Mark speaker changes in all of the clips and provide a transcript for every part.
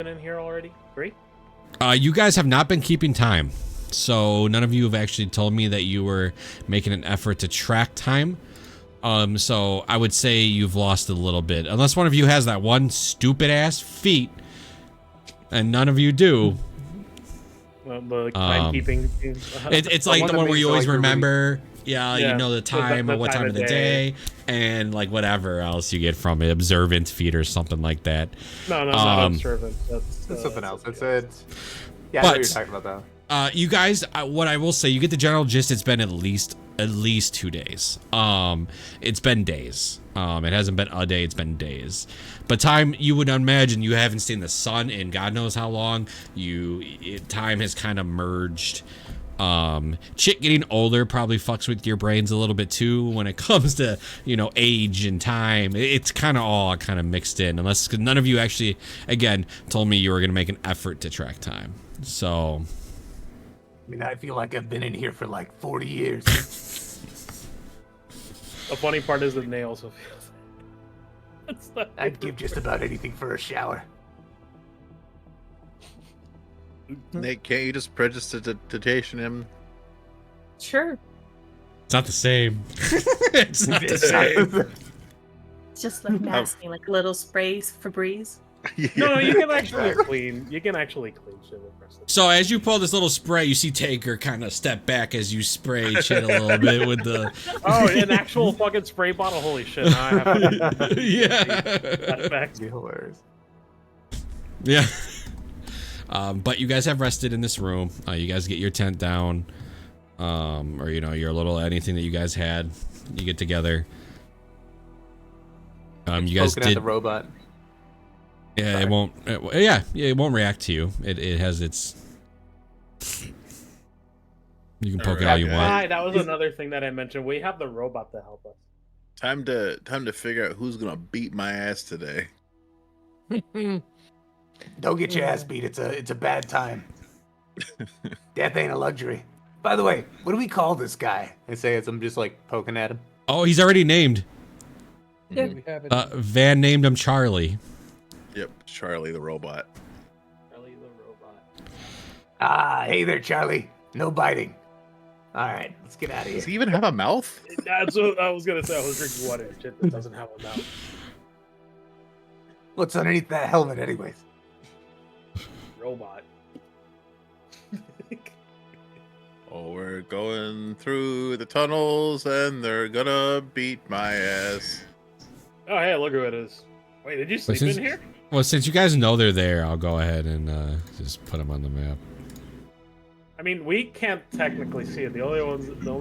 Speaker 1: in here already? 3?
Speaker 2: You guys have not been keeping time. So none of you have actually told me that you were making an effort to track time. So I would say you've lost a little bit. Unless one of you has that one stupid ass feat. And none of you do.
Speaker 1: The timekeeping.
Speaker 2: It's like the one where you always remember. Yeah, you know the time
Speaker 1: the
Speaker 2: or what time of the day, and like whatever else you get from it, observant feat or something like that.
Speaker 1: No, not observant.
Speaker 3: That's something else. It's yeah, I know what you're talking about though.
Speaker 2: You guys, what I will say, you get the general gist. It's been at least 2 days. It's been days. It hasn't been a day. It's been days. But time, you would imagine, you haven't seen the sun in God knows how long. Time has kind of merged. Chick getting older probably fucks with your brains a little bit too when it comes to, age and time. It's kind of all kind of mixed in, unless none of you actually, again, told me you were going to make an effort to track time. So,
Speaker 3: I mean, I feel like I've been in here for like 40 years.
Speaker 1: The funny part is that Nay also feels.
Speaker 3: I'd give just about anything for a shower.
Speaker 4: Nate, can't you just prestidigitation him?
Speaker 5: Sure.
Speaker 2: It's not the same. It's not the same.
Speaker 5: It's just like nasty, like little sprays, Febreze.
Speaker 4: Yeah.
Speaker 1: No, you can actually clean. You can actually clean shit with prestidigitation.
Speaker 2: So as you pull this little spray, you see Taker kind of step back as you spray Chit a little bit with the.
Speaker 1: Oh, an actual fucking spray bottle! Holy shit! Now I have to
Speaker 2: Yeah.
Speaker 3: That'd be hilarious.
Speaker 2: Yeah. But you guys have rested in this room. You guys get your tent down, or your little anything that you guys had. You get together. You guys
Speaker 3: Poking at
Speaker 2: did
Speaker 3: the robot.
Speaker 2: Yeah,
Speaker 3: Sorry.
Speaker 2: it won't. It won't react to you. It has its. You can poke it all you want.
Speaker 1: That was another thing that I mentioned. We have the robot to help us.
Speaker 4: Time to figure out who's gonna beat my ass today.
Speaker 3: Don't get your ass beat. It's a bad time. Death ain't a luxury. By the way, what do we call this guy? I say as I'm just like poking at him.
Speaker 2: Oh, he's already named.
Speaker 5: Yeah.
Speaker 6: We have it.
Speaker 2: Van named him Charlie.
Speaker 4: Yep, Charlie the robot.
Speaker 1: Charlie the robot.
Speaker 3: Ah, hey there, Charlie. No biting. All right, let's get out of here.
Speaker 4: Does he even have a mouth?
Speaker 1: That's what I was gonna say. I was drinking water. Shit that doesn't have a mouth.
Speaker 3: What's underneath that helmet, anyways?
Speaker 1: Robot.
Speaker 4: Oh, we're going through the tunnels and they're gonna beat my ass.
Speaker 1: Oh, hey, look who it is. Wait, did you sleep in here?
Speaker 2: Well, since you guys know they're there, I'll go ahead and just put them on the map.
Speaker 1: I mean, we can't technically see it. The only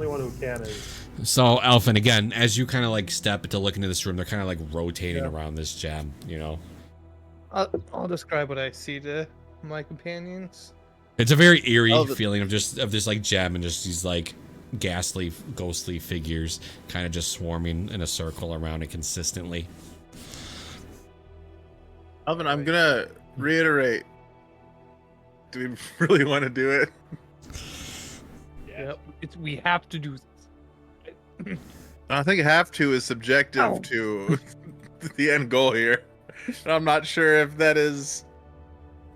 Speaker 1: one who can is.
Speaker 2: So, Elfin, again, as you kind of like step to look into this room, they're kind of like rotating around this gem,
Speaker 6: I'll describe what I see to my companions.
Speaker 2: It's a very eerie feeling of this like gem and just these like ghastly, ghostly figures kind of just swarming in a circle around it consistently.
Speaker 4: Alvin, I'm gonna reiterate. Do we really want to do it?
Speaker 1: Yeah.
Speaker 6: We have to do this.
Speaker 4: I think have to is subjective to the end goal here. And I'm not sure if that is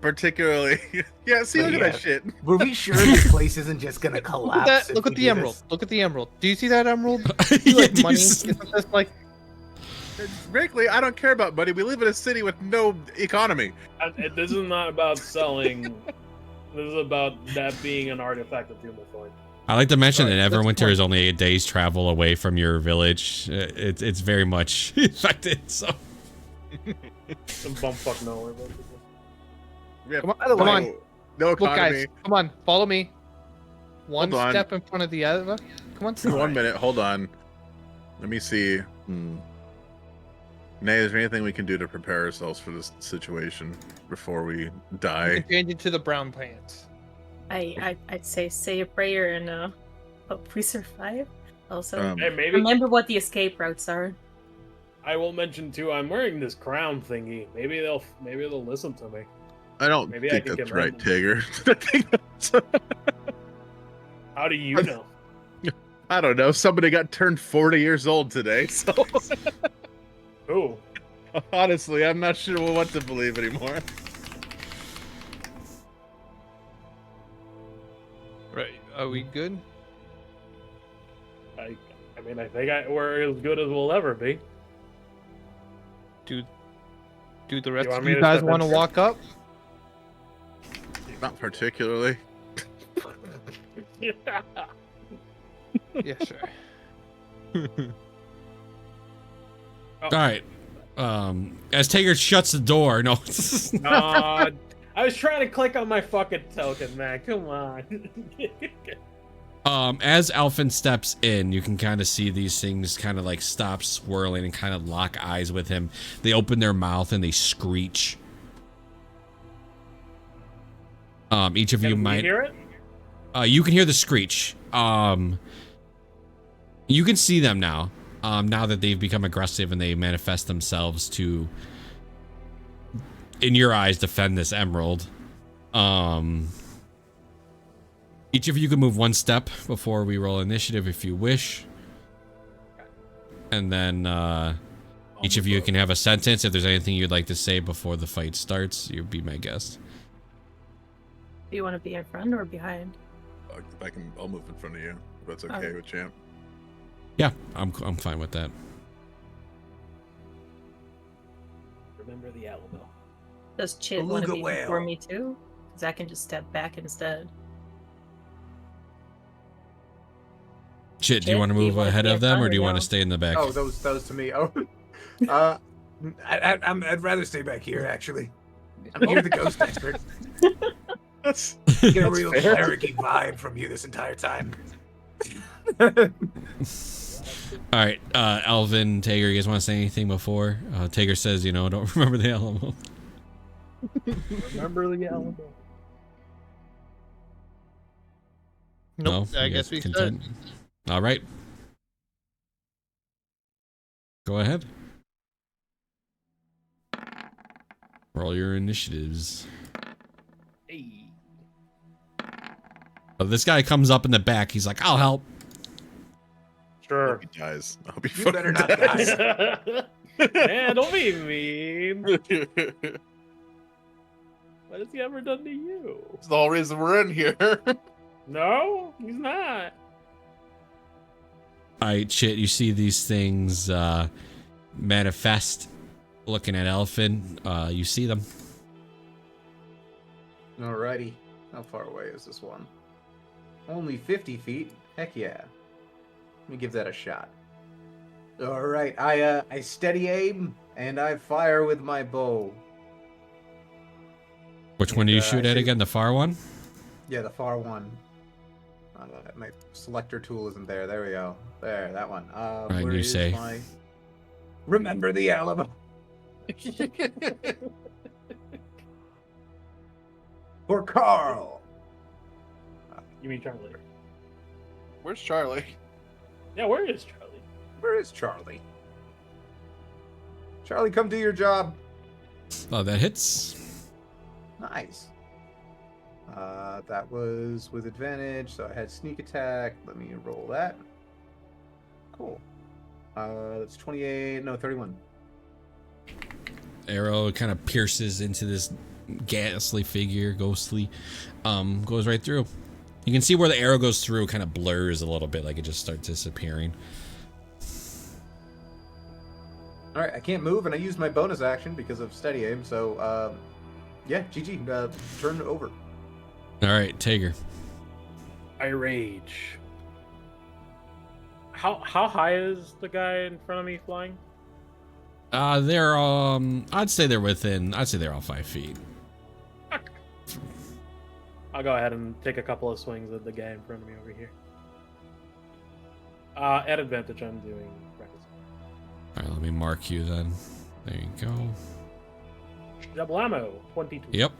Speaker 4: particularly. Yeah, see, look at that shit.
Speaker 3: Were we sure this place isn't just gonna collapse?
Speaker 6: Look at the emerald. Look at the emerald. Do you see that emerald?
Speaker 2: Yeah,
Speaker 6: Like
Speaker 2: do you
Speaker 6: money?
Speaker 2: see-
Speaker 6: Isn't this like
Speaker 4: Frankly, I don't care about money. We live in a city with no economy.
Speaker 1: This is not about selling. This is about that being an artifact of Doom Authority.
Speaker 2: I like to mention that
Speaker 6: That's
Speaker 2: Everwinter
Speaker 6: fine.
Speaker 2: is only a day's travel away from your village. It's very much affected. So
Speaker 1: Some bumfuck nowhere.
Speaker 4: We have
Speaker 6: Come on.
Speaker 4: no
Speaker 6: look
Speaker 4: economy.
Speaker 6: guys, come on, follow me. One
Speaker 4: Hold on.
Speaker 6: step in front of the other. Come on.
Speaker 4: 1 minute, hold on. Let me see. Nay, is there anything we can do to prepare ourselves for this situation before we die?
Speaker 6: Change into the brown pants.
Speaker 5: I'd say a prayer and hope we survive. Also,
Speaker 1: Hey, maybe
Speaker 5: remember what the escape routes are.
Speaker 1: I will mention too. I'm wearing this crown thingy. Maybe they'll listen to me.
Speaker 4: I don't
Speaker 1: Maybe I
Speaker 4: think
Speaker 1: can
Speaker 4: that's
Speaker 1: get
Speaker 4: right,
Speaker 1: random.
Speaker 4: Tigger. I think that's-
Speaker 1: How do you know?
Speaker 4: I don't know. Somebody got turned 40 years old today, so
Speaker 1: Who?
Speaker 4: honestly, I'm not sure what to believe anymore.
Speaker 6: Right. Are we good?
Speaker 1: I mean, I think we're as good as we'll ever be.
Speaker 6: Do the rest
Speaker 1: want
Speaker 6: of
Speaker 1: me
Speaker 6: you
Speaker 1: to
Speaker 6: guys
Speaker 1: step
Speaker 6: want to
Speaker 1: in
Speaker 6: walk up?
Speaker 4: Not particularly.
Speaker 6: Yeah, sure.
Speaker 2: All right. As Tager shuts the door, no.
Speaker 1: No, I was trying to click on my fucking token, man. Come on.
Speaker 2: As Alphen steps in, you can kind of see these things kind of like stop swirling and kind of lock eyes with him. They open their mouth and they screech. Each of you
Speaker 1: Can we
Speaker 2: might
Speaker 1: hear it?
Speaker 2: you can hear the screech. You can see them now. Now that they've become aggressive and they manifest themselves to, in your eyes, defend this emerald. Each of you can move one step before we roll initiative if you wish. And then each of you can have a sentence. If there's anything you'd like to say before the fight starts, you'd be my guest.
Speaker 5: Do you want to be in front or behind?
Speaker 4: I'll move in front of you. If that's okay with Champ.
Speaker 2: Yeah, I'm fine with that.
Speaker 1: Remember the Alamo.
Speaker 5: Does Chid want to
Speaker 3: Beluga
Speaker 5: be
Speaker 3: whale.
Speaker 5: before me too? Because I can just step back instead.
Speaker 2: Chit, do you
Speaker 5: Chit,
Speaker 2: want to
Speaker 5: do you
Speaker 2: move
Speaker 5: wanna
Speaker 2: ahead
Speaker 5: be in
Speaker 2: of them,
Speaker 5: front
Speaker 2: or
Speaker 5: or
Speaker 2: do you want
Speaker 5: no?
Speaker 2: to stay in the back?
Speaker 3: Oh, those to me. Oh, I'd rather stay back here. Actually, I'm here, the ghost expert.
Speaker 4: That's
Speaker 3: Get a
Speaker 4: That's
Speaker 3: real
Speaker 4: fair.
Speaker 3: cleric-y vibe from you this entire time.
Speaker 2: All right, Alvin, Tager, you guys want to say anything before? Tager says, don't remember the Alamo.
Speaker 1: Remember the Alamo.
Speaker 6: Nope.
Speaker 2: No,
Speaker 6: I
Speaker 2: you
Speaker 6: guess
Speaker 2: guys
Speaker 6: we
Speaker 2: content?
Speaker 6: should.
Speaker 2: All right. Go ahead. Roll your initiatives.
Speaker 1: Hey.
Speaker 2: Oh, this guy comes up in the back. He's like, I'll help.
Speaker 4: I
Speaker 1: Sure.
Speaker 4: hope he dies. I hope he
Speaker 3: You better
Speaker 4: fucking
Speaker 3: not
Speaker 4: dies.
Speaker 1: Man, don't be mean. What has he ever done to you?
Speaker 4: That's the whole reason we're in here.
Speaker 1: No, he's not.
Speaker 2: All right, Chit, you see these things manifest. Looking at Elfin, you see them.
Speaker 3: Alrighty. How far away is this one? Only 50 feet? Heck yeah. Let me give that a shot. Alright, I steady aim, and I fire with my bow.
Speaker 2: Which one do you
Speaker 3: And,
Speaker 2: shoot
Speaker 3: I
Speaker 2: at
Speaker 3: shoot-
Speaker 2: again? The far one?
Speaker 3: Yeah, the far one. My selector tool isn't there. There we go. There, that one.
Speaker 2: Right,
Speaker 3: where
Speaker 2: you
Speaker 3: is
Speaker 2: say.
Speaker 3: my... Remember the Alamo. For Carl.
Speaker 1: You mean Charlie?
Speaker 4: Where's Charlie?
Speaker 1: Yeah, where is Charlie?
Speaker 3: Where is Charlie? Charlie, come do your job.
Speaker 2: Oh, that hits.
Speaker 3: Nice. That was with advantage, so I had sneak attack. Let me roll that. Cool. That's 28, no, 31.
Speaker 2: Arrow kind of pierces into this ghastly figure, ghostly. Goes right through. You can see where the arrow goes through, kind of blurs a little bit, like it just starts disappearing.
Speaker 3: Alright, I can't move, and I used my bonus action because of steady aim, so, yeah, GG, turn it over.
Speaker 2: All right, Tager.
Speaker 1: I rage. How high is the guy in front of me flying?
Speaker 2: They're I'd say they're all 5 feet.
Speaker 1: I'll go ahead and take a couple of swings at the guy in front of me over here. At advantage, I'm doing practice.
Speaker 2: All right, let me mark you then. There you go.
Speaker 1: Double ammo, 22.
Speaker 2: Yep.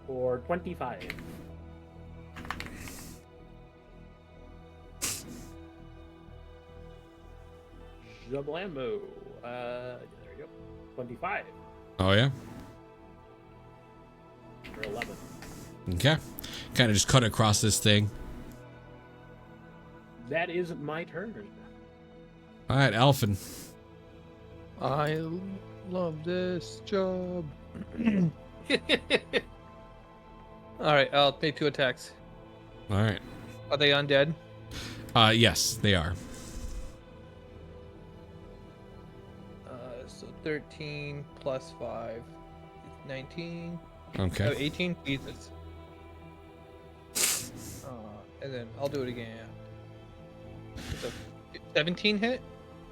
Speaker 1: For 25. Double ammo. There you go. 25.
Speaker 2: Oh yeah.
Speaker 1: For 11.
Speaker 2: Okay. Kind of just cut across this thing.
Speaker 1: That is my turn.
Speaker 2: All right, Elfin.
Speaker 6: I love this job. All right, I'll make 2 attacks.
Speaker 2: All right.
Speaker 6: Are they undead?
Speaker 2: Yes, they are.
Speaker 6: So 13 plus 5, 19.
Speaker 2: Okay.
Speaker 6: Oh, 18. Jesus. And then I'll do it again. It's a 17 hit.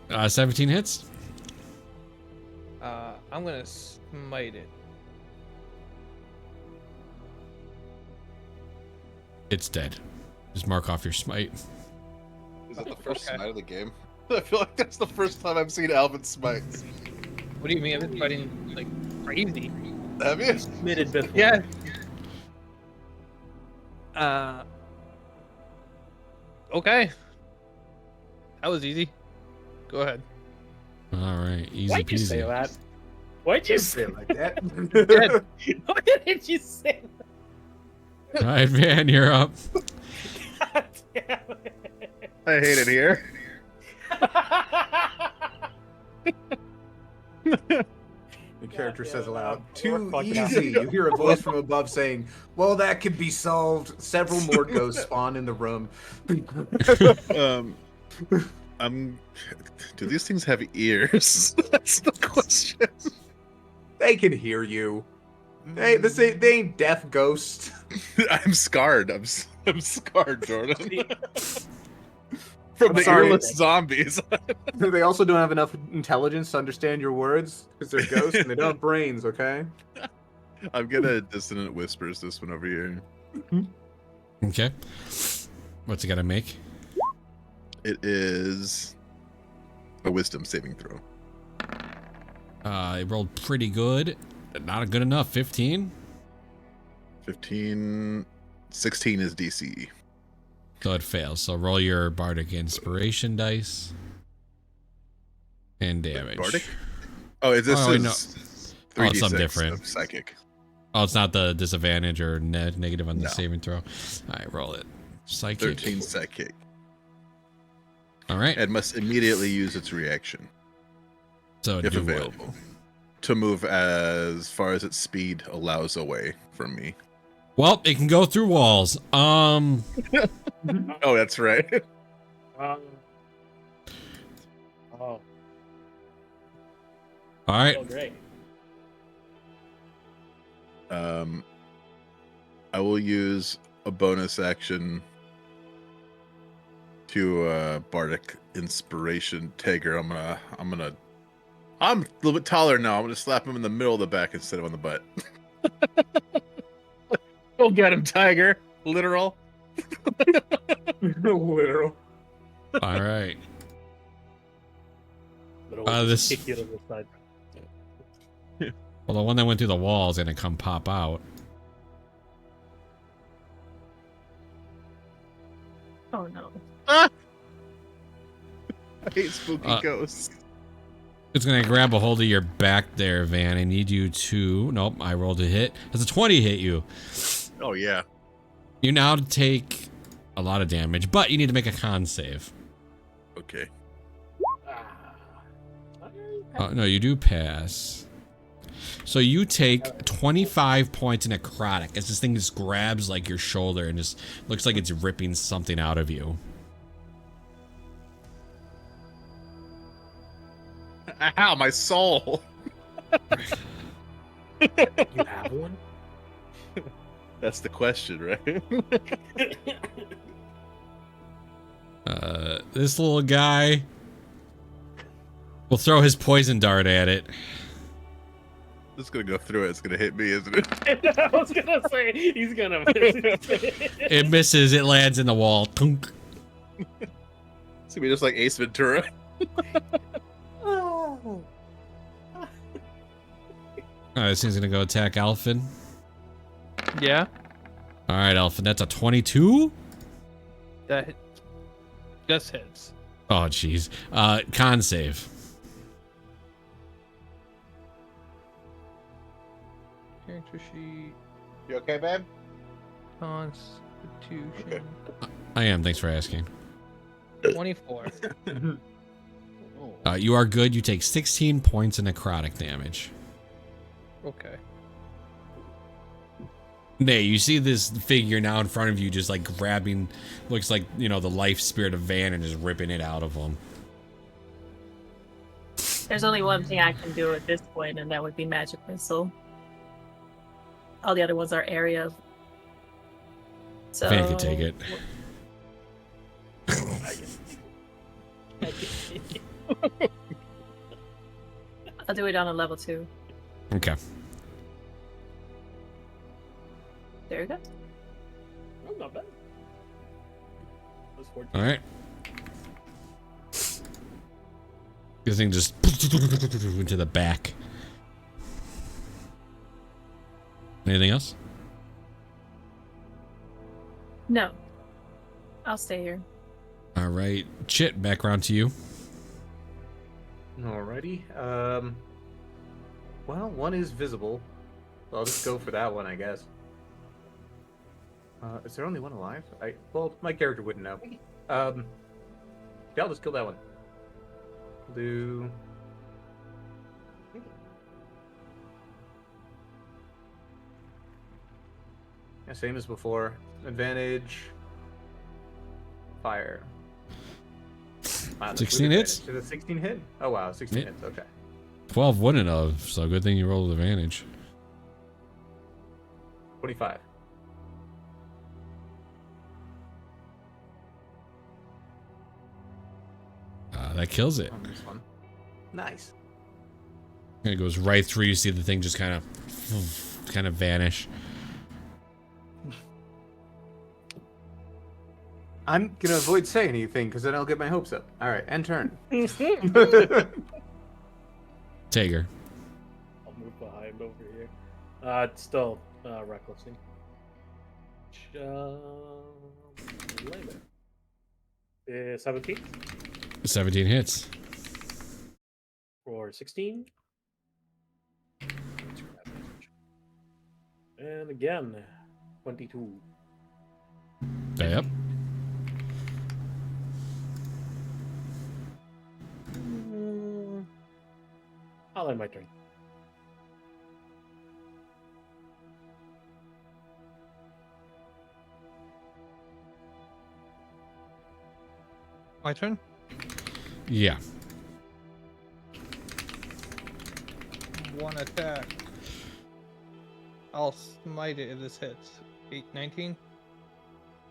Speaker 2: 17 hits.
Speaker 6: I'm gonna smite it.
Speaker 2: It's dead. Just mark off your smite.
Speaker 4: Is that the first
Speaker 6: Okay.
Speaker 4: smite of the game? I feel like that's the first time I've seen Alvin smite.
Speaker 6: What do you mean? I've been fighting like crazy.
Speaker 4: Have you?
Speaker 1: Submitted before.
Speaker 6: Yeah. Okay. That was easy. Go ahead.
Speaker 2: All right. Easy
Speaker 1: Why'd you say
Speaker 2: peasy.
Speaker 1: that? Why'd you
Speaker 3: Say
Speaker 1: say
Speaker 3: it like that.
Speaker 1: Why did you say
Speaker 2: All right, Van, you're up.
Speaker 1: that? God damn it.
Speaker 4: I hate it here.
Speaker 3: The character
Speaker 1: God
Speaker 3: says
Speaker 1: damn it,
Speaker 3: aloud,
Speaker 1: man.
Speaker 3: "Too
Speaker 1: We're fucking up.
Speaker 3: easy." You hear a voice from above saying, "Well, that could be solved." Several more ghosts spawn in the room.
Speaker 4: Do these things have ears? That's the question.
Speaker 3: They can hear you. They ain't deaf ghosts.
Speaker 4: I'm scarred. I'm scarred, Jordan. From
Speaker 3: I'm
Speaker 4: the
Speaker 3: sorry.
Speaker 4: earless zombies.
Speaker 3: They also don't have enough intelligence to understand your words because they're ghosts and they don't have brains. Okay.
Speaker 4: I'm gonna dissonant whispers this one over here.
Speaker 2: Okay. What's it got to make?
Speaker 4: It is a wisdom saving throw.
Speaker 2: It rolled pretty good. Not good enough. 15.
Speaker 4: 15, 16 is DC.
Speaker 2: So it fails. So roll your bardic inspiration dice. And damage.
Speaker 4: Bardic? Oh, is this
Speaker 2: Oh, wait, no.
Speaker 4: 3d6
Speaker 2: it's something different.
Speaker 4: of psychic?
Speaker 2: Oh, it's not the disadvantage or negative on the
Speaker 4: No.
Speaker 2: saving throw. All right, roll it. Psychic.
Speaker 4: 13 psychic.
Speaker 2: All right.
Speaker 4: It must immediately use its reaction,
Speaker 2: So
Speaker 4: if
Speaker 2: do what?
Speaker 4: available, to move as far as its speed allows away from me.
Speaker 2: Well, it can go through walls.
Speaker 4: Oh, that's right.
Speaker 1: Oh,
Speaker 2: All right.
Speaker 1: oh, great.
Speaker 4: I will use a bonus action to bardic inspiration Tiger. I'm a little bit taller now. I'm gonna slap him in the middle of the back instead of on the butt. Go get him, Tiger. Literal.
Speaker 3: Literal.
Speaker 2: All right.
Speaker 1: But I'll
Speaker 2: This-
Speaker 1: kick you to the side.
Speaker 2: Well, the one that went through the wall is going to come pop out.
Speaker 5: Oh no.
Speaker 4: I hate spooky
Speaker 2: Uh,
Speaker 4: ghosts.
Speaker 2: It's going to grab a hold of your back there, Van. I need you to... Nope, I rolled a hit. Does a 20 hit you?
Speaker 4: Oh yeah.
Speaker 2: You now take a lot of damage, but you need to make a con save.
Speaker 4: Okay.
Speaker 2: No, you do pass. So you take 25 points in necrotic as this thing just grabs like your shoulder and just looks like it's ripping something out of you.
Speaker 4: Ow, my soul.
Speaker 1: You have one?
Speaker 4: That's the question, right?
Speaker 2: This little guy will throw his poison dart at it.
Speaker 4: It's gonna go through it. It's gonna hit me, isn't it?
Speaker 1: I was gonna say he's gonna miss it.
Speaker 2: It misses. It lands in the wall. Tunk.
Speaker 4: It's gonna be just like Ace Ventura.
Speaker 2: This thing's gonna go attack Alphin.
Speaker 6: Yeah.
Speaker 2: All right, Alphin. That's a 22.
Speaker 6: That hit. Just hits.
Speaker 2: Oh, jeez. Con save.
Speaker 6: Character sheet.
Speaker 4: You okay, babe?
Speaker 6: Constitution.
Speaker 2: I am. Thanks for asking.
Speaker 6: 24.
Speaker 2: You are good. You take 16 points of necrotic damage.
Speaker 6: Okay.
Speaker 2: Nay, you see this figure now in front of you, just like grabbing, looks like, you know, the life spirit of Van and just ripping it out of him.
Speaker 5: There's only one thing I can do at this point, and that would be magic missile. All the other ones are area. So
Speaker 2: Van can take it.
Speaker 5: I'll do it on a level 2.
Speaker 2: Okay.
Speaker 5: There you go.
Speaker 1: Oh, not bad. That's 14.
Speaker 2: All right. This thing just into the back. Anything else?
Speaker 5: No. I'll stay here.
Speaker 2: All right. Chit, back around to you.
Speaker 3: Alrighty. Well, one is visible. I'll just go for that one, I guess. Is there only one alive? Well, my character wouldn't know. Yeah, I'll just kill that one. Do. Yeah, same as before. Advantage. Fire. Wow,
Speaker 2: 16 hits?
Speaker 3: Did a 16 hit? Oh wow, 16 hits. Okay.
Speaker 2: 12 wouldn't have, so good thing you rolled advantage.
Speaker 3: 25.
Speaker 2: That kills it.
Speaker 3: On this one. Nice.
Speaker 2: And it goes right through. You see the thing just kind of vanish.
Speaker 3: I'm gonna avoid saying anything because then I'll get my hopes up. All right, end turn.
Speaker 2: Tager.
Speaker 1: I'll move behind over here. It's still recklessing. 17
Speaker 2: 17 hits.
Speaker 1: or 16. And again, 22.
Speaker 2: Yep.
Speaker 1: I'll end my turn.
Speaker 6: My turn?
Speaker 2: Yeah.
Speaker 6: One attack. I'll smite it if this hits. 19?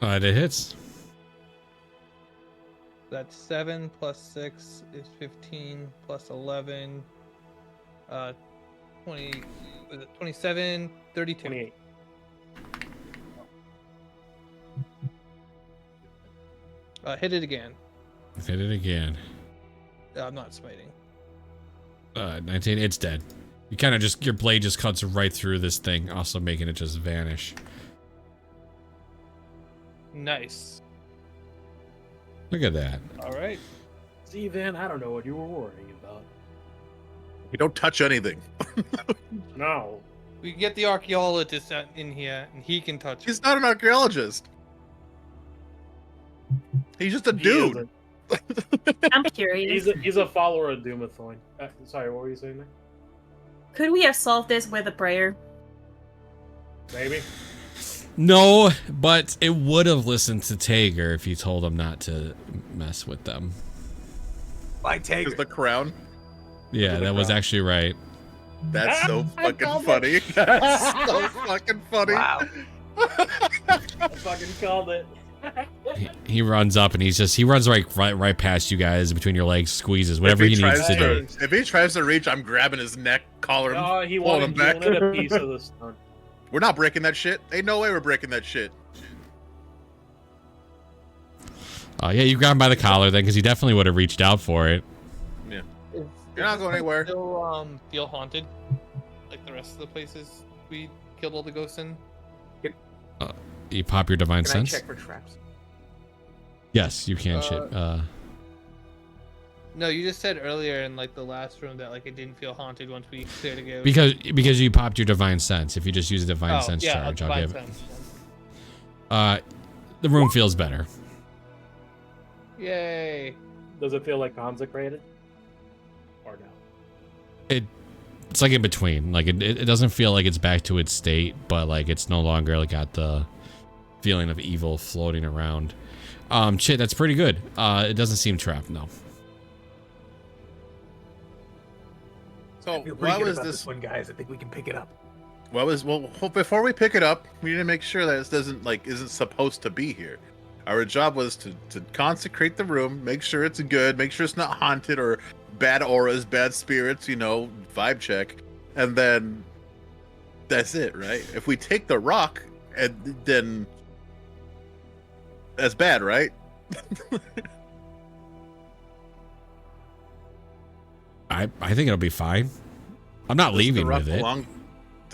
Speaker 2: It hits.
Speaker 6: That's 7 plus 6 is 15 plus 11. 20, was it 27, 32.
Speaker 1: 28.
Speaker 6: Hit it again.
Speaker 2: Hit it again.
Speaker 6: I'm not smiting.
Speaker 2: 19. It's dead. You kind of just, your blade just cuts right through this thing, also making it just vanish.
Speaker 6: Nice.
Speaker 2: Look at that.
Speaker 6: All right.
Speaker 1: See, Van, I don't know what you were worrying about.
Speaker 4: You don't touch anything.
Speaker 1: No.
Speaker 6: We can get the archaeologist in here, and he can touch it.
Speaker 4: He's not an archaeologist. He's just a
Speaker 1: He
Speaker 4: dude.
Speaker 1: isn't.
Speaker 5: I'm curious.
Speaker 1: He's a follower of Doomathorn. Sorry, what were you saying there?
Speaker 5: Could we have solved this with a prayer?
Speaker 1: Maybe.
Speaker 2: No, but it would have listened to Tager if you told him not to mess with them.
Speaker 3: By
Speaker 4: Is
Speaker 3: Tager.
Speaker 4: the crown.
Speaker 2: Yeah, that was actually right.
Speaker 4: That's so
Speaker 1: I
Speaker 4: fucking
Speaker 1: called
Speaker 4: funny. That's so fucking funny.
Speaker 3: Wow.
Speaker 1: I fucking called it.
Speaker 2: He runs up and he runs right past you guys, between your legs, squeezes whatever he needs to do.
Speaker 4: If he tries to reach, I'm grabbing his neck, collar him,
Speaker 1: Oh, he
Speaker 4: pulling him
Speaker 1: wanted
Speaker 4: back.
Speaker 1: a piece of the stone.
Speaker 4: We're not breaking that shit. Ain't no way we're breaking that shit.
Speaker 2: Yeah, you grab him by the collar then, because he definitely would have reached out for it.
Speaker 4: You're not going anywhere.
Speaker 6: Still feel haunted, like the rest of the places we killed all the ghosts in.
Speaker 2: You pop your divine
Speaker 3: Can I
Speaker 2: sense.
Speaker 3: check for traps?
Speaker 2: Yes, you can. Shit.
Speaker 6: No, you just said earlier in like the last room that like it didn't feel haunted once we cleared a ghost.
Speaker 2: Because you popped your divine sense. If you just use a divine sense charge, I'll give it. The room feels better.
Speaker 6: Yay!
Speaker 1: Does it feel like consecrated? Or no?
Speaker 2: It It's like in between. Like it doesn't feel like it's back to its state, but like it's no longer like got the feeling of evil floating around. Chit, that's pretty good. It doesn't seem trapped, no.
Speaker 4: So
Speaker 3: Feel pretty
Speaker 4: why
Speaker 3: good
Speaker 4: was
Speaker 3: about
Speaker 4: this
Speaker 3: one, guys? I think we can pick it up.
Speaker 4: well, before we pick it up, we need to make sure that this isn't supposed to be here. Our job was to consecrate the room, make sure it's good, make sure it's not haunted or bad auras, bad spirits, vibe check, and then that's it, right? If we take the rock, and then that's bad, right?
Speaker 2: I think it'll be fine. I'm not leaving with it.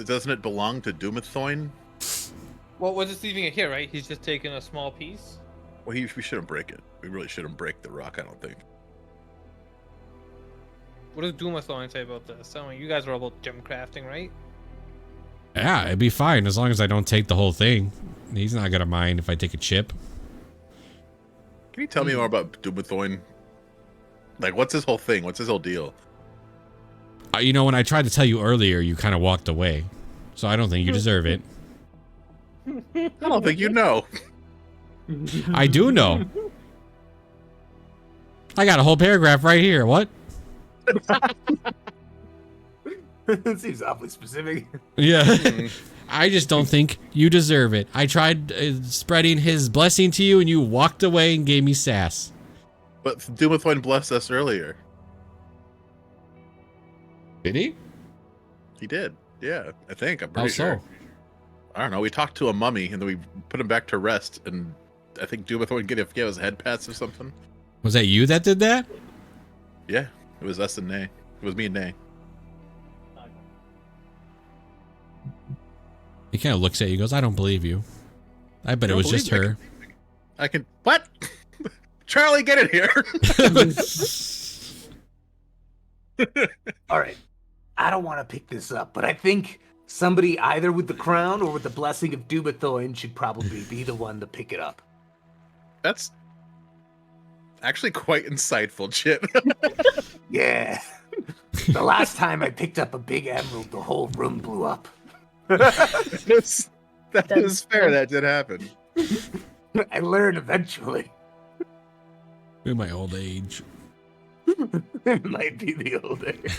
Speaker 4: Doesn't it belong to Doomethorn?
Speaker 6: Well, we're just leaving it here, right? He's just taking a small piece.
Speaker 4: Well, we shouldn't break it. We really shouldn't break the rock, I don't think.
Speaker 6: What does Doomathorn say about this? I mean, you guys are all about gem crafting, right?
Speaker 2: Yeah, it'd be fine as long as I don't take the whole thing. He's not gonna mind if I take a chip.
Speaker 4: Can you tell me more about Doomethorn? Like, what's his whole thing? What's his whole deal?
Speaker 2: When I tried to tell you earlier, you kind of walked away. So I don't think you deserve it.
Speaker 4: I don't think you know.
Speaker 2: I do know. I got a whole paragraph right here. What?
Speaker 3: It seems awfully specific.
Speaker 2: Yeah. I just don't think you deserve it. I tried spreading his blessing to you, and you walked away and gave me sass.
Speaker 4: But Doomethorn blessed us earlier.
Speaker 2: Did he?
Speaker 4: He did. Yeah, I think. I'm
Speaker 2: How
Speaker 4: pretty sure.
Speaker 2: so?
Speaker 4: I don't know. We talked to a mummy, and then we put him back to rest, and I think Doomethorn gave his head pats or something.
Speaker 2: Was that you that did that?
Speaker 4: Yeah, it was us and Nay. It was me and Nay.
Speaker 2: He kind of looks at you and goes, I don't believe you. I bet it
Speaker 4: You
Speaker 2: was
Speaker 4: don't
Speaker 2: just
Speaker 4: believe
Speaker 2: her.
Speaker 4: I can. What? Charlie, get in here.
Speaker 3: All right. I don't want to pick this up, but I think somebody either with the crown or with the blessing of Doomethorn should probably be the one to pick it up.
Speaker 4: That's actually quite insightful, Chit.
Speaker 3: Yeah. The last time I picked up a big emerald, the whole room blew up.
Speaker 4: that is fair. That did happen.
Speaker 3: I learned eventually.
Speaker 2: In my old age.
Speaker 3: It might be the old age.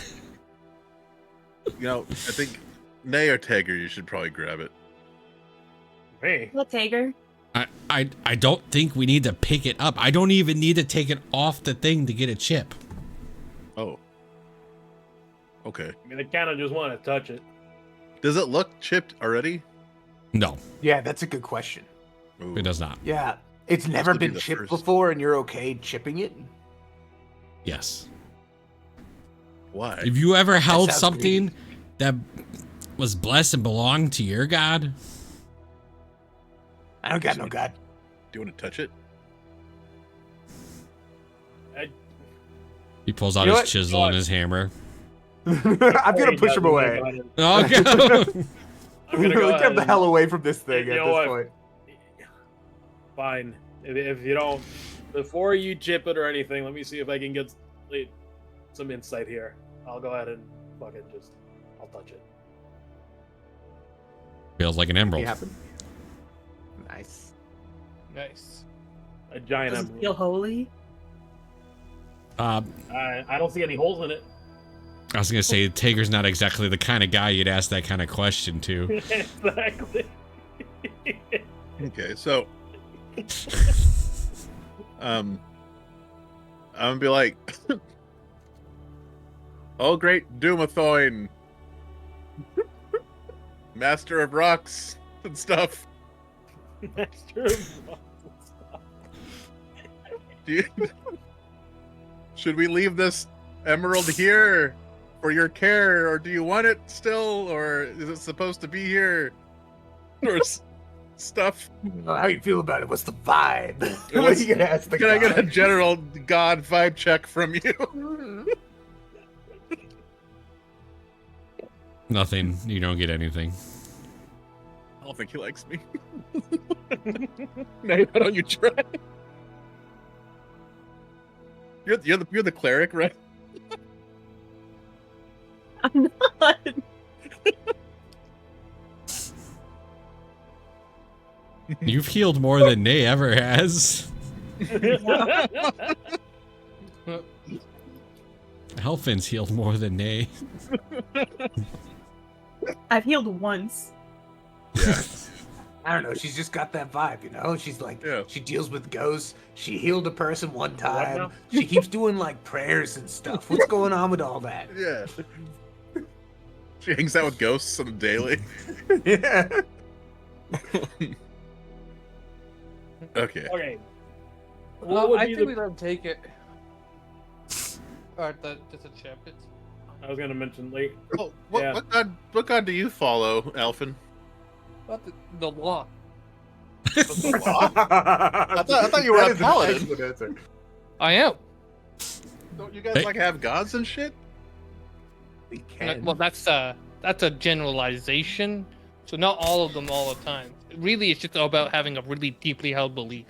Speaker 4: I think Nay or Tager, you should probably grab it.
Speaker 1: Hey,
Speaker 5: Well, Tager.
Speaker 2: I don't think we need to pick it up. I don't even need to take it off the thing to get a chip.
Speaker 4: Oh. Okay.
Speaker 1: I mean, I kind of just want to touch it.
Speaker 4: Does it look chipped already?
Speaker 2: No,
Speaker 3: Yeah, that's a good question.
Speaker 4: Ooh.
Speaker 2: it does not.
Speaker 3: Yeah. It's never
Speaker 4: to be
Speaker 3: been
Speaker 4: the
Speaker 3: chipped
Speaker 4: first.
Speaker 3: before, and you're okay chipping it?
Speaker 2: Yes.
Speaker 4: Why?
Speaker 2: Have you ever held
Speaker 3: sounds
Speaker 2: something that was blessed and belonged to your god?
Speaker 3: I don't got no god.
Speaker 4: Do you want to touch it?
Speaker 2: He pulls out
Speaker 3: You know
Speaker 2: his
Speaker 3: what?
Speaker 2: chisel and his hammer.
Speaker 3: I'm gonna push him away.
Speaker 2: Okay.
Speaker 1: I'm gonna go
Speaker 3: Get
Speaker 1: ahead
Speaker 3: the
Speaker 1: and-
Speaker 3: hell away from this thing
Speaker 1: You
Speaker 3: at
Speaker 1: know
Speaker 3: this
Speaker 1: what?
Speaker 3: point.
Speaker 1: Fine. If you don't, before you chip it or anything, let me see if I can get some insight here. I'll go ahead and fucking I'll touch it.
Speaker 2: Feels like an emerald.
Speaker 3: Happen? Nice.
Speaker 6: Nice.
Speaker 1: A giant
Speaker 5: Does it
Speaker 1: emerald.
Speaker 5: feel holy?
Speaker 2: I
Speaker 1: I don't see any holes in it.
Speaker 2: was gonna say Tager's not exactly the kind of guy you'd ask that kind of question to.
Speaker 1: Exactly.
Speaker 4: Okay, so I'm gonna be like, oh great Doomethorn, master of rocks and stuff.
Speaker 1: That's true.
Speaker 4: Do you, should we leave this emerald here for your care, or do you want it still, or is it supposed to be here, or stuff?
Speaker 3: How you feel about it? What's the vibe? What are
Speaker 4: What's-
Speaker 3: you gonna ask the
Speaker 4: Can I get a
Speaker 3: god?
Speaker 4: general god vibe check from you?
Speaker 2: Nothing. You don't get anything.
Speaker 4: I don't think he likes me. Nay, why don't you try? You're the cleric, right?
Speaker 5: I'm not.
Speaker 2: You've healed more than Nay ever has. Helfin's healed more than Nay.
Speaker 5: I've healed once.
Speaker 4: Yeah.
Speaker 3: I don't know. She's just got that vibe, you know? She's like,
Speaker 4: Yeah.
Speaker 3: she deals with ghosts. She healed a person one
Speaker 1: What
Speaker 3: time.
Speaker 1: now?
Speaker 3: She keeps doing like prayers and stuff. What's going on with all that?
Speaker 4: Yeah. She hangs out with ghosts on a daily.
Speaker 3: Yeah.
Speaker 4: Okay.
Speaker 1: Okay. What would
Speaker 6: I
Speaker 1: be
Speaker 6: think
Speaker 1: the?
Speaker 6: we let him take it. Or just a chip. It's
Speaker 1: I was gonna mention late.
Speaker 4: Oh,
Speaker 1: Yeah.
Speaker 4: what god do you follow, Alphin?
Speaker 6: not the law.
Speaker 4: I thought you were
Speaker 3: That
Speaker 4: a
Speaker 3: is an
Speaker 4: paladin.
Speaker 3: excellent answer.
Speaker 6: I am.
Speaker 4: Don't you guys like have gods and shit?
Speaker 3: We can.
Speaker 6: Well, that's a generalization. So not all of them all the time. Really, it's just about having a really deeply held belief.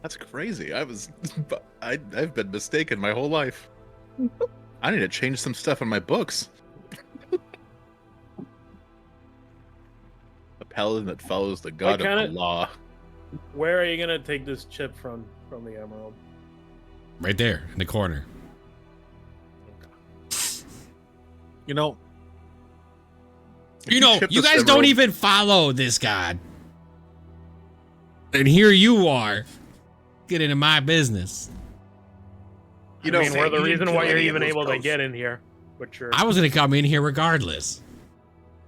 Speaker 4: That's crazy. I've been mistaken my whole life. I need to change some stuff in my books. A paladin that follows the god
Speaker 1: kinda-
Speaker 4: of the law.
Speaker 1: Where are you gonna take this chip from the emerald?
Speaker 2: Right there in the corner.
Speaker 4: You know.
Speaker 2: You know,
Speaker 4: chip
Speaker 2: you
Speaker 4: this
Speaker 2: guys don't
Speaker 4: emerald-
Speaker 2: even follow this god. And here you are. Get into my business.
Speaker 4: You
Speaker 1: I
Speaker 4: know,
Speaker 1: mean, we're the
Speaker 3: you didn't
Speaker 1: reason
Speaker 3: kill
Speaker 1: why you're
Speaker 3: any of
Speaker 1: even
Speaker 3: those
Speaker 1: able to
Speaker 3: ghosts.
Speaker 1: get in here. But you're
Speaker 2: I was gonna come in here regardless.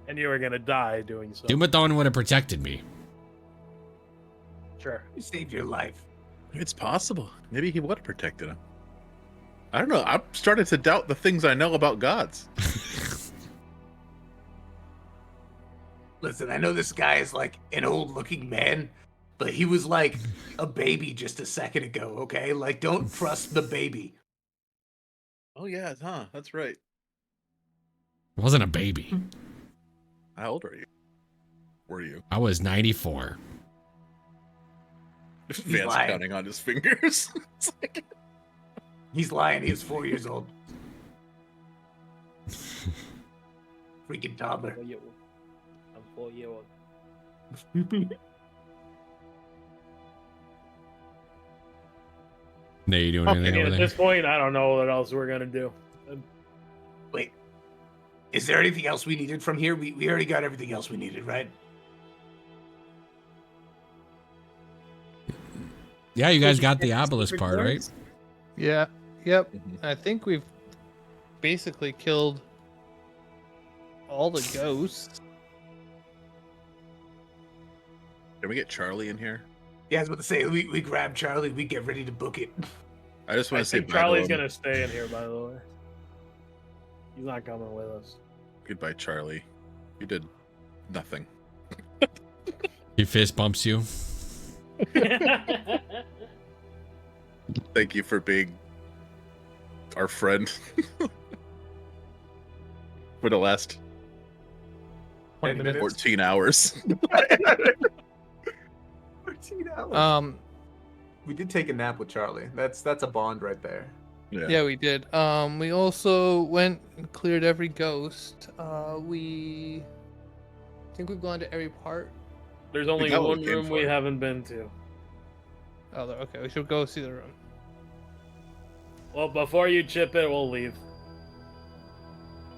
Speaker 1: and you were gonna die doing so.
Speaker 2: Dumathon would have protected me.
Speaker 1: Sure.
Speaker 3: You saved your life.
Speaker 4: it's possible. Maybe he would have protected him. I don't know. I'm starting to doubt the things I know about gods.
Speaker 3: Listen, I know this guy is like an old-looking man, but he was like a baby just a second ago. Okay, like don't trust the baby.
Speaker 4: Oh yeah, huh? That's right.
Speaker 2: I wasn't a baby.
Speaker 4: How old are you? Were you?
Speaker 2: I was 94.
Speaker 4: Van's
Speaker 3: lying.
Speaker 4: counting on his fingers. It's like,
Speaker 3: He's lying. He was 4 years old. Freaking toddler.
Speaker 1: 4 year old. I'm 4 year old.
Speaker 2: Nay, you doing
Speaker 4: Okay,
Speaker 2: anything
Speaker 1: I mean,
Speaker 2: over
Speaker 1: at
Speaker 2: there?
Speaker 1: this point, I don't know what else we're gonna do.
Speaker 3: Wait, is there anything else we needed from here? We already got everything else we needed, right?
Speaker 2: Yeah, you guys got the obelisk part, right?
Speaker 6: Yeah. Yep.
Speaker 4: Mhm.
Speaker 6: I think we've basically killed all the ghosts.
Speaker 4: Can we get Charlie in here?
Speaker 3: Yeah, I was about to say we grab Charlie. We get ready to book it.
Speaker 4: I just
Speaker 1: I
Speaker 4: want to say
Speaker 1: think
Speaker 4: bye
Speaker 1: Charlie's
Speaker 4: to him.
Speaker 1: gonna stay in here, by the way. He's not coming with us.
Speaker 4: Goodbye, Charlie. You did nothing.
Speaker 2: He fist bumps you.
Speaker 4: Thank you for being our friend for the last
Speaker 6: 20 minutes.
Speaker 4: 14 hours.
Speaker 3: 14 hours. We did take a nap with Charlie. That's a bond right there.
Speaker 6: Yeah, we did. We also went and cleared every ghost. We think we've gone to every part.
Speaker 1: There's only
Speaker 4: got what
Speaker 1: one
Speaker 4: we came
Speaker 1: room we
Speaker 4: for.
Speaker 1: haven't been to.
Speaker 6: Oh, okay. We should go see the room.
Speaker 1: Well, before you chip it, we'll leave.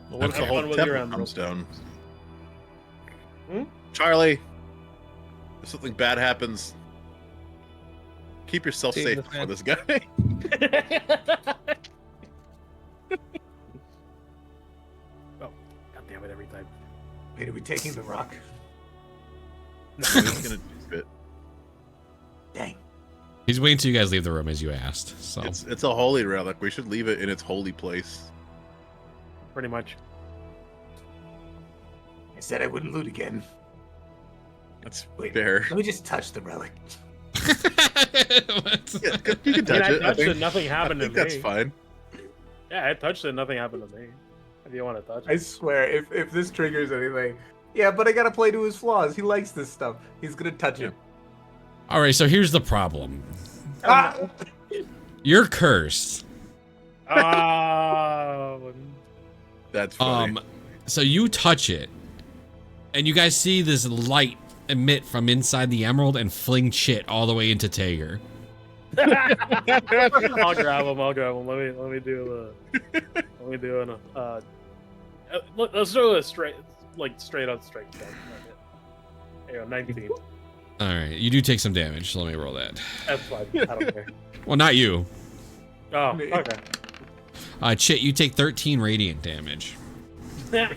Speaker 4: What if
Speaker 2: Okay.
Speaker 4: the
Speaker 1: Have fun
Speaker 4: whole
Speaker 1: with your
Speaker 4: temple comes down?
Speaker 1: Hmm?
Speaker 4: Charlie, if something bad happens, keep yourself
Speaker 6: Save
Speaker 4: safe
Speaker 6: the
Speaker 4: before
Speaker 6: fan.
Speaker 4: this guy.
Speaker 1: Oh, God damn it, every time.
Speaker 3: Wait, are we taking the rock?
Speaker 4: He's gonna do it.
Speaker 3: Dang.
Speaker 2: He's waiting till you guys leave the room as you asked. So
Speaker 4: It's a holy relic. We should leave it in its holy place.
Speaker 1: Pretty much.
Speaker 3: I said I wouldn't loot again.
Speaker 4: That's
Speaker 3: Wait,
Speaker 4: fair.
Speaker 3: let me just touch the relic.
Speaker 2: What?
Speaker 4: Yeah, you can
Speaker 1: I mean,
Speaker 4: touch
Speaker 1: I
Speaker 4: it.
Speaker 1: touched
Speaker 4: think,
Speaker 1: it, nothing
Speaker 4: I
Speaker 1: happened to
Speaker 4: think
Speaker 1: me.
Speaker 4: that's fine.
Speaker 1: Yeah, I touched it, nothing happened to me. If you want to touch
Speaker 3: I
Speaker 1: it.
Speaker 3: swear, if this triggers anything, yeah, but I gotta play to his flaws. He likes this stuff. He's gonna touch it.
Speaker 2: All right, so here's the problem.
Speaker 3: Ah!
Speaker 2: You're cursed.
Speaker 1: Oh,
Speaker 4: That's funny.
Speaker 2: So you touch it, and you guys see this light emit from inside the emerald and fling shit all the way into Tager.
Speaker 1: I'll grab him. Let me do an let's do a straight up strength check. There you go, 19.
Speaker 2: All right, you do take some damage. So let me roll that.
Speaker 1: That's fine. I don't care.
Speaker 2: Well, not you.
Speaker 1: Oh, okay.
Speaker 2: Chit, you take 13 radiant damage. Van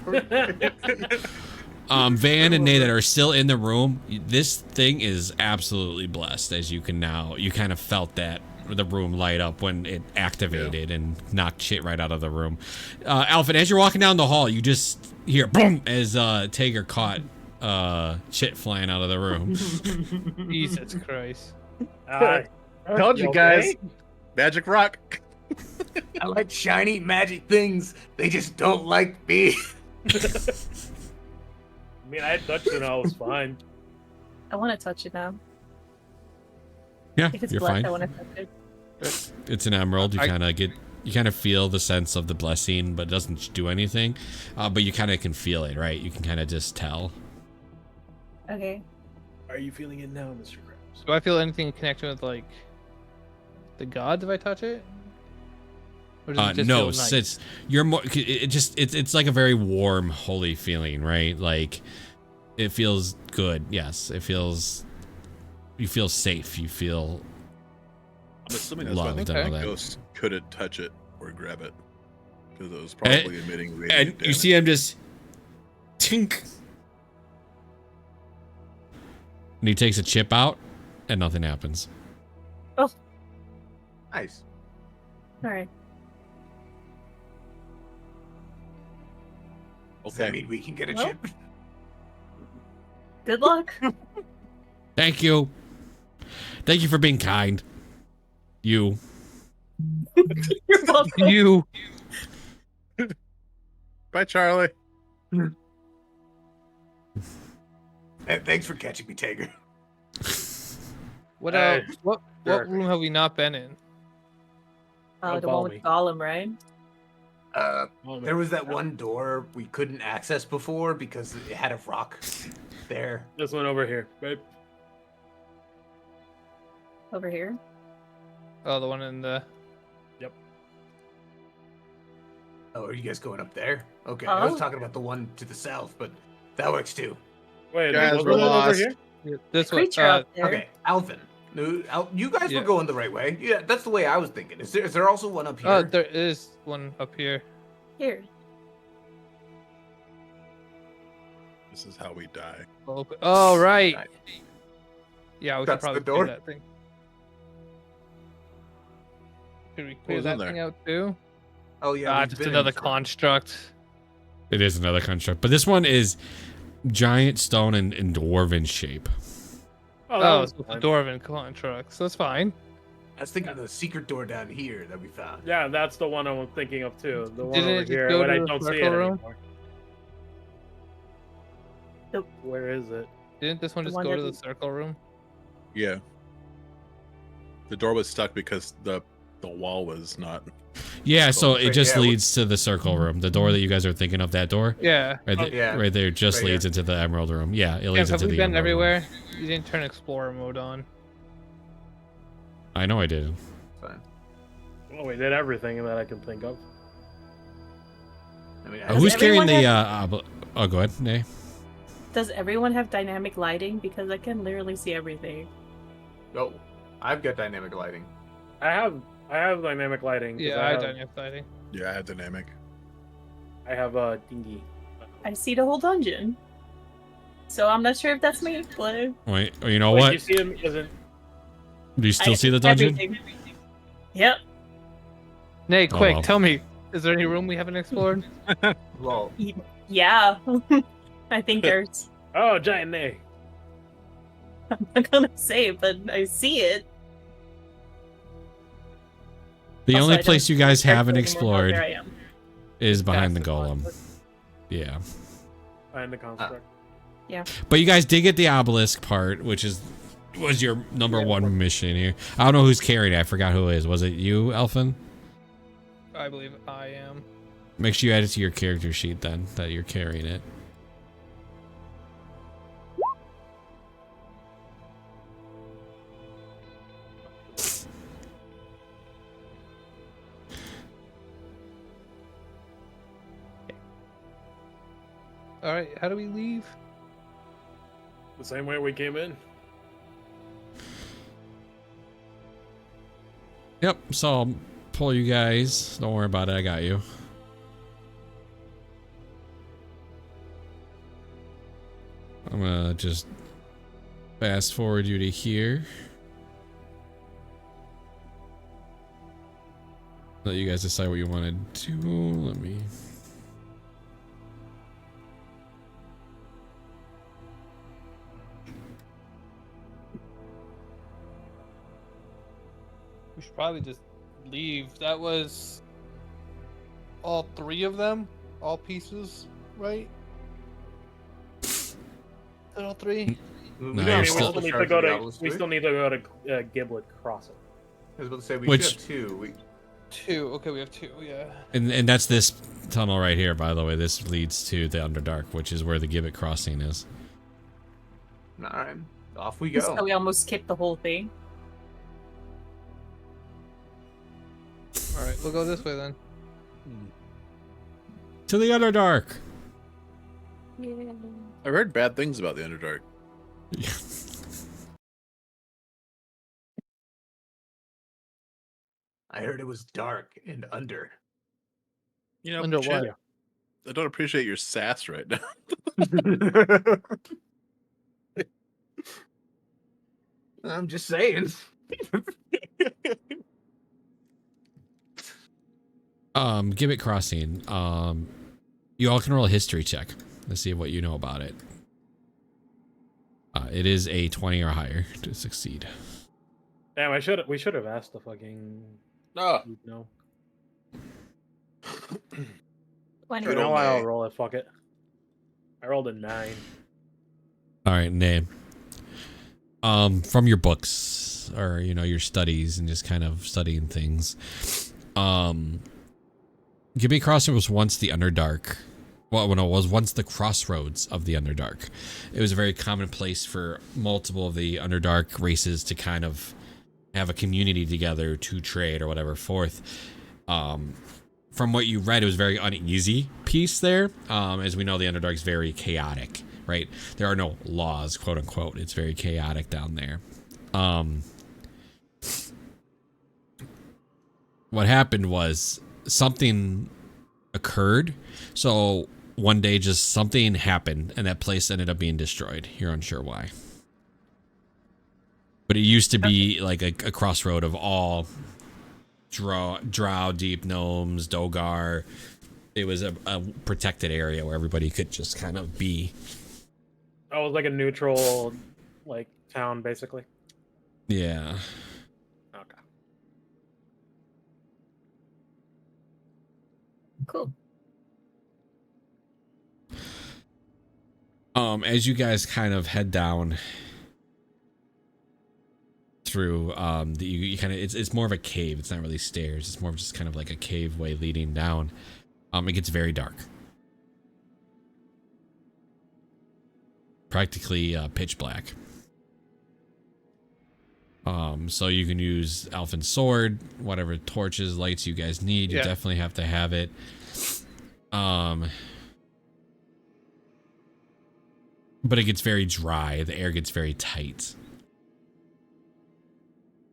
Speaker 2: and Nathan are still in the room. This thing is absolutely blessed, as you can now. You kind of felt that the room light up when it activated and knocked shit right out of the room. Alfred, as you're walking down the hall, you just hear boom as Tager caught shit flying out of the room.
Speaker 6: Jesus Christ.
Speaker 7: Told you guys.
Speaker 4: Magic rock.
Speaker 3: I like shiny magic things. They just don't like me.
Speaker 1: I mean, I touched it and I was fine.
Speaker 5: I want to touch it now.
Speaker 2: Yeah,
Speaker 5: If it's
Speaker 2: you're
Speaker 5: blessed,
Speaker 2: fine.
Speaker 5: I want to touch it.
Speaker 2: It's an emerald. You kind of feel the sense of the blessing, but it doesn't do anything. But you kind of can feel it, right? You can kind of just tell.
Speaker 5: Okay.
Speaker 1: Are you feeling it now, Mr. Krabs?
Speaker 6: Do I feel anything connected with like the gods if I touch it? Or does it just
Speaker 2: No,
Speaker 6: feel nice?
Speaker 2: it's you're more. It's like a very warm, holy feeling, right? Like it feels good. Yes, it feels. You feel safe. You feel.
Speaker 4: I'm assuming that's why
Speaker 2: loved
Speaker 4: the
Speaker 2: and all that.
Speaker 4: ghost couldn't touch it or grab it because it was probably emitting radiant
Speaker 2: And you
Speaker 4: damage.
Speaker 2: see him just tink. And he takes a chip out, and nothing happens.
Speaker 3: Nice.
Speaker 5: All right.
Speaker 3: Does that
Speaker 4: Okay.
Speaker 3: mean we can get a
Speaker 5: Well.
Speaker 3: chip?
Speaker 5: Good luck.
Speaker 2: Thank you. Thank you for being kind. You.
Speaker 5: You're welcome.
Speaker 6: You.
Speaker 4: Bye, Charlie.
Speaker 3: Thanks for catching me, Tager.
Speaker 6: What
Speaker 1: Hey,
Speaker 6: what
Speaker 1: jerk.
Speaker 6: room have we not been in?
Speaker 5: The
Speaker 1: follow
Speaker 5: one
Speaker 1: me.
Speaker 5: with Gollum, right?
Speaker 3: There was that one door we couldn't access before because it had a rock there.
Speaker 1: This one over here, right?
Speaker 5: Over here.
Speaker 6: Oh, the one in the.
Speaker 3: Oh, are you guys going up there? Okay, I was
Speaker 5: Oh.
Speaker 3: talking about the one to the south, but that works too.
Speaker 1: Wait,
Speaker 4: Guys,
Speaker 1: was
Speaker 4: we're
Speaker 1: it over
Speaker 4: lost.
Speaker 1: here?
Speaker 6: This one.
Speaker 5: Creature up there.
Speaker 3: Okay, Alvin. No, you guys
Speaker 6: Yeah.
Speaker 3: were going the right way. Yeah, that's the way I was thinking. Is there also one up here?
Speaker 6: Oh, there is one up here.
Speaker 5: Here.
Speaker 4: This is how we die.
Speaker 6: Open. Oh, right.
Speaker 3: Right.
Speaker 6: Yeah, we
Speaker 3: That's
Speaker 6: should probably
Speaker 3: the door?
Speaker 6: clear that thing. Should we
Speaker 4: What
Speaker 6: clear
Speaker 4: was in
Speaker 6: that
Speaker 4: there?
Speaker 6: thing out too?
Speaker 3: Oh yeah, we've
Speaker 6: Just
Speaker 3: been in
Speaker 6: another
Speaker 3: this room.
Speaker 6: construct.
Speaker 2: It is another construct, but this one is giant stone and dwarven shape.
Speaker 1: that
Speaker 6: Oh,
Speaker 1: was
Speaker 6: so it's a
Speaker 1: fine.
Speaker 6: dwarven construct, so it's fine.
Speaker 3: I was thinking of the secret door down here that we found.
Speaker 1: Yeah, that's the one I'm thinking of too. The one
Speaker 6: Didn't it
Speaker 1: over
Speaker 6: just
Speaker 1: here,
Speaker 6: go
Speaker 1: but
Speaker 6: to
Speaker 1: I
Speaker 6: the
Speaker 1: don't see it
Speaker 6: circle room?
Speaker 1: anymore.
Speaker 5: Nope.
Speaker 1: Where is it?
Speaker 6: Didn't this one
Speaker 5: The
Speaker 6: just
Speaker 5: one
Speaker 6: go
Speaker 5: that
Speaker 6: to the
Speaker 5: we-
Speaker 6: circle room?
Speaker 4: Yeah. The door was stuck because the wall was not.
Speaker 2: Yeah, so
Speaker 3: Cool.
Speaker 2: it just
Speaker 3: Yeah,
Speaker 2: leads to the circle room. The door that you guys are thinking of, that door,
Speaker 6: Yeah.
Speaker 2: right,
Speaker 1: Oh,
Speaker 3: yeah.
Speaker 2: right there, just
Speaker 3: Right
Speaker 2: leads into the emerald room. Yeah, it leads
Speaker 6: Have
Speaker 2: into
Speaker 6: we
Speaker 2: the
Speaker 6: been
Speaker 2: emerald room.
Speaker 6: everywhere? You didn't turn explorer mode on.
Speaker 2: I know I did.
Speaker 3: Fine.
Speaker 1: Oh, we did everything that I can think of.
Speaker 3: I mean,
Speaker 5: Does
Speaker 2: Who's carrying
Speaker 5: everyone
Speaker 2: the? Oh, go ahead, Nay.
Speaker 5: Does everyone have dynamic lighting? Because I can literally see everything.
Speaker 3: oh, I've got dynamic lighting.
Speaker 1: I have dynamic lighting. 'cause
Speaker 6: Yeah,
Speaker 1: I
Speaker 6: I
Speaker 1: have,
Speaker 6: done your fighting.
Speaker 4: Yeah, I had dynamic.
Speaker 1: I have a dinghy.
Speaker 5: I see the whole dungeon. So I'm not sure if that's me, but
Speaker 2: Wait, oh, you know
Speaker 1: Wait,
Speaker 2: what?
Speaker 1: you see him? Isn't
Speaker 2: Do you still
Speaker 5: I
Speaker 2: see the dungeon?
Speaker 5: everything. Yep.
Speaker 6: Nay,
Speaker 2: Oh,
Speaker 6: quick,
Speaker 2: well.
Speaker 6: tell me, is there any room we haven't explored?
Speaker 3: Well,
Speaker 5: Yeah. I think there's.
Speaker 1: oh giant nay.
Speaker 5: I'm not gonna say it, but I see it.
Speaker 2: The
Speaker 5: Also,
Speaker 2: only
Speaker 5: I don't
Speaker 2: place you guys
Speaker 5: care
Speaker 2: haven't
Speaker 5: anymore how
Speaker 2: explored
Speaker 5: there I am.
Speaker 2: is behind the
Speaker 1: That's
Speaker 2: golem.
Speaker 1: construct.
Speaker 2: Yeah,
Speaker 1: Behind the construct.
Speaker 2: but you guys did get the obelisk part, which was your number one mission here. I don't know who's carrying it. I forgot who it is. Was it you, Elfin?
Speaker 6: I believe I am.
Speaker 2: Make sure you add it to your character sheet then that you're carrying it.
Speaker 6: All right, how do we leave?
Speaker 1: The same way we came in.
Speaker 2: Yep, so I'll pull you guys. Don't worry about it, I got you. I'm gonna just fast forward you to here. Let you guys decide what you want to do. Let me...
Speaker 6: We should probably just leave. That was all 3 of them, all pieces, right? Is that all 3?
Speaker 2: No,
Speaker 3: don't
Speaker 2: you're
Speaker 3: have
Speaker 1: We
Speaker 2: still-
Speaker 1: still need to
Speaker 3: charge
Speaker 1: go to.
Speaker 3: Diablos,
Speaker 1: We
Speaker 3: do
Speaker 1: still need to go to Giblet Crossing.
Speaker 3: I was about to say we
Speaker 2: Which-
Speaker 3: should have 2.
Speaker 6: 2. Okay, we have 2. Yeah.
Speaker 2: And that's this tunnel right here, by the way. This leads to the Underdark, which is where the Gibbet Crossing is.
Speaker 3: All right, off we go.
Speaker 5: So we almost skipped the whole thing.
Speaker 6: All right, we'll go this way then.
Speaker 2: To the Underdark!
Speaker 5: Yeah.
Speaker 4: I've heard bad things about the Underdark.
Speaker 3: I heard it was dark and under.
Speaker 4: You know,
Speaker 6: Under
Speaker 4: Chad,
Speaker 6: what?
Speaker 4: I don't appreciate your sass right now.
Speaker 3: I'm just saying.
Speaker 2: Gibbet Crossing. You all can roll a history check. Let's see what you know about it. It is a 20 or higher to succeed.
Speaker 1: Damn, we should have asked the fucking.
Speaker 4: No.
Speaker 1: No.
Speaker 5: Why
Speaker 1: You
Speaker 4: Good
Speaker 5: not?
Speaker 1: know
Speaker 4: old
Speaker 1: what? I'll
Speaker 4: May.
Speaker 1: roll it. Fuck it. I rolled a 9.
Speaker 2: All right, name. From your books or your studies and just kind of studying things. Gibbet Crossing was once the Underdark. Well, when it was once the crossroads of the Underdark. It was a very common place for multiple of the Underdark races to kind of have a community together to trade or whatever forth. From what you read, it was very uneasy piece there. As we know, the Underdark's very chaotic, right? There are no laws, quote unquote. It's very chaotic down there. What happened was something occurred. So one day just something happened and that place ended up being destroyed. You're unsure why. But it used to be like a crossroad of all drow, deep gnomes, Dogar. It was a protected area where everybody could just kind of be.
Speaker 1: Oh, it was like a neutral, like town, basically.
Speaker 2: Yeah.
Speaker 1: Okay.
Speaker 5: Cool.
Speaker 2: As you guys kind of head down through you kind of it's more of a cave. It's not really stairs. It's more of just kind of like a cave way leading down. It gets very dark. Practically pitch black. So you can use elfin sword, whatever torches, lights you guys need. You
Speaker 6: Yeah.
Speaker 2: definitely have to have it. But it gets very dry. The air gets very tight.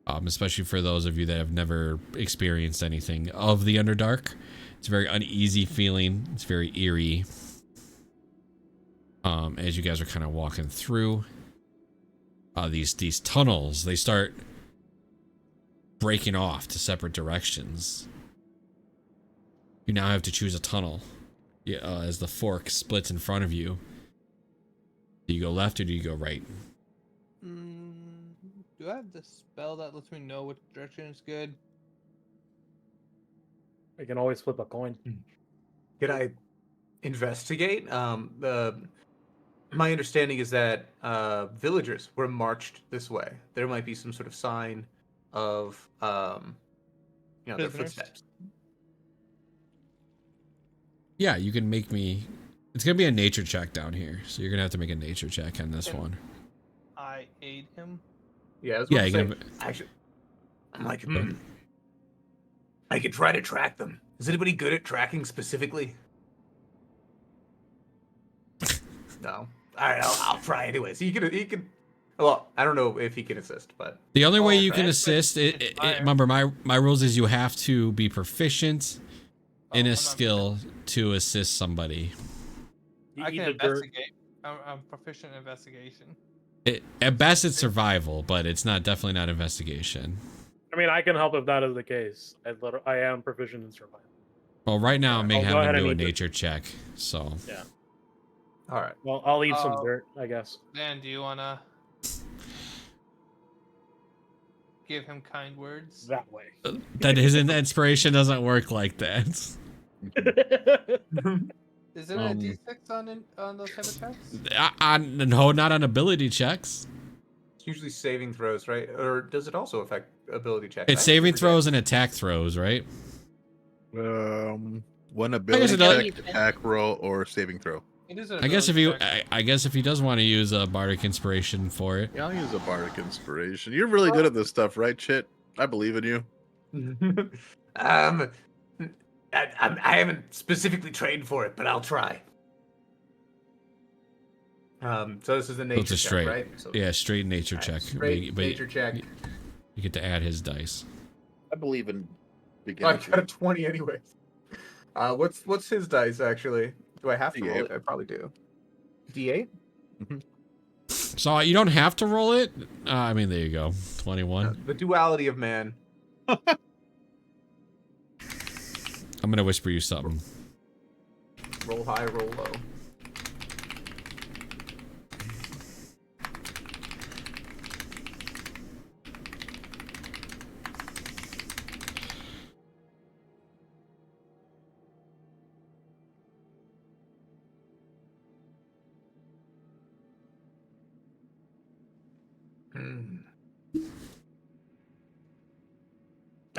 Speaker 2: Especially for those of you that have never experienced anything of the Underdark. It's a very uneasy feeling. It's very eerie. As you guys are kind of walking through these tunnels, they start breaking off to separate directions. You now have to choose a tunnel as the fork splits in front of you. Do you go left or do you go right?
Speaker 6: Do I have the spell that lets me know which direction is good?
Speaker 1: We can always flip a coin.
Speaker 3: Could I investigate? My understanding is that villagers were marched this way. There might be some sort of sign of their
Speaker 6: Prisoners?
Speaker 3: footsteps.
Speaker 2: Yeah, you can make me... It's going to be a nature check down here. So you're going to have to make a nature check on this one.
Speaker 6: I aid him.
Speaker 3: Yeah, I was
Speaker 2: Yeah,
Speaker 3: going to
Speaker 2: you're
Speaker 3: say, actually, I'm like, I could try to track them. Is anybody good at tracking specifically? No. All right, I'll try anyways. He can. Well, I don't know if he can assist, but
Speaker 2: The only way you
Speaker 6: okay.
Speaker 2: can assist,
Speaker 6: Inspire.
Speaker 2: remember my rules is you have to be proficient in
Speaker 6: I'm
Speaker 2: a
Speaker 6: not-
Speaker 2: skill to assist somebody.
Speaker 1: You
Speaker 6: I
Speaker 1: eat
Speaker 6: can
Speaker 1: the dirt.
Speaker 6: investigate. I'm proficient in investigation.
Speaker 2: At best, it's survival, but it's definitely not investigation.
Speaker 1: I mean, I can help if that is the case. I am proficient in survival.
Speaker 2: Well, right now I'm
Speaker 1: I'll go
Speaker 2: having
Speaker 1: ahead
Speaker 2: him
Speaker 1: and
Speaker 2: do a
Speaker 1: eat it.
Speaker 2: nature check, so
Speaker 1: Yeah.
Speaker 3: all right.
Speaker 1: Well, I'll eat some
Speaker 6: Uh,
Speaker 1: dirt, I guess.
Speaker 6: Dan, do you wanna give him kind words?
Speaker 1: That way.
Speaker 2: that his inspiration doesn't work like that.
Speaker 6: Isn't it a D6 on those type of checks?
Speaker 2: No, not on ability checks.
Speaker 3: It's usually saving throws, right? Or does it also affect ability checks?
Speaker 2: It's saving throws and attack throws, right?
Speaker 4: One
Speaker 2: it
Speaker 4: ability
Speaker 2: does.
Speaker 4: check, attack roll, or saving throw.
Speaker 6: It is an
Speaker 2: I guess if
Speaker 6: ability
Speaker 2: you,
Speaker 6: check.
Speaker 2: I guess if he does want to use a bardic inspiration for it,
Speaker 4: Yeah, I'll use a bardic inspiration. You're really good at this stuff, right, Chit? I believe in you.
Speaker 3: I haven't specifically trained for it, but I'll try. So this is a nature
Speaker 2: it's a
Speaker 3: check,
Speaker 2: straight,
Speaker 3: right? So,
Speaker 2: yeah, straight nature
Speaker 3: all right,
Speaker 2: check.
Speaker 3: straight
Speaker 2: But
Speaker 3: nature check.
Speaker 2: You get to add his dice.
Speaker 4: I believe in
Speaker 3: Oh, I
Speaker 4: beginners.
Speaker 3: got a 20 anyways. What's his dice actually? Do I have to roll
Speaker 4: D8.
Speaker 3: it? I probably do. D8?
Speaker 2: So you don't have to roll it. I mean, there you go. 21.
Speaker 3: The duality of man.
Speaker 2: I'm gonna whisper you something.
Speaker 3: Roll high, roll low.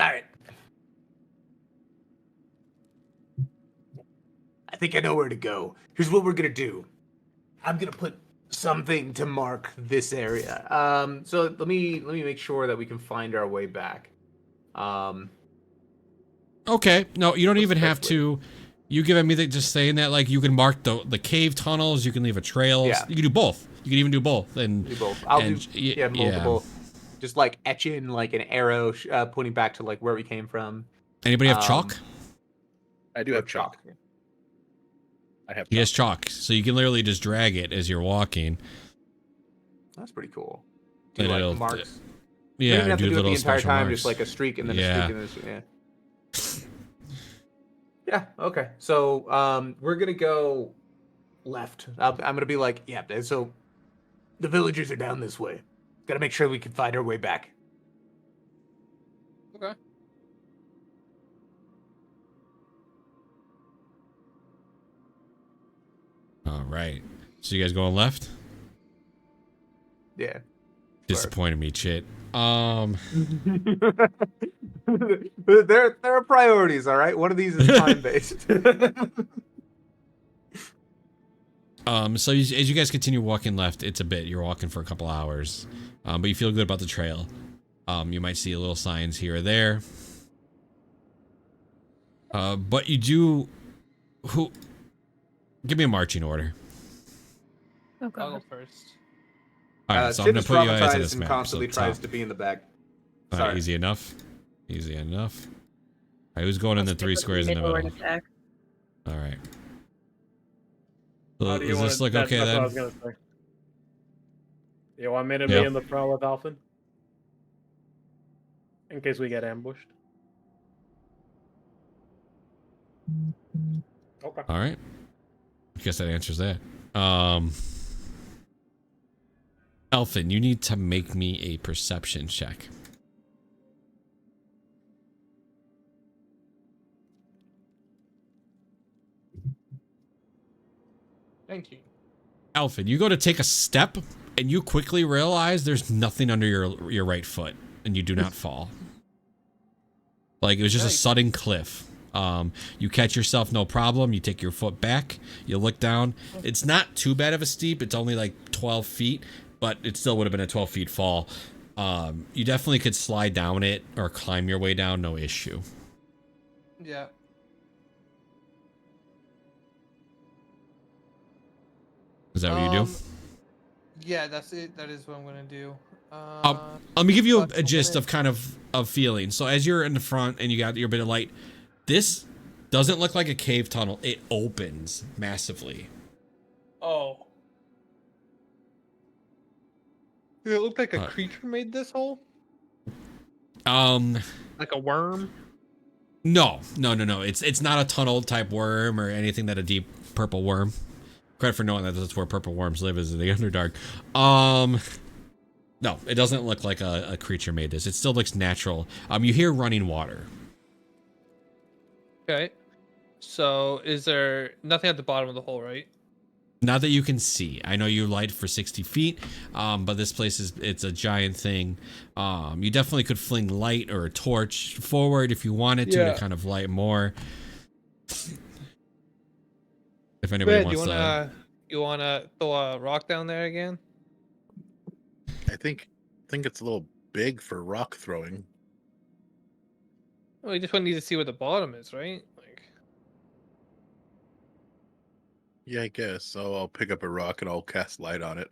Speaker 3: All right. I think I know where to go. Here's what we're gonna do. I'm gonna put something to mark this area. So let me make sure that we can find our way back.
Speaker 2: Okay. No, you don't
Speaker 3: What's
Speaker 2: even
Speaker 3: the
Speaker 2: have
Speaker 3: best
Speaker 2: to. You giving me just saying that, like, you can mark the cave tunnels. You can leave a trail.
Speaker 3: Yeah.
Speaker 2: You can do both. You can even do both. And
Speaker 3: Do both. I'll
Speaker 2: and
Speaker 3: do multiple. Just like etch in like an arrow pointing back to like where we came from.
Speaker 2: Anybody have chalk?
Speaker 4: I do have chalk. I have.
Speaker 2: He has chalk, so you can literally just drag it as you're walking.
Speaker 3: That's pretty cool. Do
Speaker 2: And it'll-
Speaker 3: like marks.
Speaker 2: Yeah,
Speaker 3: You don't even have
Speaker 2: do
Speaker 3: to do it
Speaker 2: little
Speaker 3: the entire
Speaker 2: special
Speaker 3: time,
Speaker 2: marks.
Speaker 3: just like a streak and then
Speaker 2: Yeah.
Speaker 3: a streak and then a streak. Yeah. Yeah. Okay. So we're gonna go left. I'm gonna be like, yeah. So the villagers are down this way. Gotta make sure we can find our way back.
Speaker 6: Okay.
Speaker 2: All right. So you guys going left?
Speaker 3: Yeah.
Speaker 2: Disappointed me, Chit.
Speaker 3: there are priorities, all right. One of these is time based.
Speaker 2: So as you guys continue walking left, it's a bit. You're walking for a couple hours, but you feel good about the trail. You might see little signs here or there. But you do. Give me a marching order.
Speaker 5: Oh
Speaker 6: I'll
Speaker 5: god.
Speaker 6: go first.
Speaker 2: All right, so I'm
Speaker 3: Sid
Speaker 2: gonna
Speaker 3: is
Speaker 2: put you guys in
Speaker 3: traumatized
Speaker 2: this
Speaker 3: and
Speaker 2: map.
Speaker 3: constantly
Speaker 2: so
Speaker 3: tries
Speaker 2: top.
Speaker 3: to be in the back.
Speaker 2: All right,
Speaker 3: Sorry.
Speaker 2: easy enough. Easy enough. All right, who's going in the
Speaker 5: Let's
Speaker 2: three
Speaker 5: stick with
Speaker 2: squares in the
Speaker 5: middle
Speaker 2: middle?
Speaker 5: attack.
Speaker 2: All right.
Speaker 1: How
Speaker 2: So,
Speaker 1: do you
Speaker 2: does
Speaker 1: wanna-
Speaker 2: this look
Speaker 1: that's
Speaker 2: okay
Speaker 1: what I
Speaker 2: then?
Speaker 1: was gonna say. You want me to
Speaker 2: Yeah.
Speaker 1: be in the front with Alphen? In case we get ambushed. Okay.
Speaker 2: All right. I guess that answers that. Elfin, you need to make me a perception check.
Speaker 6: Thank you.
Speaker 2: Elfin, you go to take a step and you quickly realize there's nothing under your right foot and you do not fall. Like it was just a
Speaker 6: Yikes.
Speaker 2: sudden cliff. You catch yourself no problem. You take your foot back. You look down. It's not too bad of a steep. It's only like 12 feet, but it still would have been a 12 feet fall. You definitely could slide down it or climb your way down. No issue.
Speaker 6: Yeah.
Speaker 2: Is that what you do?
Speaker 6: Yeah, that's it. That is what I'm gonna do.
Speaker 2: Let me give you
Speaker 6: but
Speaker 2: a gist
Speaker 6: I'm
Speaker 2: of kind of feeling. So as you're in the front and you got your bit of light, this doesn't look like a cave tunnel. It opens massively.
Speaker 1: Oh.
Speaker 6: It looked like a creature made this hole,
Speaker 2: Um,
Speaker 6: like a worm.
Speaker 2: no. It's not a tunnel type worm or anything that a deep purple worm. Credit for knowing that that's where purple worms live, is in the Underdark. No, it doesn't look like a creature made this. It still looks natural. You hear running water.
Speaker 6: Okay. So is there nothing at the bottom of the hole, right?
Speaker 2: Not that you can see. I know you light for 60 feet, but this place it's a giant thing. You definitely could fling light or a torch forward if you wanted to kind of light more. If anybody
Speaker 6: Ben,
Speaker 2: wants to.
Speaker 6: you wanna throw a rock down there again?
Speaker 4: I think it's a little big for rock throwing.
Speaker 6: Well, you just need to see where the bottom is, right? Like,
Speaker 4: Yeah, I guess. So I'll pick up a rock and I'll cast light on it.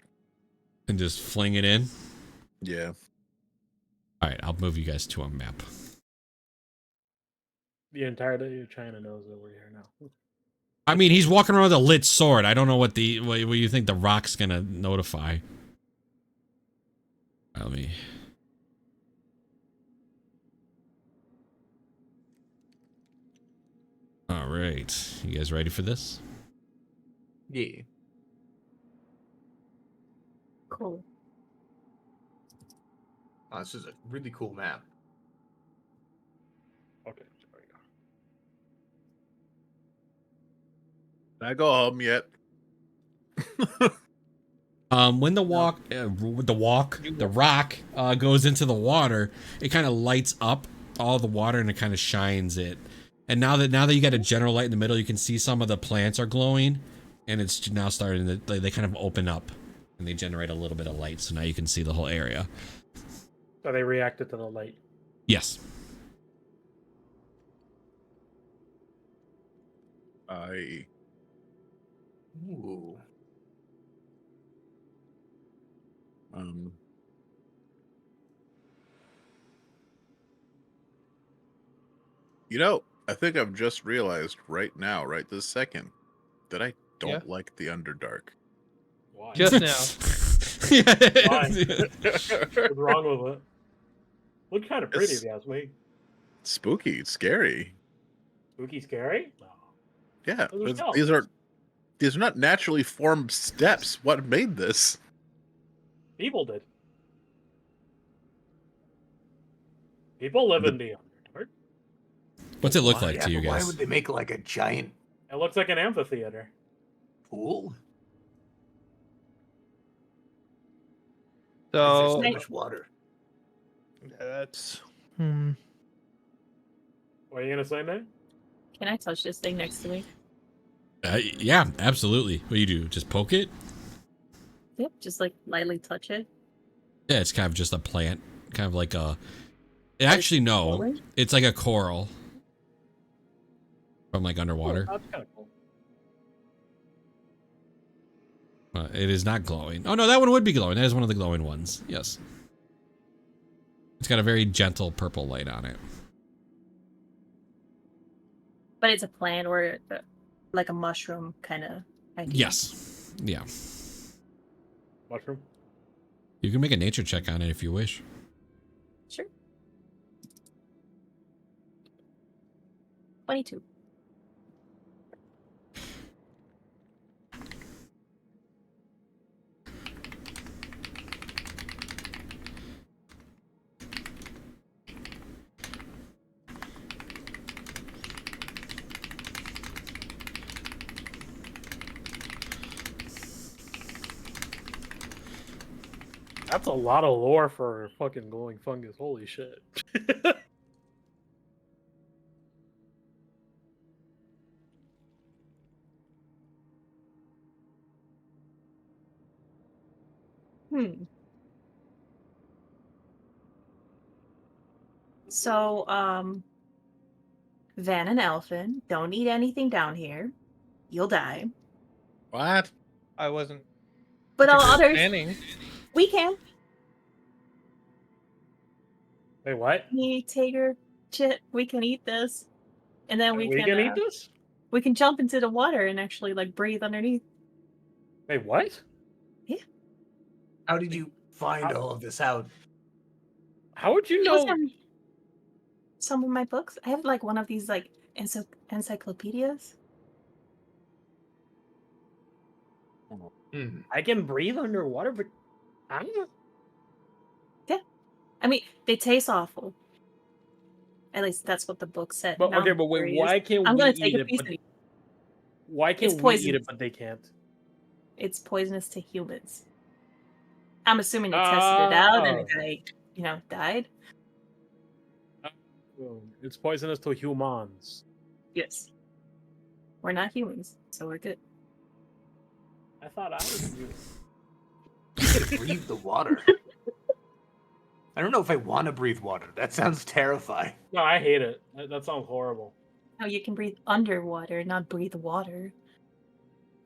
Speaker 2: And just fling it in.
Speaker 4: Yeah.
Speaker 2: All right, I'll move you guys to a map.
Speaker 1: The entirety of China knows that we're here now.
Speaker 2: I mean, he's walking around with a lit sword. I don't know what you think the rock's gonna notify. Let me. All right, you guys ready for this?
Speaker 3: Yeah.
Speaker 5: Cool.
Speaker 3: Oh, this is a really cool map.
Speaker 1: Okay, there we go.
Speaker 4: Did I go home yet?
Speaker 2: When the rock goes into the water, it kind of lights up all the water and it kind of shines it. And now that you got a general light in the middle, you can see some of the plants are glowing, and it's now starting to they kind of open up and they generate a little bit of light. So now you can see the whole area.
Speaker 1: So they reacted to the light.
Speaker 2: Yes.
Speaker 3: Ooh.
Speaker 4: You know, I think I've just realized right now, right this second, that I don't like the Underdark.
Speaker 1: Why?
Speaker 6: just now.
Speaker 1: Why? What's wrong with it? Look kind of pretty, if you ask me.
Speaker 4: Spooky, it's scary.
Speaker 1: Spooky, scary? No.
Speaker 4: Yeah,
Speaker 1: Those are
Speaker 4: but
Speaker 1: skeletons.
Speaker 4: these are not naturally formed steps. What made this?
Speaker 1: People did. People live in the Underdark.
Speaker 2: What's it look
Speaker 3: Why?
Speaker 2: like to
Speaker 3: Yeah,
Speaker 2: you
Speaker 3: but why
Speaker 2: guys?
Speaker 3: would they make like a giant
Speaker 1: It looks like an amphitheater.
Speaker 3: pool? Why is
Speaker 6: So
Speaker 3: there so much water?
Speaker 6: that's
Speaker 1: What are you gonna say, Nate?
Speaker 5: Can I touch this thing next to me?
Speaker 2: Yeah, absolutely. What do you do? Just poke it?
Speaker 5: Yep, just like lightly touch it.
Speaker 2: Yeah, it's kind of just a plant, kind of like a. Actually, no,
Speaker 5: glowing?
Speaker 2: it's like a coral from like underwater.
Speaker 1: Oh, that's kind of cool.
Speaker 2: It is not glowing. Oh no, that one would be glowing. That is one of the glowing ones. Yes. It's got a very gentle purple light on it.
Speaker 5: But it's a plant or like a mushroom kind of idea.
Speaker 2: Yes. Yeah.
Speaker 1: Mushroom?
Speaker 2: You can make a nature check on it if you wish.
Speaker 5: Sure. 22.
Speaker 1: That's a lot of lore for fucking glowing fungus. Holy shit.
Speaker 5: So, Van and Elfin, don't eat anything down here. You'll die.
Speaker 4: What?
Speaker 6: I wasn't
Speaker 5: But all
Speaker 6: Particular
Speaker 5: others,
Speaker 6: Standing.
Speaker 5: we can.
Speaker 1: Wait, what?
Speaker 5: Me, Tager, Chit, we can eat this, and then we
Speaker 1: can eat
Speaker 5: can
Speaker 1: this?
Speaker 5: we can jump into the water and actually like breathe underneath.
Speaker 1: Wait, what?
Speaker 3: How did you find all of this out?
Speaker 1: How would you
Speaker 5: It was
Speaker 1: know?
Speaker 5: in some of my books. I have like one of these like encyclopedias.
Speaker 3: Hmm.
Speaker 1: I can breathe underwater, but I don't.
Speaker 5: I mean, they taste awful. At least that's what the book said.
Speaker 1: But
Speaker 5: Now
Speaker 1: okay,
Speaker 5: I'm
Speaker 1: but wait,
Speaker 5: curious.
Speaker 1: why can't
Speaker 5: I'm
Speaker 1: we
Speaker 5: gonna take
Speaker 1: eat
Speaker 5: a
Speaker 1: it?
Speaker 5: piece
Speaker 1: But
Speaker 5: of it.
Speaker 1: why
Speaker 5: It's
Speaker 1: can't we eat
Speaker 5: poisonous.
Speaker 1: it, but they can't?
Speaker 5: It's poisonous to humans. I'm assuming they tested it out and the
Speaker 1: Oh.
Speaker 5: guy, died.
Speaker 1: It's poisonous to humans.
Speaker 5: Yes. We're not humans, so we're good.
Speaker 1: I thought I was human.
Speaker 3: You can breathe the water. I don't know if I want to breathe water. That sounds terrifying.
Speaker 1: No, I hate it. That sounds horrible.
Speaker 5: No, you can breathe underwater, not breathe water.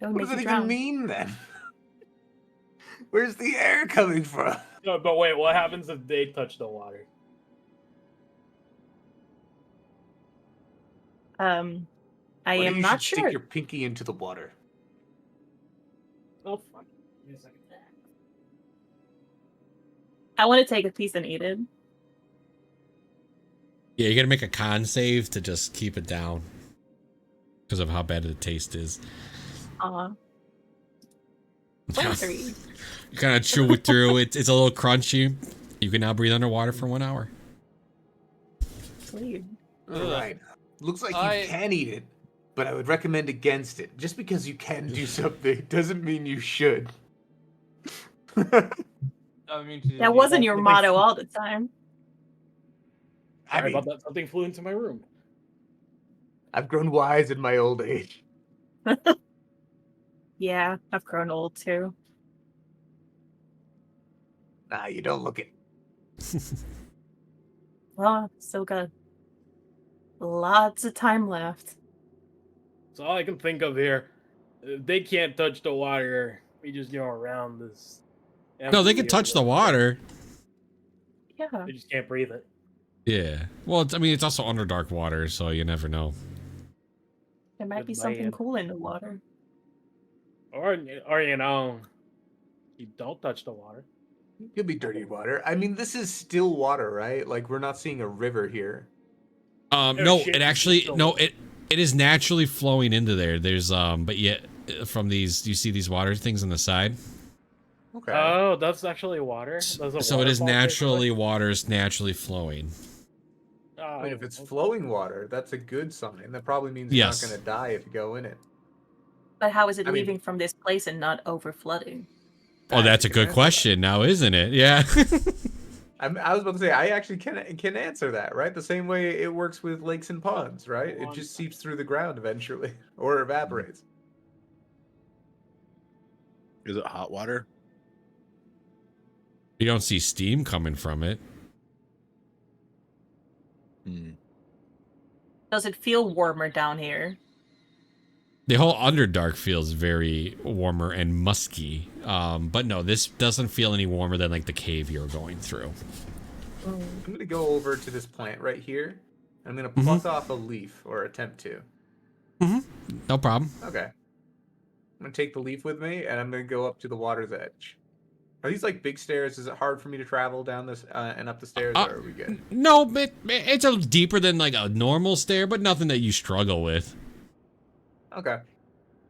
Speaker 5: That would
Speaker 3: What
Speaker 5: make
Speaker 3: does that
Speaker 5: you
Speaker 3: even
Speaker 5: drown.
Speaker 3: mean then? Where's the air coming from?
Speaker 1: No, but wait, what happens if they touch the water?
Speaker 5: I
Speaker 3: Why don't
Speaker 5: am
Speaker 3: you
Speaker 5: not
Speaker 3: should
Speaker 5: sure.
Speaker 3: stick your pinky into the water.
Speaker 1: Oh fuck! Give me a second.
Speaker 5: I want to take a piece and eat it.
Speaker 2: Yeah, you gotta make a con save to just keep it down because of how bad the taste is.
Speaker 5: 23.
Speaker 2: You kind of chew it through. It's a little crunchy. You can now breathe underwater for 1 hour.
Speaker 5: Weird.
Speaker 3: All right. Looks like
Speaker 6: I-
Speaker 3: you can eat it, but I would recommend against it. Just because you can do something doesn't mean you should.
Speaker 6: I mean,
Speaker 5: That wasn't your
Speaker 1: something-
Speaker 5: motto all the time.
Speaker 1: Sorry about that. Something flew into my room.
Speaker 3: I've grown wise in my old age.
Speaker 5: Yeah, I've grown old too.
Speaker 3: Nah, you don't look it.
Speaker 5: Well, still got lots of time left.
Speaker 1: That's all I can think of here. If they can't touch the water, we just go around this.
Speaker 2: No, they can touch the water.
Speaker 5: Yeah.
Speaker 1: They just can't breathe it.
Speaker 2: Yeah. Well, I mean, it's also under dark water, so you never know.
Speaker 5: There might
Speaker 1: Good
Speaker 5: be something
Speaker 1: man.
Speaker 5: cool in the water.
Speaker 1: Or you don't touch the water.
Speaker 3: Could be dirty water. I mean, this is still water, right? Like, we're not seeing a river here.
Speaker 2: No,
Speaker 1: shit,
Speaker 2: it
Speaker 1: it's
Speaker 2: actually
Speaker 1: still
Speaker 2: no,
Speaker 1: water.
Speaker 2: it is naturally flowing into there. There's but yet from these, you see these water things on the side.
Speaker 3: Okay.
Speaker 1: Oh, that's actually water. That's a
Speaker 2: So it is
Speaker 1: waterfall,
Speaker 2: naturally water is naturally flowing.
Speaker 1: basically?
Speaker 3: I mean, if
Speaker 1: Oh,
Speaker 3: it's
Speaker 1: okay.
Speaker 3: flowing water, that's a good sign. That probably means you're
Speaker 2: Yes.
Speaker 3: not going to die if you go in it.
Speaker 5: But how is it
Speaker 3: I mean-
Speaker 5: leaving from this place and not over flooding?
Speaker 2: Oh, that's a
Speaker 3: You can
Speaker 2: good
Speaker 3: answer
Speaker 2: question now, isn't it? Yeah.
Speaker 3: that. I was about to say, I actually can answer that, right? The same way it works with lakes and ponds, right? It just seeps through the ground eventually, or evaporates.
Speaker 4: Is it hot water?
Speaker 2: You don't see steam coming from it.
Speaker 4: Hmm.
Speaker 5: Does it feel warmer down here?
Speaker 2: The whole Underdark feels very warmer and musky. But no, this doesn't feel any warmer than like the cave you're going through.
Speaker 3: I'm going to go over to this plant right here. I'm going to pluck off a leaf, or attempt to.
Speaker 2: No problem.
Speaker 3: Okay. I'm going to take the leaf with me, and I'm going to go up to the water's edge. Are these like big stairs? Is it hard for me to travel down this and up the stairs, or are we good?
Speaker 2: No, but it's a deeper than like a normal stair, but nothing that you struggle with.
Speaker 3: Okay.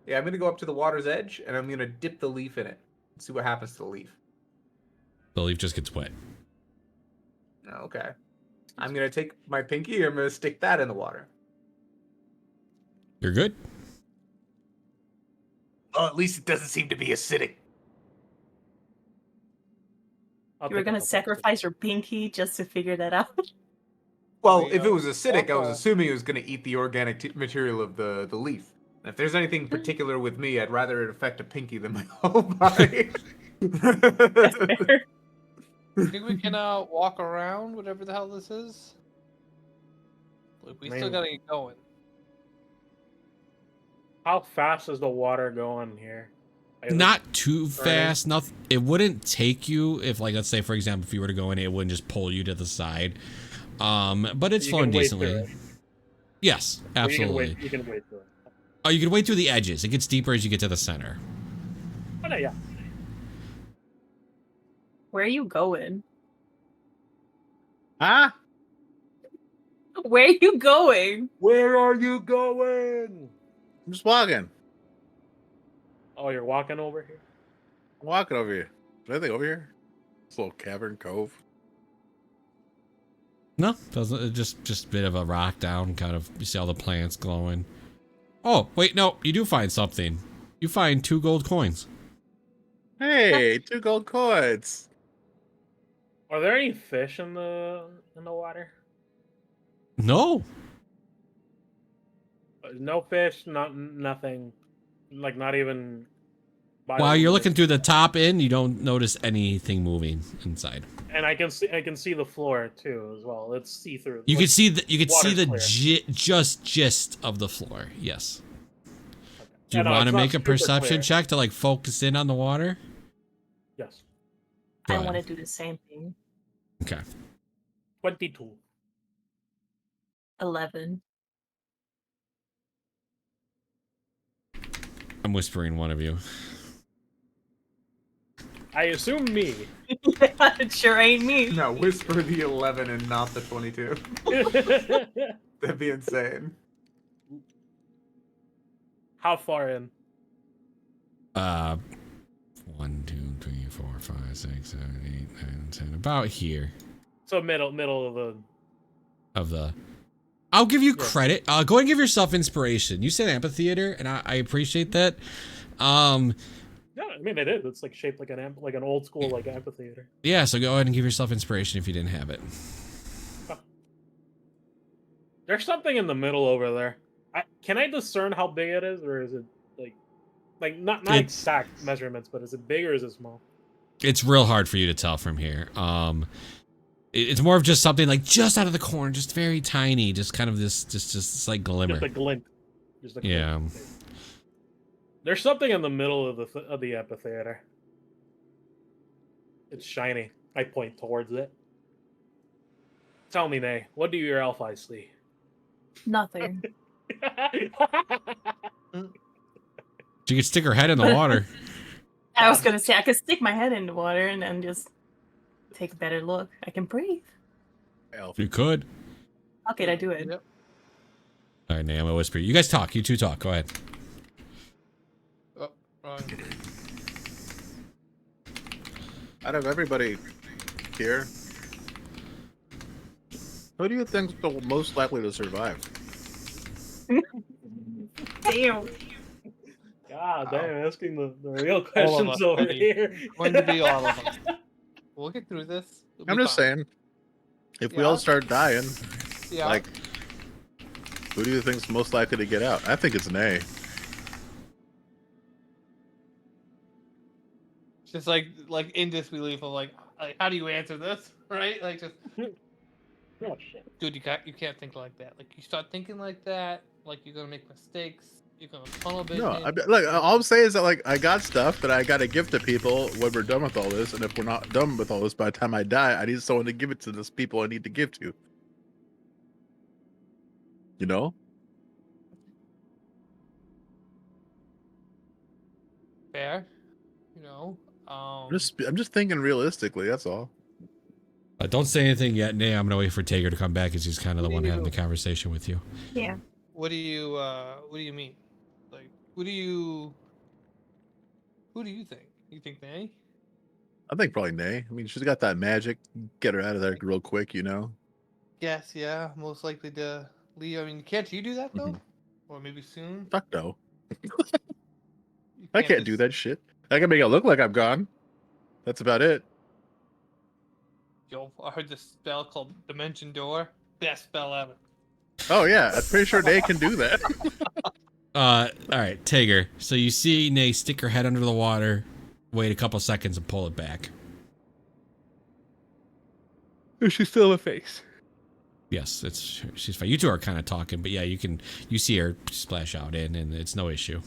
Speaker 3: Yeah, I'm going to go up to the water's edge, and I'm going to dip the leaf in it. And see what happens to the leaf.
Speaker 2: The leaf just gets wet.
Speaker 3: Okay. I'm going to take my pinky, and I'm going to stick that in the water.
Speaker 2: You're good.
Speaker 3: Well, at least it doesn't seem to be acidic.
Speaker 5: You were gonna sacrifice your pinky just to figure that out?
Speaker 3: Well,
Speaker 6: We,
Speaker 3: if it was acidic, I was
Speaker 6: walk,
Speaker 3: assuming it was going to eat the organic material of the leaf. And if there's anything particular with me, I'd rather it affect a pinky than my whole body.
Speaker 5: That's fair.
Speaker 6: think we can walk around whatever the hell this is? Look, we still
Speaker 1: Man.
Speaker 6: gotta get going.
Speaker 1: How fast is the water going here?
Speaker 2: Not too fast. Nothing. It wouldn't take you if, like, let's say, for example, if you were to go in, it wouldn't just pull you to the side. But it's flowing decently. Yes, absolutely.
Speaker 1: You can wait through it.
Speaker 2: Oh, you can wait through the edges. It gets deeper as you get to the center.
Speaker 1: Oh, no, yeah.
Speaker 5: Where are you going?
Speaker 4: Huh?
Speaker 5: Where are you going?
Speaker 1: Where are you going?
Speaker 4: I'm just walking.
Speaker 1: Oh, you're walking over here?
Speaker 4: I'm walking over here. Is there anything over here? This little cavern cove.
Speaker 2: No, doesn't. Just a bit of a rock down. Kind of. You see all the plants glowing. Oh, wait, no. You do find something. You find 2 gold coins.
Speaker 4: Hey, 2 gold coins.
Speaker 1: Are there any fish in the water?
Speaker 2: No.
Speaker 1: No fish, nothing. Like not even.
Speaker 2: While you're looking through the top end, you don't notice anything moving inside.
Speaker 1: And I can see the floor too as well. It's see through.
Speaker 2: You can see the
Speaker 1: clear.
Speaker 2: gist of the floor. Yes. Do you
Speaker 1: Yeah, no,
Speaker 2: want to
Speaker 1: it's not
Speaker 2: make a
Speaker 1: super
Speaker 2: perception
Speaker 1: clear.
Speaker 2: check to like focus in on the water?
Speaker 1: Yes.
Speaker 2: Go
Speaker 5: I
Speaker 2: ahead.
Speaker 5: want to do the same thing.
Speaker 2: Okay.
Speaker 1: 22.
Speaker 5: 11.
Speaker 2: I'm whispering one of you.
Speaker 1: I assume me.
Speaker 5: It sure ain't me.
Speaker 3: No, whisper the 11 and not the 22. That'd be insane.
Speaker 1: How far in?
Speaker 2: 1, 2, 3, 4, 5, 6, 7, 8, 9, 10. About here.
Speaker 1: So middle of the.
Speaker 2: I'll give you credit. Go ahead and give yourself inspiration. You said amphitheater, and I appreciate that.
Speaker 1: Yeah, I mean it is. It's like shaped like an old school like amphitheater.
Speaker 2: Yeah, so go ahead and give yourself inspiration if you didn't have it.
Speaker 1: There's something in the middle over there. Can I discern how big it is, or is it like not exact measurements, but is it big or is it small?
Speaker 2: It's real hard for you to tell from here. It's more of just something like just out of the corner, just very tiny, just kind of this like glimmer.
Speaker 1: Just a glint.
Speaker 2: Yeah.
Speaker 1: There's something in the middle of the amphitheater. It's shiny. I point towards it. Tell me, Nay, what do your elf eyes see?
Speaker 5: Nothing.
Speaker 2: She could stick her head in the water.
Speaker 5: I was gonna say I could stick my head in the water and then just take a better look. I can breathe.
Speaker 4: Elf.
Speaker 2: You could.
Speaker 5: How could I do it?
Speaker 6: Yep.
Speaker 2: All right, Nay, I'm gonna whisper. You guys talk. You two talk. Go ahead.
Speaker 6: Oh, wrong.
Speaker 4: Out of everybody here, who do you think's the most likely to survive?
Speaker 5: Damn.
Speaker 1: God damn, asking the real
Speaker 6: All of
Speaker 1: questions
Speaker 6: us,
Speaker 1: over
Speaker 6: buddy.
Speaker 1: here.
Speaker 6: Going to be all of us. We'll get through this. It'll
Speaker 4: I'm
Speaker 6: be
Speaker 4: just
Speaker 6: fine.
Speaker 4: saying, if we all start dying,
Speaker 6: Yeah.
Speaker 4: like, who do you think's most likely to get out? I think it's Nay.
Speaker 6: Just like in disbelief of like how do you answer this, right? Like just
Speaker 1: Oh shit.
Speaker 6: dude, you can't think like that. Like you start thinking like that, like you're gonna make mistakes. You're gonna tunnel vision.
Speaker 4: No, look, all I'm saying is that like I got stuff that I got to give to people when we're done with all this, and if we're not done with all this by the time I die, I need someone to give it to those people I need to give to. You know?
Speaker 6: Fair, you know.
Speaker 4: I'm just thinking realistically. That's all.
Speaker 2: Don't say anything yet, Nay. I'm gonna wait for Tager to come back, as he's kind of the one having the conversation with you.
Speaker 5: Yeah.
Speaker 6: What do you mean? Like who do you think? You think Nay?
Speaker 4: I think probably Nay. I mean, she's got that magic. Get her out of there real quick, you know.
Speaker 6: Yes, yeah, most likely to leave. I mean, can't you do that though? Or maybe soon?
Speaker 4: Fuck no.
Speaker 6: You
Speaker 4: I can't do
Speaker 6: just-
Speaker 4: that shit. I can make it look like I'm gone. That's about it.
Speaker 6: Yo, I heard this spell called Dimension Door. Best spell ever.
Speaker 4: Oh yeah, I'm pretty sure Nay can do that.
Speaker 2: All right, Tager. So you see Nay stick her head under the water, wait a couple seconds, and pull it back.
Speaker 6: She's still a face.
Speaker 2: Yes, she's fine. You two are kind of talking, but yeah, you see her splash out in, and it's no issue.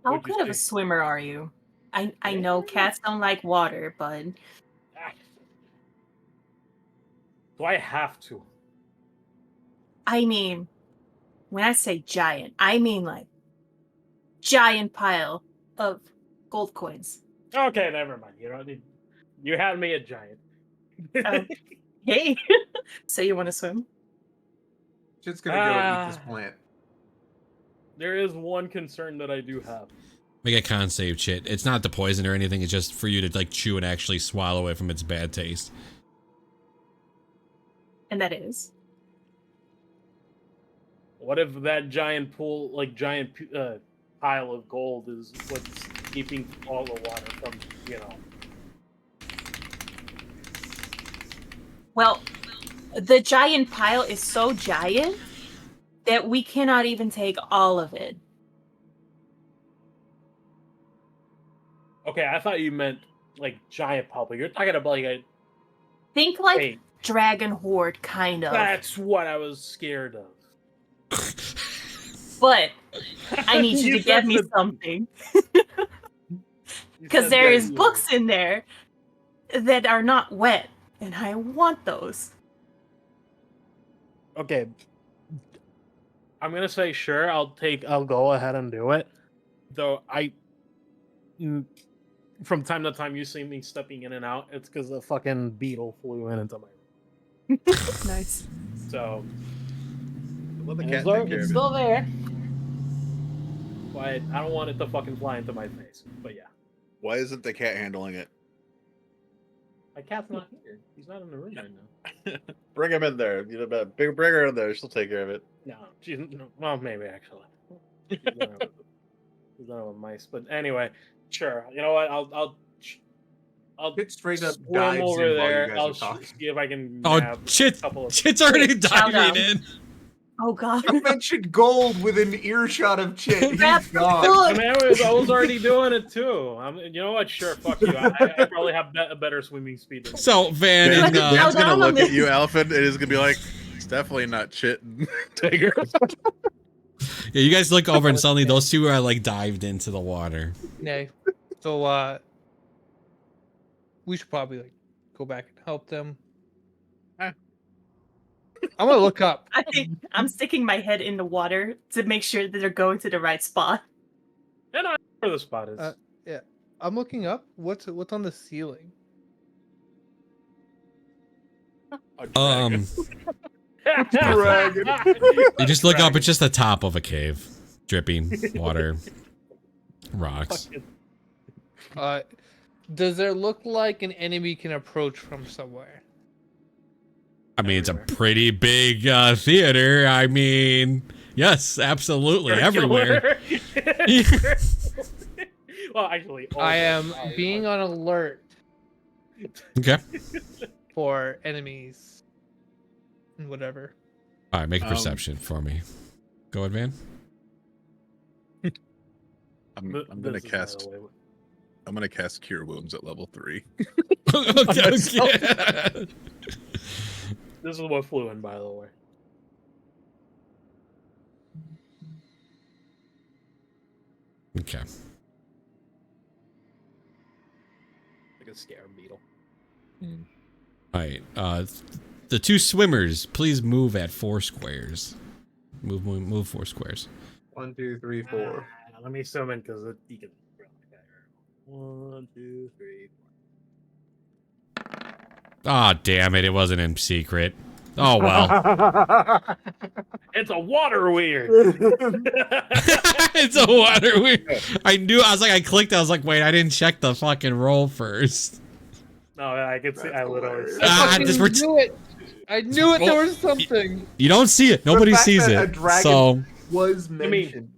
Speaker 5: How
Speaker 1: What'd you
Speaker 5: good of a
Speaker 1: say?
Speaker 5: swimmer are you? I know cats don't like water, but
Speaker 1: Ah. Do I have to?
Speaker 5: I mean, when I say giant, I mean like giant pile of gold coins.
Speaker 1: Okay, never mind. You don't need. You had me at giant.
Speaker 5: Oh, hey. So you want to swim?
Speaker 3: Shit's gonna go eat this
Speaker 1: Ah.
Speaker 3: plant.
Speaker 1: There is one concern that I do have.
Speaker 2: Make a con save, Chit. It's not the poison or anything. It's just for you to like chew and actually swallow it from its bad taste.
Speaker 5: And that is.
Speaker 1: What if that giant pool, like giant pile of gold, is what's keeping all the water from, you know?
Speaker 5: Well, the giant pile is so giant that we cannot even take all of it.
Speaker 1: Okay, I thought you meant like giant pile, but you're talking about like a.
Speaker 5: Think like
Speaker 1: Wait,
Speaker 5: dragon horde, kind of.
Speaker 1: that's what I was scared of.
Speaker 5: But I need you to
Speaker 1: said
Speaker 5: get me
Speaker 1: the-
Speaker 5: something.
Speaker 1: you
Speaker 5: Because
Speaker 1: said
Speaker 5: there
Speaker 1: that
Speaker 5: is
Speaker 1: you-
Speaker 5: books in there that are not wet, and I want those.
Speaker 1: Okay. I'm gonna say sure. I'll go ahead and do it. Though from time to time you see me stepping in and out. It's because a fucking beetle flew in into my room.
Speaker 5: Nice.
Speaker 1: So
Speaker 4: Let the
Speaker 1: and
Speaker 4: cat
Speaker 1: it's,
Speaker 4: take
Speaker 1: al-
Speaker 4: care
Speaker 1: it's
Speaker 4: of it.
Speaker 1: still there. But I don't want it to fucking fly into my face. But yeah,
Speaker 4: Why isn't the cat handling it?
Speaker 1: my cat's not here. He's not in the room right now.
Speaker 4: Bring him in there. You know, bring her in there. She'll take care of it.
Speaker 1: No, she's no, well, maybe actually. She's not with mice, but anyway, sure. You know what? I'll
Speaker 3: It straight up
Speaker 1: swim
Speaker 3: dives
Speaker 1: over
Speaker 3: in while you
Speaker 1: there.
Speaker 3: guys
Speaker 1: I'll
Speaker 3: are talking.
Speaker 1: see if I can
Speaker 2: Oh,
Speaker 1: nab
Speaker 2: Chit!
Speaker 1: a couple of.
Speaker 2: Chit's already
Speaker 5: Chow
Speaker 2: diving
Speaker 5: down.
Speaker 2: in.
Speaker 5: Oh god.
Speaker 3: You mentioned gold within earshot of Chit. He's
Speaker 5: That's
Speaker 3: gone.
Speaker 5: good.
Speaker 1: I mean, I was already doing it too. You know what? Sure, fuck you. I probably have a better swimming speed than you.
Speaker 2: So Van
Speaker 5: You
Speaker 2: and
Speaker 5: have to
Speaker 4: Van's
Speaker 5: chow
Speaker 4: gonna
Speaker 5: down
Speaker 4: look
Speaker 5: on
Speaker 4: at you,
Speaker 5: this.
Speaker 4: Alpha, and he's gonna be like, "It's definitely not Chit and Tiger."
Speaker 2: yeah, you guys look over and suddenly those two are like dived into the water.
Speaker 6: Nay. So we should probably like go back and help them. I'm gonna look up.
Speaker 5: I think I'm sticking my head in the water to make sure that they're going to the right spot.
Speaker 1: And I know where the spot is.
Speaker 6: Yeah, I'm looking up. What's on the ceiling?
Speaker 4: A dragon.
Speaker 3: Dragon.
Speaker 2: You just look up, it's just the top of a cave. Dripping water. Rocks.
Speaker 6: Does there look like an enemy can approach from somewhere?
Speaker 2: I mean, it's a pretty big theater. I mean, yes, absolutely, everywhere.
Speaker 1: Well, actually,
Speaker 6: I am being on alert
Speaker 2: Okay.
Speaker 6: for enemies and whatever.
Speaker 2: All right, make a perception for me. Go ahead, Van.
Speaker 4: I'm gonna cast. I'm gonna cast Cure Wounds at level 3.
Speaker 2: okay.
Speaker 1: This is what flew in, by the way.
Speaker 2: Okay.
Speaker 1: Like a scare beetle.
Speaker 2: All right. The two swimmers, please move at 4 squares. Move 4 squares.
Speaker 3: 1, 2, 3, 4.
Speaker 1: Let me zoom in because you can. 1, 2, 3, 4.
Speaker 2: Ah, damn it! It wasn't in secret. Oh well.
Speaker 1: It's a water weird.
Speaker 2: It's a water weird. I knew. I was like, I clicked. I was like, wait, I didn't check the fucking roll first.
Speaker 1: No, I can see. I literally.
Speaker 3: hilarious.
Speaker 2: Ah,
Speaker 6: I
Speaker 2: this
Speaker 6: fucking knew it. I knew it. There was something.
Speaker 2: You don't see it. Nobody
Speaker 3: fact
Speaker 2: sees
Speaker 3: that a
Speaker 2: it.
Speaker 3: dragon-
Speaker 2: So
Speaker 3: Was
Speaker 1: mean-
Speaker 3: mentioned.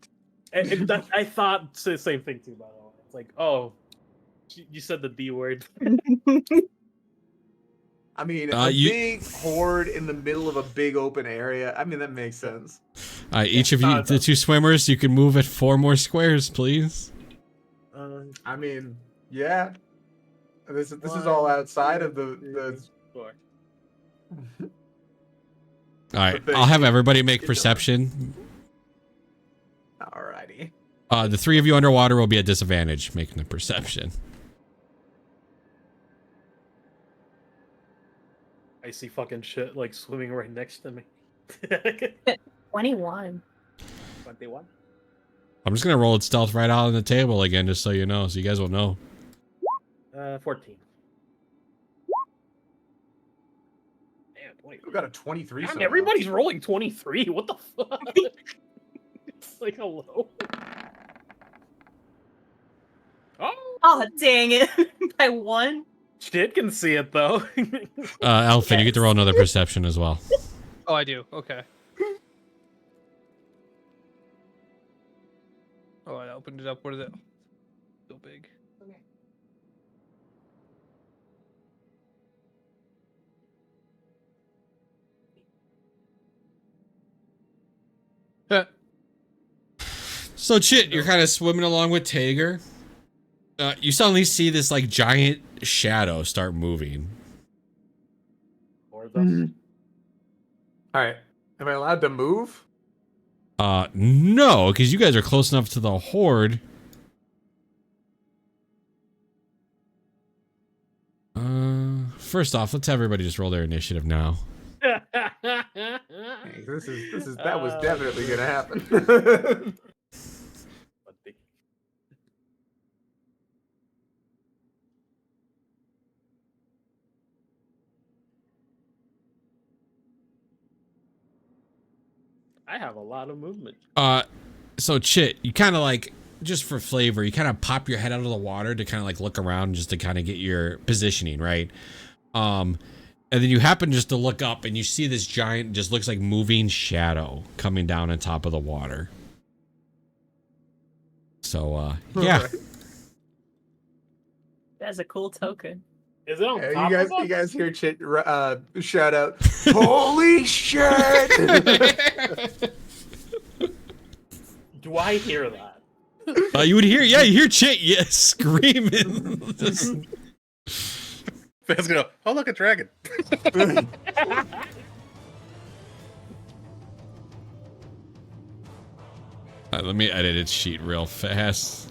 Speaker 1: I thought the same thing too. By the way, it's like, oh, you said the D word.
Speaker 3: I mean,
Speaker 2: Uh,
Speaker 3: a
Speaker 2: you-
Speaker 3: big horde in the middle of a big open area. I mean, that makes sense.
Speaker 2: each of you, the two swimmers, you can move at 4 more squares, please.
Speaker 3: I mean, yeah. This is all outside of the
Speaker 1: 4.
Speaker 2: All right,
Speaker 3: But
Speaker 2: I'll have
Speaker 3: they-
Speaker 2: everybody make
Speaker 3: you know.
Speaker 2: perception.
Speaker 3: Alrighty.
Speaker 2: The three of you underwater will be at disadvantage making the perception.
Speaker 1: I see fucking shit like swimming right next to me.
Speaker 5: 21.
Speaker 1: 21.
Speaker 2: I'm just gonna roll it stealth right out on the table again, just so you know, so you guys will know.
Speaker 1: 14. Damn, 20.
Speaker 3: We got a 23.
Speaker 1: Damn,
Speaker 3: somehow.
Speaker 1: everybody's rolling 23. What the fuck? It's like, hello.
Speaker 5: Oh, dang it. By 1.
Speaker 1: Shit can see it though.
Speaker 2: Elfin, you get to roll another perception as well.
Speaker 6: Oh, I do. Okay. Oh, I opened it up. What is it? So big. Okay.
Speaker 2: So Chit, you're kind of swimming along with Tager. You suddenly see this like giant shadow start moving.
Speaker 1: Or the
Speaker 3: All right. Am I allowed to move?
Speaker 2: No, because you guys are close enough to the horde. First off, let's have everybody just roll their initiative now.
Speaker 3: Hey, that was definitely gonna happen.
Speaker 1: I have a lot of movement.
Speaker 2: So Chit, you kind of like, just for flavor, you kind of pop your head out of the water to kind of like look around just to kind of get your positioning, right? And then you happen just to look up and you see this giant, just looks like moving shadow coming down on top of the water. So, yeah.
Speaker 3: Right.
Speaker 5: That's a cool token.
Speaker 1: Is it on
Speaker 3: Yeah,
Speaker 1: top
Speaker 3: you
Speaker 1: of us?
Speaker 3: guys hear Chit shout out, "Holy shit!"
Speaker 1: Do I hear that?
Speaker 2: You would hear, yeah, you hear Chit, yeah, screaming.
Speaker 4: Fans go, oh look, a dragon.
Speaker 2: Let me edit its sheet real fast.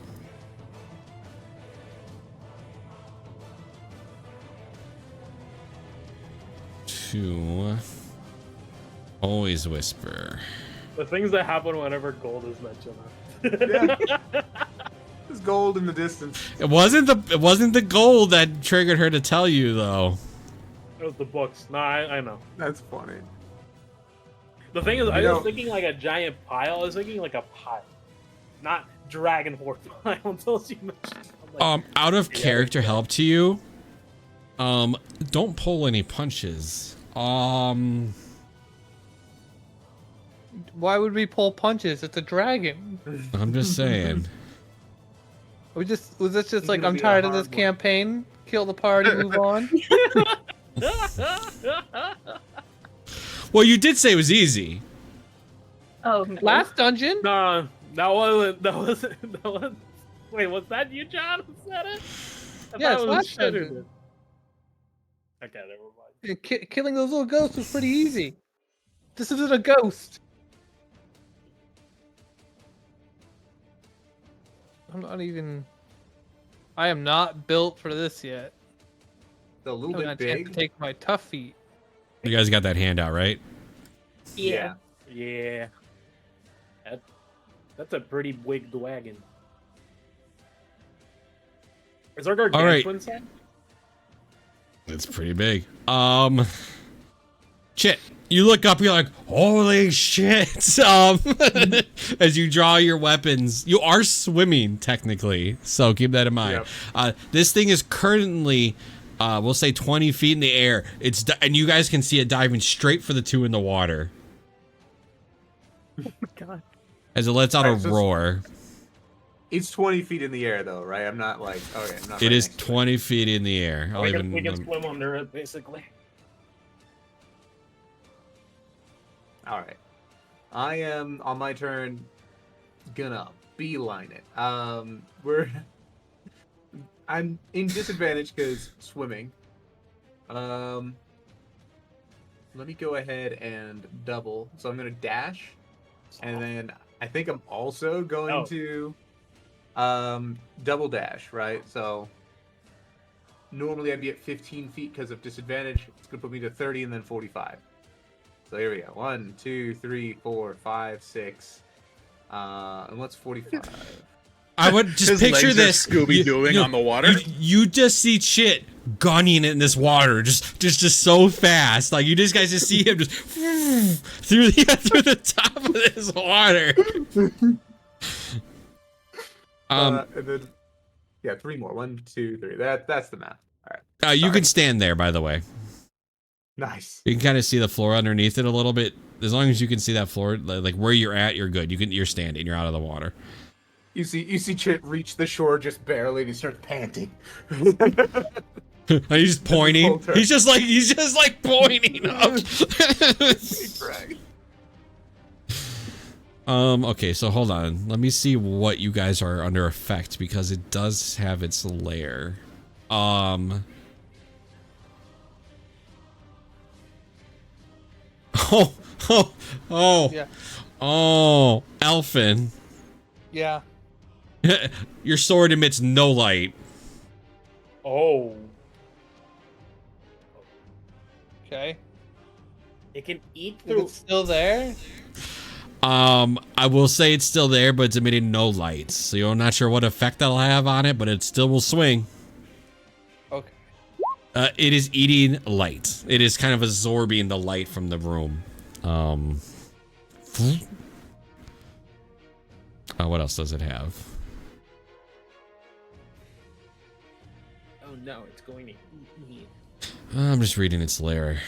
Speaker 2: To always whisper.
Speaker 1: The things that happen whenever gold is mentioned.
Speaker 3: Yeah. There's gold in the distance.
Speaker 2: It wasn't the gold that triggered her to tell you though.
Speaker 1: It was the books. No, I know.
Speaker 3: That's funny.
Speaker 1: The thing is, I
Speaker 3: You
Speaker 1: was
Speaker 3: know-
Speaker 1: thinking like a giant pile. I was thinking like a pile, not dragon horde pile. Until she mentioned. I'm like,
Speaker 2: Out of
Speaker 1: yeah,
Speaker 2: character
Speaker 1: yeah.
Speaker 2: help to you, don't pull any punches.
Speaker 6: Why would we pull punches? It's a dragon.
Speaker 2: I'm just saying.
Speaker 6: Was this just like,
Speaker 3: gonna
Speaker 6: I'm
Speaker 3: be a
Speaker 6: tired of
Speaker 3: hard
Speaker 6: this
Speaker 3: one.
Speaker 6: campaign, kill the party, move on?
Speaker 2: Well, you did say it was easy.
Speaker 5: Oh, no.
Speaker 6: Last dungeon?
Speaker 1: No, that wasn't. Wait, was that you, John? Who said it? I
Speaker 6: Yes,
Speaker 1: thought it was
Speaker 6: last
Speaker 1: Shit who
Speaker 6: dungeon.
Speaker 1: did. Okay, never mind.
Speaker 6: Killing those little ghosts was pretty easy. This isn't a ghost. I am not built for this yet.
Speaker 3: A little
Speaker 6: I'm gonna
Speaker 3: bit
Speaker 6: have
Speaker 3: big.
Speaker 6: to take my tough feet.
Speaker 2: You guys got that handout, right?
Speaker 5: Yeah.
Speaker 1: Yeah. That's a pretty big dragon. Is our gargantuan
Speaker 2: right.
Speaker 1: sign?
Speaker 2: It's pretty big. Chit, you look up, you're like, holy shit. As you draw your weapons, you are swimming technically, so keep that in mind.
Speaker 3: Yep.
Speaker 2: This thing is currently, we'll say 20 feet in the air. And you guys can see it diving straight for the two in the water.
Speaker 5: Oh my god.
Speaker 2: As it lets out a
Speaker 3: Alright, so-
Speaker 2: roar.
Speaker 3: It's 20 feet in the air, though, right? I'm not like, okay, I'm not.
Speaker 2: It
Speaker 3: right
Speaker 2: is
Speaker 3: next to
Speaker 2: 20 feet in the air. I'll
Speaker 1: We
Speaker 2: even.
Speaker 1: can swim under it, basically.
Speaker 3: All right. I am on my turn gonna beeline it. I'm in disadvantage because swimming. Let me go ahead and double. So I'm gonna dash, and then I think I'm also going
Speaker 1: Oh.
Speaker 3: to Double dash, right? So normally I'd be at 15 feet because of disadvantage. It's gonna put me to 30 and then 45. So here we go. 1, 2, 3, 4, 5, 6. And what's 45?
Speaker 2: I would just
Speaker 4: His
Speaker 2: picture
Speaker 4: legs are
Speaker 2: this.
Speaker 4: Scooby-Dooing on the water.
Speaker 2: You just see Chit gunning it in this water, just so fast. Like you guys just see him just through the top of this water.
Speaker 3: And then, yeah, 3 more. 1, 2, 3. That's the math. All right.
Speaker 2: You can stand there, by the way.
Speaker 3: Nice.
Speaker 2: You can kind of see the floor underneath it a little bit. As long as you can see that floor, like where you're at, you're good. You're standing. You're out of the water.
Speaker 3: You see Chit reach the shore just barely, and he starts panting.
Speaker 2: He's just pointing. He's just like pointing up. Okay, so hold on. Let me see what you guys are under effect because it does have its lair. Oh,
Speaker 6: Yeah.
Speaker 2: Oh, Elfin.
Speaker 6: Yeah.
Speaker 2: Your sword emits no light.
Speaker 1: Oh.
Speaker 6: Okay.
Speaker 1: It can eat
Speaker 6: Is
Speaker 1: through.
Speaker 6: it still there?
Speaker 2: I will say it's still there, but it's emitting no light. So you're not sure what effect that'll have on it, but it still will swing.
Speaker 6: Okay.
Speaker 2: It is eating light. It is kind of absorbing the light from the room. What else does it have?
Speaker 1: Oh no, it's going to eat me.
Speaker 2: I'm just reading its lair.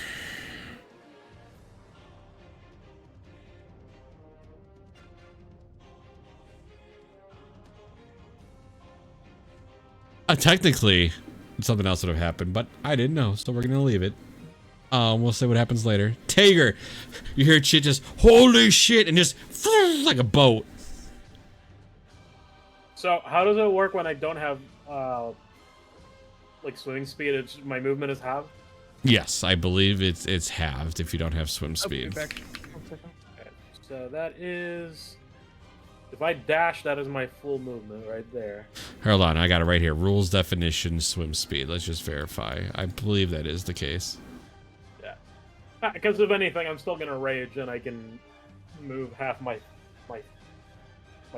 Speaker 2: Technically, something else would have happened, but I didn't know, so we're gonna leave it. We'll see what happens later. Tager, you hear Chit just holy shit and just like a boat.
Speaker 1: So how does it work when I don't have like swimming speed? My movement is halved.
Speaker 2: Yes, I believe it's halved if you don't have swim speed.
Speaker 1: Okay, so that is, if I dash, that is my full movement right there.
Speaker 2: Hold on, I got it right here. Rules definition swim speed. Let's just verify. I believe that is the case.
Speaker 1: Yeah, because if anything, I'm still gonna rage, and I can move half my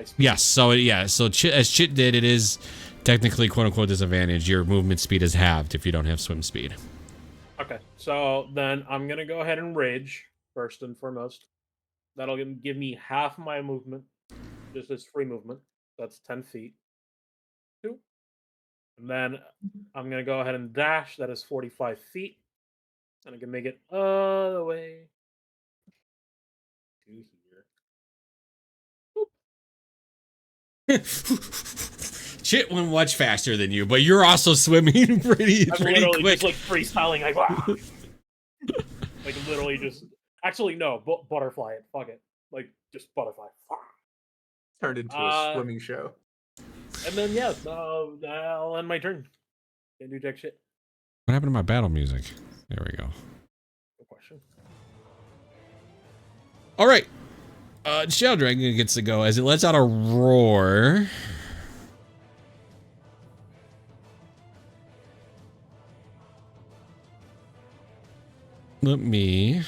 Speaker 1: speed.
Speaker 2: Yes, so yeah, so as Chit did, it is technically quote unquote disadvantage. Your movement speed is halved if you don't have swim speed.
Speaker 1: Okay, so then I'm gonna go ahead and rage first and foremost. That'll give me half my movement, just as free movement. That's 10 feet. 2. And then I'm gonna go ahead and dash. That is 45 feet, and I can make it all the way to here.
Speaker 2: Chit went much faster than you, but you're also swimming pretty
Speaker 1: I'm literally
Speaker 2: quick.
Speaker 1: just like freestyling, like wow. Like literally just. Actually, no, butterfly it. Fuck it. Like just butterfly.
Speaker 3: Turned into a swimming show.
Speaker 1: And then yeah, I'll end my turn. Can't do jack shit.
Speaker 2: What happened to my battle music? There we go.
Speaker 1: No question.
Speaker 2: All right. Shadow Dragon gets to go as it lets out a roar. Let me...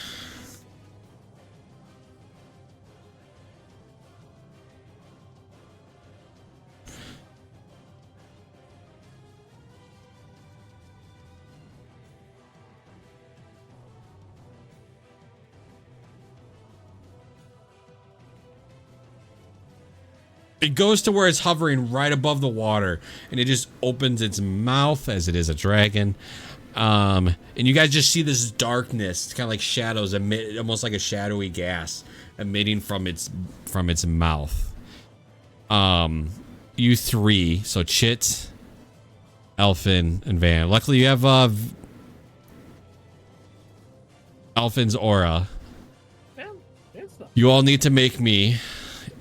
Speaker 2: It goes to where it's hovering right above the water, and it just opens its mouth as it is a dragon. And you guys just see this darkness, it's kind of like shadows emit, almost like a shadowy gas emitting from its mouth. You three, so Chit, Elfin, and Van. Luckily, you have Elfin's aura. You all need to make me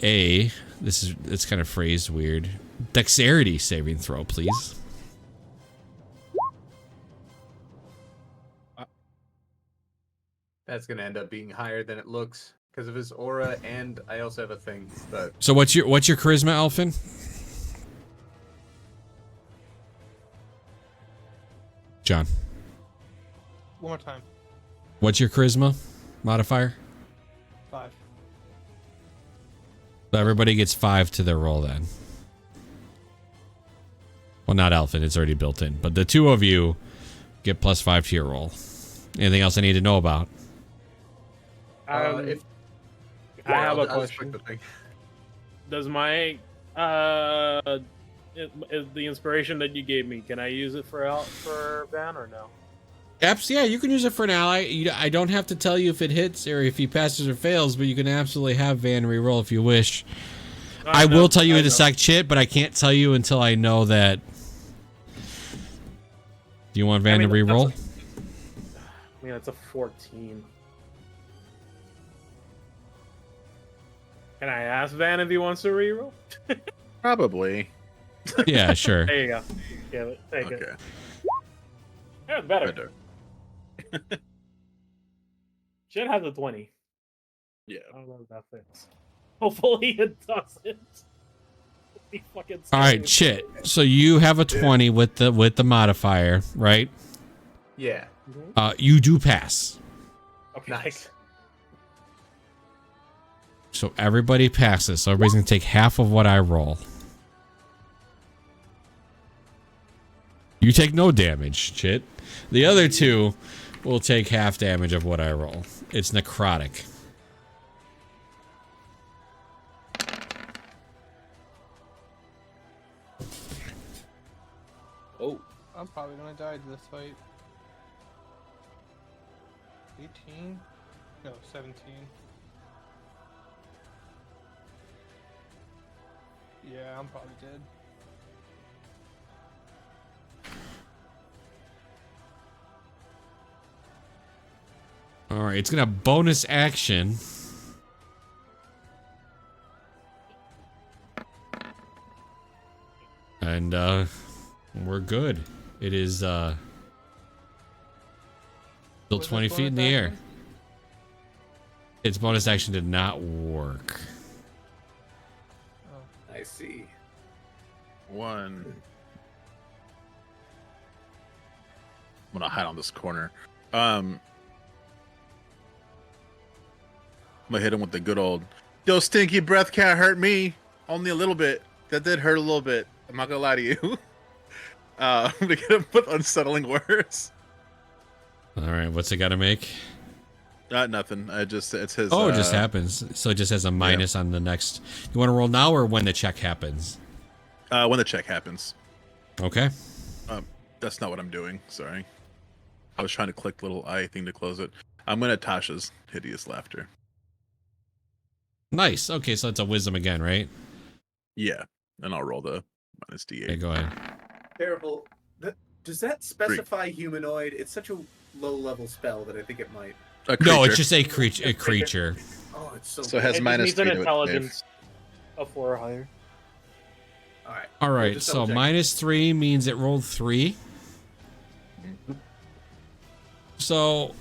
Speaker 2: a. It's kind of phrased weird. Dexterity saving throw, please.
Speaker 3: That's gonna end up being higher than it looks because of his aura, and I also have a thing. But
Speaker 2: So what's your charisma, Elfin? John.
Speaker 6: One more time.
Speaker 2: What's your charisma modifier?
Speaker 6: 5.
Speaker 2: So everybody gets 5 to their roll then. Well, not Alphen, it's already built in. But the two of you get +5 to your roll. Anything else I need to know about?
Speaker 3: If
Speaker 1: I have a
Speaker 3: I'll just
Speaker 1: question.
Speaker 3: click the thing.
Speaker 1: Does my is the inspiration that you gave me? Can I use it for Van or no?
Speaker 2: Yeah, you can use it for an ally. I don't have to tell you if it hits or if he passes or fails, but you can absolutely have Van reroll if you wish. I will tell you in a sec, Chit, but I can't tell you until I know that. Do you want Van to reroll?
Speaker 1: I mean, it's a 14. Can I ask Van if he wants to reroll?
Speaker 4: Probably.
Speaker 2: Yeah, sure.
Speaker 1: There you go. Give it. Take
Speaker 4: Okay.
Speaker 1: it. Yeah, it's better.
Speaker 4: Better.
Speaker 1: Shit has a 20.
Speaker 4: Yeah.
Speaker 1: I don't know if that fits. Hopefully it doesn't. Be fucking
Speaker 2: All right, Chit. So you have a 20 with the modifier, right?
Speaker 3: Yeah.
Speaker 2: You do pass.
Speaker 1: Okay.
Speaker 3: Nice.
Speaker 2: So everybody passes. So everybody's gonna take half of what I roll. You take no damage, Chit. The other two will take half damage of what I roll. It's necrotic.
Speaker 4: Oh.
Speaker 6: I'm probably gonna die to this fight. 18? No, 17. Yeah, I'm probably dead.
Speaker 2: All right, it's gonna bonus action. And we're good. It is still
Speaker 6: Was
Speaker 2: 20
Speaker 6: this
Speaker 2: feet in the
Speaker 6: bonus
Speaker 2: air.
Speaker 6: action?
Speaker 2: Its bonus action did not work.
Speaker 3: I see.
Speaker 4: 1. I'm gonna hide on this corner. I'm gonna hit him with the good old, yo, stinky breath can't hurt me. Only a little bit. That did hurt a little bit. I'm not gonna lie to you. I'm gonna get him with unsettling words.
Speaker 2: All right, what's it got to make?
Speaker 4: Nothing. It's his.
Speaker 2: Oh, it just happens. So it just has a minus on the next. You want to roll now or when the check happens?
Speaker 4: When the check happens.
Speaker 2: Okay.
Speaker 4: That's not what I'm doing. Sorry. I was trying to click the little eye thing to close it. I'm gonna Tasha's hideous laughter.
Speaker 2: Nice. Okay, so it's a wisdom again, right?
Speaker 4: Yeah, and I'll roll the -D8.
Speaker 2: Okay, go ahead.
Speaker 3: Terrible. Does that specify humanoid? It's such a low-level spell that I think it might.
Speaker 4: A
Speaker 2: No, it's
Speaker 4: creature.
Speaker 2: just a creature.
Speaker 3: Oh, it's so.
Speaker 4: So it has
Speaker 1: It just
Speaker 4: -3
Speaker 1: needs an
Speaker 4: to it.
Speaker 1: intelligence of 4 or higher.
Speaker 3: All right.
Speaker 2: All right,
Speaker 3: just
Speaker 2: so
Speaker 3: double-check.
Speaker 2: -3 means it rolled 3. So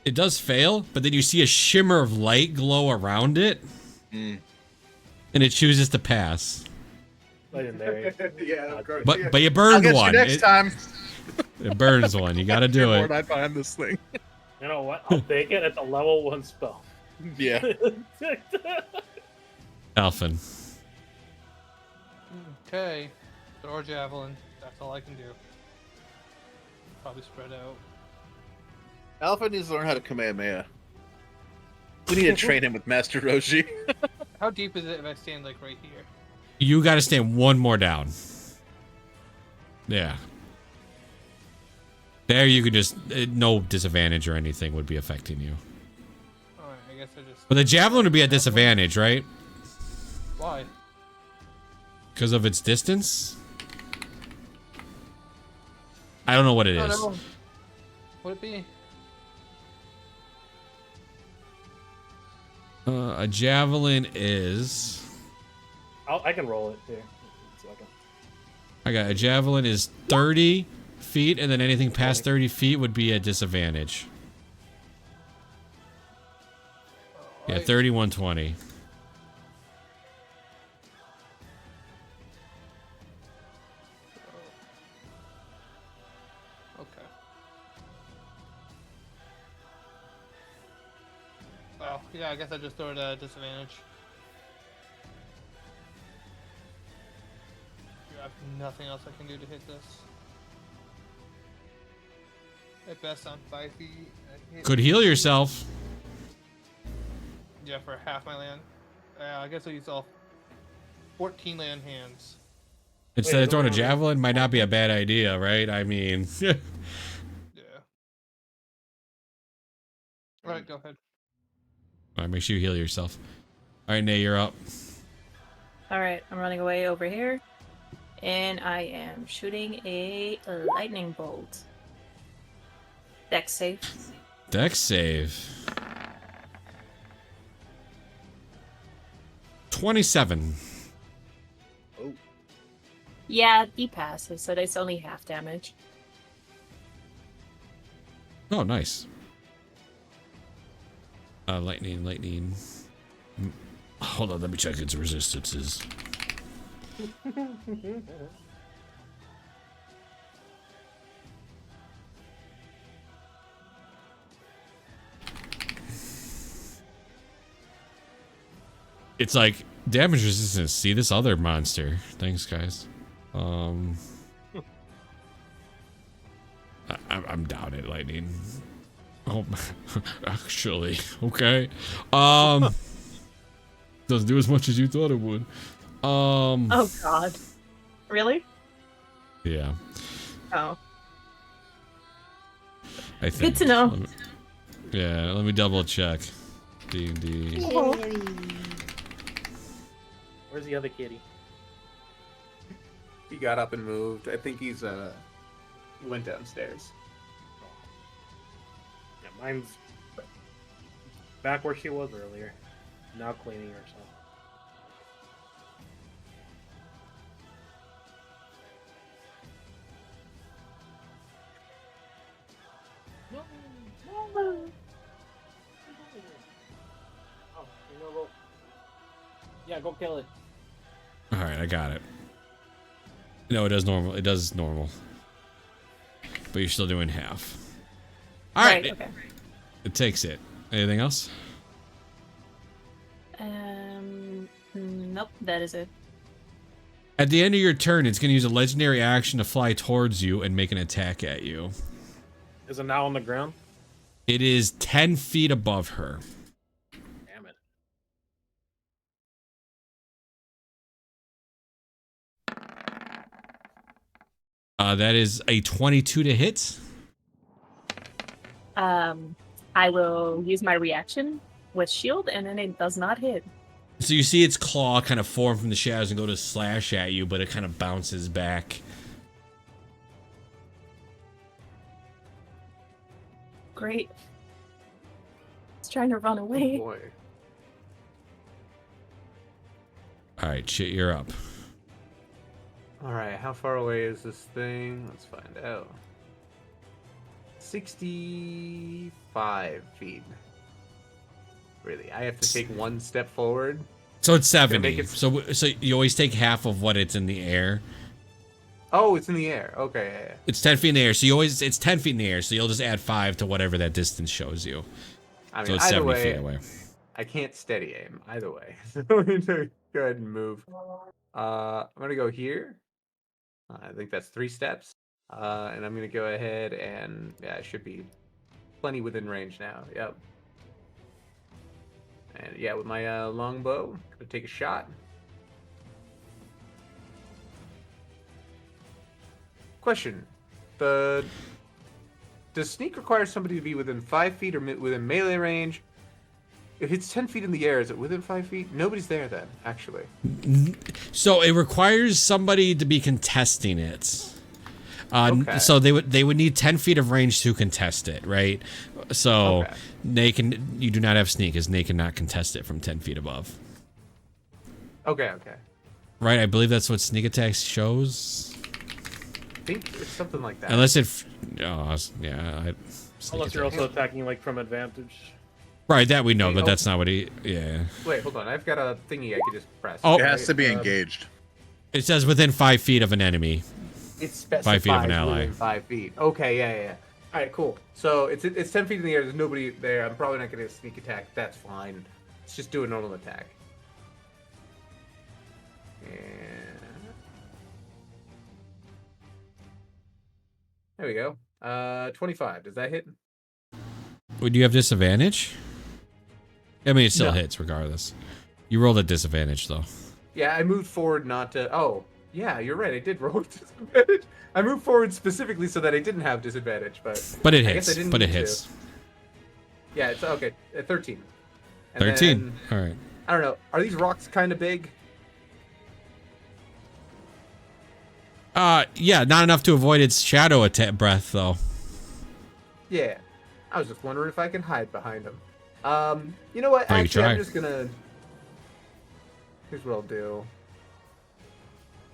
Speaker 2: it does fail, but then you see a shimmer of light glow around it, and it chooses to pass.
Speaker 1: Legendary.
Speaker 3: Yeah, of course.
Speaker 2: But you
Speaker 4: I'll
Speaker 2: burned
Speaker 4: get
Speaker 2: one.
Speaker 4: you next time.
Speaker 2: It burns one. You got to do
Speaker 4: More
Speaker 2: it.
Speaker 4: I find this thing.
Speaker 1: You know what? I'll take it. It's a level 1 spell.
Speaker 4: Yeah.
Speaker 2: Alphen.
Speaker 6: Okay. Throw a javelin. That's all I can do. Probably spread out.
Speaker 4: Alpha needs to learn how to Kamehameha. We need to train him with Master Roshi.
Speaker 6: How deep is it if I stand like right here?
Speaker 2: You got to stand one more down. Yeah. There you could just no disadvantage or anything would be affecting you.
Speaker 6: Alright, I guess I just.
Speaker 2: But the javelin would be at disadvantage, right?
Speaker 6: Why?
Speaker 2: Because of its distance? I don't know what it
Speaker 6: Oh,
Speaker 2: is.
Speaker 6: no. Would it be?
Speaker 2: A javelin is...
Speaker 1: I can roll it here.
Speaker 2: I got a javelin is 30 feet, and then anything past 30 feet would be a disadvantage. Yeah, 3120.
Speaker 6: Oh, yeah, I guess I just throw it at a disadvantage. You have nothing else I can do to hit this. At best, I'm 5 feet. I hit
Speaker 2: Could heal yourself.
Speaker 6: Yeah, for half my land. I guess I'll use all 14 land hands.
Speaker 2: Instead of throwing a javelin, might not be a bad idea, right? I mean,
Speaker 6: Yeah. Alright, go ahead.
Speaker 2: all right, make sure you heal yourself. All right, Nay, you're up.
Speaker 5: All right, I'm running away over here, and I am shooting a lightning bolt. Dex save.
Speaker 2: Dex save. 27.
Speaker 5: Yeah, he passes, so that's only half damage.
Speaker 2: Oh, nice. Lightning. Hold on, let me check its resistances. It's like damage resistance. See this other monster. Thanks, guys. I'm down at lightning. Oh, actually, okay. Doesn't do as much as you thought it would.
Speaker 5: Oh God, really?
Speaker 2: Yeah.
Speaker 5: Oh,
Speaker 2: I think.
Speaker 5: good to know.
Speaker 2: Yeah, let me double check. D&D.
Speaker 1: Where's the other kitty?
Speaker 3: He got up and moved. I think he went downstairs.
Speaker 1: Yeah, mine's back where she was earlier. Now cleaning herself. No. Oh, you know, go. Yeah, go kill it.
Speaker 2: All right, I got it. No, it does normal. It does normal. But you're still doing half. All right.
Speaker 5: Okay.
Speaker 2: It takes it. Anything else?
Speaker 5: Nope, that is it.
Speaker 2: At the end of your turn, it's going to use a legendary action to fly towards you and make an attack at you.
Speaker 1: Is it now on the ground?
Speaker 2: It is 10 feet above her.
Speaker 1: Damn it.
Speaker 2: That is a 22 to hit.
Speaker 5: I will use my reaction with shield, and then it does not hit.
Speaker 2: So you see its claw kind of form from the shadows and go to slash at you, but it kind of bounces back.
Speaker 5: Great. It's trying to run
Speaker 3: Oh
Speaker 5: away.
Speaker 3: boy.
Speaker 2: All right, shit, you're up.
Speaker 3: Alright, how far away is this thing? Let's find out. 65 feet. Really, I have to take one step forward?
Speaker 2: So it's
Speaker 3: Gonna
Speaker 2: 70.
Speaker 3: make it-
Speaker 2: So you always take half of what it's in the air.
Speaker 3: Oh, it's in the air. Okay, yeah.
Speaker 2: It's 10 feet in the air, so it's 10 feet in the air, so you'll just add 5 to whatever that distance shows you.
Speaker 3: I mean,
Speaker 2: So it's
Speaker 3: either
Speaker 2: 70
Speaker 3: way,
Speaker 2: feet away.
Speaker 3: I can't steady aim either way. So I'm gonna go ahead and move. I'm gonna go here. I think that's 3 steps. And I'm gonna go ahead and yeah, it should be plenty within range now. Yep. And yeah, with my longbow, gonna take a shot. Question: does sneak require somebody to be within 5 feet or within melee range? If it's 10 feet in the air, is it within 5 feet? Nobody's there then, actually.
Speaker 2: So it requires somebody to be contesting it.
Speaker 3: Okay.
Speaker 2: So they would need 10 feet of range to contest it, right? So
Speaker 3: Okay.
Speaker 2: you do not have sneak, as they cannot contest it from 10 feet above.
Speaker 3: Okay, okay.
Speaker 2: Right? I believe that's what sneak attacks shows.
Speaker 3: I think it's something like that.
Speaker 2: Unless it, yeah.
Speaker 1: Unless you're also attacking like from advantage.
Speaker 2: Right, that we know,
Speaker 3: Hey,
Speaker 2: but
Speaker 3: oh.
Speaker 2: that's not what he. Yeah.
Speaker 3: Wait, hold on. I've got a thingy I can just press.
Speaker 2: Oh.
Speaker 4: It has to be
Speaker 3: Um,
Speaker 4: engaged.
Speaker 2: It says within 5 feet of an enemy.
Speaker 3: It's specified
Speaker 2: 5 feet of an ally.
Speaker 3: within 5 feet. Okay, yeah. All right, cool. So it's 10 feet in the air. There's nobody there. I'm probably not going to sneak attack. That's fine. Let's just do a normal attack. And there we go. 25. Does that hit?
Speaker 2: Would you have disadvantage? I mean, it still
Speaker 1: No.
Speaker 2: hits regardless. You rolled at disadvantage though.
Speaker 3: Yeah, I moved forward not to. Oh, yeah, you're right. I did roll with disadvantage. I moved forward specifically so that I didn't have disadvantage, but
Speaker 2: But it
Speaker 3: I guess I
Speaker 2: hits.
Speaker 3: didn't
Speaker 2: But it
Speaker 3: need to.
Speaker 2: hits.
Speaker 3: Yeah, it's okay. 13. And
Speaker 2: 13.
Speaker 3: then,
Speaker 2: All right.
Speaker 3: I don't know. Are these rocks kind of big?
Speaker 2: Yeah, not enough to avoid its shadow attack breath though.
Speaker 3: Yeah. I was just wondering if I can hide behind them. You know what?
Speaker 2: Oh, you
Speaker 3: Actually, I'm
Speaker 2: try.
Speaker 3: just gonna. Here's what I'll do.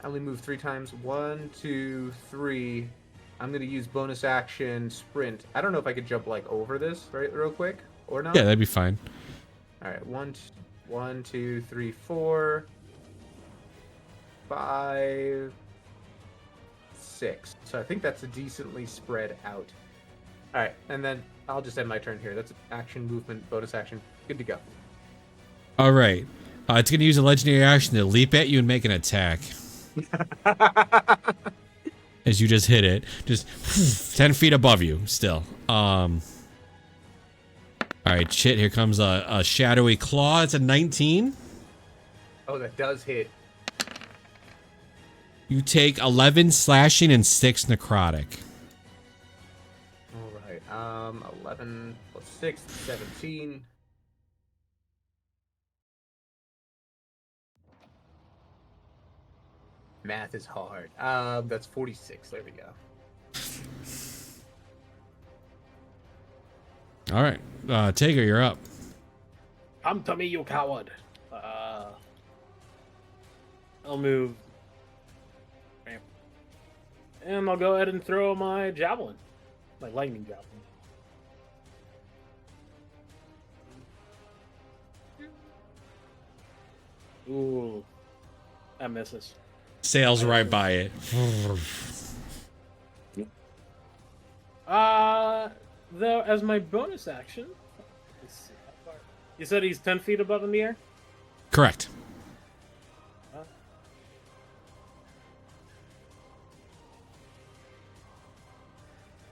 Speaker 3: I only move 3 times. 1, 2, 3. I'm gonna use bonus action sprint. I don't know if I could jump like over this right real quick or not.
Speaker 2: Yeah, that'd be fine.
Speaker 3: All right. 1, 2, 3, 4, 5, 6. So I think that's a decently spread out. All right, and then I'll just end my turn here. That's action, movement, bonus action. Good to go.
Speaker 2: All right. It's gonna use a legendary action to leap at you and make an attack. As you just hit it, just 10 feet above you. Still. All right, shit. Here comes a shadowy claw. It's a 19.
Speaker 3: Oh, that does hit.
Speaker 2: You take 11 slashing and 6 necrotic.
Speaker 3: All right. 11 plus 6, 17. Math is hard. That's 46. There we go.
Speaker 2: All right, Tager, you're up.
Speaker 1: Come to me, you coward. I'll move. And I'll go ahead and throw my javelin. My lightning javelin. Ooh. That misses.
Speaker 2: Sails right by it.
Speaker 1: Though, as my bonus action... Let's see how far... You said he's 10 feet above in the air?
Speaker 2: Correct.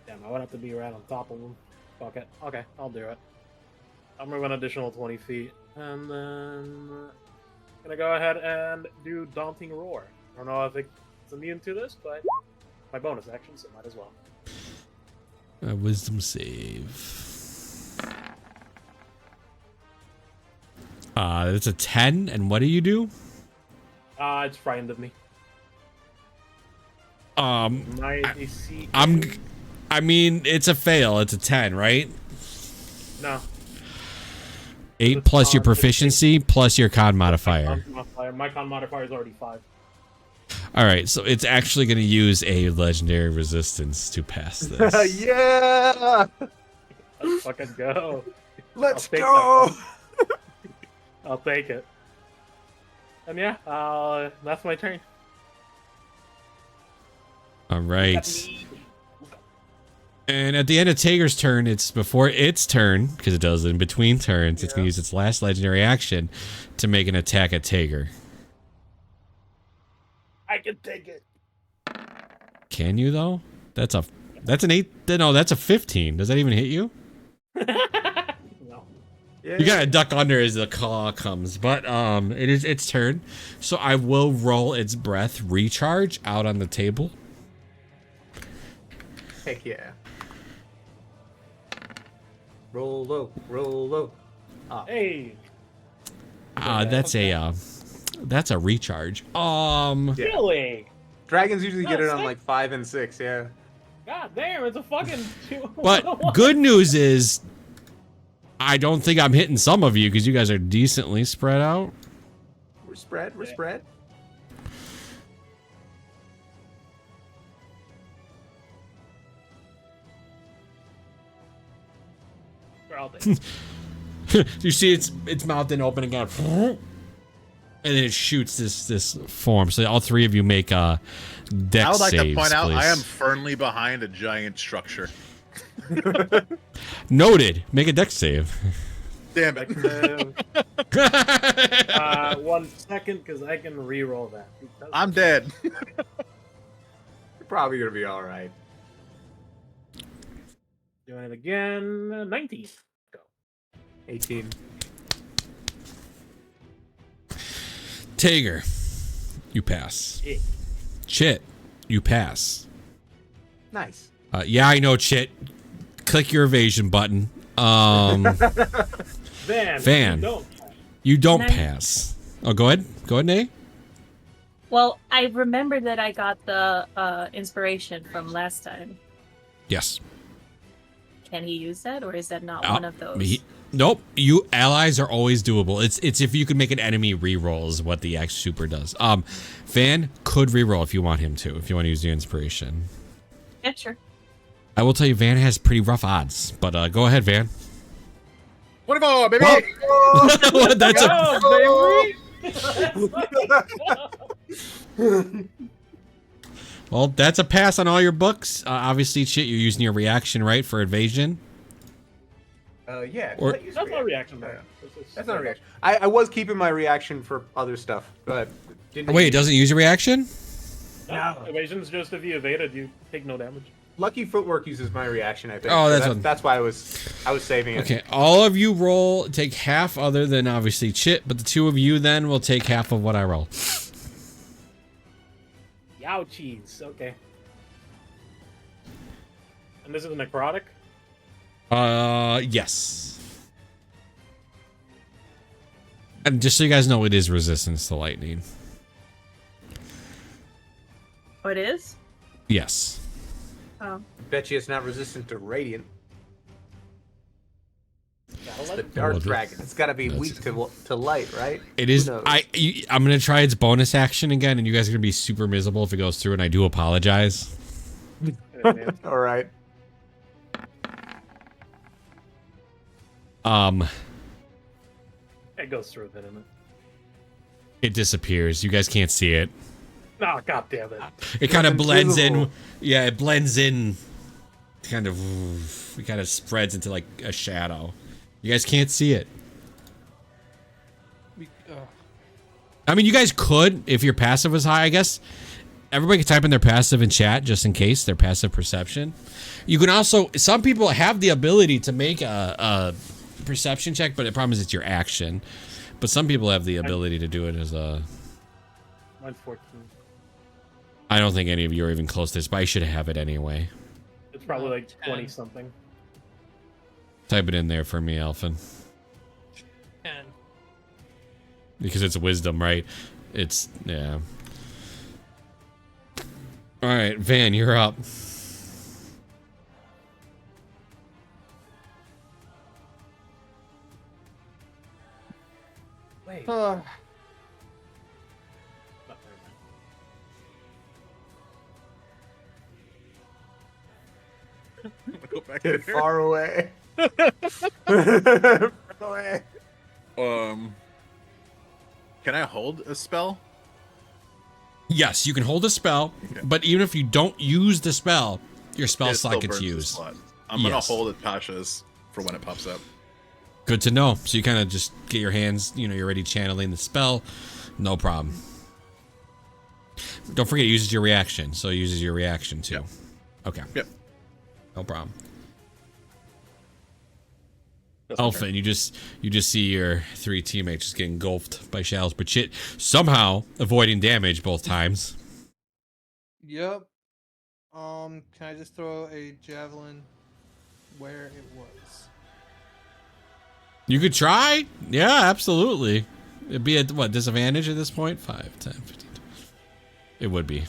Speaker 1: Damn, I would have to be right on top of him. Fuck it. Okay, I'll do it. I'll move an additional 20 feet. And then... gonna go ahead and do Daunting Roar. I don't know if it's immune to this, but my bonus action, so might as well.
Speaker 2: Wisdom save. It's a 10, and what do you do?
Speaker 1: It's frightened of me. My AC.
Speaker 2: I mean, it's a fail. It's a 10, right?
Speaker 1: No.
Speaker 2: 8 plus your proficiency plus your con modifier.
Speaker 1: My con modifier is already 5.
Speaker 2: All right, so it's actually going to use a legendary resistance to pass this.
Speaker 3: Yeah!
Speaker 1: Let's fucking go.
Speaker 3: Let's
Speaker 1: take
Speaker 3: go!
Speaker 1: I'll take it. And yeah, that's my turn.
Speaker 2: All right. And at the end of Tager's turn, it's before its turn, because it does it in between turns, it's going to use its last legendary action to make an attack at Tager.
Speaker 1: I can take it.
Speaker 2: Can you, though? That's an 8. No, that's a 15. Does that even hit you?
Speaker 1: No.
Speaker 3: Yeah.
Speaker 2: You gotta duck under as the claw comes, but it is its turn, so I will roll its breath recharge out on the table.
Speaker 3: Heck yeah. Roll low, roll low.
Speaker 1: Hey.
Speaker 2: That's a recharge.
Speaker 1: Really?
Speaker 3: Dragons usually get it on
Speaker 1: sick.
Speaker 3: like 5 and 6, yeah.
Speaker 1: God damn, it's a fucking 2.
Speaker 2: But good news is, I don't think I'm hitting some of you because you guys are decently spread out.
Speaker 3: We're spread.
Speaker 1: I'll take it.
Speaker 2: You see its mouth then open again, and then it shoots this form. So all 3 of you make dex
Speaker 4: I would like to
Speaker 2: saves,
Speaker 4: point out
Speaker 2: please.
Speaker 4: I am firmly behind a giant structure.
Speaker 2: Noted. Make a dex save.
Speaker 4: Damn it.
Speaker 1: 1 second, because I can re-roll that. because-
Speaker 4: I'm dead.
Speaker 3: You're probably gonna be all right.
Speaker 1: Doing it again. 19. Go.
Speaker 3: 18.
Speaker 2: Tager, you pass.
Speaker 1: Shit.
Speaker 2: Chit, you pass.
Speaker 3: Nice.
Speaker 2: Yeah, I know, Chit. Click your evasion button. Van. You don't
Speaker 5: Can I-
Speaker 2: pass. Oh, go ahead. Go ahead, Nay.
Speaker 5: Well, I remember that I got the inspiration from last time.
Speaker 2: Yes.
Speaker 5: Can he use that, or is that not one of those?
Speaker 2: Nope. You allies are always doable. It's if you can make an enemy reroll is what the X super does. Van could reroll if you want him to. If you want to use the inspiration.
Speaker 5: Yeah, sure.
Speaker 2: I will tell you, Van has pretty rough odds. But go ahead, Van.
Speaker 4: 24, baby.
Speaker 2: That's a
Speaker 1: Go, baby!
Speaker 2: well. That's a pass on all your books. Obviously, Chit, you're using your reaction right for evasion.
Speaker 3: Yeah.
Speaker 2: Or-
Speaker 3: let use
Speaker 1: That's not a reaction,
Speaker 3: Yeah.
Speaker 1: though.
Speaker 3: That's not a reaction. I was keeping my reaction for other stuff, but didn't.
Speaker 2: Wait, it doesn't use a reaction?
Speaker 1: No. Evasion's just if you evaded, you take no damage.
Speaker 3: Lucky Footwork uses my reaction. I think.
Speaker 2: Oh,
Speaker 3: So
Speaker 2: that's what-
Speaker 3: that's why I was saving it.
Speaker 2: Okay, all of you roll, take half other than obviously Chit, but the two of you then will take half of what I roll.
Speaker 1: Yow cheese. Okay. And this is a necrotic?
Speaker 2: Yes. And just so you guys know, it is resistance to lightning.
Speaker 5: Oh, it is?
Speaker 2: Yes.
Speaker 5: Oh.
Speaker 3: Bet you it's not resistant to radiant.
Speaker 1: Gotta
Speaker 3: It's
Speaker 1: let
Speaker 3: the
Speaker 1: it-
Speaker 3: dark
Speaker 2: Oh,
Speaker 3: dragon. It's got to be
Speaker 2: that's-
Speaker 3: weak to light, right?
Speaker 2: It
Speaker 3: Who
Speaker 2: is.
Speaker 3: knows?
Speaker 2: I'm gonna try its bonus action again, and you guys are gonna be super miserable if it goes through, and I do apologize.
Speaker 1: Yeah, man.
Speaker 3: All right.
Speaker 1: It goes through then, isn't it?
Speaker 2: It disappears. You guys can't see it.
Speaker 1: Oh, god damn it.
Speaker 2: It kind of blends in.
Speaker 3: invisible.
Speaker 2: Yeah, it blends in. It kind of spreads into like a shadow. You guys can't see it. I mean, you guys could if your passive was high, I guess. Everybody can type in their passive in chat just in case, their passive perception. You can also, some people have the ability to make a perception check, but the problem is it's your action. But some people have the ability to do it as a...
Speaker 1: Mine's 14.
Speaker 2: I don't think any of you are even close to this, but I should have it anyway.
Speaker 1: It's probably like
Speaker 6: 10.
Speaker 1: 20 something.
Speaker 2: Type it in there for me, Alphin.
Speaker 6: 10.
Speaker 2: Because it's wisdom, right? It's, yeah. Alright, Van, you're up.
Speaker 1: Wait.
Speaker 6: Uh,
Speaker 1: Not very
Speaker 4: Go back
Speaker 3: Get
Speaker 4: there.
Speaker 3: far away. Far away.
Speaker 4: Can I hold a spell?
Speaker 2: Yes, you can hold a spell,
Speaker 4: Okay.
Speaker 2: but even if you don't use the spell, your spell
Speaker 4: It
Speaker 2: slot
Speaker 4: still
Speaker 2: gets
Speaker 4: burns the
Speaker 2: used.
Speaker 4: slot. I'm gonna
Speaker 2: Yes.
Speaker 4: hold it Tasha's for when it pops up.
Speaker 2: Good to know. So you kind of just get your hands, you're already channeling the spell. No problem. Don't forget, it uses your reaction. So it uses your reaction too.
Speaker 4: Yep.
Speaker 2: Okay.
Speaker 4: Yep.
Speaker 2: No problem.
Speaker 4: That's my
Speaker 2: Alpha,
Speaker 4: turn.
Speaker 2: and you just see your three teammates just getting engulfed by shells, but shit, somehow avoiding damage both times.
Speaker 6: yep. Can I just throw a javelin where it was?
Speaker 2: You could try. Yeah, absolutely. It'd be at what disadvantage at this point? 5, 10, 15. 20. It would be.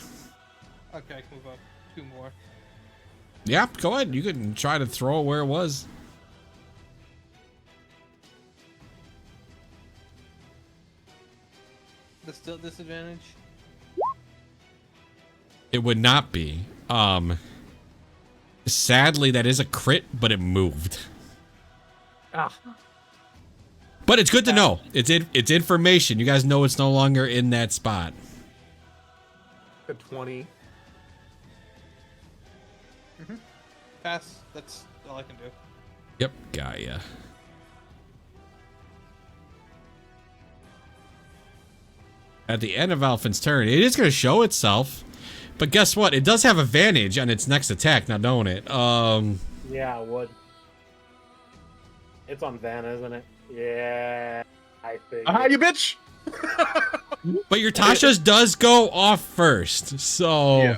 Speaker 6: Okay, I can move up 2 more.
Speaker 2: Yeah, go ahead. You can try to throw it where it was.
Speaker 6: That's still disadvantage?
Speaker 2: It would not be. Sadly, that is a crit, but it moved.
Speaker 1: Ah.
Speaker 2: But it's good to know. It's information. You guys know it's no longer in that spot.
Speaker 3: A 20.
Speaker 6: Pass. That's That's all I can do.
Speaker 2: Yep, got ya. At the end of Alphin's turn, it is going to show itself. But guess what? It does have advantage on its next attack, not knowing it.
Speaker 1: Yeah, it would. It's on Van, isn't it? Yeah, I think.
Speaker 4: Aha, you bitch!
Speaker 2: But your Tasha's does go off first. So
Speaker 4: Yeah.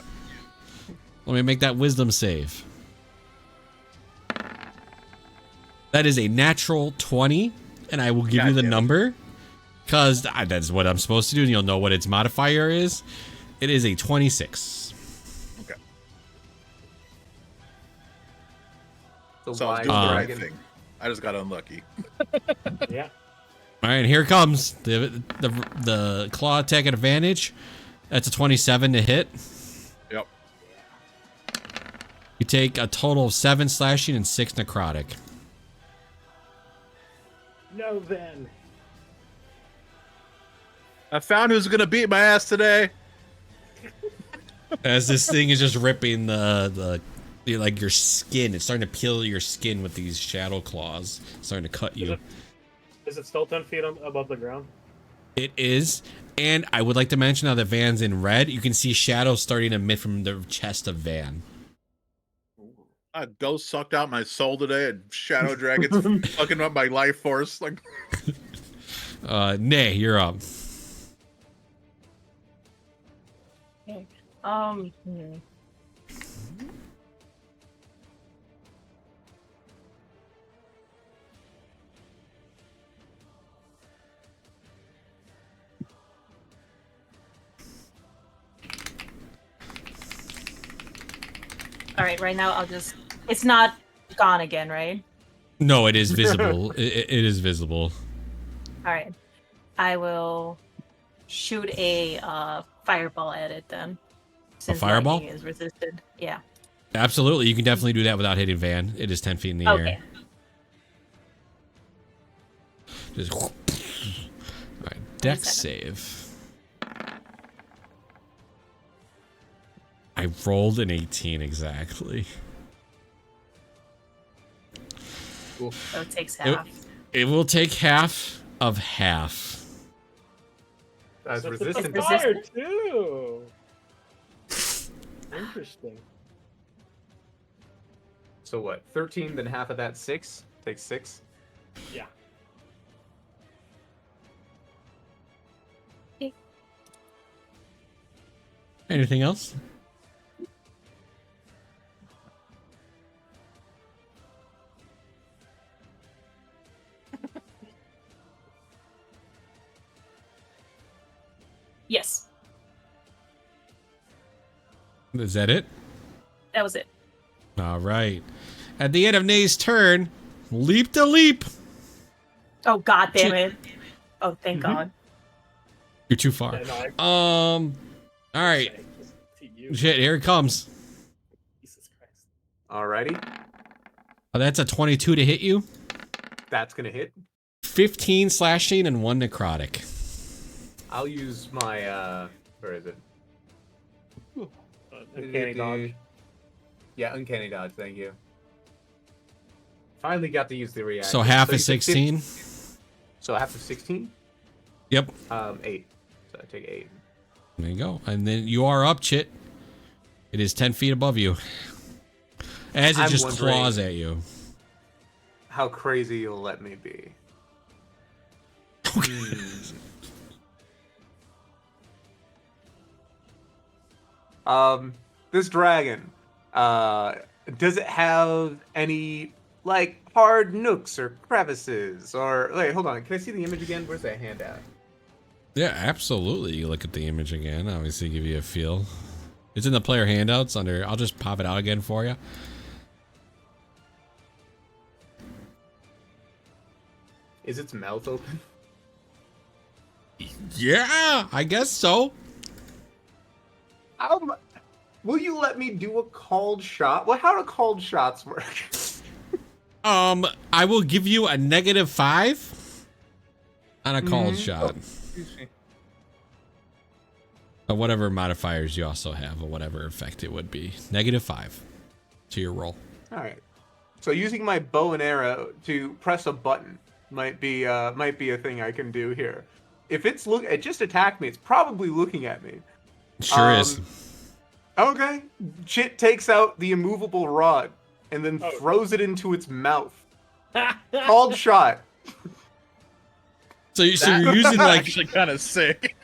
Speaker 2: let me make that wisdom save. That is a natural 20, and I will give you the number. Because that's what I'm supposed to do, and you'll know what its modifier is. It is a 26.
Speaker 4: Okay.
Speaker 3: So
Speaker 4: I was
Speaker 3: why
Speaker 4: doing the right
Speaker 3: dragon?
Speaker 4: thing. I just got unlucky.
Speaker 1: Yeah.
Speaker 2: All right, here it comes. The claw attack at advantage. That's a 27 to hit.
Speaker 4: Yep.
Speaker 2: You take a total of 7 slashing and 6 necrotic.
Speaker 1: No, Van.
Speaker 4: I found who's gonna beat my ass today.
Speaker 2: As this thing is just ripping like your skin. It's starting to peel your skin with these shadow claws. It's starting to cut you.
Speaker 1: Is it still 10 feet above the ground?
Speaker 2: It is. And I would like to mention now that Van's in red, you can see shadows starting to emit from the chest of Van.
Speaker 4: A ghost sucked out my soul today, and shadow dragons fucking up my life force. Like,
Speaker 2: Nay, you're up.
Speaker 5: Okay. All right, right now I'll just. It's not gone again, right?
Speaker 2: No, it is visible. It is visible.
Speaker 5: All right. I will shoot a fireball at it then. Since
Speaker 2: fireball?
Speaker 5: lightning is resisted. Yeah.
Speaker 2: Absolutely, you can definitely do that without hitting Van. It is 10 feet in the
Speaker 5: Okay.
Speaker 2: air. Just. All right, dex save. I rolled an 18 exactly.
Speaker 3: Cool.
Speaker 5: So it takes half.
Speaker 2: It will take half of half.
Speaker 3: That's
Speaker 1: So it's
Speaker 3: resistant.
Speaker 1: a fire, too. Interesting.
Speaker 3: So what? 13, then half of that 6. Takes 6.
Speaker 1: Yeah.
Speaker 2: Anything else?
Speaker 5: Yes.
Speaker 2: Is that it?
Speaker 5: That was it.
Speaker 2: All right. At the end of Nay's turn, leap to leap.
Speaker 5: Oh god damn it. Oh thank God.
Speaker 2: You're too far.
Speaker 1: Yeah, no,
Speaker 2: All right.
Speaker 1: to you.
Speaker 2: Shit, here it comes.
Speaker 1: Jesus Christ.
Speaker 3: Alrighty.
Speaker 2: Oh, that's a 22 to hit you.
Speaker 3: That's gonna hit.
Speaker 2: 15 slashing and 1 necrotic.
Speaker 3: I'll use my where is it?
Speaker 1: Uncanny dodge.
Speaker 3: Yeah, uncanny dodge, thank you. Finally got to use the reaction.
Speaker 2: So half
Speaker 3: you
Speaker 2: is
Speaker 3: said
Speaker 2: 16.
Speaker 3: So half of 16?
Speaker 2: Yep.
Speaker 3: 8. So I take 8.
Speaker 2: There you go. And then you are up, Chit. It is 10 feet above you. As it
Speaker 3: I'm
Speaker 2: just
Speaker 3: wondering-
Speaker 2: claws at you.
Speaker 3: How crazy you'll let me be. This dragon, does it have any like hard nooks or crevices or wait, hold on, can I see the image again? Where's that hand at?
Speaker 2: Yeah, absolutely. You look at the image again. Obviously, give you a feel. It's in the player handouts under. I'll just pop it out again for you.
Speaker 3: Is its mouth open?
Speaker 2: Yeah, I guess so.
Speaker 3: Will you let me do a called shot? Well, how do called shots work?
Speaker 2: I will give you a -5 on a called shot.
Speaker 6: Excuse me.
Speaker 2: Or whatever modifiers you also have, or whatever effect it would be. -5 to your roll.
Speaker 3: All right. So using my bow and arrow to press a button might be a thing I can do here. If it just attacked me, it's probably looking at me.
Speaker 2: Sure is.
Speaker 3: Okay. Chit takes out the immovable rod and then throws it into its mouth. Called shot.
Speaker 2: So you're using like
Speaker 4: actually kind of sick.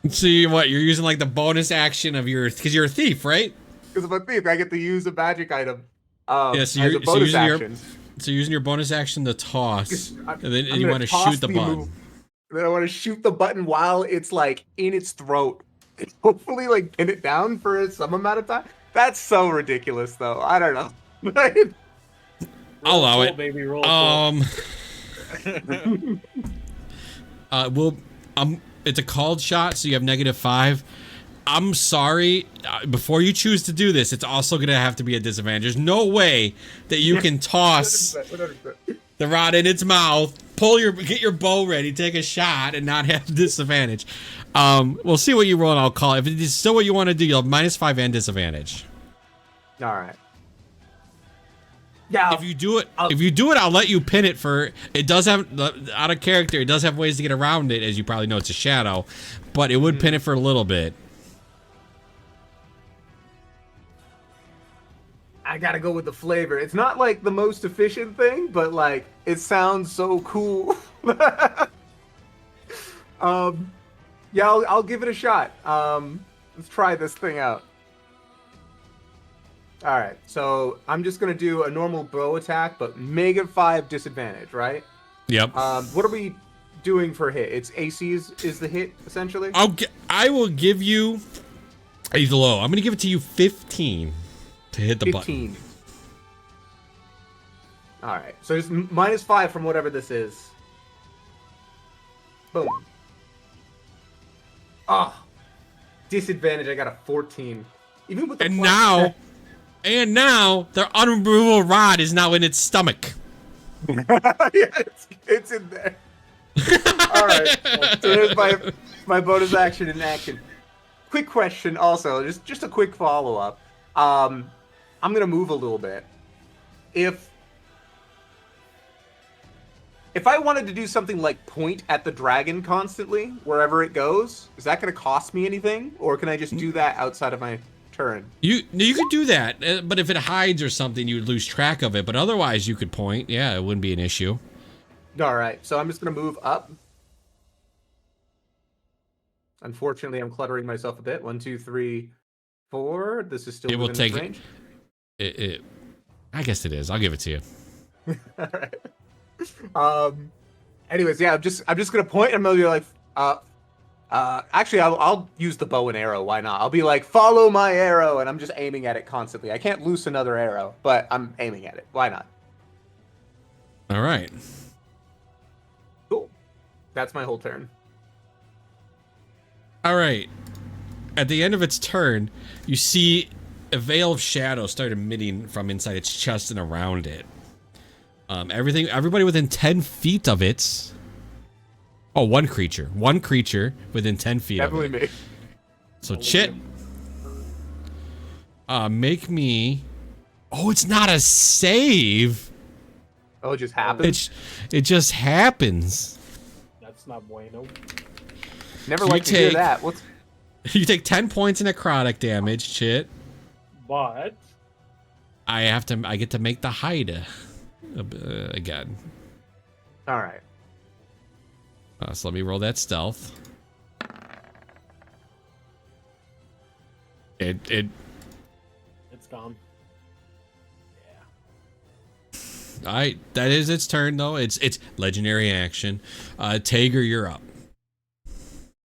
Speaker 2: so you're using like the bonus action of your because you're a thief, right?
Speaker 3: Because I'm a thief, I get to use a magic item.
Speaker 2: Yeah,
Speaker 3: as a bonus action.
Speaker 2: So you're using your bonus action to toss, and then
Speaker 3: I'm
Speaker 2: you
Speaker 3: gonna
Speaker 2: want to
Speaker 3: toss
Speaker 2: shoot the button.
Speaker 3: Then I want to shoot the button while it's like in its throat. Hopefully, like pin it down for some amount of time. That's so ridiculous, though. I don't know.
Speaker 2: I'll allow it.
Speaker 1: Baby, roll
Speaker 2: It's a called shot, so you have -5. I'm sorry. Before you choose to do this, it's also gonna have to be a disadvantage. There's no way that you can toss the rod in its mouth, get your bow ready, take a shot, and not have disadvantage. We'll see what you roll, and I'll call it. If it's still what you want to do, you'll have -5 and disadvantage.
Speaker 3: All right. Yeah.
Speaker 2: If you do it, I'll let you pin it for. It does have out of character. It does have ways to get around it, as you probably know. It's a shadow, but it would pin it for a little bit.
Speaker 3: I gotta go with the flavor. It's not like the most efficient thing, but like it sounds so cool. Yeah, I'll give it a shot. Let's try this thing out. All right, so I'm just gonna do a normal bow attack, but -5 disadvantage, right?
Speaker 2: Yep.
Speaker 3: What are we doing for hit? It's AC is the hit essentially.
Speaker 2: I will give you. He's low. I'm gonna give it to you 15 to hit the
Speaker 3: 15.
Speaker 2: button.
Speaker 3: All right, so it's -5 from whatever this is. Boom. Ah, disadvantage. I got a 14. Even with the
Speaker 2: And
Speaker 3: plus
Speaker 2: now the unremovable rod is now in its stomach.
Speaker 3: yeah, it's in there. All right, so there's my bonus action in action. Quick question, also, just a quick follow up. I'm gonna move a little bit. If I wanted to do something like point at the dragon constantly, wherever it goes, is that going to cost me anything? Or can I just do that outside of my turn?
Speaker 2: You could do that, but if it hides or something, you would lose track of it. But otherwise, you could point. Yeah, it wouldn't be an issue.
Speaker 3: All right, so I'm just going to move up. Unfortunately, I'm cluttering myself a bit. 1, 2, 3, 4. This is still
Speaker 2: It will
Speaker 3: within
Speaker 2: take
Speaker 3: range.
Speaker 2: it. I guess it is. I'll give it to you.
Speaker 3: All right. Anyways, yeah, I'm just gonna point and I'm gonna be like, actually, I'll use the bow and arrow. Why not? I'll be like, follow my arrow, and I'm just aiming at it constantly. I can't loose another arrow, but I'm aiming at it. Why not?
Speaker 2: All right.
Speaker 3: Cool. That's my whole turn.
Speaker 2: All right. At the end of its turn, you see a veil of shadow start emitting from inside its chest and around it. Everybody within 10 feet of it. Oh, one creature within 10 feet
Speaker 3: Definitely
Speaker 2: of it.
Speaker 3: me.
Speaker 2: So Chit, make me. Oh, it's not a save.
Speaker 3: Oh, it just happens.
Speaker 2: It just happens.
Speaker 1: That's not bueno.
Speaker 3: Never
Speaker 2: You
Speaker 3: like to hear
Speaker 2: take-
Speaker 3: that. What's
Speaker 2: You take 10 points of necrotic damage, Chit.
Speaker 1: But
Speaker 2: I get to make the hide again.
Speaker 3: all right?
Speaker 2: So let me roll that stealth.
Speaker 1: it's gone. Yeah.
Speaker 2: Alright, that is its turn though. It's legendary action. Tager, you're up.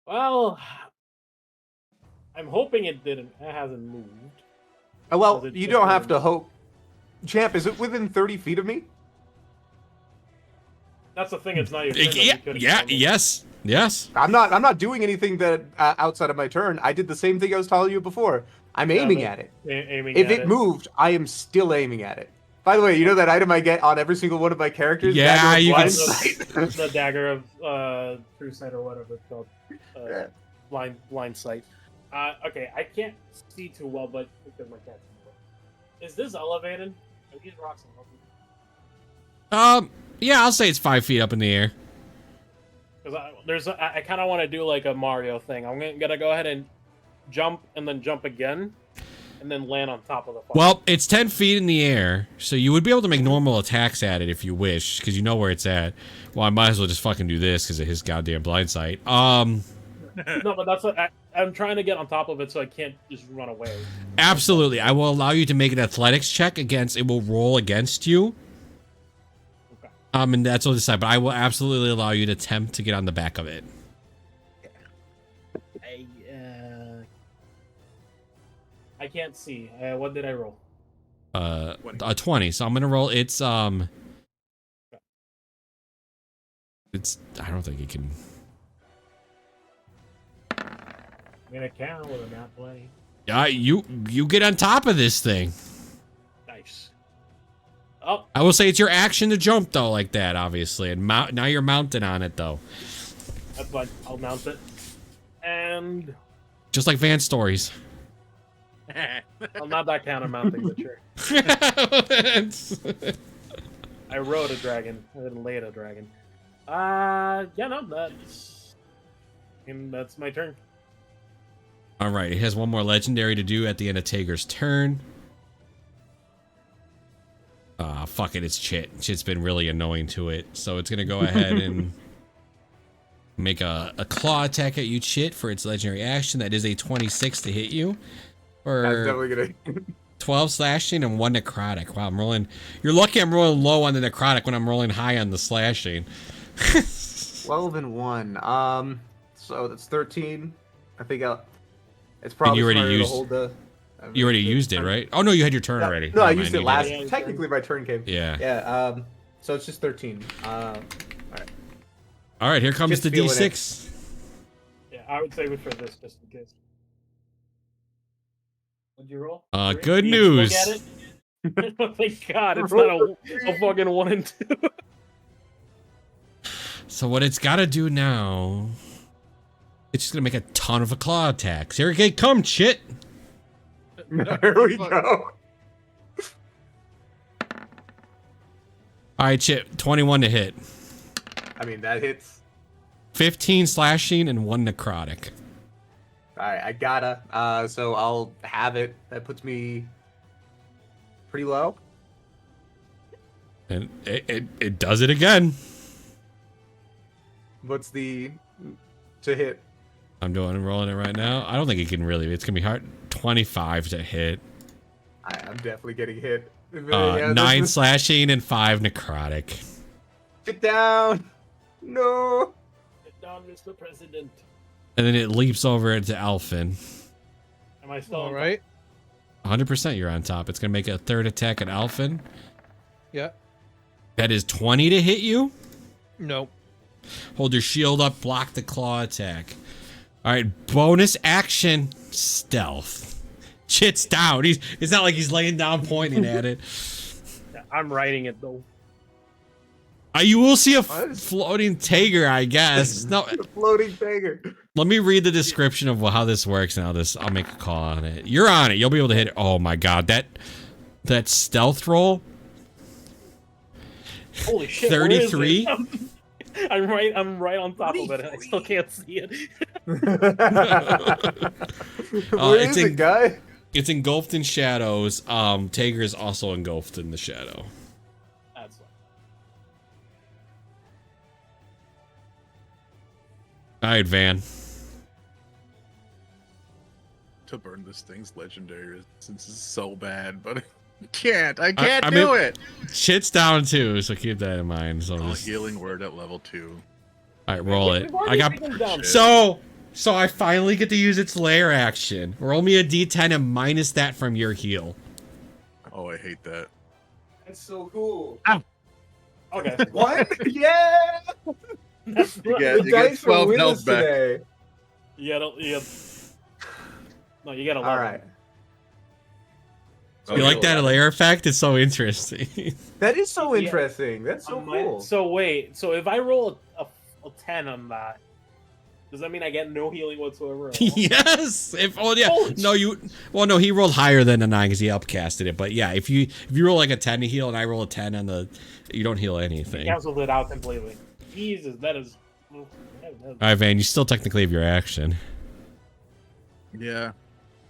Speaker 1: Well, I'm hoping it hasn't moved.
Speaker 3: Well,
Speaker 1: Does it
Speaker 3: you
Speaker 1: just
Speaker 3: don't have
Speaker 1: move?
Speaker 3: to hope. Champ, is it within 30 feet of me?
Speaker 1: That's the thing. It's not your turn. though. You could've killed it.
Speaker 2: Yes.
Speaker 3: I'm not doing anything that outside of my turn. I did the same thing I was telling you before. I'm aiming
Speaker 1: but
Speaker 3: at it.
Speaker 1: Aiming
Speaker 3: If
Speaker 1: at
Speaker 3: it moved, I am still aiming at it. By the way, you know that item I get on every single one of my characters?
Speaker 2: Yeah,
Speaker 3: Dagger of
Speaker 2: you can
Speaker 3: Blind
Speaker 2: s-
Speaker 3: Sight?
Speaker 1: the dagger of True Sight or whatever it's called.
Speaker 3: Yeah.
Speaker 1: Blind sight. Okay, I can't see too well, but because my cat's moving. Is this elevated? Are these rocks elevated?
Speaker 2: Yeah, I'll say it's 5 feet up in the air.
Speaker 1: Because I kind of want to do like a Mario thing. I'm gonna go ahead and jump and then jump again, and then land on top of the fire.
Speaker 2: Well, it's 10 feet in the air, so you would be able to make normal attacks at it if you wish, because you know where it's at. Well, I might as well just fucking do this because of his goddamn blind sight.
Speaker 1: No, but that's what I'm trying to get on top of it so I can't just run away.
Speaker 2: Absolutely. I will allow you to make an athletics check against, it will roll against you.
Speaker 1: Okay.
Speaker 2: And that's what decide, but I will absolutely allow you to attempt to get on the back of it.
Speaker 1: I can't see. What did I roll?
Speaker 2: A 20. So I'm gonna roll. It's I don't think it can.
Speaker 1: I'm gonna count with a nat 20.
Speaker 2: You get on top of this thing.
Speaker 1: Nice. Oh,
Speaker 2: I will say it's your action to jump though, like that, obviously, and now you're mounted on it though.
Speaker 1: that's fine. I'll mount it. And
Speaker 2: Just like Van Stories.
Speaker 1: well, not that kind of mounting, but sure. I rode a dragon. I didn't lay a dragon. Yeah, no, that's my turn.
Speaker 2: All right, it has one more legendary to do at the end of Tager's turn. Fuck it, it's Chit. Chit's been really annoying to it, so it's gonna go ahead and make a claw attack at you, Chit, for its legendary action. That is a 26 to hit you.
Speaker 3: That's
Speaker 2: Or
Speaker 3: definitely gonna.
Speaker 2: 12 slashing and 1 necrotic. Wow, I'm rolling. You're lucky I'm rolling low on the necrotic when I'm rolling high on the slashing.
Speaker 3: 12 and 1. So that's 13. I think it's probably
Speaker 2: you already
Speaker 3: smarter to
Speaker 2: used-
Speaker 3: hold the.
Speaker 2: You already used it, right? Oh no, you had your turn already.
Speaker 3: No, I
Speaker 2: Never
Speaker 3: used
Speaker 2: mind,
Speaker 3: it last.
Speaker 1: did.
Speaker 3: Technically, my turn came.
Speaker 2: Yeah.
Speaker 3: Yeah. So it's just 13.
Speaker 2: All right, here comes
Speaker 3: Just
Speaker 2: the
Speaker 3: feeling it.
Speaker 2: D6.
Speaker 1: Yeah, I would save it for this just in case. What'd you roll? Three?
Speaker 2: Good
Speaker 1: You
Speaker 2: news.
Speaker 1: look at it? Oh, thank God, it's not a fucking 1 and 2.
Speaker 2: So what it's got to do now, it's just gonna make a ton of claw attacks. Here it come, Chit.
Speaker 3: There we go.
Speaker 2: All right, Chit, 21 to hit,
Speaker 3: I mean, that hits.
Speaker 2: 15 slashing and 1 necrotic.
Speaker 3: All right, I gotta. So I'll have it. That puts me pretty low.
Speaker 2: And it does it again.
Speaker 3: What's the to hit?
Speaker 2: I'm rolling it right now. I don't think it can really. It's gonna be hard. 25 to hit.
Speaker 3: I'm definitely getting hit. Yeah,
Speaker 2: 9
Speaker 3: this is-
Speaker 2: slashing and 5 necrotic.
Speaker 3: Get down! No!
Speaker 1: Get down, Mr. President.
Speaker 2: And then it leaps over into Elfin.
Speaker 1: Am I still
Speaker 6: All right.
Speaker 2: 100% you're on top. It's gonna make a third attack at Elfin.
Speaker 6: Yeah.
Speaker 2: That is 20 to hit you.
Speaker 6: Nope.
Speaker 2: Hold your shield up, block the claw attack. All right, bonus action, stealth. Chit's down. It's not like he's laying down pointing at it.
Speaker 1: I'm writing it though.
Speaker 2: You will see a
Speaker 3: What?
Speaker 2: floating Tager, I guess. No,
Speaker 3: Floating dagger.
Speaker 2: let me read the description of how this works and I'll make a call on it. You're on it. You'll be able to hit it. Oh my god, that stealth roll.
Speaker 1: Holy shit! where is it?
Speaker 2: 33?
Speaker 1: I'm right on top of it. I still can't see it.
Speaker 3: Where
Speaker 2: it's
Speaker 3: is it, guy?
Speaker 2: It's engulfed in shadows. Tager is also engulfed in the shadow.
Speaker 1: That's fine.
Speaker 2: All right, Van.
Speaker 4: To burn this thing's legendary since it's so bad, but I can't
Speaker 2: I
Speaker 4: do
Speaker 2: mean-
Speaker 4: it.
Speaker 2: Shit's down too, so keep that in mind. So,
Speaker 4: Oh,
Speaker 2: just,
Speaker 4: healing word at level 2.
Speaker 2: all right, roll it.
Speaker 1: We've already
Speaker 2: I got
Speaker 1: taken down.
Speaker 2: so I finally get to use its lair action. Roll me a d10 and minus that from your heal.
Speaker 4: Oh, I hate that.
Speaker 3: That's so cool.
Speaker 1: Okay.
Speaker 3: What? Yeah!
Speaker 4: You
Speaker 3: The
Speaker 4: get
Speaker 3: dice are
Speaker 4: 12
Speaker 3: with
Speaker 4: health
Speaker 3: us
Speaker 4: back.
Speaker 3: today.
Speaker 1: You gotta. No, you gotta.
Speaker 3: All right.
Speaker 2: You like that lair effect? It's so interesting.
Speaker 3: That is so
Speaker 1: Yeah.
Speaker 3: interesting. That's so cool.
Speaker 1: So wait. So if I roll a 10 on that, Does that mean I get no healing whatsoever? At all?
Speaker 2: Yes.
Speaker 1: Holy
Speaker 2: No, you. Well, no, he rolled higher than a 9 because he upcasted it. But yeah, if you roll like a 10 to heal and I roll a 10 on the, you don't heal anything.
Speaker 1: Canceled it out completely. Jesus, that is.
Speaker 2: All right, Van, you still technically have your action.
Speaker 4: Yeah.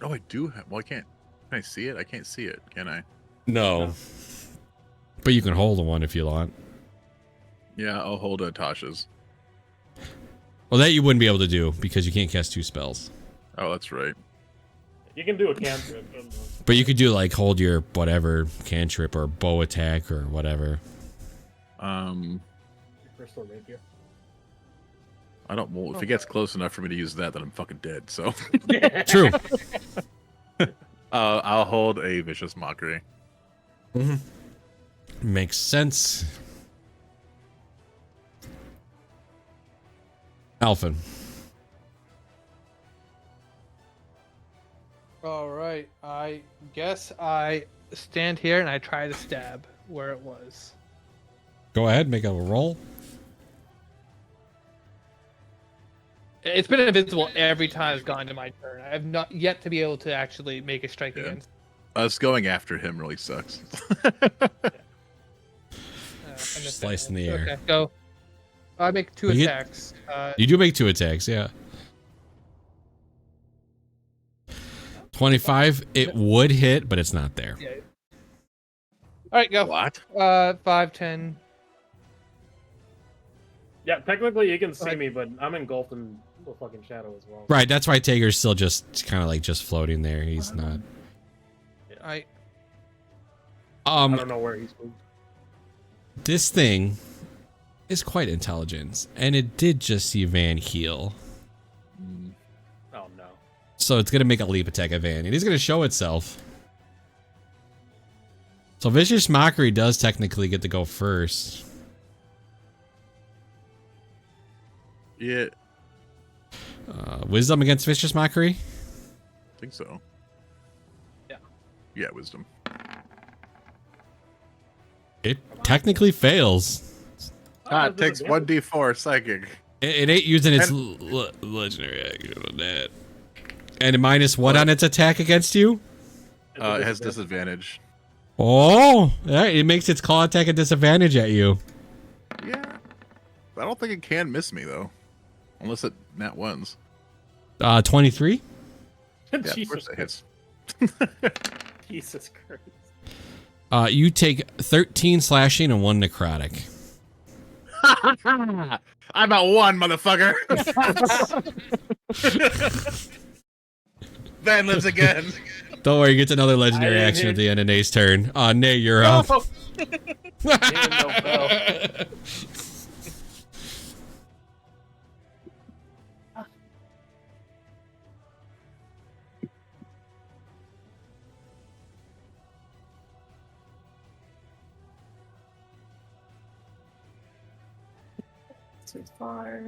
Speaker 4: Oh, I do have. Well, I can't. Can I see it? I can't see it. Can I?
Speaker 2: No. But you can hold one if you want.
Speaker 4: Yeah, I'll hold Tasha's.
Speaker 2: Well, that you wouldn't be able to do because you can't cast 2 spells.
Speaker 4: Oh, that's right.
Speaker 1: You can do a cantrip.
Speaker 2: But you could do like hold your whatever cantrip or bow attack or whatever.
Speaker 1: Crystal rapier.
Speaker 4: I don't. Well, if it gets close enough for me to use that, then I'm fucking dead. So.
Speaker 2: True.
Speaker 4: I'll hold a vicious mockery.
Speaker 2: Makes sense. Alphen.
Speaker 6: All right. I guess I stand here and I try to stab where it was.
Speaker 2: Go ahead, make a roll.
Speaker 6: It's been invincible every time it's gone to my turn. I have not yet to be able to actually make a strike against.
Speaker 4: Us going after him really sucks.
Speaker 2: Slice in the air.
Speaker 6: Okay, go. I make 2
Speaker 2: You
Speaker 6: attacks.
Speaker 2: You do make 2 attacks, yeah. 25, it would hit, but it's not there.
Speaker 6: Yeah. All right, go.
Speaker 4: What?
Speaker 6: 5, 10.
Speaker 1: Yeah, technically you can see me, but I'm engulfed in the fucking shadow as well.
Speaker 2: Right, that's why Tager's still just kind of like just floating there. He's not.
Speaker 6: I
Speaker 1: don't know where he's moved.
Speaker 2: This thing is quite intelligent, and it did just see Van heal.
Speaker 1: Oh no.
Speaker 2: So it's going to make a leap attack at Van. It is going to show itself. So Vicious Mockery does technically get to go first.
Speaker 4: Yeah,
Speaker 2: Wisdom against Vicious Mockery?
Speaker 4: I think so.
Speaker 6: Yeah.
Speaker 4: Yeah, wisdom.
Speaker 2: It technically fails.
Speaker 4: It takes 1d4 psychic.
Speaker 2: It ain't using its legendary action on that. And a minus what on its attack against you?
Speaker 4: It has disadvantage.
Speaker 2: Oh, it makes its claw attack a disadvantage at you.
Speaker 4: Yeah. I don't think it can miss me, though. Unless it nat ones.
Speaker 2: 23?
Speaker 4: Yeah, of
Speaker 1: Jesus
Speaker 4: course it hits.
Speaker 1: Jesus Christ.
Speaker 2: You take 13 slashing and 1 necrotic.
Speaker 4: I'm at 1, motherfucker. Van lives again.
Speaker 2: Don't worry, you get another legendary action at the end of Nate's turn. Nate, you're up.
Speaker 1: No bell.
Speaker 5: Too far.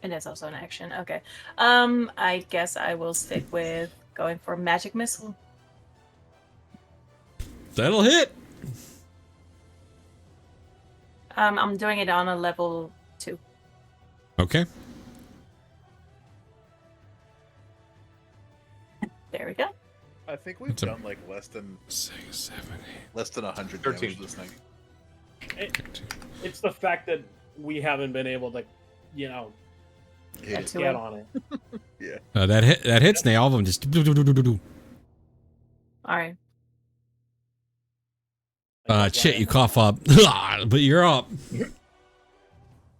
Speaker 5: And that's also an action. Okay. I guess I will stick with going for magic missile.
Speaker 2: That'll hit.
Speaker 5: I'm doing it on a level 2.
Speaker 2: Okay.
Speaker 5: There we go.
Speaker 4: I think we've done like less than
Speaker 2: 6, 7, 8.
Speaker 4: less than 100
Speaker 3: 13.
Speaker 4: damage this thing.
Speaker 1: It's the fact that we haven't been able to,
Speaker 5: That's
Speaker 1: get on it.
Speaker 2: That hits, Nate. All of them just.
Speaker 5: All right.
Speaker 2: Shit, you cough up. But you're up.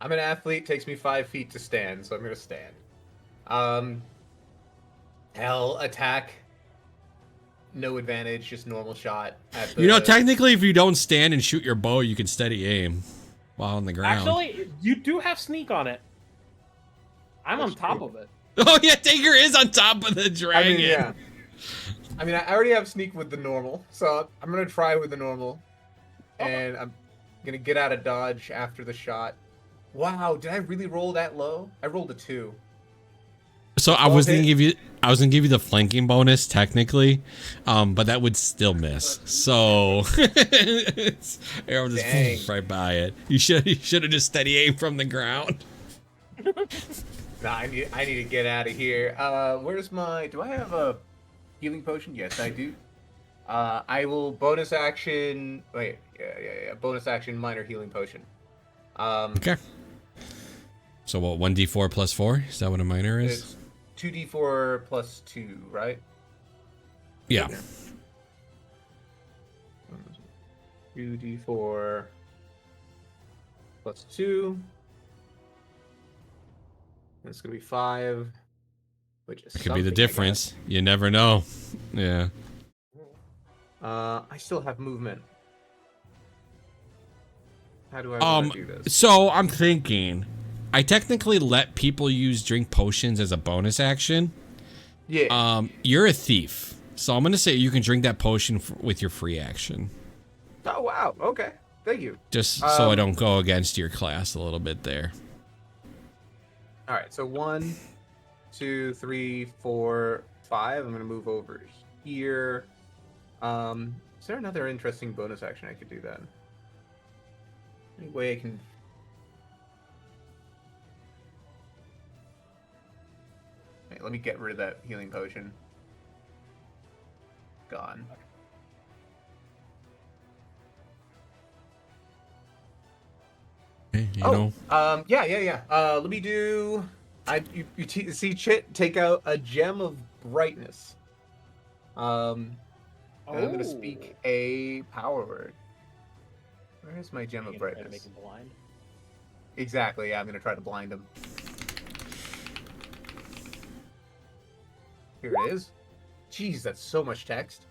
Speaker 3: I'm an athlete. Takes me 5 feet to stand, so I'm gonna stand. Hell, attack. No advantage, just normal shot. At the...
Speaker 2: Technically, if you don't stand and shoot your bow, you can steady aim while on the ground.
Speaker 1: Actually, you do have sneak on it. I'm
Speaker 3: That's
Speaker 1: on top
Speaker 3: true.
Speaker 1: of it.
Speaker 2: Oh yeah, Taker is on top of the dragon.
Speaker 3: I mean, I already have sneak with the normal, so I'm gonna try with the normal,
Speaker 1: Okay.
Speaker 3: and I'm gonna get out of dodge after the shot Wow, did I really roll that low? I rolled a 2.
Speaker 2: So I was gonna give you the flanking bonus technically, but that would still miss. So arrow just
Speaker 3: Dang.
Speaker 2: right by it. You should have just steady aim from the ground.
Speaker 3: Nah, I need to get out of here. Where's my? Do I have a healing potion? Yes, I do. I will bonus action. Wait, yeah. Bonus action, minor healing potion.
Speaker 2: Okay. So what? 1d4 plus 4? Is that what a minor is?
Speaker 3: It's 2d4 plus 2, right?
Speaker 2: Yeah.
Speaker 3: 2d4 plus 2. It's gonna be 5, which is
Speaker 2: Could be the
Speaker 3: something, I
Speaker 2: difference. You never know. Yeah.
Speaker 3: guess. I still have movement. How do I want to do this?
Speaker 2: So I'm thinking, I technically let people use drink potions as a bonus action.
Speaker 3: Yeah.
Speaker 2: You're a thief, so I'm gonna say you can drink that potion with your free action.
Speaker 3: Oh wow. Okay. Thank you.
Speaker 2: Just so I don't go against your class a little bit there.
Speaker 3: All right. So 1, 2, 3, 4, 5. I'm gonna move over here. Is there another interesting bonus action I could do then? Any way I can? Wait, let me get rid of that healing potion. Gone.
Speaker 2: Okay, you know.
Speaker 3: Yeah. Let me do. See Chit take out a gem of brightness. And I'm gonna speak a power word. Where's my gem of brightness?
Speaker 1: Make him blind.
Speaker 3: Exactly. Yeah, I'm gonna try to blind him. Here it is. Jeez, that's so much text.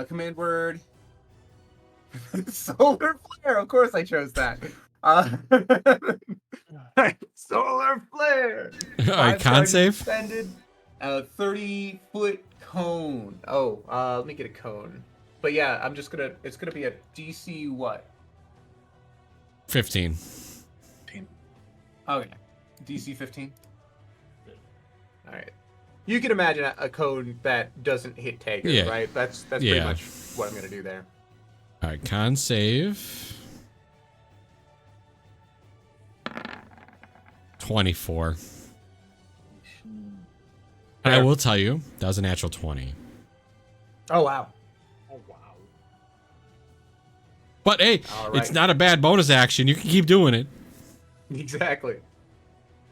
Speaker 3: Command word. Solar flare. Of course, I chose that. Solar flare.
Speaker 2: All right, con save.
Speaker 3: Suspended. 30-foot cone. Oh, let me get a cone. But yeah, I'm just gonna. It's gonna be a DC what?
Speaker 2: 15.
Speaker 3: Okay, DC 15. All right. You can imagine a cone that doesn't hit Tager,
Speaker 2: Yeah.
Speaker 3: right? That's pretty
Speaker 2: Yeah.
Speaker 3: much what I'm gonna do there.
Speaker 2: All right, con save. 24. And I will tell you, that was a natural 20.
Speaker 3: Oh wow.
Speaker 1: Oh wow.
Speaker 2: But hey,
Speaker 3: All
Speaker 2: it's
Speaker 3: right.
Speaker 2: not a bad bonus action. You can keep doing it.
Speaker 3: Exactly.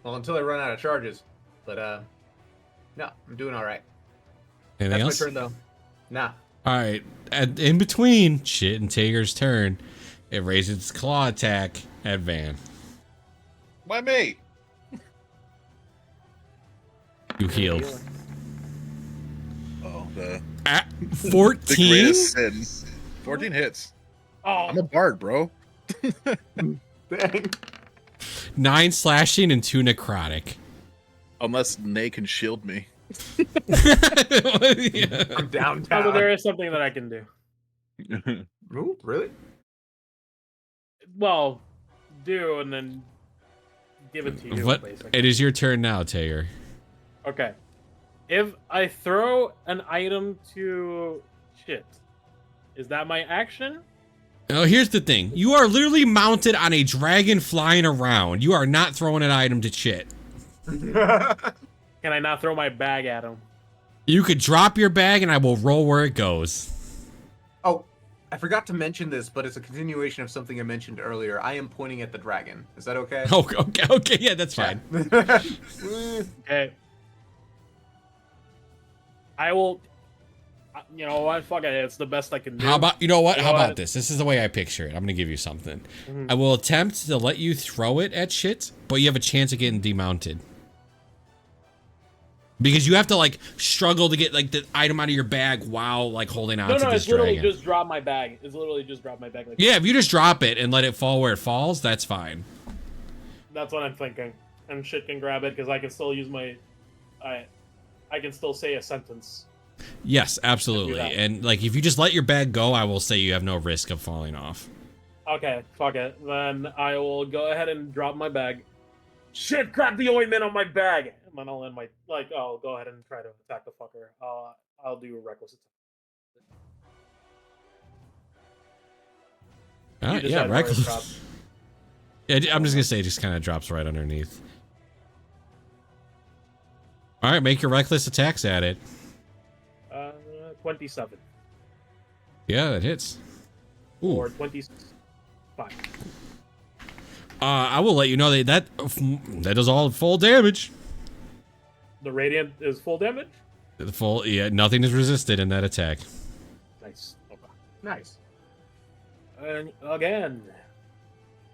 Speaker 3: Well, until I run out of charges. But no, I'm doing all right.
Speaker 2: Anything
Speaker 3: That's
Speaker 2: else?
Speaker 3: my turn though. Nah.
Speaker 2: All right. In between Chit and Tager's turn, it raises its claw attack at Van.
Speaker 4: Why me?
Speaker 2: You healed.
Speaker 4: Oh, the
Speaker 2: At
Speaker 4: the
Speaker 2: 14?
Speaker 4: greatest sin. 14 hits.
Speaker 1: Oh,
Speaker 4: I'm a bard, bro.
Speaker 3: Dang.
Speaker 2: 9 slashing and 2 necrotic.
Speaker 4: Unless Nay can shield me.
Speaker 2: Yeah.
Speaker 3: I'm
Speaker 1: oh,
Speaker 3: downtown.
Speaker 1: but there is something that I can do.
Speaker 3: Ooh, really?
Speaker 1: Well, do and then give it to you.
Speaker 2: What?
Speaker 1: Basically.
Speaker 2: It is your turn now, Tager.
Speaker 1: Okay. If I throw an item to Chit, is that my action?
Speaker 2: Now, here's the thing. You are literally mounted on a dragon flying around. You are not throwing an item to Chit.
Speaker 1: Can I not throw my bag at him?
Speaker 2: You could drop your bag and I will roll where it goes.
Speaker 3: Oh, I forgot to mention this, but it's a continuation of something I mentioned earlier. I am pointing at the dragon. Is that okay?
Speaker 2: Oh, okay, yeah, that's fine.
Speaker 1: Okay. I will. You know what? Fuck it. It's the best I can do.
Speaker 2: How about, you know what?
Speaker 1: You
Speaker 2: How
Speaker 1: know
Speaker 2: about
Speaker 1: what?
Speaker 2: this? This is the way I picture it. I'm gonna give you something.
Speaker 1: Mhm.
Speaker 2: I will attempt to let you throw it at Chit, but you have a chance of getting demounted. Because you have to like struggle to get like the item out of your bag while like holding on
Speaker 1: No,
Speaker 2: to
Speaker 1: no,
Speaker 2: this
Speaker 1: it's literally
Speaker 2: dragon.
Speaker 1: just drop my bag. It's literally just drop my bag. Like
Speaker 2: Yeah, if you just drop it and let it fall where it falls, that's fine.
Speaker 1: That's what I'm thinking. And shit can grab it because I can still use my. I can still say a sentence.
Speaker 2: Yes, absolutely.
Speaker 1: that.
Speaker 2: And like if you just let your bag go, I will say you have no risk of falling off.
Speaker 1: Okay, fuck it. Then I will go ahead and drop my bag. Shit, grab the ointment on my bag! And then I'll end my, I'll go ahead and try to attack the fucker. I'll do a reckless attack. You
Speaker 2: Yeah,
Speaker 1: decide where it
Speaker 2: reckless.
Speaker 1: drops.
Speaker 2: Yeah, I'm just gonna say it just kind of drops right underneath. All right, make your reckless attacks at it.
Speaker 1: 27.
Speaker 2: Yeah, that hits. Ooh.
Speaker 1: Or 26. Fine.
Speaker 2: I will let you know that does all full damage.
Speaker 1: The radiant is full damage?
Speaker 2: The full, yeah, nothing is resisted in that attack.
Speaker 1: Nice. Okay.
Speaker 3: Nice.
Speaker 1: And again,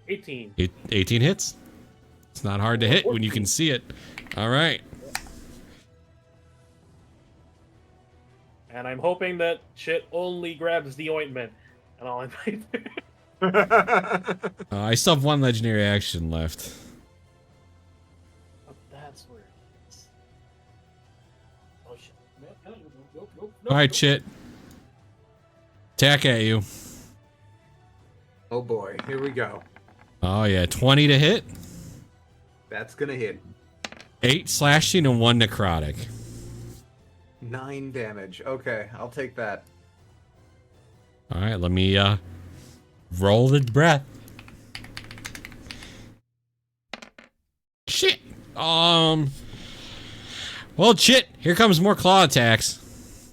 Speaker 1: 18.
Speaker 2: 18 hits. It's not hard to hit when you can see it. All right.
Speaker 1: And I'm hoping that shit only grabs the ointment. And I'll invite.
Speaker 2: I still have one legendary action left.
Speaker 1: Oh, that's where it is. Oh shit. Nope,
Speaker 2: All right, Chit. Attack at you.
Speaker 3: Oh boy, here we go.
Speaker 2: Oh yeah, 20 to hit.
Speaker 3: That's gonna hit.
Speaker 2: 8 slashing and 1 necrotic.
Speaker 3: 9 damage. Okay, I'll take that.
Speaker 2: All right, let me roll the breath. Shit. Well, Chit, here comes more claw attacks.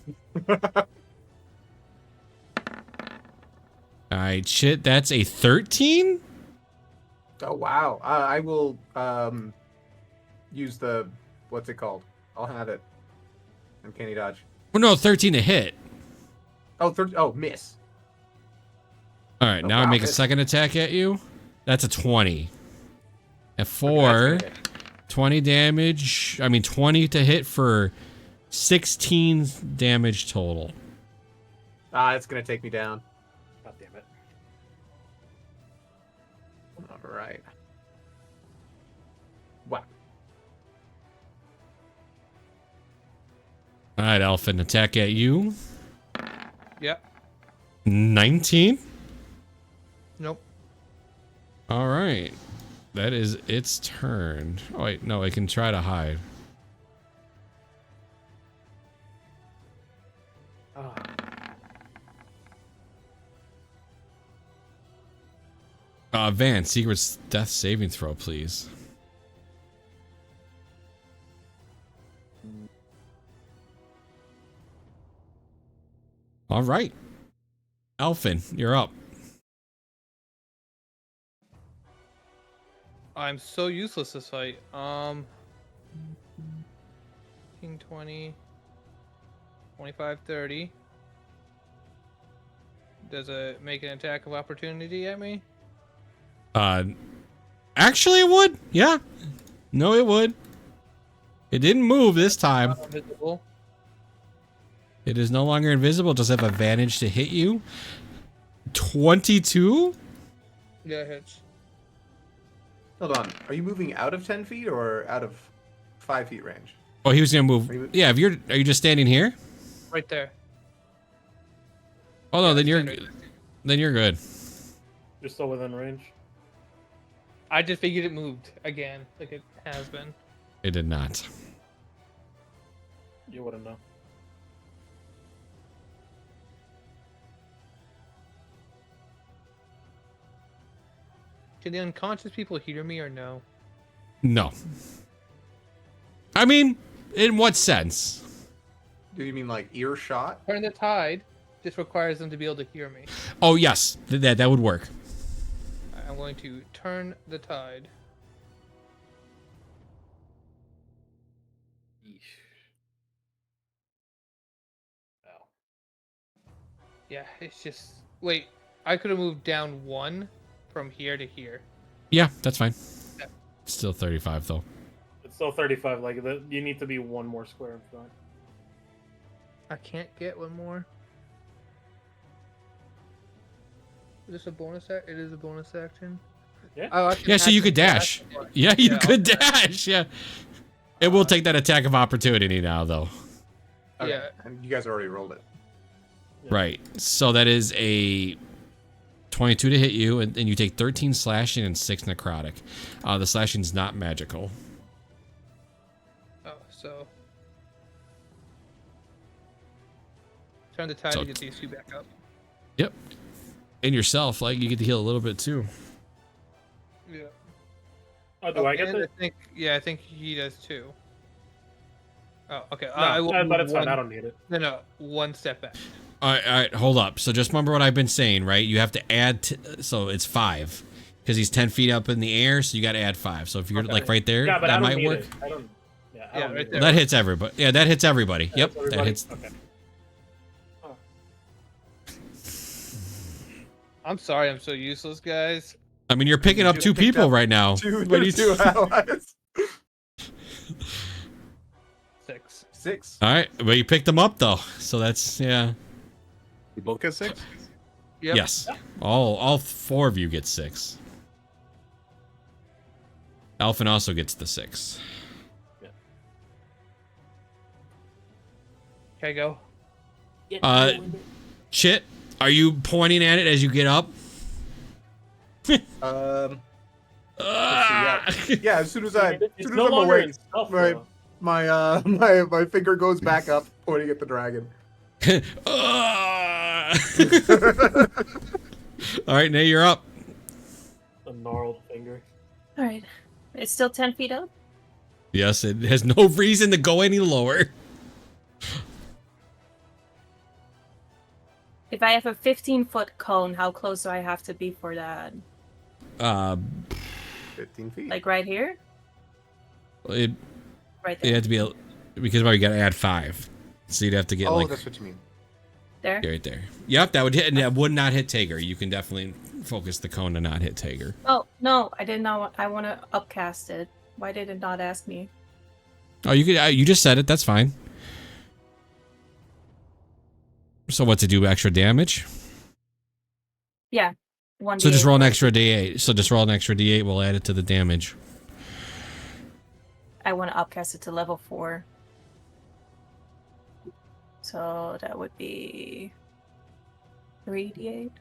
Speaker 2: All right, Chit, that's a 13?
Speaker 3: Oh wow. I will use the what's it called? I'll have it. Uncanny dodge.
Speaker 2: Oh no, 13 to hit.
Speaker 3: Oh, miss.
Speaker 2: All right,
Speaker 3: Oh,
Speaker 2: now I
Speaker 3: wow,
Speaker 2: make a
Speaker 3: miss.
Speaker 2: second attack at you. That's a 20. At
Speaker 3: Okay,
Speaker 2: 4,
Speaker 3: that's gonna hit.
Speaker 2: 20 damage. I mean, 20 to hit for 16 damage total.
Speaker 3: It's gonna take me down.
Speaker 1: God damn it.
Speaker 3: All right. Wow.
Speaker 2: All right, Elfin, attack at you.
Speaker 6: Yep.
Speaker 2: 19.
Speaker 6: Nope.
Speaker 2: All right. That is its turn. Oh, wait, no, it can try to hide.
Speaker 1: Ah.
Speaker 2: Van, Secret's death saving throw, please. All right. Elfin, you're up.
Speaker 6: I'm so useless this fight. King 20, 25, 30. Does it make an attack of opportunity at me?
Speaker 2: Actually it would. Yeah. No, it would. It didn't move this time.
Speaker 6: Invisible.
Speaker 2: It is no longer invisible. It does have advantage to hit you. 22?
Speaker 6: Yeah, it hits.
Speaker 3: Hold on. Are you moving out of 10 feet or out of 5 feet range?
Speaker 2: Oh, he was gonna move.
Speaker 3: Are you-
Speaker 2: Yeah, if are you just standing here?
Speaker 6: Right there.
Speaker 2: Oh no,
Speaker 6: Yeah,
Speaker 2: then you're
Speaker 6: standard.
Speaker 2: then you're good.
Speaker 1: You're still within range.
Speaker 6: I just figured it moved again, like it has been.
Speaker 2: It did not.
Speaker 1: You wouldn't know.
Speaker 6: Can the unconscious people hear me or no?
Speaker 2: No. I mean, in what sense?
Speaker 3: Do you mean like earshot?
Speaker 6: Turn the tide. This requires them to be able to hear me.
Speaker 2: Oh yes, that would work.
Speaker 6: I'm going to turn the tide.
Speaker 1: Oh.
Speaker 6: Yeah, it's just... Wait, I could have moved down 1 from here to here.
Speaker 2: Yeah, that's fine.
Speaker 6: Yeah.
Speaker 2: Still 35 though.
Speaker 1: It's still 35. Like, you need to be one more square in front.
Speaker 6: I can't get one more. Is this a bonus act? It is a bonus action.
Speaker 1: Yeah.
Speaker 6: Oh, I can
Speaker 2: Yeah, so you
Speaker 6: actually
Speaker 2: could dash.
Speaker 6: more.
Speaker 2: Yeah, you
Speaker 6: Yeah,
Speaker 2: could
Speaker 6: I'll
Speaker 2: dash. Yeah. It will take that attack of opportunity now though.
Speaker 3: Okay.
Speaker 6: Yeah.
Speaker 3: And you guys already rolled it.
Speaker 1: Yeah.
Speaker 2: Right. So that is a 22 to hit you, and you take 13 slashing and 6 necrotic. The slashing's not magical.
Speaker 6: Oh, so turn the tide
Speaker 2: So-
Speaker 6: to get these two back up.
Speaker 2: Yep. And yourself, like, you get to heal a little bit too.
Speaker 6: Yeah.
Speaker 1: Oh, do I get
Speaker 6: and
Speaker 1: the?
Speaker 6: I think he does too. Oh, okay.
Speaker 1: No,
Speaker 6: I will
Speaker 1: but
Speaker 6: move
Speaker 1: it's fine. I don't need it.
Speaker 6: No, one step back.
Speaker 2: All right, hold up. So just remember what I've been saying, right? You have to add, so it's 5. Because he's 10 feet up in the air, so you got to add 5. So if you're
Speaker 1: Okay.
Speaker 2: like right there,
Speaker 1: Yeah, but
Speaker 2: that
Speaker 1: I don't
Speaker 2: might
Speaker 1: need
Speaker 2: work.
Speaker 1: it. I don't. Yeah, I
Speaker 6: Yeah,
Speaker 1: don't
Speaker 6: right
Speaker 1: need
Speaker 6: there.
Speaker 1: it.
Speaker 2: That hits everybody. Yeah, that hits everybody. Yep,
Speaker 1: That's
Speaker 2: that
Speaker 1: everybody?
Speaker 2: hits.
Speaker 1: Okay.
Speaker 6: I'm sorry, I'm so useless, guys.
Speaker 2: I mean, you're picking up
Speaker 3: just
Speaker 2: 2
Speaker 3: picked
Speaker 2: people
Speaker 3: up
Speaker 2: right now.
Speaker 3: Two
Speaker 2: What do you-
Speaker 3: allies.
Speaker 6: 6.
Speaker 3: 6.
Speaker 2: All right, well, you picked them up though, so that's yeah.
Speaker 4: We both get 6.
Speaker 6: Yep.
Speaker 2: Yes, all 4 of you get 6. Alphen also gets the 6.
Speaker 6: Okay, go.
Speaker 2: Chit, are you pointing at it as you get up?
Speaker 3: Yeah. Yeah, as soon as I,
Speaker 1: It's no longer in stealth,
Speaker 3: right.
Speaker 1: though.
Speaker 3: my finger goes back up, pointing at the dragon.
Speaker 2: All right, Nate, you're up.
Speaker 1: A gnarled finger.
Speaker 5: All right. It's still 10 feet up?
Speaker 2: Yes, it has no reason to go any lower.
Speaker 5: If I have a 15-foot cone, how close do I have to be for that?
Speaker 3: 15 feet.
Speaker 5: Like right here?
Speaker 2: It
Speaker 5: Right there.
Speaker 2: had to be because you got to add 5, so you'd have to get like
Speaker 3: that's what you mean.
Speaker 5: There?
Speaker 2: right there. Yep, that would hit, and that would not hit Tager. You can definitely focus the cone to not hit Tager.
Speaker 5: Oh, no. I did not. I want to upcast it. Why did it not ask me?
Speaker 2: Oh, you could. You just said it. That's fine. So what to do? Extra damage.
Speaker 5: Yeah. 1d8.
Speaker 2: So just roll an extra d8. So just roll an extra d8. We'll add it to the damage.
Speaker 5: I want to upcast it to level 4. So that would be 3d8.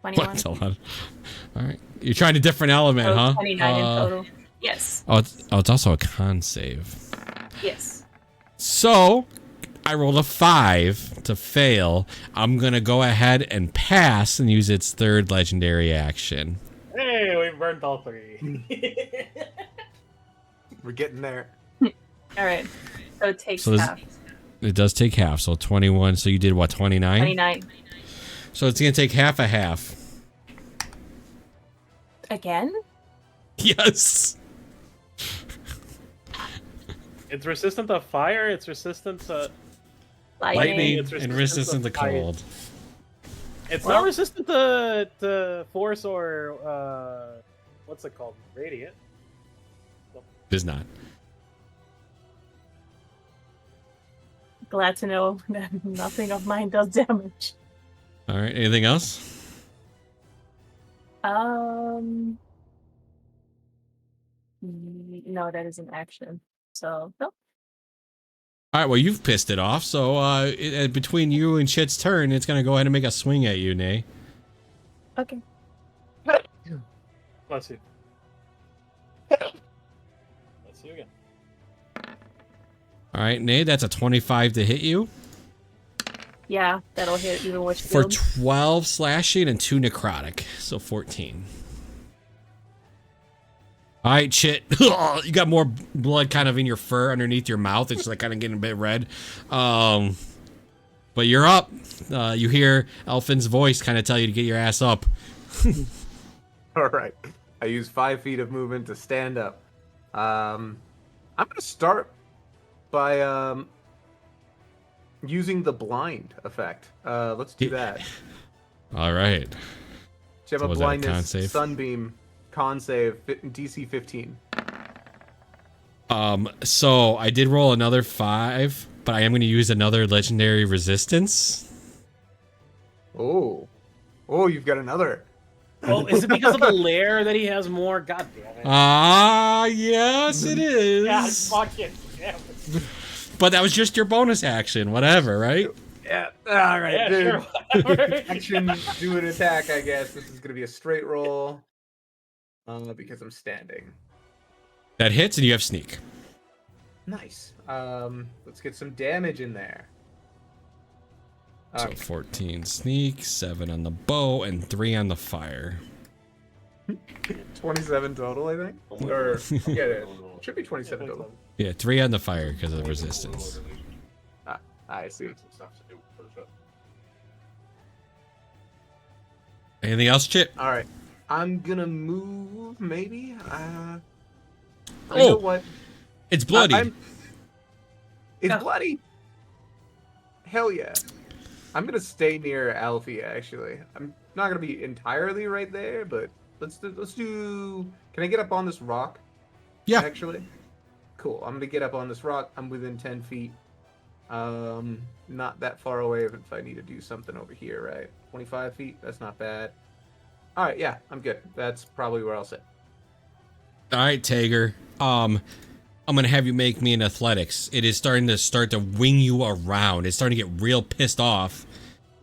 Speaker 5: 21.
Speaker 2: What the lot? All right, you're trying a different element,
Speaker 5: So
Speaker 2: huh?
Speaker 5: 29 in total. Yes.
Speaker 2: Oh, it's also a con save.
Speaker 5: Yes.
Speaker 2: So I rolled a 5 to fail. I'm gonna go ahead and pass and use its 3rd legendary action.
Speaker 1: Hey, we burned all 3.
Speaker 3: We're getting there.
Speaker 5: All right. So it takes
Speaker 2: So this-
Speaker 5: half.
Speaker 2: It does take half, so 21. So you did what, 29?
Speaker 5: 29.
Speaker 2: So it's gonna take half a half.
Speaker 5: Again?
Speaker 2: Yes.
Speaker 1: It's resistant to fire. It's resistant to.
Speaker 2: Lightning
Speaker 1: It's
Speaker 2: and
Speaker 1: resistant
Speaker 2: resistant to
Speaker 1: to fire.
Speaker 2: cold.
Speaker 1: It's
Speaker 5: Well-
Speaker 1: not resistant to force or what's it called? Radiant.
Speaker 2: It is not.
Speaker 5: Glad to know that nothing of mine does damage.
Speaker 2: All right. Anything else?
Speaker 5: No, that is an action. So, no.
Speaker 2: All right. Well, you've pissed it off. So between you and Shit's turn, it's gonna go ahead and make a swing at you, Nay.
Speaker 5: Okay.
Speaker 1: Bless you. Bless you again.
Speaker 2: All right, Nay. That's a 25 to hit you
Speaker 5: Yeah, that'll hit even which
Speaker 2: for
Speaker 5: field.
Speaker 2: 12 slashing and 2 necrotic, so 14. All right, Chit. You got more blood kind of in your fur underneath your mouth. It's like kind of getting a bit red. But you're up. You hear Elfin's voice kind of tell you to get your ass up.
Speaker 3: All right. I use 5 feet of movement to stand up. I'm gonna start by using the blind effect. Let's do that.
Speaker 2: All right.
Speaker 3: So you have
Speaker 2: So
Speaker 3: a
Speaker 2: was that a con
Speaker 3: blindness
Speaker 2: save?
Speaker 3: sunbeam con save DC 15.
Speaker 2: So I did roll another 5, but I am going to use another legendary resistance.
Speaker 3: Oh, you've got another.
Speaker 1: Oh, is it because of the lair that he has more? God damn it.
Speaker 2: Ah, yes, it
Speaker 1: God
Speaker 2: is.
Speaker 1: fucking damn it.
Speaker 2: But that was just your bonus action, whatever, right?
Speaker 3: Yeah. All right.
Speaker 1: Yeah,
Speaker 3: dude.
Speaker 1: sure. Whatever.
Speaker 3: Action, do an attack. I guess this is gonna be a straight roll. Because I'm standing.
Speaker 2: That hits, and you have sneak.
Speaker 3: Nice. Let's get some damage in there.
Speaker 2: So
Speaker 3: Alright.
Speaker 2: 14 sneak, 7 on the bow, and 3 on the fire.
Speaker 3: 27 total, I think. Or yeah, it should be 27 total.
Speaker 2: Yeah, 3 on the fire because of resistance.
Speaker 3: I see.
Speaker 2: Anything else, Chip?
Speaker 3: All right, I'm gonna move. Maybe. You
Speaker 2: Oh!
Speaker 3: know what?
Speaker 2: It's bloody.
Speaker 3: It's
Speaker 5: Oh.
Speaker 3: bloody. Hell yeah! I'm gonna stay near Alfie. Actually, I'm not gonna be entirely right there, but let's do. Can I get up on this rock?
Speaker 2: Yeah.
Speaker 3: Actually, cool. I'm gonna get up on this rock. I'm within 10 feet. Not that far away if I need to do something over here, right? 25 feet. That's not bad. All right, yeah, I'm good. That's probably where I'll sit.
Speaker 2: All right, Tager. I'm gonna have you make me an athletics. It is starting to wing you around. It's starting to get real pissed off.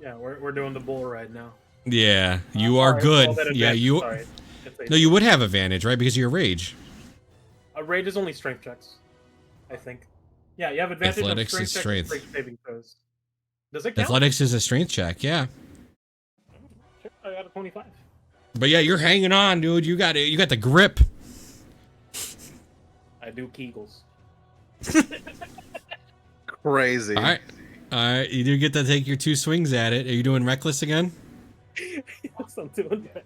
Speaker 1: Yeah, we're doing the bull ride now.
Speaker 2: Yeah, you are
Speaker 1: Sorry,
Speaker 2: good.
Speaker 1: roll that
Speaker 2: Yeah,
Speaker 1: advantage,
Speaker 2: you.
Speaker 1: Sorry. It's
Speaker 2: No, you would have advantage, right? Because of your rage.
Speaker 1: A rage is only strength checks, I think. Yeah, you have advantage
Speaker 2: Athletics
Speaker 1: on
Speaker 2: is
Speaker 1: strength checks and
Speaker 2: strength.
Speaker 1: strength saving throws. Does it count?
Speaker 2: Athletics is a strength check. Yeah.
Speaker 1: Sure, I got a 25.
Speaker 2: But yeah, you're hanging on, dude. You got it. You got the grip.
Speaker 1: I do Kegels.
Speaker 4: Crazy.
Speaker 2: All right. All right. You do get to take your 2 swings at it. Are you doing reckless again?
Speaker 1: Yes, I'm doing that.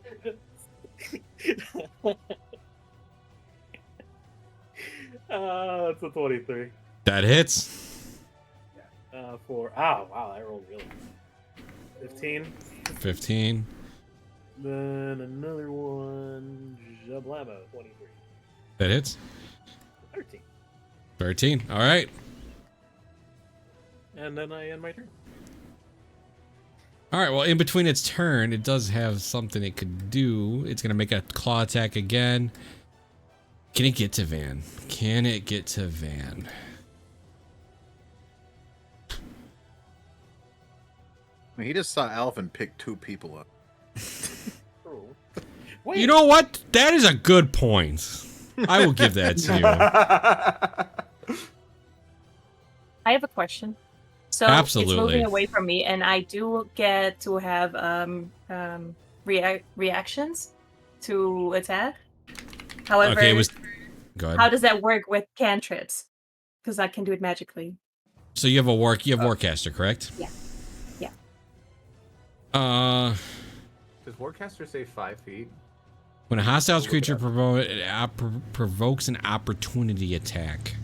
Speaker 1: That's a 23.
Speaker 2: That hits.
Speaker 1: For wow, I rolled really good. 15.
Speaker 2: 15.
Speaker 1: Then another one, Jablabo, 23.
Speaker 2: That hits.
Speaker 1: 13.
Speaker 2: 13. All right.
Speaker 1: And then I end my turn.
Speaker 2: All right. Well, in between its turn, it does have something it could do. It's gonna make a claw attack again. Can it get to Van? Can it get to Van?
Speaker 4: I mean, he just saw Alvin pick 2 people up.
Speaker 1: Oh. Wait,
Speaker 2: You know what? That is a good point. I will give that to you.
Speaker 5: I have a question. So
Speaker 2: Absolutely.
Speaker 5: it's moving away from me, and I do get to have reactions to attack. However,
Speaker 2: Okay, it was. Go ahead.
Speaker 5: how does that work with cantrips? Because I can do it magically.
Speaker 2: So you have a Warcaster, correct?
Speaker 5: Yeah. Yeah.
Speaker 3: Does Warcaster say 5 feet?
Speaker 2: When a hostile
Speaker 3: Look it
Speaker 2: creature
Speaker 3: up.
Speaker 2: provokes an opportunity attack.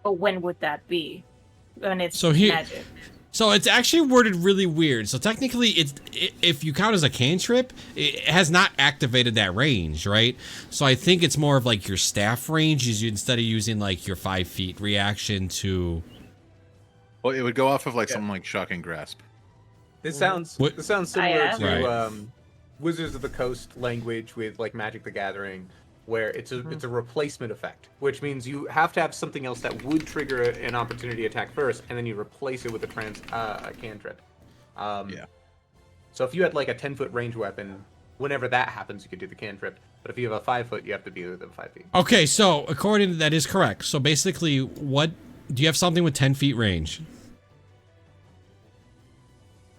Speaker 5: But when would that be? When it's
Speaker 2: So here-
Speaker 5: magic.
Speaker 2: So it's actually worded really weird. So technically, if you count as a cantrip, it has not activated that range, right? So I think it's more of like your staff range, is instead of using like your 5 feet reaction to.
Speaker 4: Well, it would go off of like something like Shocking Grasp.
Speaker 3: This sounds
Speaker 2: What-
Speaker 3: this sounds
Speaker 5: I
Speaker 3: similar
Speaker 5: am.
Speaker 3: to
Speaker 2: Right.
Speaker 3: Wizards of the Coast language with like Magic the Gathering, where it's a replacement effect, which means you have to have something else that would trigger an opportunity attack first, and then you replace it with a cantrip.
Speaker 4: Yeah.
Speaker 3: So if you had like a 10-foot range weapon, whenever that happens, you could do the cantrip. But if you have a 5-foot, you have to be within 5 feet.
Speaker 2: Okay, so according to that is correct. So basically, what do you have something with 10 feet range?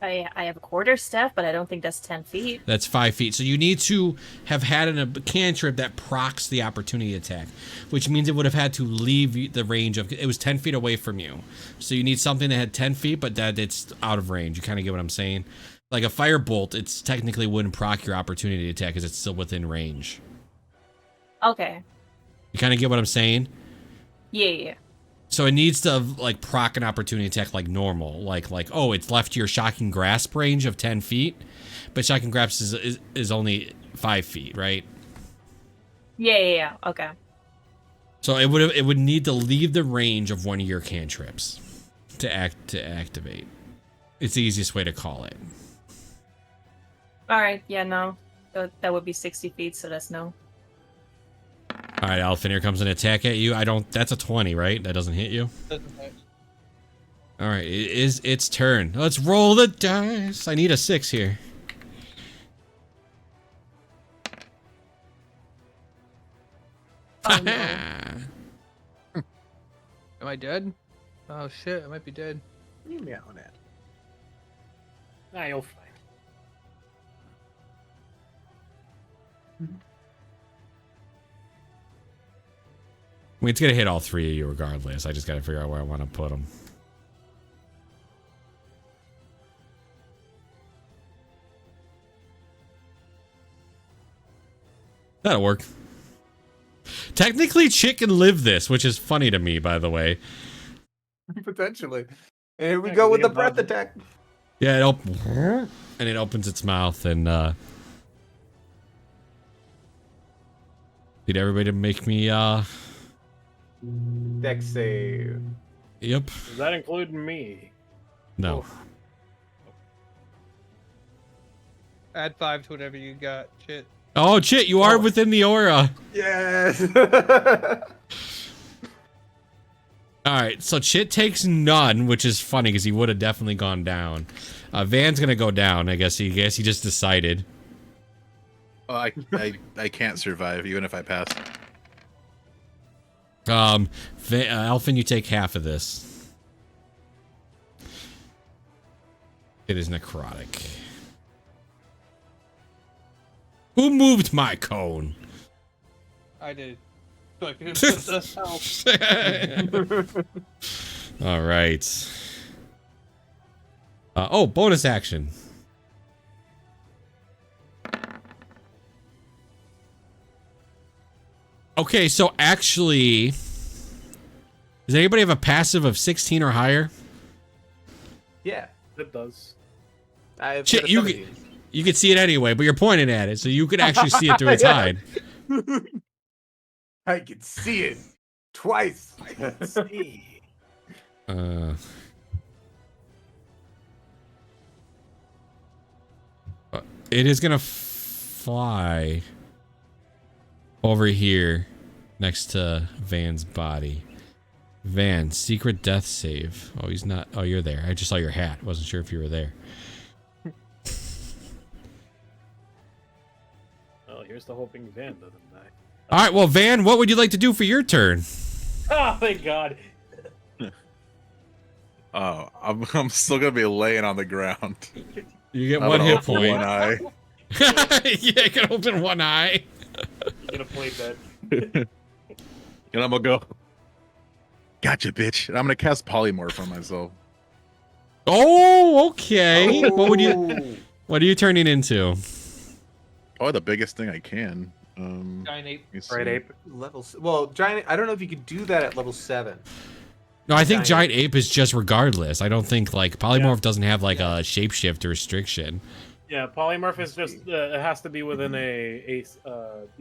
Speaker 5: I have a quarter staff, but I don't think that's 10 feet.
Speaker 2: That's 5 feet. So you need to have had a cantrip that procs the opportunity attack, which means it would have had to leave the range of. It was 10 feet away from you. So you need something that had 10 feet, but that it's out of range. You kind of get what I'm saying? Like a firebolt, it's technically wouldn't proc your opportunity attack because it's still within range.
Speaker 5: Okay.
Speaker 2: You kind of get what I'm saying?
Speaker 5: Yeah.
Speaker 2: So it needs to like proc an opportunity attack like normal, like oh, it's left your Shocking Grasp range of 10 feet, but Shocking Grasp is only 5 feet, right?
Speaker 5: Yeah. Okay.
Speaker 2: So it would need to leave the range of one of your cantrips to activate. It's the easiest way to call it.
Speaker 5: All right. Yeah. No. That would be 60 feet, so that's no.
Speaker 2: All right, Alfin, here comes an attack at you. That's a 20, right? That doesn't hit you. All right, it is its turn. Let's roll the dice. I need a 6 here.
Speaker 5: Oh, no.
Speaker 6: Am I dead? Oh shit, I might be dead.
Speaker 3: You meowing at?
Speaker 1: Nah, you'll fine.
Speaker 2: I mean, it's gonna hit all 3 of you regardless. I just gotta figure out where I want to put them. That'll work. Technically, Chit can live this, which is funny to me, by the way.
Speaker 3: Potentially. And here we
Speaker 1: Yeah,
Speaker 3: go
Speaker 1: 'cause
Speaker 3: with
Speaker 1: you
Speaker 3: the
Speaker 1: get
Speaker 3: breath
Speaker 1: buzzed.
Speaker 3: attack.
Speaker 2: Yeah, and it opens its mouth and need everybody to make me
Speaker 3: Dex save.
Speaker 2: Yep.
Speaker 1: Does that include me?
Speaker 2: No.
Speaker 6: Add 5 to whatever you got. Shit.
Speaker 2: Oh, Chit, you are within the aura.
Speaker 3: Yes.
Speaker 2: All right, so Chit takes none, which is funny because he would have definitely gone down. Van's gonna go down. I guess he just decided.
Speaker 4: Oh, I can't survive even if I pass.
Speaker 2: Elfin, you take half of this. It is necrotic. Who moved my cone?
Speaker 6: I did. So I can put the help.
Speaker 2: All right. Oh, bonus action. Okay, so actually, does anybody have a passive of 16 or higher?
Speaker 3: Yeah.
Speaker 1: It does.
Speaker 3: I've
Speaker 2: Shit,
Speaker 3: got a
Speaker 2: you
Speaker 3: 17.
Speaker 2: You can see it anyway, but you're pointing at it, so you could actually see it through its hide.
Speaker 3: I can see it twice.
Speaker 1: I can see.
Speaker 2: It is gonna fly over here next to Van's body. Van, secret death save. Oh, he's not. Oh, you're there. I just saw your hat. Wasn't sure if you were there.
Speaker 1: Well, here's the hoping Van doesn't die.
Speaker 2: All right, well, Van, what would you like to do for your turn?
Speaker 1: Oh, thank God.
Speaker 4: Oh, I'm still gonna be laying on the ground.
Speaker 2: You get
Speaker 4: I'm
Speaker 2: one
Speaker 4: gonna
Speaker 2: hit
Speaker 4: open
Speaker 2: point.
Speaker 4: One eye.
Speaker 2: Yeah, you can open one eye.
Speaker 1: You're gonna play dead.
Speaker 4: And I'm gonna go. Gotcha, bitch. And I'm gonna cast polymorph on myself.
Speaker 2: Oh, okay. What are you turning into?
Speaker 4: Probably the biggest thing I can.
Speaker 6: Giant ape.
Speaker 4: let me see.
Speaker 1: Right, ape.
Speaker 3: Well, giant. I don't know if you could do that at level 7.
Speaker 2: No, I think
Speaker 3: Giant
Speaker 2: Giant Ape is just regardless. I don't think, like, Polymorph doesn't have, like, a shapeshift restriction.
Speaker 1: Yeah, polymorph is just it has to be within a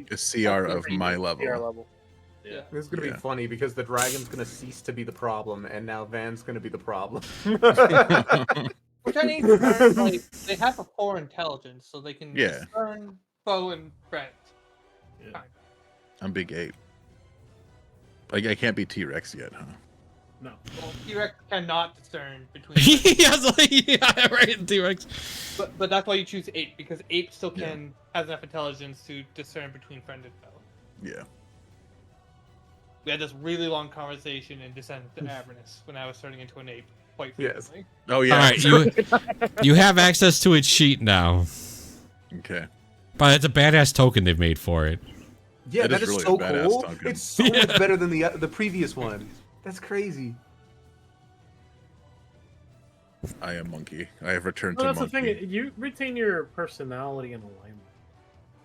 Speaker 4: CR of my level.
Speaker 1: CR level.
Speaker 6: Yeah.
Speaker 3: This is gonna be
Speaker 4: Yeah.
Speaker 3: funny because the dragon's gonna cease to be the problem, and now Van's gonna be the problem.
Speaker 6: Which I need to learn, like, they have a 4 intelligence, so they can
Speaker 4: Yeah.
Speaker 6: discern foe and friend.
Speaker 1: Yeah.
Speaker 4: I'm big ape. Like I can't be T-Rex yet, huh?
Speaker 1: No.
Speaker 6: Well, T-Rex cannot discern between.
Speaker 2: Yeah, yeah, right, T-Rex.
Speaker 6: but that's why you choose ape, because ape still has enough intelligence to discern between friend and foe.
Speaker 4: Yeah.
Speaker 6: We had this really long conversation in Descent to Avernus when I was turning into an ape quite
Speaker 3: Yes.
Speaker 6: frequently.
Speaker 4: Oh yeah.
Speaker 2: All right, you have access to its sheet now.
Speaker 4: Okay.
Speaker 2: But it's a badass token they've made for it.
Speaker 3: Yeah,
Speaker 4: That
Speaker 3: that
Speaker 4: is
Speaker 3: is
Speaker 4: really
Speaker 3: so
Speaker 4: a badass
Speaker 3: cool.
Speaker 4: token.
Speaker 3: It's so much better than the previous one. That's crazy.
Speaker 4: I am monkey. I have returned
Speaker 1: Well,
Speaker 4: to
Speaker 1: that's the
Speaker 4: monkey.
Speaker 1: thing. You retain your personality and alignment.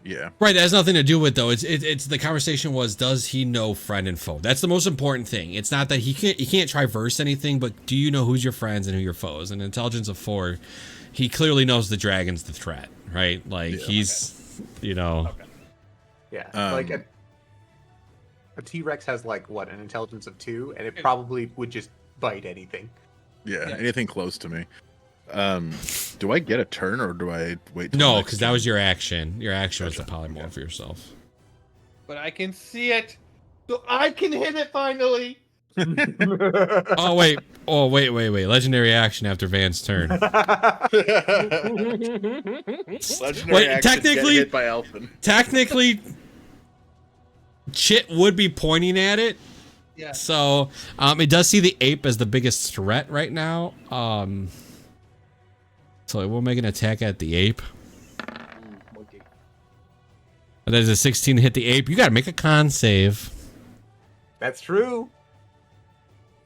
Speaker 4: Yeah.
Speaker 2: Right, that has nothing to do with though. It's the conversation was, does he know friend and foe? That's the most important thing. It's not that he can't traverse anything, but do you know who's your friends and who your foes? And intelligence of 4, he clearly knows the dragon's the threat, right? Like he's, you know.
Speaker 1: Okay.
Speaker 3: Yeah, like a T-Rex has like what, an intelligence of 2, and it probably would just bite anything.
Speaker 4: Yeah. Anything close to me. Do I get a turn or do I wait? Till
Speaker 2: No,
Speaker 4: next
Speaker 2: because that
Speaker 4: turn?
Speaker 2: was your action. Your action was to
Speaker 4: Gotcha.
Speaker 2: polymorph for yourself.
Speaker 6: But I can see it, so I can hit it finally.
Speaker 2: Oh wait, Oh, wait. Legendary action after Van's turn.
Speaker 4: Legendary
Speaker 2: Wait,
Speaker 4: action,
Speaker 2: technically-
Speaker 4: get hit by Elfin.
Speaker 2: Technically, Chit would be pointing at it.
Speaker 6: Yeah.
Speaker 2: So, it does see the ape as the biggest threat right now. So it will make an attack at the ape. That is a 16 to hit the ape. You gotta make a con save.
Speaker 3: That's true.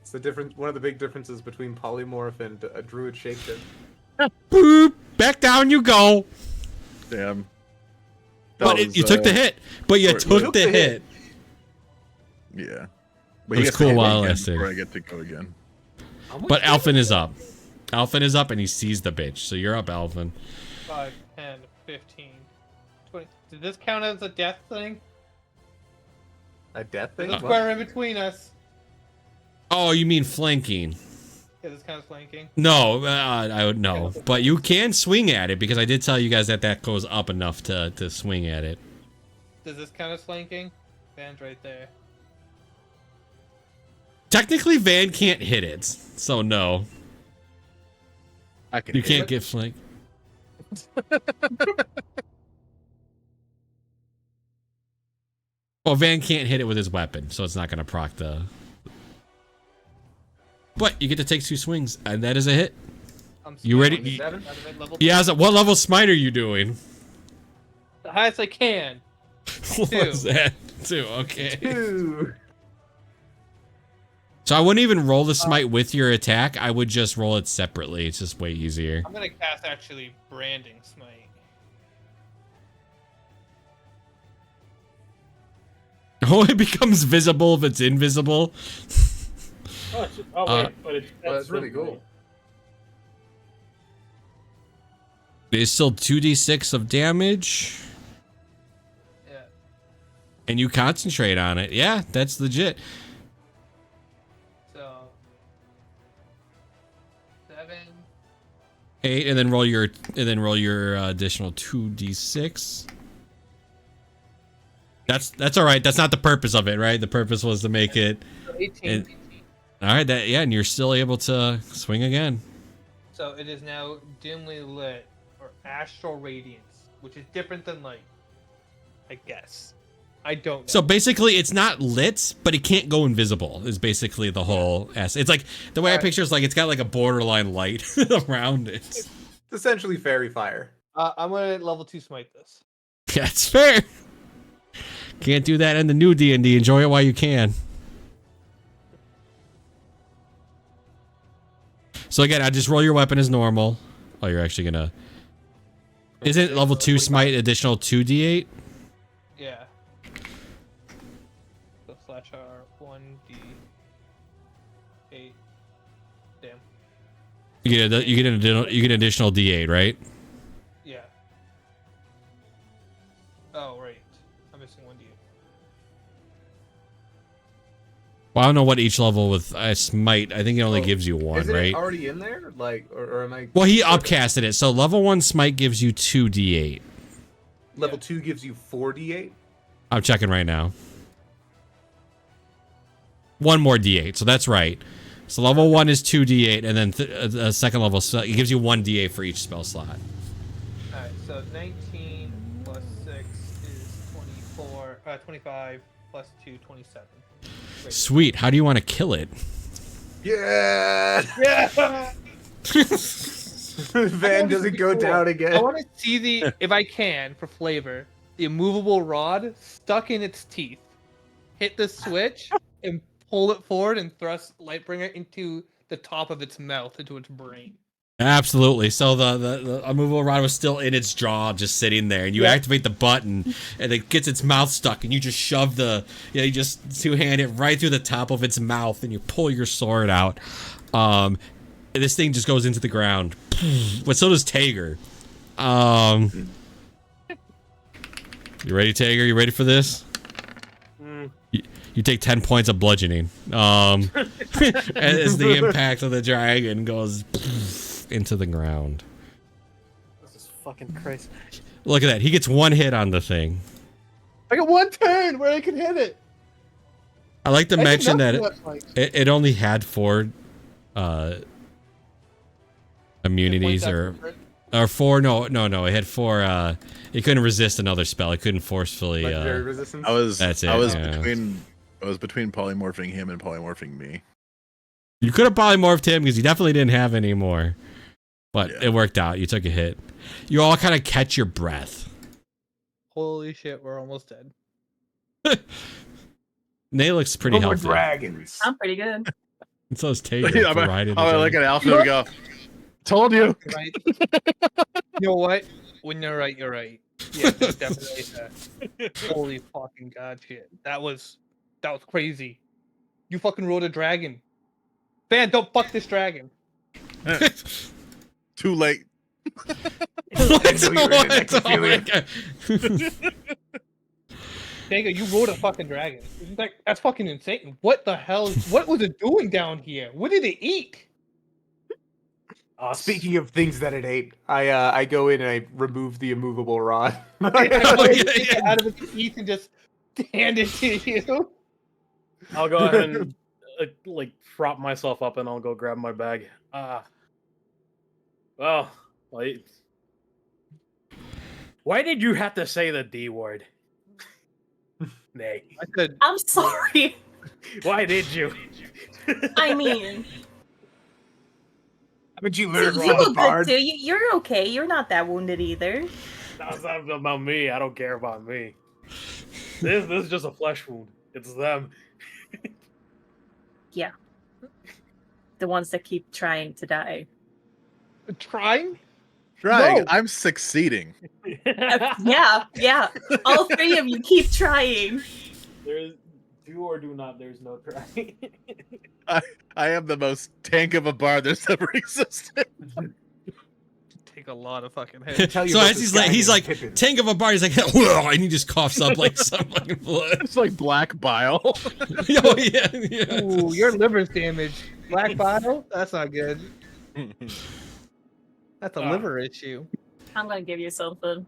Speaker 3: It's the difference. One of the big differences between polymorph and a druid shapeshift.
Speaker 2: Boop! Back down you go.
Speaker 4: Damn.
Speaker 2: But you took the hit. But you took the hit.
Speaker 4: Yeah.
Speaker 2: It was cool while it lasted.
Speaker 4: Before I get to go again.
Speaker 2: But Alphen is up. Alphen is up and he sees the bitch. So you're up, Alphen.
Speaker 6: 5, 10, 15, 20. Did this count as a death thing?
Speaker 3: A death thing?
Speaker 6: There's a
Speaker 3: What?
Speaker 6: square in between us.
Speaker 2: Oh, you mean flanking?
Speaker 6: Yeah, this kind of flanking.
Speaker 2: No, I would no. But you can swing at it because I did tell you guys that that goes up enough to swing at it.
Speaker 6: Does this count as flanking? Van's right there.
Speaker 2: Technically, Van can't hit it, so no.
Speaker 4: I can
Speaker 2: You
Speaker 4: hit
Speaker 2: can't
Speaker 4: it.
Speaker 2: get flanked. Well, Van can't hit it with his weapon, so it's not going to proc the... But you get to take 2 swings, and that is a hit. You ready?
Speaker 6: Out of it, level
Speaker 2: Yeah, so what level smite are you doing?
Speaker 6: the highest I can.
Speaker 2: What's that? 2, okay.
Speaker 3: 2.
Speaker 2: So I wouldn't even roll the smite with your attack. I would just roll it separately. It's just way easier.
Speaker 6: I'm gonna cast actually branding smite.
Speaker 2: Oh, it becomes visible if it's invisible.
Speaker 1: Wait, but it's
Speaker 3: That's really cool.
Speaker 2: It's still 2d6 of damage.
Speaker 6: Yeah.
Speaker 2: And you concentrate on it. Yeah, that's legit.
Speaker 6: So 7.
Speaker 2: 8, and then roll your additional 2d6. That's all right. That's not the purpose of it, right? The purpose was to make it.
Speaker 6: 18.
Speaker 2: All right, and you're still able to swing again.
Speaker 6: So it is now dimly lit or astral radiance, which is different than light. I guess. I don't know.
Speaker 2: So basically, it's not lit, but it can't go invisible. Is basically the whole It's like the way I picture it's like it's got like a borderline light around it.
Speaker 3: It's essentially fairy fire.
Speaker 6: I'm gonna level 2 smite this.
Speaker 2: That's fair. Can't do that in the new D&D. Enjoy it while you can. So again, I just roll your weapon as normal. Oh, you're actually gonna... Isn't level 2 smite additional 2d8?
Speaker 6: Yeah. So slash R 1d8. Damn.
Speaker 2: You get an additional d8, right?
Speaker 6: Yeah. Oh right. I'm missing 1d8.
Speaker 2: Well, I don't know what each level with smite. I think it only gives you 1,
Speaker 3: Isn't
Speaker 2: right?
Speaker 3: it already in there? Like, or am I?
Speaker 2: Well, he upcasted it. So level 1 smite gives you 2d8.
Speaker 3: Level 2 gives you 4d8.
Speaker 2: I'm checking right now. 1 more d8, so that's right. So level 1 is 2d8, and then second level, so it gives you 1d8 for each spell slot.
Speaker 6: Alright, so 19 plus 6 is 24, 25 plus 2, 27. Great.
Speaker 2: Sweet. How do you want to kill it?
Speaker 3: Yeah.
Speaker 6: Yeah!
Speaker 3: Van doesn't go down
Speaker 6: I
Speaker 3: again.
Speaker 6: want to see the, if I can, for flavor, the immovable rod stuck in its teeth. Hit the switch and pull it forward and thrust Lightbringer into the top of its mouth, into its brain.
Speaker 2: Absolutely. So the immovable rod was still in its jaw, just sitting there, and you activate the button, and it gets its mouth stuck, and you just shove you just two-hand it right through the top of its mouth, and you pull your sword out. And this thing just goes into the ground. But so does Tager. You ready, Tager? You ready for this? You take 10 points of bludgeoning. As the impact of the dragon goes into the ground.
Speaker 7: This is fucking crazy.
Speaker 2: Look at that. He gets 1 hit on the thing.
Speaker 6: I got 1 turn where I can hit it.
Speaker 2: I like to mention that
Speaker 6: That's like,
Speaker 2: it only had 4 immunities or 4. No. It had 4. It couldn't resist another spell. It couldn't forcefully.
Speaker 3: Legendary resistance.
Speaker 2: That's it.
Speaker 4: I was
Speaker 2: yeah.
Speaker 4: between polymorphing him and polymorphing me.
Speaker 2: You could have polymorphed him because you definitely didn't have any more. But
Speaker 4: Yeah.
Speaker 2: it worked out. You took a hit. You all kind of catch your breath.
Speaker 6: Holy shit, we're almost dead.
Speaker 2: Nate looks pretty
Speaker 3: No more
Speaker 2: healthy.
Speaker 3: dragons.
Speaker 5: I'm pretty good.
Speaker 2: And so is Tager.
Speaker 4: I'm gonna look at Alpha and go, told you.
Speaker 6: Right? You know what? When you're right, you're right. Yeah, there's definitely that. Holy fucking god, shit. That was crazy. You fucking rode a dragon. Van, don't fuck this dragon.
Speaker 4: Too late.
Speaker 6: Danga, you rode a fucking dragon. That's fucking insane. What the hell? What was it doing down here? What did it eat?
Speaker 3: Speaking of things that it ate, I go in and I remove the immovable rod.
Speaker 6: Take it out of its teeth and just hand it to you.
Speaker 1: I'll go ahead and like prop myself up, and I'll go grab my bag. Well, wait. Why did you have to say the D word? Nay.
Speaker 6: I said,
Speaker 5: I'm sorry.
Speaker 1: Why did you?
Speaker 5: I mean,
Speaker 3: Haven't you
Speaker 5: you
Speaker 3: learned from
Speaker 5: look
Speaker 3: the
Speaker 5: good
Speaker 3: bard?
Speaker 5: too. You're okay. You're not that wounded either.
Speaker 1: That's not about me. I don't care about me. This is just a flesh wound. It's them.
Speaker 5: Yeah. The ones that keep trying to die.
Speaker 6: trying?
Speaker 4: Trying.
Speaker 6: No.
Speaker 4: I'm succeeding.
Speaker 5: Yeah. All 3 of you keep trying.
Speaker 1: There's do or do not. There's no try.
Speaker 4: I am the most tank of a bard that's ever existed.
Speaker 6: Take a lot of fucking hits.
Speaker 3: Tell you
Speaker 2: So
Speaker 3: about
Speaker 2: as
Speaker 3: this
Speaker 2: he's
Speaker 3: guy
Speaker 2: like
Speaker 3: named Pippin.
Speaker 2: tank of a bar, he's like, whoa, and he just coughs up like some fucking blood.
Speaker 4: It's like black bile.
Speaker 2: Oh yeah.
Speaker 6: Ooh, your liver's damaged. Black bile? That's not good. That's a liver issue.
Speaker 5: I'm gonna give you something.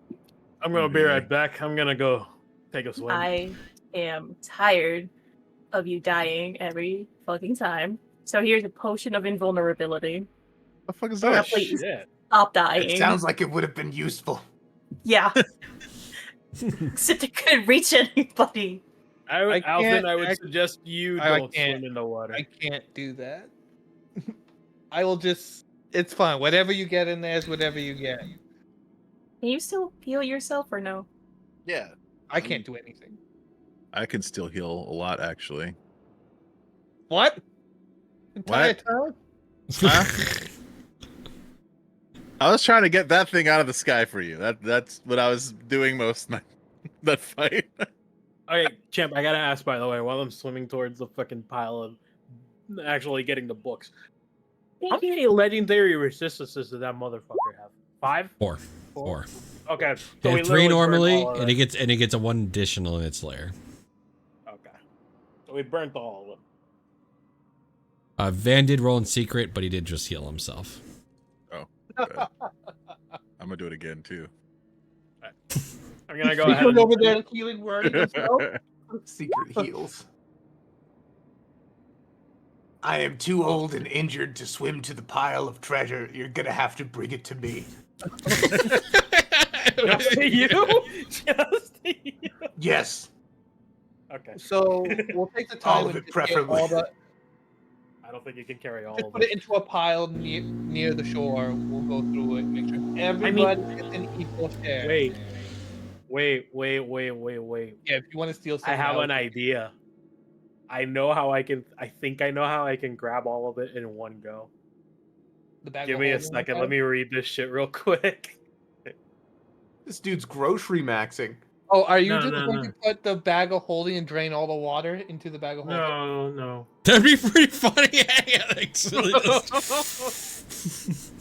Speaker 1: I'm gonna be right back. I'm gonna go take a swim.
Speaker 5: I am tired of you dying every fucking time. So here's a potion of invulnerability.
Speaker 4: The fuck is
Speaker 5: Now,
Speaker 4: that?
Speaker 5: please
Speaker 1: Shit.
Speaker 5: stop dying.
Speaker 3: It sounds like it would have been useful.
Speaker 5: Yeah. Except it couldn't reach anybody.
Speaker 1: Alvin,
Speaker 6: can't
Speaker 1: I would
Speaker 6: act-
Speaker 1: suggest you
Speaker 6: I
Speaker 1: don't
Speaker 6: can't.
Speaker 1: swim in the water.
Speaker 6: I can't do that. I will just. It's fine. Whatever you get in there is whatever you get.
Speaker 5: Can you still heal yourself or no?
Speaker 4: Yeah.
Speaker 6: I can't do anything.
Speaker 4: I can still heal a lot, actually.
Speaker 6: What? Entire
Speaker 4: What?
Speaker 6: time?
Speaker 4: Huh? I was trying to get that thing out of the sky for you. That's what I was doing most of that fight.
Speaker 1: Okay, champ, I gotta ask, by the way, while I'm swimming towards the fucking pile of actually getting the books, how many legendary resistances did that motherfucker have? 5?
Speaker 2: 4.
Speaker 1: Okay.
Speaker 2: He
Speaker 1: we
Speaker 2: had 3
Speaker 1: literally burned
Speaker 2: normally,
Speaker 1: all of
Speaker 2: and
Speaker 1: it.
Speaker 2: it gets a 1 additional in its lair.
Speaker 1: Okay. So we burnt all of them.
Speaker 2: Van did roll in secret, but he did just heal himself.
Speaker 4: Good. I'm gonna do it again too.
Speaker 1: I'm gonna go
Speaker 6: He
Speaker 1: ahead
Speaker 6: goes
Speaker 1: and
Speaker 6: over there healing word himself.
Speaker 3: Secret heals. I am too old and injured to swim to the pile of treasure. You're gonna have to bring it to me.
Speaker 1: just to you? Just to you?
Speaker 3: Yes.
Speaker 1: Okay.
Speaker 6: So we'll take the
Speaker 3: All
Speaker 6: time
Speaker 3: of
Speaker 6: and
Speaker 3: it,
Speaker 6: just get
Speaker 3: preferably.
Speaker 6: all the.
Speaker 1: I don't think you can carry all
Speaker 6: Just
Speaker 1: of
Speaker 6: put it into a pile near the shore. We'll go through it. Make sure everybody gets an equal share.
Speaker 1: Wait.
Speaker 6: Yeah, if you want to steal
Speaker 1: I
Speaker 6: something,
Speaker 1: have
Speaker 6: out,
Speaker 1: an idea. I know how I can. I think I know how I can grab all of it in one go.
Speaker 6: the bag
Speaker 1: Give
Speaker 6: of
Speaker 1: me a
Speaker 6: holding
Speaker 1: second.
Speaker 6: bag.
Speaker 1: Let me read this shit real quick.
Speaker 3: This dude's grocery maxing.
Speaker 6: Oh, are you
Speaker 1: No,
Speaker 6: just
Speaker 1: no,
Speaker 6: going
Speaker 1: no.
Speaker 6: to put the bag of holding and drain all the water into the bag of holding?
Speaker 1: No.
Speaker 2: That'd be pretty funny. Actually, just-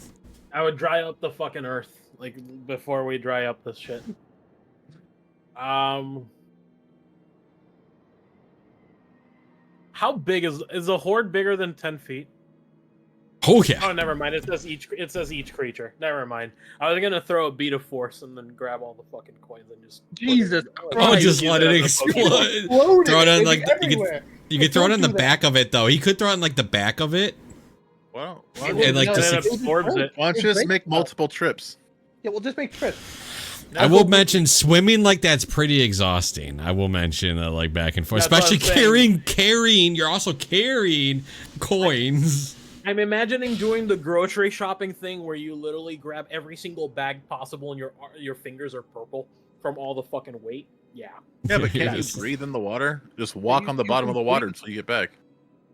Speaker 1: I would dry up the fucking earth like before we dry up this shit. How big is the horde bigger than 10 feet?
Speaker 2: Oh yeah.
Speaker 1: Oh, never mind. It says each creature. Never mind. I was gonna throw a beat of force and then grab all the fucking coins and just put it-
Speaker 6: Jesus
Speaker 2: Oh,
Speaker 6: Christ.
Speaker 2: just
Speaker 1: use
Speaker 2: let
Speaker 1: it
Speaker 2: it
Speaker 1: as a Pokemon.
Speaker 2: explode.
Speaker 6: Exploded.
Speaker 2: Throw it on
Speaker 6: It'd
Speaker 2: like
Speaker 6: be everywhere.
Speaker 2: you could throw it
Speaker 6: Don't
Speaker 2: on the
Speaker 6: do that.
Speaker 2: back of it though. He could throw it on like the back of it.
Speaker 4: Why
Speaker 2: And, like,
Speaker 6: No,
Speaker 2: just
Speaker 1: And it absorbs it.
Speaker 4: don't you just make multiple trips?
Speaker 6: Yeah, we'll just make trips.
Speaker 2: I will mention swimming like that's pretty exhausting. I will mention like back and forth,
Speaker 1: That's what I'm
Speaker 2: especially carrying. You're also carrying coins.
Speaker 1: I'm imagining doing the grocery shopping thing where you literally grab every single bag possible and your fingers are purple from all the fucking weight. Yeah.
Speaker 4: Yeah, but can't
Speaker 2: Yes.
Speaker 4: you breathe in the water? Just walk
Speaker 6: you-
Speaker 4: on the
Speaker 6: you
Speaker 4: bottom
Speaker 6: can
Speaker 4: of the water
Speaker 6: breathe.
Speaker 4: until you get back.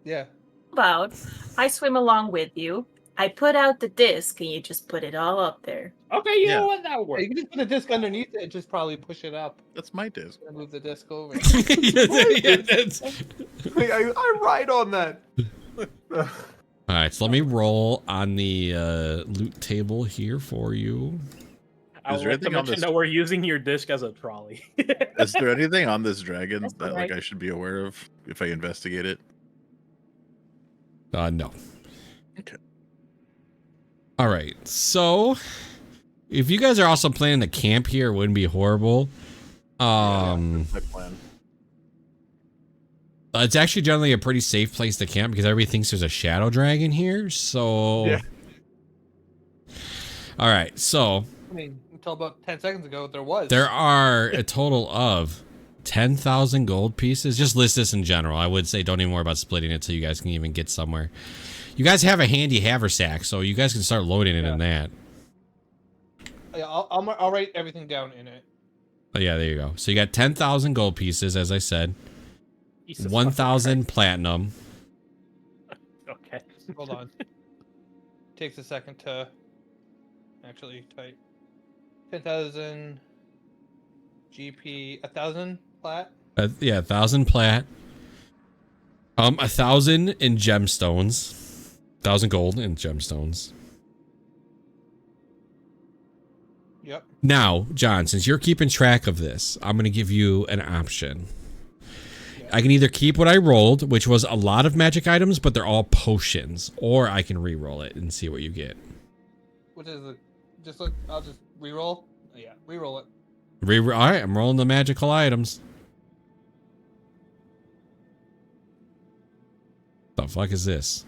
Speaker 6: Yeah.
Speaker 5: About, I swim along with you. I put out the disc and you just put it all up there.
Speaker 1: Okay, you
Speaker 4: Yeah.
Speaker 1: know what? That'll
Speaker 6: Yeah,
Speaker 1: work.
Speaker 6: you can just put a disc underneath it and just probably push it up
Speaker 4: That's my disc.
Speaker 6: and move the disc over.
Speaker 2: Yeah, that's...
Speaker 3: I ride on that.
Speaker 2: All right, so let me roll on the loot table here for you.
Speaker 1: I
Speaker 4: Is
Speaker 1: would
Speaker 4: there
Speaker 1: like to
Speaker 4: anything on
Speaker 1: mention
Speaker 4: this-
Speaker 1: that we're using your disc as a trolley.
Speaker 4: Is there anything on this dragon
Speaker 5: That's
Speaker 4: that
Speaker 5: alright.
Speaker 4: I should be aware of if I investigate it?
Speaker 2: No.
Speaker 4: Okay.
Speaker 2: All right, so if you guys are also planning to camp here, it wouldn't be horrible.
Speaker 4: That's my plan.
Speaker 2: It's actually generally a pretty safe place to camp because everybody thinks there's a shadow dragon here. So,
Speaker 3: Yeah.
Speaker 2: all right, so
Speaker 6: I mean, until about 10 seconds ago, there was.
Speaker 2: there are a total of 10,000 gold pieces. Just list this in general. I would say don't even worry about splitting it so you guys can even get somewhere. You guys have a handy haversack, so you guys can start loading it in that.
Speaker 6: Yeah, I'll write everything down in it.
Speaker 2: Oh, yeah, there you go. So you got 10,000 gold pieces, as I said.
Speaker 1: Jesus
Speaker 2: 1,000 platinum.
Speaker 1: fucking Christ. Okay.
Speaker 6: Hold on. Takes a second to actually type. 10,000 GP, 1,000 plat.
Speaker 2: Yeah, 1,000 plat. 1,000 in gemstones. 1,000 gold in gemstones.
Speaker 6: Yep.
Speaker 2: Now, John, since you're keeping track of this, I'm going to give you an option. I can either keep what I rolled, which was a lot of magic items, but they're all potions, or I can re-roll it and see what you get.
Speaker 6: What is it? Just look. I'll just re-roll. Oh, yeah, re-roll it.
Speaker 2: All right, I'm rolling the magical items. The fuck is this?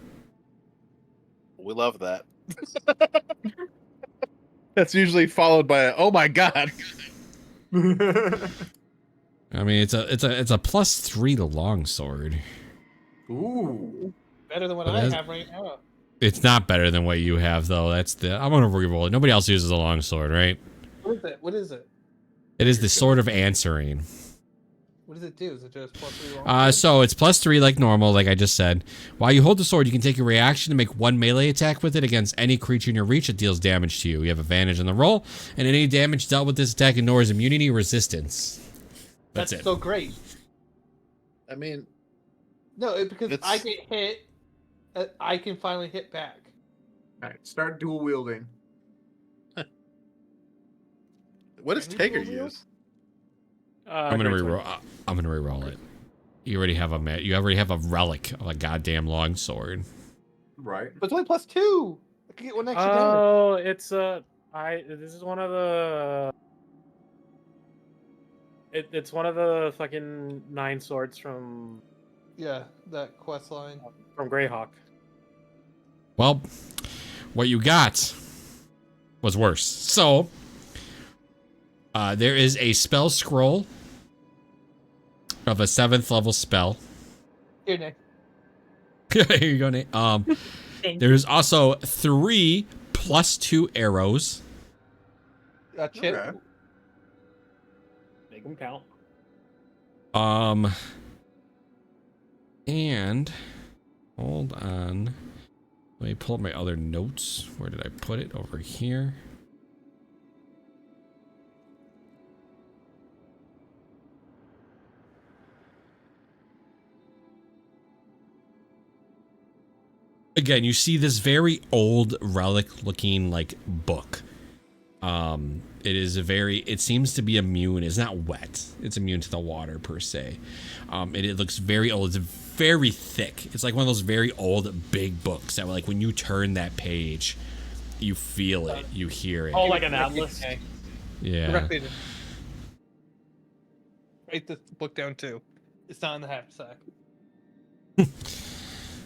Speaker 4: We love that. That's usually followed by a, oh my god.
Speaker 2: I mean, it's a +3 to longsword.
Speaker 3: Ooh.
Speaker 6: Better than what
Speaker 2: But
Speaker 6: I
Speaker 2: that's-
Speaker 6: have right now.
Speaker 2: It's not better than what you have, though. That's the. I'm gonna re-roll it. Nobody else uses a longsword, right?
Speaker 6: What is it? What is it?
Speaker 2: It is the sword of answering.
Speaker 6: What does it do? Is it just +3 long?
Speaker 2: So it's +3 like normal, like I just said. While you hold the sword, you can take a reaction to make one melee attack with it against any creature in your reach that deals damage to you. You have advantage on the roll, and any damage dealt with this attack ignores immunity or resistance. That's it.
Speaker 6: so great.
Speaker 4: I mean,
Speaker 6: No, because
Speaker 4: It's-
Speaker 6: I get hit, I can finally hit back.
Speaker 3: Alright, start dual wielding.
Speaker 4: what does
Speaker 6: Can you
Speaker 4: Tager
Speaker 6: dual wield?
Speaker 4: use?
Speaker 2: I'm gonna
Speaker 1: Great
Speaker 2: re-roll. I'm gonna re-roll it. You already have you already have a relic of a goddamn longsword.
Speaker 3: Right.
Speaker 6: But it's only +2. I can get one extra damage.
Speaker 1: Oh, it's this is one of the. It's one of the fucking 9 swords from
Speaker 6: Yeah, that quest line.
Speaker 1: Greyhawk.
Speaker 2: Well, what you got was worse. So, there is a spell scroll of a 7th level spell.
Speaker 6: Here, Nick.
Speaker 2: Here you go, Nate. There's also 3 +2 arrows.
Speaker 6: Chip.
Speaker 3: Okay.
Speaker 1: Make them count.
Speaker 2: And hold on. Let me pull up my other notes. Where did I put it? Over here. Again, you see this very old relic looking like book. It seems to be immune. It's not wet. It's immune to the water per se. It looks very old. It's very thick. It's like one of those very old big books that like when you turn that page, you feel it, you hear it.
Speaker 1: Oh, like an atlas.
Speaker 6: Okay.
Speaker 2: Yeah.
Speaker 6: Directly to- Write this book down too. It's not in the haversack.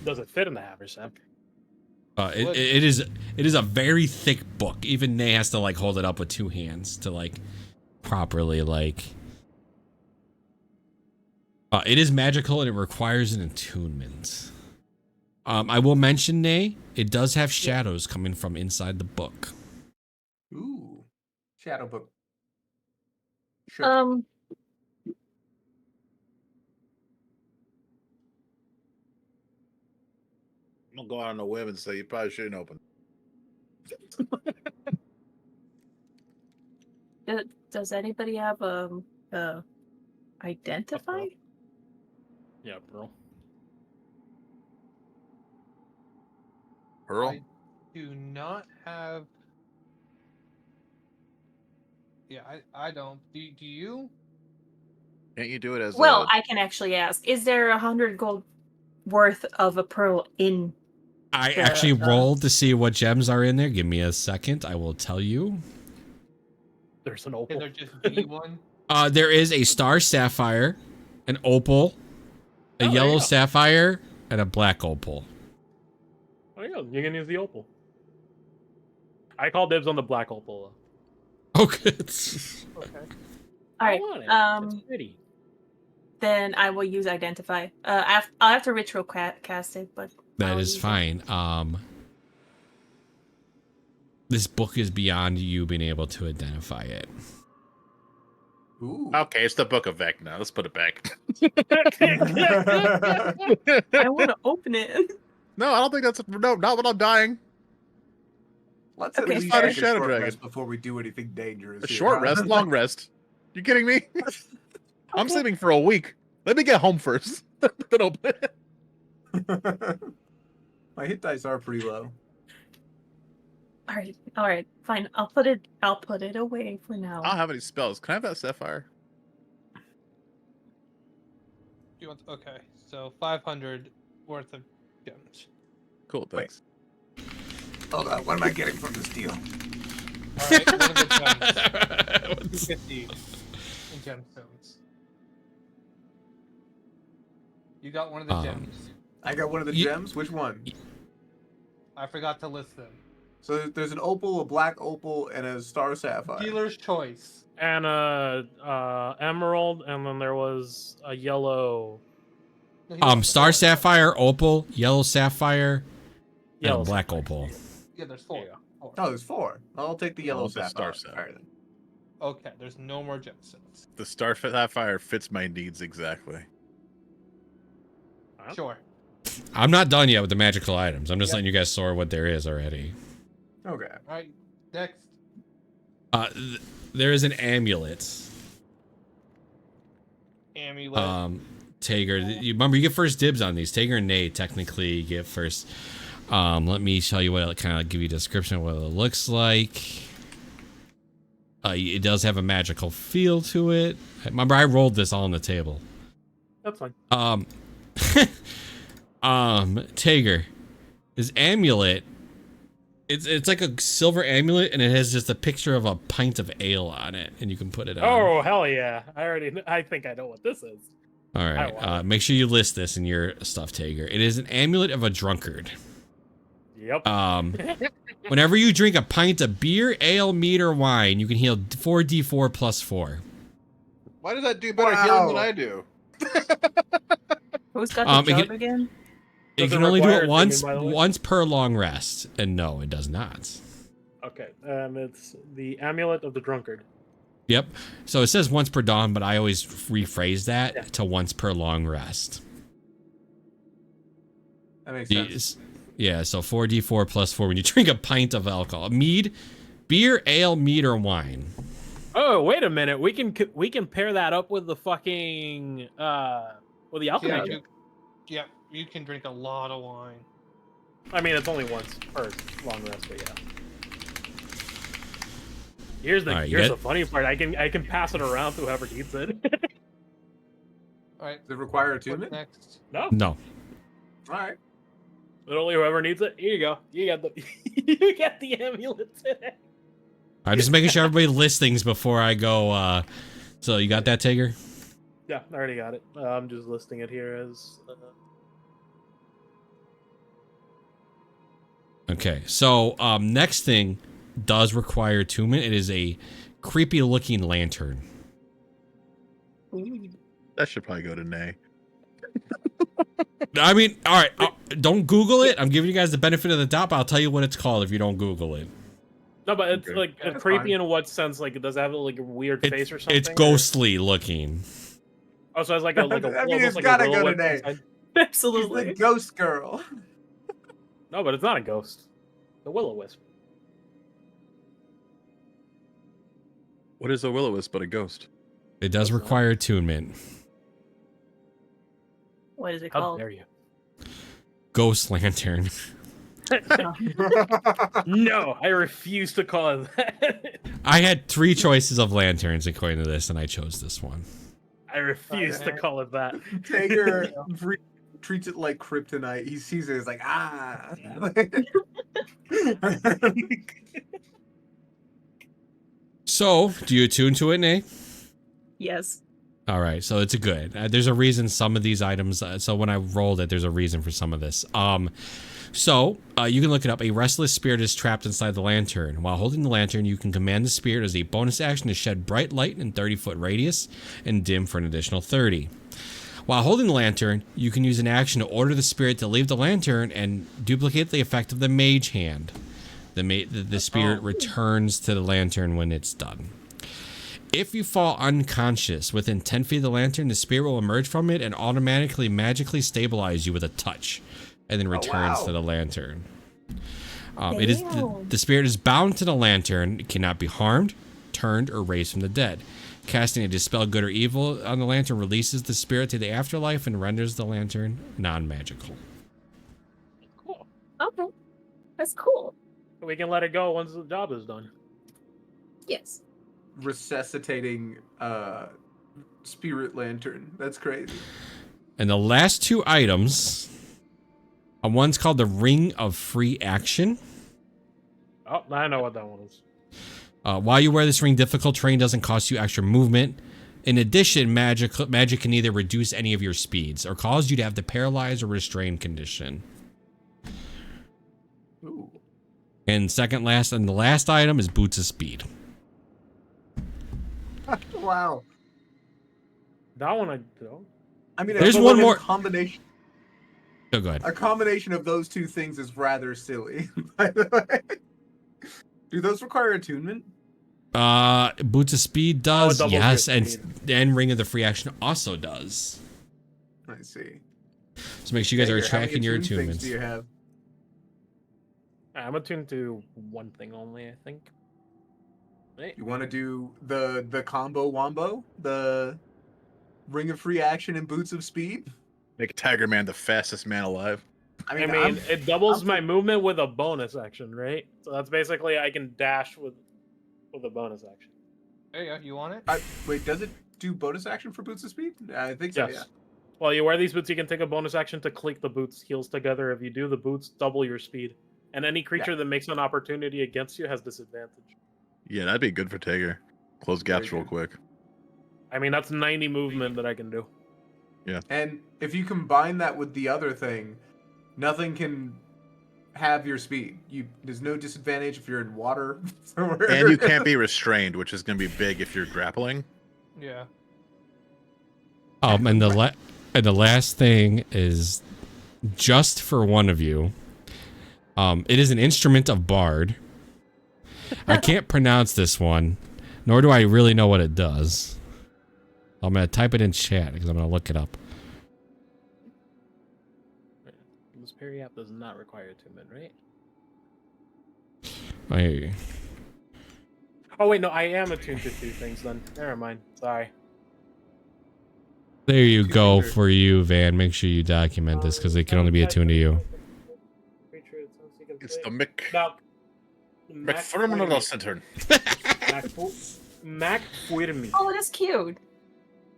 Speaker 1: Does it fit in the haversack?
Speaker 2: It is a very thick book. Even Nay has to like hold it up with two hands to like properly like. It is magical and it requires an attunement. I will mention, Nay, it does have shadows coming from inside the book.
Speaker 3: Ooh, shadow book. Sure.
Speaker 5: Um,
Speaker 4: I'm gonna go out on a whim and say you probably shouldn't open.
Speaker 5: does anybody have identify?
Speaker 1: Yeah, bro.
Speaker 4: Pearl?
Speaker 6: I do not have. Yeah, I don't. Do you?
Speaker 4: Can't you do it as
Speaker 5: Well,
Speaker 4: a...
Speaker 5: I can actually ask. Is there 100 gold worth of a pearl in?
Speaker 2: I
Speaker 5: The,
Speaker 2: actually rolled to see what gems are in there. Give me a second. I will tell you.
Speaker 1: There's an
Speaker 6: Can
Speaker 1: opal.
Speaker 6: there just be one?
Speaker 2: There is a star sapphire, an opal, a
Speaker 1: Oh, there you
Speaker 2: yellow
Speaker 1: go.
Speaker 2: sapphire, and a black opal.
Speaker 1: Oh yeah, you can use the opal. I call dibs on the black opal.
Speaker 2: Oh, good.
Speaker 6: Okay.
Speaker 5: all right.
Speaker 1: I want it. It's pretty.
Speaker 5: Then I will use identify. I'll have to ritual cast it, but I
Speaker 2: That
Speaker 5: will
Speaker 2: is
Speaker 5: use it.
Speaker 2: fine. This book is beyond you being able to identify it.
Speaker 3: Ooh.
Speaker 4: Okay, it's the Book of Vecna. Let's put it back.
Speaker 5: I want to open it.
Speaker 4: No, I don't think that's... No, not when I'm dying.
Speaker 3: Let's
Speaker 5: Okay,
Speaker 3: at least
Speaker 5: fair.
Speaker 3: take a
Speaker 4: Shadow
Speaker 3: short
Speaker 4: Dragon.
Speaker 3: rest before we do anything dangerous.
Speaker 4: A
Speaker 3: here,
Speaker 4: short
Speaker 3: huh?
Speaker 4: rest, long rest. You kidding me? I'm
Speaker 5: Okay.
Speaker 4: sleeping for a week. Let me get home first. Then open it.
Speaker 3: My hit dice are pretty low.
Speaker 5: All right, fine. I'll put it away for now.
Speaker 4: I don't have any spells. Can I have that sapphire?
Speaker 6: You want? Okay, so 500 worth of gems.
Speaker 4: Cool, thanks.
Speaker 3: Hold on, what am I getting from this deal?
Speaker 6: All right, one of the gems. 250 in gemstones. You got one of the gems.
Speaker 3: I got one of the
Speaker 2: Ye-
Speaker 3: gems. Which one?
Speaker 6: I forgot to list them.
Speaker 3: So there's an opal, a black opal, and a star sapphire.
Speaker 6: Dealer's choice.
Speaker 1: And emerald, and then there was a yellow.
Speaker 6: No, he wants the
Speaker 2: Star
Speaker 6: four.
Speaker 2: sapphire, opal, yellow sapphire, and
Speaker 1: Yellow
Speaker 2: a black
Speaker 1: sapphire.
Speaker 2: opal.
Speaker 6: Yeah, there's
Speaker 1: There
Speaker 6: four.
Speaker 1: you go.
Speaker 6: Four.
Speaker 3: Oh, there's four. I'll take the yellow
Speaker 4: want the star
Speaker 3: sapphire. Then.
Speaker 6: Okay, there's no more gemstones.
Speaker 4: The star sapphire fits my needs exactly.
Speaker 1: Huh?
Speaker 6: Sure.
Speaker 2: I'm not done yet with the magical items. I'm just
Speaker 3: Yep.
Speaker 2: letting you guys soar what there is already.
Speaker 3: Okay.
Speaker 6: All right, next.
Speaker 2: There is an amulet.
Speaker 6: Amulet.
Speaker 2: Tager, you remember you get first dibs on these. Tager and Nate technically get first. Let me tell you what it kind of give you a description of what it looks like. It does have a magical feel to it. Remember, I rolled this all on the table.
Speaker 1: That's fine.
Speaker 2: Tager, this amulet. It's like a silver amulet, and it has just a picture of a pint of ale on it, and you can put it on.
Speaker 1: Oh hell yeah! I think I know what this is.
Speaker 2: All
Speaker 1: I
Speaker 2: right.
Speaker 1: want it.
Speaker 2: Make sure you list this in your stuff, Tager. It is an amulet of a drunkard.
Speaker 1: Yep.
Speaker 2: Whenever you drink a pint of beer, ale, mead, or wine, you can heal 4d4 plus 4.
Speaker 4: Why does that do better
Speaker 3: Wow.
Speaker 4: healing than I do?
Speaker 5: Who's got
Speaker 2: it
Speaker 5: the
Speaker 2: can-
Speaker 5: job again?
Speaker 2: It
Speaker 1: Does it
Speaker 2: can only do
Speaker 1: require
Speaker 2: it once,
Speaker 1: attunement, by the way?
Speaker 2: once per long rest. And no, it does not.
Speaker 1: Okay. It's the amulet of the drunkard.
Speaker 2: Yep. So it says once per dawn, but I always rephrase that
Speaker 1: Yeah.
Speaker 2: to once per long rest.
Speaker 3: That makes sense.
Speaker 2: Yeah, so 4d4 plus 4 when you drink a pint of alcohol. Mead, beer, ale, mead, or wine.
Speaker 1: Oh wait a minute. We can pair that up with the fucking with the alchemy.
Speaker 6: Yeah,
Speaker 1: kit.
Speaker 6: yeah, you can drink a lot of wine.
Speaker 1: I mean, it's only once per long rest, but yeah. Here's the
Speaker 2: All right, you
Speaker 1: here's
Speaker 2: got-
Speaker 1: the funny part. I can pass it around to whoever needs it.
Speaker 6: All right,
Speaker 3: Does it require
Speaker 6: what's
Speaker 3: attunement?
Speaker 6: next?
Speaker 1: No,
Speaker 2: No.
Speaker 3: All right.
Speaker 1: literally whoever needs it. Here you go. You got the you got the amulet today.
Speaker 2: I'm just making sure everybody lists things before I go. So you got that, Tager?
Speaker 1: Yeah, I already got it. I'm just listing it here as.
Speaker 2: Okay, so next thing does require attunement. It is a creepy looking lantern.
Speaker 4: That should probably go to Nay.
Speaker 2: I mean, all right, don't Google it. I'm giving you guys the benefit of the doubt, but I'll tell you what it's called if you don't Google it.
Speaker 1: No, but it's
Speaker 4: Okay.
Speaker 1: like
Speaker 3: Yeah, that's
Speaker 1: creepy
Speaker 3: fine.
Speaker 1: in what sense? Like, does it have like a weird face or something?
Speaker 2: It's
Speaker 1: or-
Speaker 2: ghostly looking.
Speaker 1: Oh, so it's like a
Speaker 3: I mean,
Speaker 1: almost
Speaker 3: it's
Speaker 1: like
Speaker 3: gotta
Speaker 1: a
Speaker 3: go
Speaker 1: will-o-wisp
Speaker 3: today.
Speaker 1: inside.
Speaker 3: She's the
Speaker 5: Absolutely.
Speaker 3: ghost girl.
Speaker 1: No, but it's not a ghost. The will-o-wisp.
Speaker 4: What is a will-o-wisp but a ghost?
Speaker 2: It does
Speaker 1: That's not-
Speaker 2: require attunement.
Speaker 5: What is it
Speaker 1: How
Speaker 5: called?
Speaker 1: dare you?
Speaker 2: Ghost lantern.
Speaker 1: No, I refuse to call it that.
Speaker 2: I had 3 choices of lanterns according to this, and I chose this one.
Speaker 1: I refuse to
Speaker 5: Okay.
Speaker 1: call it that.
Speaker 3: Tager treats it like kryptonite. He sees it, it's like, ah.
Speaker 2: So, do you attune to it, Nay?
Speaker 5: Yes.
Speaker 2: All right, so it's a good. There's a reason some of these items. So when I rolled it, there's a reason for some of this. So you can look it up. A restless spirit is trapped inside the lantern. While holding the lantern, you can command the spirit as a bonus action to shed bright light in 30-foot radius and dim for an additional 30. While holding the lantern, you can use an action to order the spirit to leave the lantern and duplicate the effect of the mage hand. The spirit returns to the lantern when it's done. If you fall unconscious within 10 feet of the lantern, the spirit will emerge from it and automatically magically stabilize you with a touch, and then returns
Speaker 3: wow.
Speaker 2: to the lantern. It is the spirit is bound to the lantern. It cannot be harmed, turned, or raised from the dead. Casting a dispel good or evil on the lantern releases the spirit to the afterlife and renders the lantern non-magical.
Speaker 1: Cool.
Speaker 5: Okay. That's cool.
Speaker 1: We can let it go once the job is done.
Speaker 5: Yes.
Speaker 3: Resuscitating spirit lantern. That's crazy.
Speaker 2: And the last 2 items, one's called the Ring of Free Action.
Speaker 1: Oh, I know what that one is.
Speaker 2: While you wear this ring, difficult terrain doesn't cost you extra movement. In addition, magic can either reduce any of your speeds or cause you to have the paralyzed or restrained condition.
Speaker 3: Ooh.
Speaker 2: And second last, and the last item is Boots of Speed.
Speaker 3: Wow.
Speaker 1: That one I don't.
Speaker 3: I mean,
Speaker 2: There's
Speaker 3: a
Speaker 2: one more-
Speaker 3: combination.
Speaker 2: Oh, go ahead.
Speaker 3: A combination of those 2 things is rather silly. By the way, do those require attunement?
Speaker 2: Boots of Speed does,
Speaker 1: double
Speaker 2: yes,
Speaker 1: speed.
Speaker 2: and Ring of the Free Action also does.
Speaker 3: I see.
Speaker 2: So make sure you guys are
Speaker 3: Tager, how many
Speaker 2: tracking your
Speaker 3: attuned things
Speaker 2: attunements.
Speaker 3: do you have?
Speaker 1: I'm attuned to one thing only, I think. Right?
Speaker 3: You want to do the combo wombo, the Ring of Free Action and Boots of Speed?
Speaker 4: Make Tiger Man the fastest man alive.
Speaker 1: I mean, it doubles my movement with a bonus action, right? So that's basically I can dash with a bonus action.
Speaker 6: There you go. You want it?
Speaker 3: Wait, does it do bonus action for Boots of Speed? I think so.
Speaker 1: Yes.
Speaker 3: Yeah.
Speaker 1: Well, you wear these boots, you can take a bonus action to click the boots' heels together. If you do, the boots double your speed. And any creature that makes an opportunity against you has disadvantage.
Speaker 4: Yeah, that'd be good for Tiger. Close gaps
Speaker 3: Very
Speaker 4: real
Speaker 3: good.
Speaker 4: quick.
Speaker 1: I mean, that's 90 movement that I can do.
Speaker 3: And if you combine that with the other thing, nothing can have your speed. There's no disadvantage if you're in water.
Speaker 4: And you can't be restrained, which is going to be big if you're grappling.
Speaker 6: Yeah.
Speaker 2: And the last thing is just for one of you. It is an instrument of Bard. I can't pronounce this one, nor do I really know what it does. I'm going to type it in chat because I'm going to look it up.
Speaker 1: This parry app does not require attunement, right?
Speaker 2: I hear you.
Speaker 1: Oh, wait, no, I am attuned to 2 things then. Never mind. Sorry.
Speaker 2: There you go for you, Van. Make sure you document this because it can only be attuned to you.
Speaker 4: It's the Mick.
Speaker 1: Now,
Speaker 4: McFirminal Center.
Speaker 1: Mac Fuirmi.
Speaker 5: Oh, that's cute.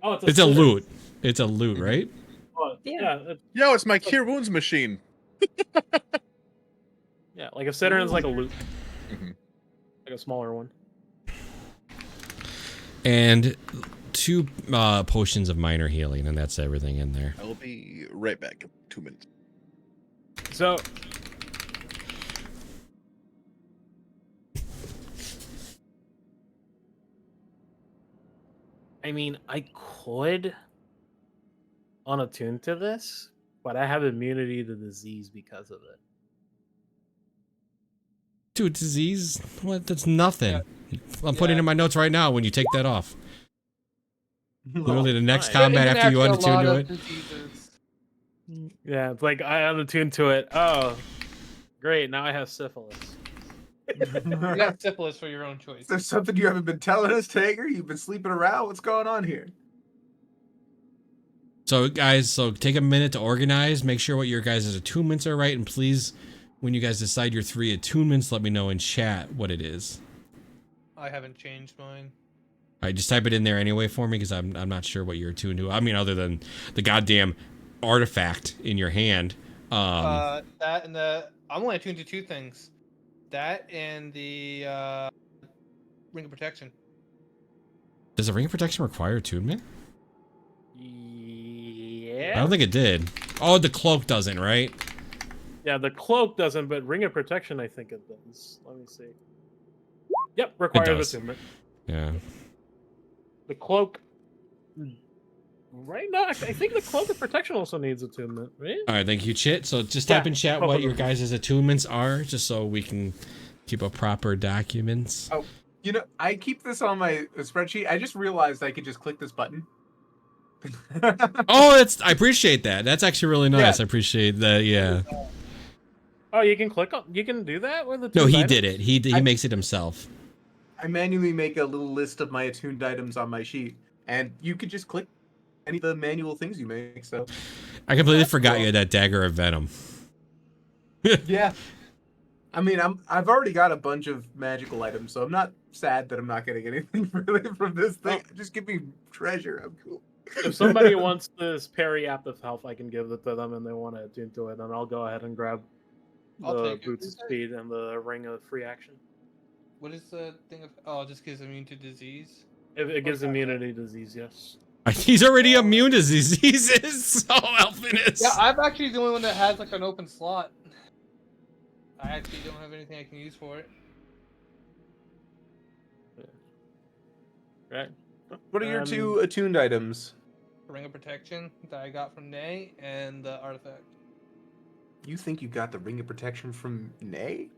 Speaker 1: Oh,
Speaker 2: It's a loot. It's a loot, right?
Speaker 1: Oh,
Speaker 5: Yeah.
Speaker 4: Yo, it's my Cure Wounds machine.
Speaker 1: Yeah, like if Citron's like a loot.
Speaker 4: Mhm.
Speaker 1: Like a smaller one.
Speaker 2: And 2 potions of minor healing, and that's everything in there.
Speaker 4: I'll be right back in 2 minutes.
Speaker 1: So, I mean, I could unattune to this, but I have immunity to disease because of it.
Speaker 2: Dude, disease? What? That's nothing. I'm putting
Speaker 6: Yeah.
Speaker 2: in my notes right now when you take that off. Literally the next
Speaker 1: nice.
Speaker 2: combat
Speaker 6: Isn't
Speaker 2: after you
Speaker 6: actually a
Speaker 2: unattune
Speaker 6: lot
Speaker 2: to
Speaker 6: of
Speaker 2: it.
Speaker 6: diseases.
Speaker 1: Yeah, it's like I unattuned to it. Oh, great! Now I have syphilis.
Speaker 6: You got syphilis for your own choice.
Speaker 3: Is there something you haven't been telling us, Tager? You've been sleeping around? What's going on here?
Speaker 2: So guys, so take a minute to organize, make sure what your guys' attunements are right, and please, when you guys decide your 3 attunements, let me know in chat what it is.
Speaker 6: I haven't changed mine.
Speaker 2: Alright, just type it in there anyway for me, because I'm not sure what you're attuned to. I mean, other than the goddamn artifact in your hand.
Speaker 6: That and the I'm only attuned to 2 things. That and the ring of protection.
Speaker 2: Does a ring of protection require attunement?
Speaker 1: Yeah.
Speaker 2: I don't think it did. Oh, the cloak doesn't, right?
Speaker 1: Yeah, the cloak doesn't, but ring of protection, I think it does. Let me see. Yep, requires
Speaker 2: does.
Speaker 1: attunement.
Speaker 2: Yeah.
Speaker 1: The cloak. Right now, I think the cloak of protection also needs attunement, right?
Speaker 2: Alright, thank you, Chit. So just type in chat what your guys' attunements are, just so we can keep a proper documents.
Speaker 3: Oh, you know, I keep this on my spreadsheet. I just realized I could just click this button.
Speaker 2: Oh, I appreciate that. That's actually really nice.
Speaker 3: Yeah.
Speaker 2: I appreciate that. Yeah.
Speaker 1: Oh, you can click on. You can do that with the.
Speaker 2: No, he
Speaker 1: items?
Speaker 2: did it. He makes it himself.
Speaker 3: I manually make a little list of my attuned items on my sheet, and you could just click any of the manual things you make. So
Speaker 2: I completely forgot you had that dagger of venom.
Speaker 3: yeah, I mean, I've already got a bunch of magical items, so I'm not sad that I'm not getting anything really from this thing. Just give me treasure. I'm cool.
Speaker 1: If somebody wants this Perry app of health, I can give it to them, and they want to attune to it, then I'll go ahead and grab
Speaker 6: I'll
Speaker 1: the
Speaker 6: take it.
Speaker 1: boots of speed and the ring of free action.
Speaker 6: What is the thing of? Oh, it just gives immune to disease.
Speaker 1: It gives immunity to disease, yes.
Speaker 2: He's already immune to diseases. So Elfin is.
Speaker 6: Yeah, I'm actually the only one that has like an open slot. I actually don't have anything I can use for it.
Speaker 1: Right.
Speaker 3: What are your 2 attuned items?
Speaker 6: Ring of protection that I got from Nay and the artifact.
Speaker 3: You think you got the ring of protection from Nay?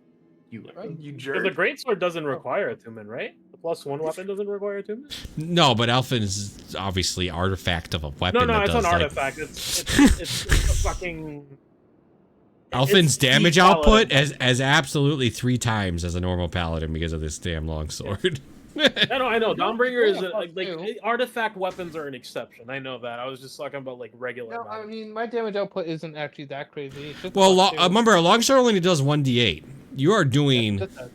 Speaker 3: You
Speaker 1: The
Speaker 3: jerk.
Speaker 1: greatsword doesn't require attunement, right? The +1 weapon doesn't require attunement.
Speaker 2: No, but Elfin is obviously artifact of a weapon.
Speaker 1: No,
Speaker 2: that
Speaker 1: it's
Speaker 2: does,
Speaker 1: an
Speaker 2: like,
Speaker 1: artifact. It's a fucking.
Speaker 2: Elfin's
Speaker 1: it's
Speaker 2: damage
Speaker 1: the
Speaker 2: output
Speaker 1: paladin.
Speaker 2: as absolutely 3 times as a normal paladin because of this damn long sword.
Speaker 1: I know. Dawnbringer is
Speaker 6: Yeah,
Speaker 1: like artifact weapons are an exception. I know that. I was just talking about like regular.
Speaker 6: No, I
Speaker 1: magic.
Speaker 6: mean my damage output isn't actually that crazy. It's just
Speaker 2: Well,
Speaker 6: +2.
Speaker 2: remember, a longsword only does 1d8. You are doing...
Speaker 6: Just that.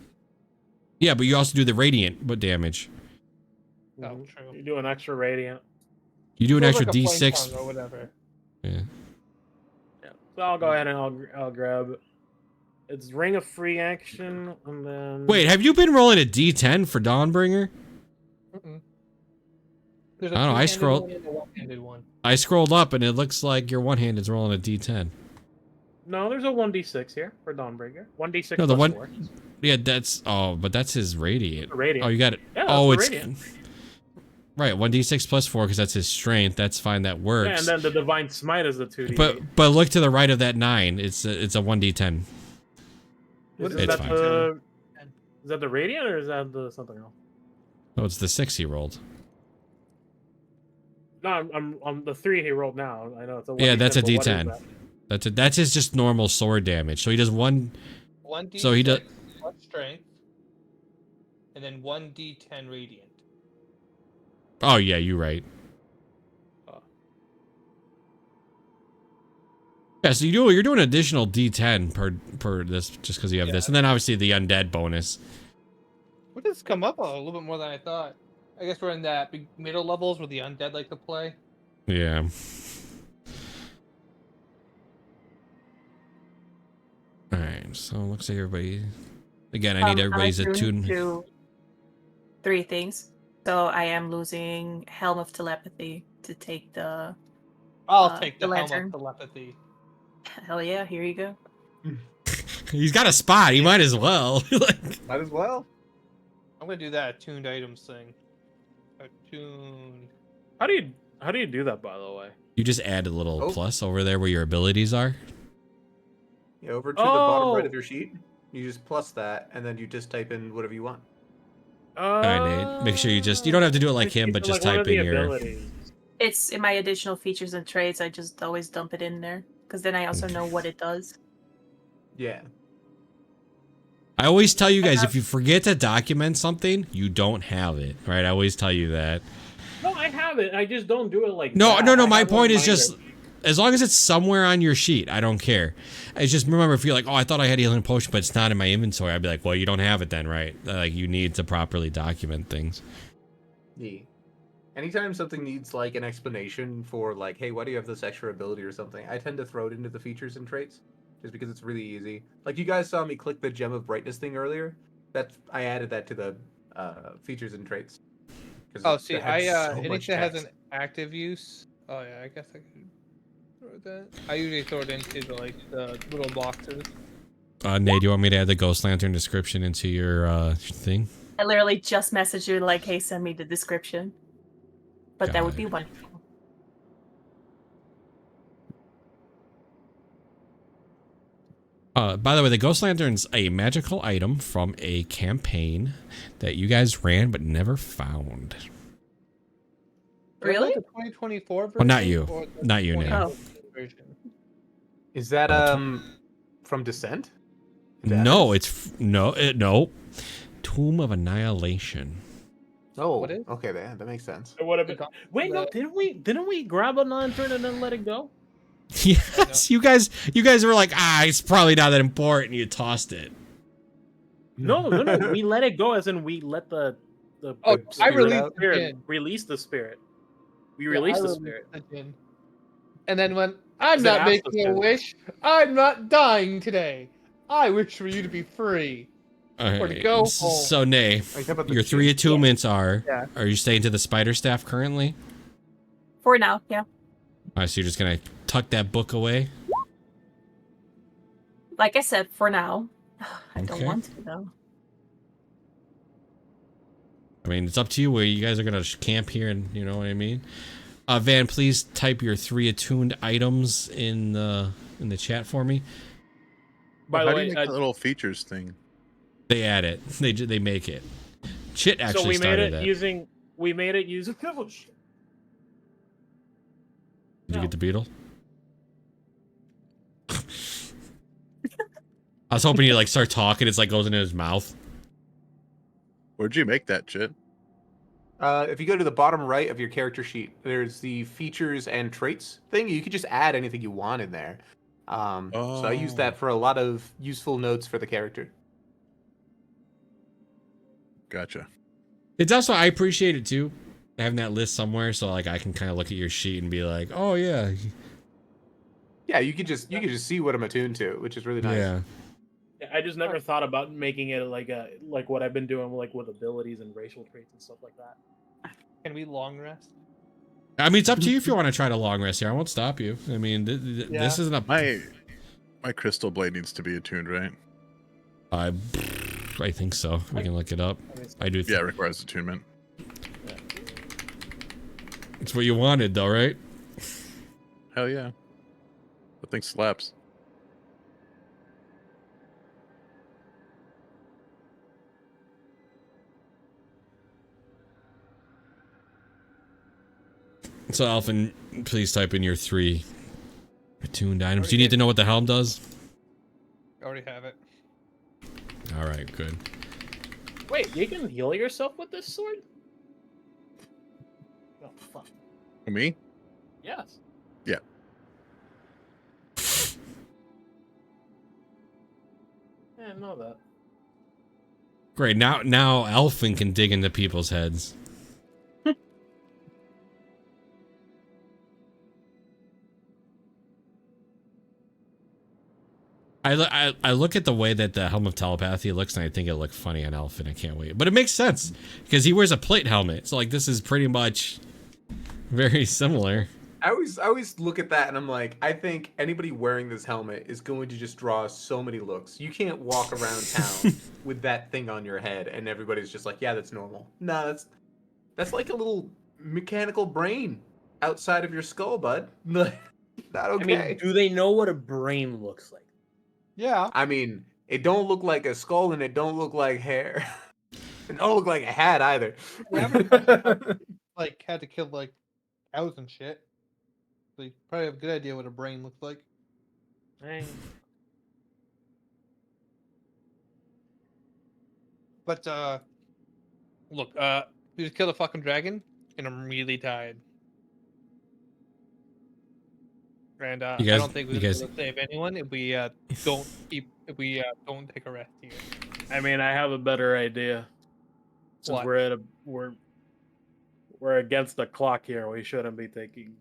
Speaker 2: Yeah, but you also do the radiant damage.
Speaker 6: Oh,
Speaker 1: Mhm.
Speaker 6: true.
Speaker 1: You do an extra radiant.
Speaker 2: You do an
Speaker 6: Feels
Speaker 2: extra
Speaker 6: like a flame
Speaker 2: d6.
Speaker 6: tongue or whatever.
Speaker 2: Yeah.
Speaker 1: Yeah. So I'll go ahead and I'll grab. It's ring of free action, and then.
Speaker 2: Wait, have you been rolling a d10 for Dawnbringer?
Speaker 6: Mm-mm. There's a
Speaker 2: I don't know, I
Speaker 6: two-handed
Speaker 2: scrolled-
Speaker 6: one and a one-handed one.
Speaker 2: I scrolled up and it looks like your one-handed's rolling a d10.
Speaker 1: No, there's a 1d6 here for Dawnbringer. 1d6
Speaker 2: No, the
Speaker 1: plus
Speaker 2: one-
Speaker 1: 4.
Speaker 2: Yeah, that's... Oh, but that's his radiant.
Speaker 1: The radiant.
Speaker 2: Oh, you got it.
Speaker 1: Yeah,
Speaker 2: Oh,
Speaker 1: that's
Speaker 2: it's...
Speaker 1: the radiant.
Speaker 2: Right, 1d6 plus 4 because that's his strength. That's fine, that works.
Speaker 1: Yeah, and then the divine smite is the 2d8.
Speaker 2: But look to the right of that 9. It's a 1d10.
Speaker 1: Is
Speaker 2: It's
Speaker 1: that
Speaker 2: fine.
Speaker 1: is that the radiant or is that the something else?
Speaker 2: Oh, it's the 6 he rolled.
Speaker 1: No, I'm on the 3 he rolled now. I know it's a 1d10.
Speaker 2: Yeah, that's a
Speaker 1: but what is
Speaker 2: d10.
Speaker 1: that?
Speaker 2: That's his just normal sword damage. So he does 1.
Speaker 6: 1d6
Speaker 2: So he does-
Speaker 6: plus strength, and then 1d10 radiant.
Speaker 2: Oh yeah, you're right. Yeah, so you're doing an additional d10 per this just because you have this, and then obviously the undead bonus.
Speaker 6: What does come up a little bit more than I thought? I guess we're in that middle levels where the undead like to play.
Speaker 2: Yeah. All right, so it looks like everybody. Again, I need everybody's
Speaker 5: I'm attuned
Speaker 2: attune.
Speaker 5: to 3 things. So I am losing Helm of Telepathy to take the.
Speaker 6: I'll take the
Speaker 5: the
Speaker 6: helm
Speaker 5: lantern.
Speaker 6: of telepathy.
Speaker 5: Hell yeah! Here you go.
Speaker 2: He's got a spot. He might as well. Like,
Speaker 3: Might as well.
Speaker 6: I'm gonna do that attuned items thing. Attuned
Speaker 1: How do you do that, by the way?
Speaker 2: You just add a little
Speaker 3: Oh.
Speaker 2: plus over there where your abilities are.
Speaker 3: Yeah, over to the bottom right
Speaker 1: Oh!
Speaker 3: of your sheet. You just plus that, and then you just type in whatever you want.
Speaker 2: All right, Nate. Make sure you don't have to do it like him, but just
Speaker 1: one
Speaker 2: type
Speaker 1: of the
Speaker 2: in your.
Speaker 1: abilities.
Speaker 5: It's in my additional features and traits. I just always dump it in there because then I also know what it does.
Speaker 3: Yeah.
Speaker 2: I always tell you guys if you forget to document something, you don't have it. Right? I always tell you that.
Speaker 1: No, I have it. I just don't do it like
Speaker 2: No,
Speaker 1: that.
Speaker 2: no, no.
Speaker 1: I
Speaker 2: My
Speaker 1: have a
Speaker 2: point is
Speaker 1: reminder.
Speaker 2: just as long as it's somewhere on your sheet, I don't care. It's just remember if you're like, oh, I thought I had healing potion, but it's not in my inventory. I'd be like, well, you don't have it then, right? Like you need to properly document things.
Speaker 3: Yeah. Anytime something needs like an explanation for like, hey, why do you have this extra ability or something, I tend to throw it into the features and traits, just because it's really easy. Like you guys saw me click the gem of brightness thing earlier. I added that to the features and traits. 'Cause
Speaker 6: Oh,
Speaker 3: it
Speaker 6: see,
Speaker 3: had so
Speaker 6: anything
Speaker 3: much
Speaker 6: that has
Speaker 3: text.
Speaker 6: an active use. Oh yeah, I guess I could throw that. I usually throw it into the little boxes.
Speaker 2: Nate, do you want me to add the Ghost Lantern description into your thing?
Speaker 5: I literally just messaged you like, "Hey, send me the description." But that
Speaker 2: Got
Speaker 5: would
Speaker 2: it.
Speaker 5: be wonderful.
Speaker 2: By the way, the Ghost Lantern's a magical item from a campaign that you guys ran but never found.
Speaker 5: Really?
Speaker 6: The 2024 version?
Speaker 2: Well, not you.
Speaker 6: or the
Speaker 2: Not you, Nate.
Speaker 6: 2019 version?
Speaker 3: Is that from Descent?
Speaker 2: No, it's no. Tomb of Annihilation.
Speaker 3: Oh,
Speaker 6: What is?
Speaker 3: okay, that makes sense.
Speaker 1: It would have been.
Speaker 6: The-
Speaker 1: Wait, no, didn't we grab a lantern and then let it go?
Speaker 2: Yes, you guys were like, it's probably not that important. You tossed it.
Speaker 1: No. We let it go, as in we let the
Speaker 6: Oh,
Speaker 3: I
Speaker 6: I
Speaker 3: spirit
Speaker 6: released
Speaker 3: out.
Speaker 6: the
Speaker 1: spirit
Speaker 6: gin.
Speaker 1: release the spirit. We
Speaker 6: Yeah,
Speaker 1: released
Speaker 6: I
Speaker 1: the
Speaker 6: released
Speaker 1: spirit.
Speaker 6: the gin. And then when I'm
Speaker 1: Is it
Speaker 6: not
Speaker 1: asked
Speaker 6: making
Speaker 1: us
Speaker 6: a
Speaker 1: to?
Speaker 6: wish, I'm not dying today. I wish for you to be free.
Speaker 2: All
Speaker 6: Or to
Speaker 2: right.
Speaker 6: go home.
Speaker 2: So, Nay,
Speaker 3: Are you talking about the
Speaker 2: your 3
Speaker 3: gin?
Speaker 2: attunements are:
Speaker 6: Yeah.
Speaker 2: are you staying to the spider staff currently?
Speaker 5: For now, yeah.
Speaker 2: All right, so you're just gonna tuck that book away.
Speaker 5: Like I said, for now. I don't
Speaker 2: Okay.
Speaker 5: want to though.
Speaker 2: I mean, it's up to you where you guys are gonna camp here, and you know what I mean. Van, please type your 3 attuned items in the chat for me.
Speaker 1: By
Speaker 4: How
Speaker 1: the
Speaker 4: do
Speaker 1: way,
Speaker 4: you make that little features thing?
Speaker 2: They add it. They make it. Chit actually
Speaker 1: so we made
Speaker 2: started
Speaker 1: it
Speaker 2: that.
Speaker 1: using. We made it using.
Speaker 2: Did you get the beetle? I was hoping you like start talking. It's like goes into his mouth.
Speaker 4: Where'd you make that shit?
Speaker 3: If you go to the bottom right of your character sheet, there's the features and traits thing. You could just add anything you want in there. So I use that for a lot of useful notes for the character.
Speaker 4: Gotcha.
Speaker 2: It's also I appreciate it too, having that list somewhere so like I can kind of look at your sheet and be like, oh yeah,
Speaker 3: Yeah, you could just see what I'm attuned to, which is really nice.
Speaker 2: yeah.
Speaker 1: I just never thought about making it like what I've been doing like with abilities and racial traits and stuff like that.
Speaker 6: Can we long rest?
Speaker 2: I mean, it's up to you if you want to try to long rest here. I won't stop you. I mean, this isn't a.
Speaker 4: My crystal blade needs to be attuned, right?
Speaker 2: I think so. We can look it up. I do.
Speaker 4: Yeah, it requires attunement.
Speaker 2: It's what you wanted, though, right?
Speaker 4: Hell yeah. That thing slaps.
Speaker 2: So, Alphen, please type in your 3 attuned items. Do you need to know what the helm does?
Speaker 6: I already have it.
Speaker 2: All right, good.
Speaker 1: Wait, you can heal yourself with this sword? Oh fuck.
Speaker 4: Me?
Speaker 1: Yes.
Speaker 4: Yeah.
Speaker 1: I didn't know that.
Speaker 2: Great. Now Alphen can dig into people's heads. I look at the way that the Helm of Telepathy looks, and I think it looked funny on Alphen. I can't wait. But it makes sense, because he wears a plate helmet. So, like, this is pretty much very similar.
Speaker 3: I always look at that and I'm like, I think anybody wearing this helmet is going to just draw so many looks. You can't walk around town with that thing on your head and everybody's just like, yeah, that's normal. No, that's like a little mechanical brain outside of your skull, bud. Not okay.
Speaker 1: I mean, do they know what a brain looks like?
Speaker 6: Yeah.
Speaker 3: It don't look like a skull and it don't look like hair. It don't look like a hat either.
Speaker 6: We haven't like had to kill like cows and shit. So you probably have a good idea what a brain looks like.
Speaker 1: Hey,
Speaker 6: But look, we just killed a fucking dragon, and I'm really tired. And
Speaker 2: You guys-
Speaker 6: I don't think we're
Speaker 2: you
Speaker 6: gonna
Speaker 2: guys-
Speaker 6: be able to save anyone if we don't take a rest here.
Speaker 1: I mean, I have a better idea. Since
Speaker 6: What?
Speaker 1: we're against the clock here, we shouldn't be taking,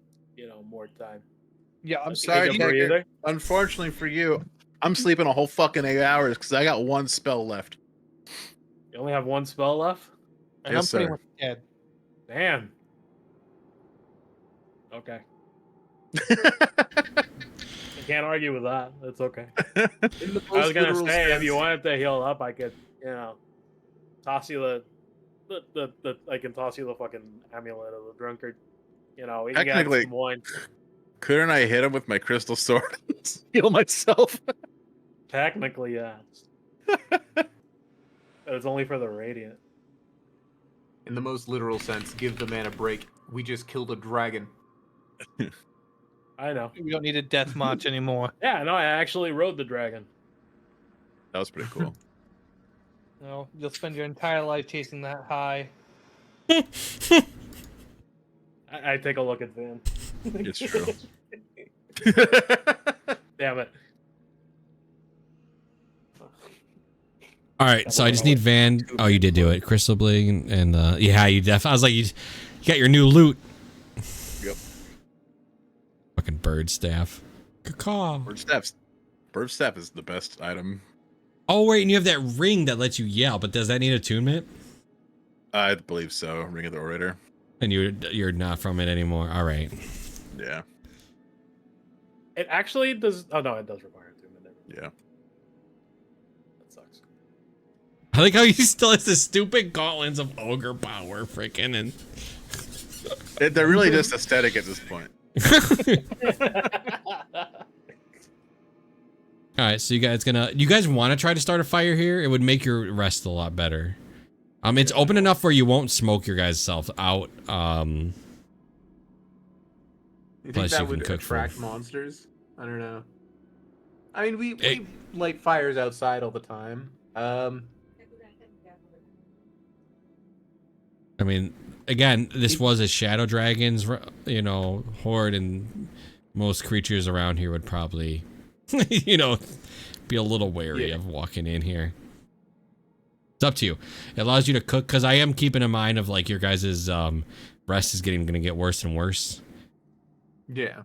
Speaker 1: more time.
Speaker 6: Yeah,
Speaker 4: I'm
Speaker 1: Let's
Speaker 4: sorry,
Speaker 1: take a
Speaker 4: Tiger.
Speaker 1: breather.
Speaker 4: Unfortunately for you, I'm sleeping a whole fucking 8 hours because I got one spell left.
Speaker 1: You only have one spell left?
Speaker 6: and
Speaker 4: Yes,
Speaker 6: I'm pretty
Speaker 4: sir.
Speaker 6: much dead.
Speaker 1: Damn. Okay. I can't argue with that. That's okay.
Speaker 3: In the
Speaker 1: I was
Speaker 3: most
Speaker 1: gonna
Speaker 3: literal
Speaker 1: say, if
Speaker 3: sense.
Speaker 1: you wanted to heal up, I could, toss you I can toss you the fucking amulet of the drunkard. We can get
Speaker 4: Technically-
Speaker 1: some wine.
Speaker 4: Couldn't I hit him with my crystal sword and heal myself?
Speaker 1: Technically, yeah. But it's only for the radiant.
Speaker 3: In the most literal sense, give the man a break. We just killed a dragon.
Speaker 1: I know.
Speaker 6: We don't need a death march anymore.
Speaker 1: Yeah, no, I actually rode the dragon.
Speaker 4: That was pretty cool.
Speaker 6: No, you'll spend your entire life chasing that high.
Speaker 1: I take a look at Van.
Speaker 4: It's true.
Speaker 1: Damn it.
Speaker 2: All right, so I just need Van. Oh, you did do it. Crystal Bling and yeah, you I was like, you got your new loot.
Speaker 4: Yep.
Speaker 2: Fucking bird staff. Caw.
Speaker 4: Bird staff is the best item.
Speaker 2: Oh wait, and you have that ring that lets you yell, but does that need attunement?
Speaker 4: I believe so. Ring of the Orator.
Speaker 2: And you're not from it anymore. All right.
Speaker 4: Yeah.
Speaker 1: It actually does. Oh, no, it does require attunement.
Speaker 4: Yeah.
Speaker 1: That sucks.
Speaker 2: I like how he still has the stupid gauntlets of ogre power, freaking, and
Speaker 4: They're really just aesthetic at this point.
Speaker 2: All right, so you guys want to try to start a fire here? It would make your rest a lot better. It's open enough where you won't smoke your guys' self out.
Speaker 3: You think
Speaker 2: Plus
Speaker 3: that
Speaker 2: you can
Speaker 3: would
Speaker 2: cook for-
Speaker 3: attract monsters? I don't know. I mean, we light fires outside all the time.
Speaker 2: I mean, again, this was a shadow dragon's, horde, and most creatures around here would probably, be a little wary of walking in here. It's up to you. It allows you to cook, because I am keeping in mind of, like, your guys' rest is going to get worse and worse.
Speaker 3: Yeah.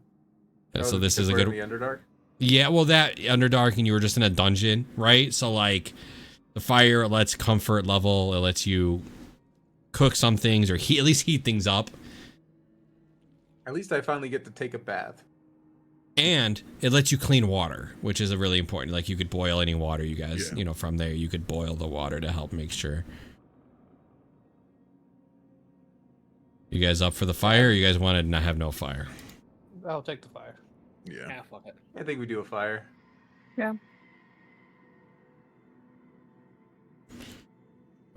Speaker 2: So this is a
Speaker 3: good.
Speaker 2: good.
Speaker 3: The Underdark.
Speaker 2: Yeah, well, that Underdark, and you were just in a dungeon, right? So, like, the fire, it lets comfort level, it lets you cook some things, or at least heat things up.
Speaker 3: At least I finally get to take a bath.
Speaker 2: And it lets you clean water, which is a really important. Like, you could boil any water, you guys, from there, you could boil the water to help make sure. You guys up for the fire, or you guys want to not have no fire?
Speaker 6: I'll take the fire.
Speaker 4: Yeah.
Speaker 1: Yeah, fuck it.
Speaker 3: I think we do a fire.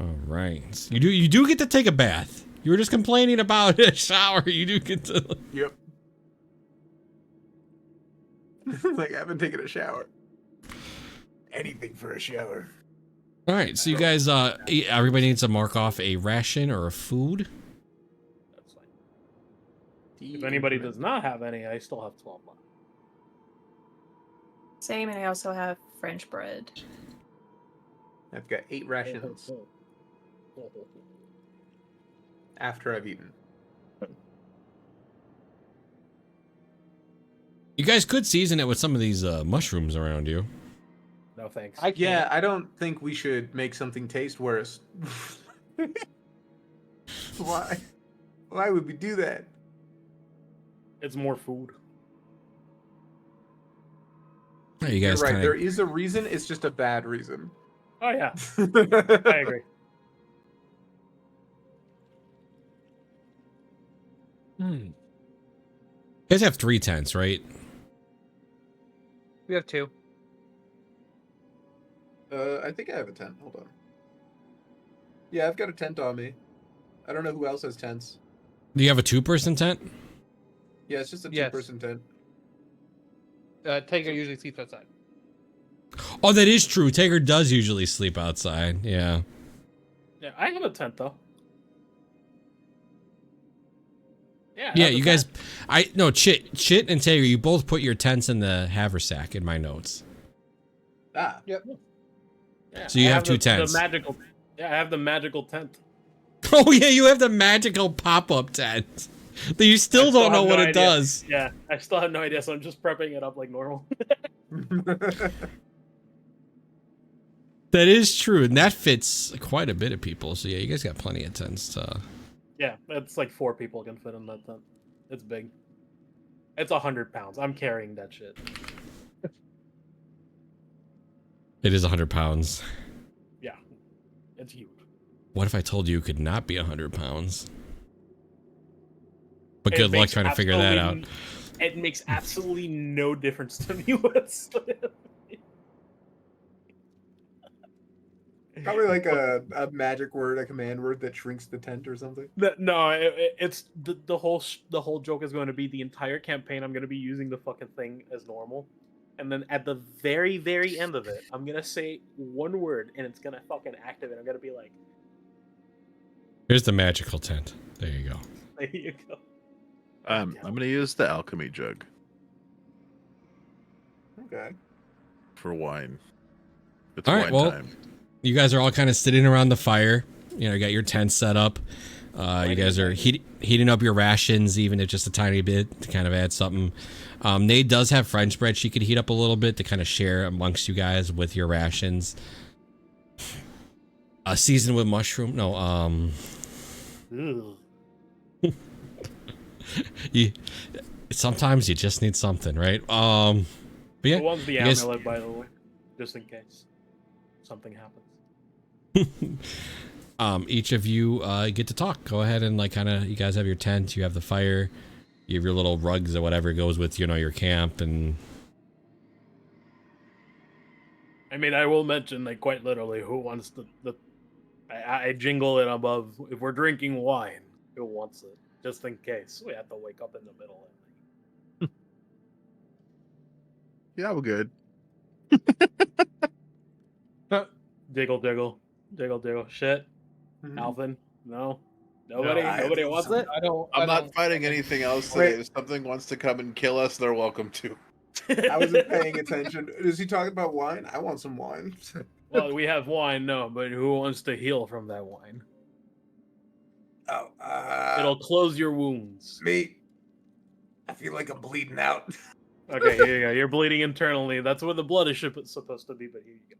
Speaker 2: All right. You do get to take a bath. You were just complaining about a shower. You do get to.
Speaker 3: Yep. Like, I haven't taken a shower. Anything for a shower.
Speaker 2: All right. So you guys, everybody needs to mark off a ration or a food.
Speaker 1: That's fine. If anybody does not have any, I still have 12 left.
Speaker 5: Same, and I also have French bread.
Speaker 3: I've got 8 rations after I've eaten.
Speaker 2: You guys could season it with some of these mushrooms around you.
Speaker 1: No thanks.
Speaker 3: Yeah, I don't think we should make something taste worse. Why? Why would we do that?
Speaker 1: It's more food.
Speaker 2: You
Speaker 3: You're
Speaker 2: guys
Speaker 3: right.
Speaker 2: kind
Speaker 3: There
Speaker 2: of.
Speaker 3: is a reason. It's just a bad reason.
Speaker 1: Oh, yeah. I agree.
Speaker 2: You guys have 3 tents, right?
Speaker 6: We have 2.
Speaker 3: I think I have a tent. Hold on. Yeah, I've got a tent on me. I don't know who else has tents.
Speaker 2: Do you have a 2-person tent?
Speaker 3: Yeah, it's just a
Speaker 6: Yes.
Speaker 3: 2-person tent.
Speaker 6: Tiger usually sleeps outside.
Speaker 2: Oh, that is true. Taker does usually sleep outside. Yeah.
Speaker 1: Yeah, I have a tent though. Yeah.
Speaker 2: Yeah,
Speaker 1: that's a
Speaker 2: you
Speaker 1: tent.
Speaker 2: guys. No, Chit and Taker, you both put your tents in the haversack in my notes.
Speaker 3: Ah,
Speaker 6: Yep.
Speaker 1: Yeah,
Speaker 2: So you
Speaker 1: I
Speaker 2: have 2
Speaker 1: the
Speaker 2: tents.
Speaker 1: magical. Yeah, I have the magical tent.
Speaker 2: Oh yeah, you have the magical pop-up tent. That you still
Speaker 1: I
Speaker 2: don't know
Speaker 1: have
Speaker 2: what
Speaker 1: no
Speaker 2: it
Speaker 1: idea.
Speaker 2: does.
Speaker 1: Yeah, I still have no idea, so I'm just prepping it up like normal.
Speaker 2: That is true, and that fits quite a bit of people. So yeah, you guys got plenty of tents to.
Speaker 1: Yeah, it's like 4 people can fit in that tent. It's big. It's 100 pounds. I'm carrying that shit.
Speaker 2: It is 100 pounds.
Speaker 1: Yeah, it's huge.
Speaker 2: What if I told you it could not be 100 pounds? But
Speaker 1: It
Speaker 2: good luck
Speaker 1: makes
Speaker 2: trying to figure that out.
Speaker 1: It makes absolutely no difference to me whatsoever.
Speaker 3: probably like a magic word, a command word that shrinks the tent or something.
Speaker 1: No, it's the whole joke is going to be the entire campaign. I'm going to be using the fucking thing as normal, and then at the very end of it, I'm gonna say one word, and it's gonna fucking activate. I'm gonna be like,
Speaker 2: Here's the magical tent. There you go.
Speaker 1: there you go.
Speaker 4: I'm gonna use the alchemy jug
Speaker 3: Okay.
Speaker 4: for wine. It's
Speaker 2: All right,
Speaker 4: wine
Speaker 2: well,
Speaker 4: time.
Speaker 2: you guys are all kind of sitting around the fire. You know, you got your tent set up. You guys are heating up your rations, even if just a tiny bit, to kind of add something. Nate does have French bread she could heat up a little bit to kind of share amongst you guys with your rations. Seasoned with mushroom. No,
Speaker 1: Ugh.
Speaker 2: sometimes you just need something, right? But yeah,
Speaker 1: Who wants the
Speaker 2: you guys-
Speaker 1: amulet, by the way, just in case something happens.
Speaker 2: each of you get to talk. Go ahead and like kind of, you guys have your tent, you have the fire, you have your little rugs or whatever goes with, you know, your camp. And
Speaker 1: I mean, I will mention, like, quite literally, who wants I jingle it above. If we're drinking wine, who wants it? Just in case we have to wake up in the middle of the
Speaker 4: Yeah, we're good.
Speaker 1: night. Diggle, diggle, diggle, diggle. Shit,
Speaker 3: Mhm.
Speaker 1: Alvin, no, nobody,
Speaker 3: No,
Speaker 1: nobody wants it.
Speaker 6: I don't.
Speaker 4: I'm
Speaker 6: I
Speaker 4: not
Speaker 6: don't-
Speaker 4: fighting anything else
Speaker 3: Wait.
Speaker 4: today. If something wants to come and kill us, they're welcome to.
Speaker 3: I wasn't paying attention. Is he talking about wine? I want some wine.
Speaker 1: Well, we have wine, no, but who wants to heal from that wine?
Speaker 3: Oh,
Speaker 1: It'll close your wounds.
Speaker 3: me. I feel like I'm bleeding out.
Speaker 1: Okay, here you go. You're bleeding internally. That's where the blood is supposed to be, but here you go.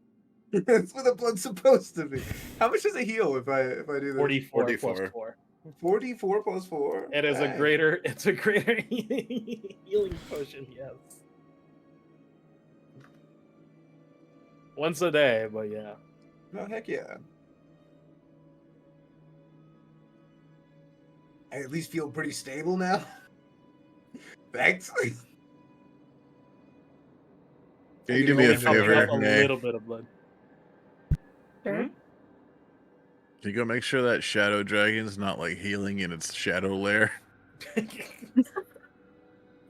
Speaker 3: That's where the blood's supposed to be. How much does it heal if I do this?
Speaker 1: 44 plus
Speaker 4: 44.
Speaker 1: 4.
Speaker 3: 44 plus 4?
Speaker 1: It is a
Speaker 3: Dang.
Speaker 1: greater. It's a greater healing potion. Yes. Once a day, but yeah.
Speaker 3: Oh, heck yeah. I at least feel pretty stable now. Thanks.
Speaker 4: Can you do me a
Speaker 1: Only pumping
Speaker 4: favor?
Speaker 1: up a
Speaker 4: May?
Speaker 1: little bit of blood.
Speaker 5: Sure.
Speaker 4: Can you go make sure that shadow dragon's not like healing in its shadow lair?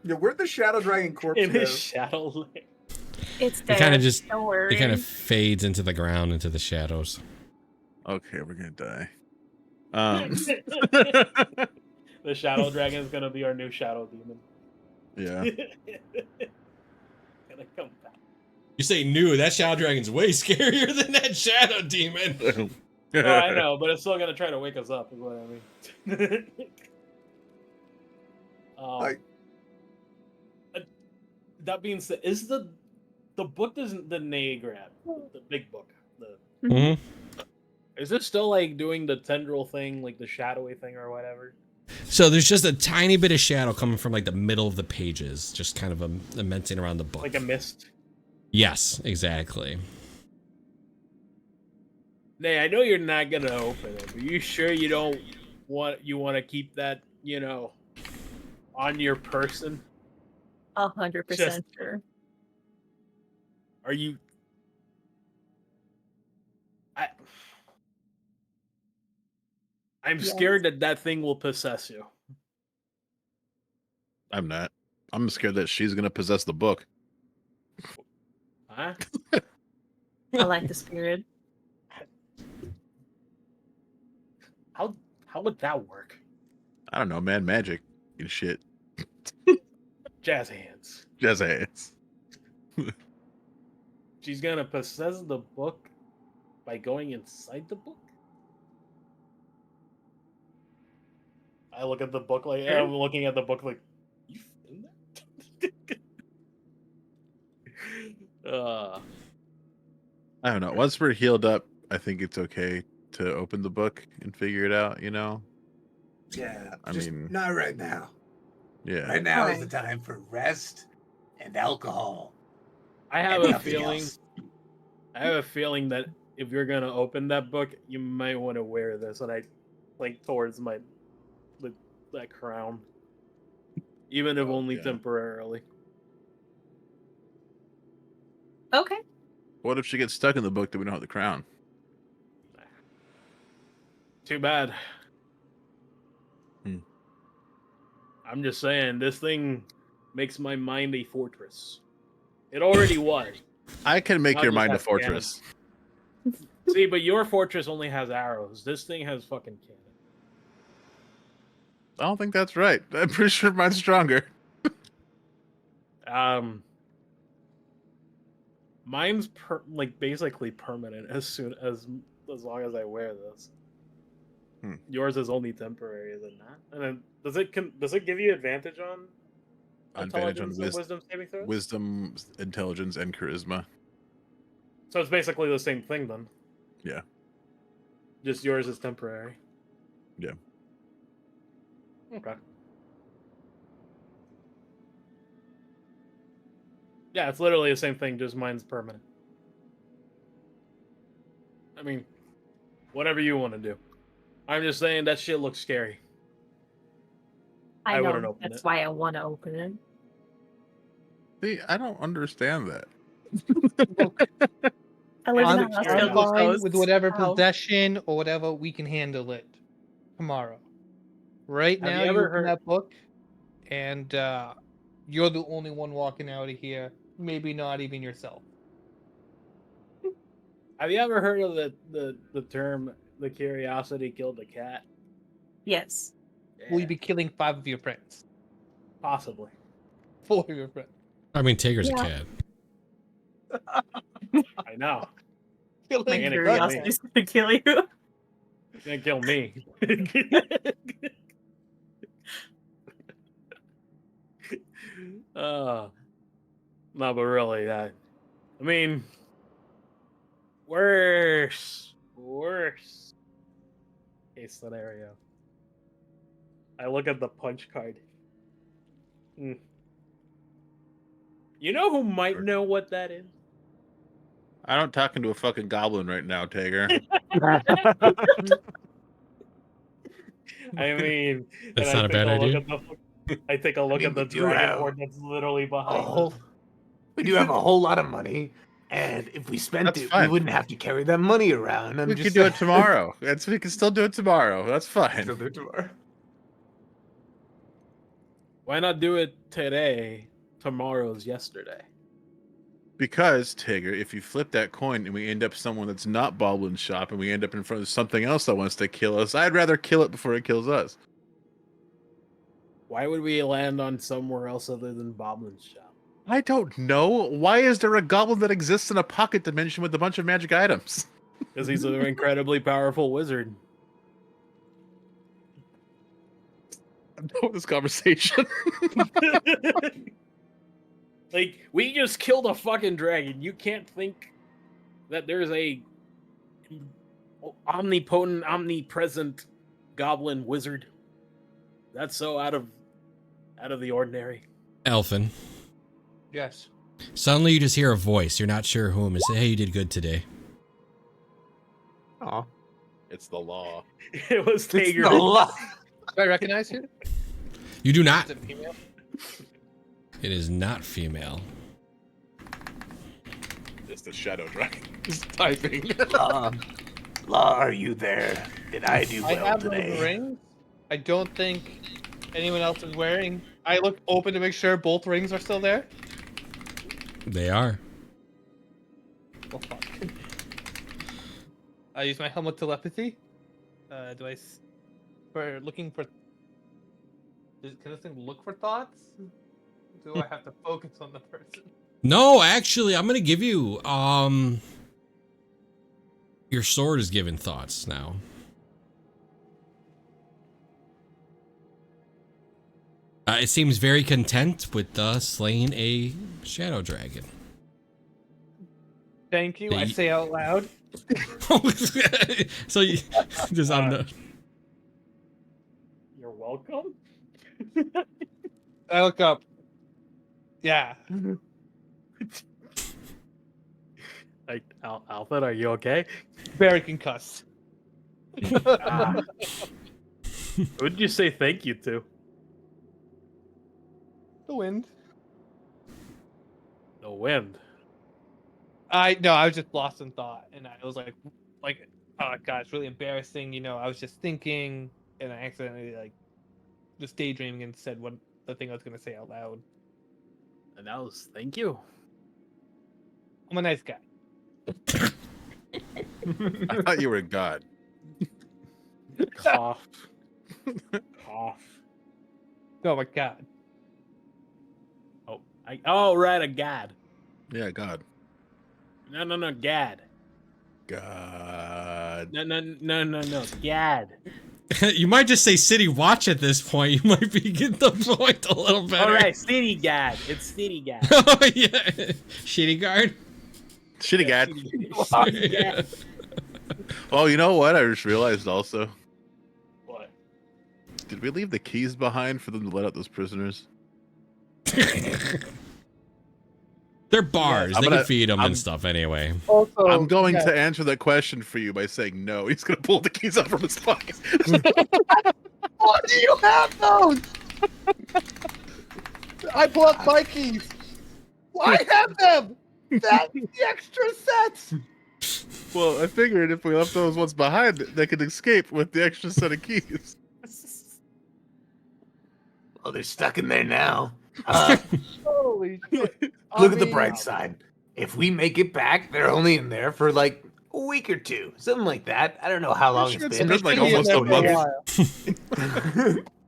Speaker 3: Yeah, where'd the Shadow Dragon corpse
Speaker 1: In
Speaker 3: go?
Speaker 1: his shadow lair.
Speaker 5: It's
Speaker 2: it
Speaker 5: there.
Speaker 2: kind of just,
Speaker 5: Don't worry.
Speaker 2: it kind of fades into the ground, into the shadows.
Speaker 4: Okay, we're gonna die.
Speaker 1: The shadow dragon is gonna be our new shadow demon.
Speaker 4: Yeah.
Speaker 1: Gonna come back.
Speaker 2: You say new, that shadow dragon's way scarier than that shadow demon.
Speaker 1: Oh, I know, but it's still gonna try to wake us up. Is what I mean.
Speaker 3: Like-
Speaker 1: That being said, is the book doesn't the Nagrab, the big book,
Speaker 2: Mm-hmm.
Speaker 1: is it still like doing the tendril thing, like the shadowy thing or whatever?
Speaker 2: So there's just a tiny bit of shadow coming from like the middle of the pages, just kind of immencing around the book.
Speaker 1: Like a mist?
Speaker 2: Yes, exactly.
Speaker 1: Nay, I know you're not gonna open it, but you sure you don't want to keep that, you know, on your person?
Speaker 5: 100% sure.
Speaker 1: Are you? I'm
Speaker 5: Yes.
Speaker 1: scared that that thing will possess you.
Speaker 4: I'm not. I'm scared that she's gonna possess the book.
Speaker 1: Huh?
Speaker 5: I like the spirit.
Speaker 1: How would that work?
Speaker 4: I don't know, man. Magic and shit.
Speaker 1: Jazz hands.
Speaker 4: Jazz hands.
Speaker 1: She's gonna possess the book by going inside the book? I look at the book like I'm looking at the book like, you in that?
Speaker 4: I don't know. Once we're healed up, I think it's okay to open the book and figure it out. You know?
Speaker 3: Yeah,
Speaker 4: I
Speaker 3: just
Speaker 4: mean-
Speaker 3: not right now.
Speaker 4: Yeah.
Speaker 3: Right now is the
Speaker 5: Fine.
Speaker 3: time for rest and alcohol.
Speaker 1: I have
Speaker 3: and
Speaker 1: a
Speaker 3: nothing
Speaker 1: feeling.
Speaker 3: else.
Speaker 1: I have a feeling that if you're gonna open that book, you might want to wear this, and I like towards that crown, even if only
Speaker 4: yeah.
Speaker 1: temporarily.
Speaker 5: Okay.
Speaker 4: What if she gets stuck in the book that we don't have the crown?
Speaker 1: Too bad.
Speaker 4: Hmm.
Speaker 1: I'm just saying, this thing makes my mind a fortress. It already was.
Speaker 4: I can make
Speaker 1: Now it
Speaker 4: your
Speaker 1: just
Speaker 4: mind a
Speaker 1: has
Speaker 4: fortress.
Speaker 1: See, but your fortress only has arrows. This thing has fucking cannon.
Speaker 4: I don't think that's right. I'm pretty sure mine's stronger.
Speaker 1: Mine's basically permanent as long as I wear this.
Speaker 4: Hmm.
Speaker 1: Yours is only temporary, is it not? And then does it give you advantage on
Speaker 4: Advantage on
Speaker 1: intelligence and wisdom saving throws?
Speaker 4: wisdom, intelligence, and charisma.
Speaker 1: So it's basically the same thing then.
Speaker 4: Yeah.
Speaker 1: Just yours is temporary.
Speaker 4: Yeah.
Speaker 1: Okay. Yeah, it's literally the same thing, just mine's permanent. I mean, whatever you want to do. I'm just saying that shit looks scary. I wouldn't
Speaker 5: know.
Speaker 1: open
Speaker 5: That's
Speaker 1: it.
Speaker 5: why I want to open it.
Speaker 4: See, I don't understand that.
Speaker 5: I live in a
Speaker 6: I'm,
Speaker 5: house
Speaker 1: I'm
Speaker 5: filled
Speaker 6: I'm
Speaker 5: with
Speaker 6: fine
Speaker 5: ghosts.
Speaker 6: with whatever
Speaker 5: How?
Speaker 6: possession or whatever, we can handle it tomorrow. Right
Speaker 1: Have
Speaker 6: now,
Speaker 1: you
Speaker 6: you
Speaker 1: ever
Speaker 6: open
Speaker 1: heard-
Speaker 6: that book, and you're the only one walking out of here. Maybe not even yourself.
Speaker 1: Have you ever heard of the term "the curiosity killed the cat"?
Speaker 5: Yes.
Speaker 6: Will you be killing 5 of your friends?
Speaker 1: Possibly.
Speaker 6: 4 of your friends.
Speaker 2: I mean, Tager's
Speaker 5: Yeah.
Speaker 2: a cat.
Speaker 1: I know.
Speaker 6: Killing
Speaker 5: My
Speaker 1: Ain't it
Speaker 5: curiosity
Speaker 1: me?
Speaker 5: is going to kill you.
Speaker 1: It's gonna kill me. No, but really, that. I mean, worse case scenario. I look at the punch card. Hmm. You know who might know what that is?
Speaker 4: I don't talking to a fucking goblin right now, Tager.
Speaker 1: I mean,
Speaker 2: That's
Speaker 1: and
Speaker 2: not a bad idea.
Speaker 1: I take a look
Speaker 3: mean,
Speaker 1: at the
Speaker 3: we do
Speaker 1: dragon
Speaker 3: have
Speaker 1: horde that's literally
Speaker 3: a
Speaker 1: behind
Speaker 3: whole,
Speaker 1: us.
Speaker 3: we do have a whole lot of money, and if we spent
Speaker 4: That's
Speaker 3: it, we
Speaker 4: fine.
Speaker 3: wouldn't have to carry that money around.
Speaker 4: We could do it tomorrow. We can still do it tomorrow. That's fine.
Speaker 3: Still do it tomorrow.
Speaker 1: Why not do it today? Tomorrow's yesterday.
Speaker 4: Because, Tigger, if you flip that coin and we end up someone that's not Boblin's shop and we end up in front of something else that wants to kill us, I'd rather kill it before it kills us.
Speaker 1: Why would we land on somewhere else other than Boblin's shop?
Speaker 4: I don't know. Why is there a goblin that exists in a pocket dimension with a bunch of magic items?
Speaker 1: Because he's an incredibly powerful wizard.
Speaker 4: I'm done with this conversation.
Speaker 1: Like, we just killed a fucking dragon. You can't think that there's a omnipotent, omnipresent goblin wizard. That's so out of the ordinary.
Speaker 2: Elfin.
Speaker 6: Yes.
Speaker 2: Suddenly you just hear a voice. You're not sure whom is. Hey, you did good today.
Speaker 3: Aw.
Speaker 4: It's the law.
Speaker 1: It was
Speaker 3: It's
Speaker 1: Tager.
Speaker 3: the law.
Speaker 6: Do I recognize you?
Speaker 2: You do not.
Speaker 6: Is it female?
Speaker 2: It is not female.
Speaker 4: It's the shadow dragon. Just typing.
Speaker 3: Law, are you there? Did I do
Speaker 6: I
Speaker 3: well
Speaker 6: have
Speaker 3: today?
Speaker 6: those rings. I don't think anyone else is wearing. I look open to make sure both rings are still there.
Speaker 2: They are.
Speaker 6: Well, fuck. I use my helmet telepathy. Do I for looking for? Can this thing look for thoughts? Do I have to focus on the person?
Speaker 2: No, actually, I'm gonna give you your sword is given thoughts now. It seems very content with slaying a shadow dragon.
Speaker 6: Thank you.
Speaker 2: Yeah,
Speaker 6: I say out loud.
Speaker 2: So you just on the.
Speaker 1: You're welcome.
Speaker 6: I look up. Yeah.
Speaker 1: Like, Alfred, are you okay?
Speaker 6: Very concussed.
Speaker 1: Ah. Who did you say thank you to?
Speaker 6: The wind.
Speaker 1: The wind.
Speaker 6: I was just lost in thought, and I was like, oh god, it's really embarrassing. You know, I was just thinking, and I accidentally just daydreaming and said what the thing I was gonna say out loud.
Speaker 1: And that was thank you.
Speaker 6: I'm a nice guy.
Speaker 4: I thought you were God.
Speaker 1: Cough. Cough.
Speaker 6: Oh my god.
Speaker 1: Oh, right, a gad.
Speaker 4: Yeah, God.
Speaker 1: No, gad.
Speaker 4: God.
Speaker 1: No, gad.
Speaker 2: You might just say City Watch at this point. You might be getting the point a little better.
Speaker 1: All right, city gad. It's city gad.
Speaker 2: Oh yeah, shitty guard.
Speaker 4: Shitty God.
Speaker 1: City gad.
Speaker 4: Oh, you know what? I just realized also.
Speaker 1: What?
Speaker 4: Did we leave the keys behind for them to let out those prisoners?
Speaker 2: They're bars.
Speaker 4: I'm
Speaker 2: They
Speaker 4: gonna-
Speaker 2: can feed them
Speaker 4: I'm-
Speaker 2: and stuff anyway.
Speaker 6: Also,
Speaker 4: I'm going
Speaker 6: yeah,
Speaker 4: to answer that question for you by saying no. He's going to pull the keys out from his pocket.
Speaker 6: Why do you have those? I pull out my keys. Why have them? That's the extra sets.
Speaker 4: Well, I figured if we left those ones behind, they could escape with the extra set of keys.
Speaker 3: Well, they're stuck in there now.
Speaker 6: Holy shit.
Speaker 3: Look at the bright side. If we make it back, they're only in there for like a week or two, something like that. I don't know how long
Speaker 4: Sure
Speaker 3: it's
Speaker 4: it's
Speaker 3: been.
Speaker 4: been like almost a month.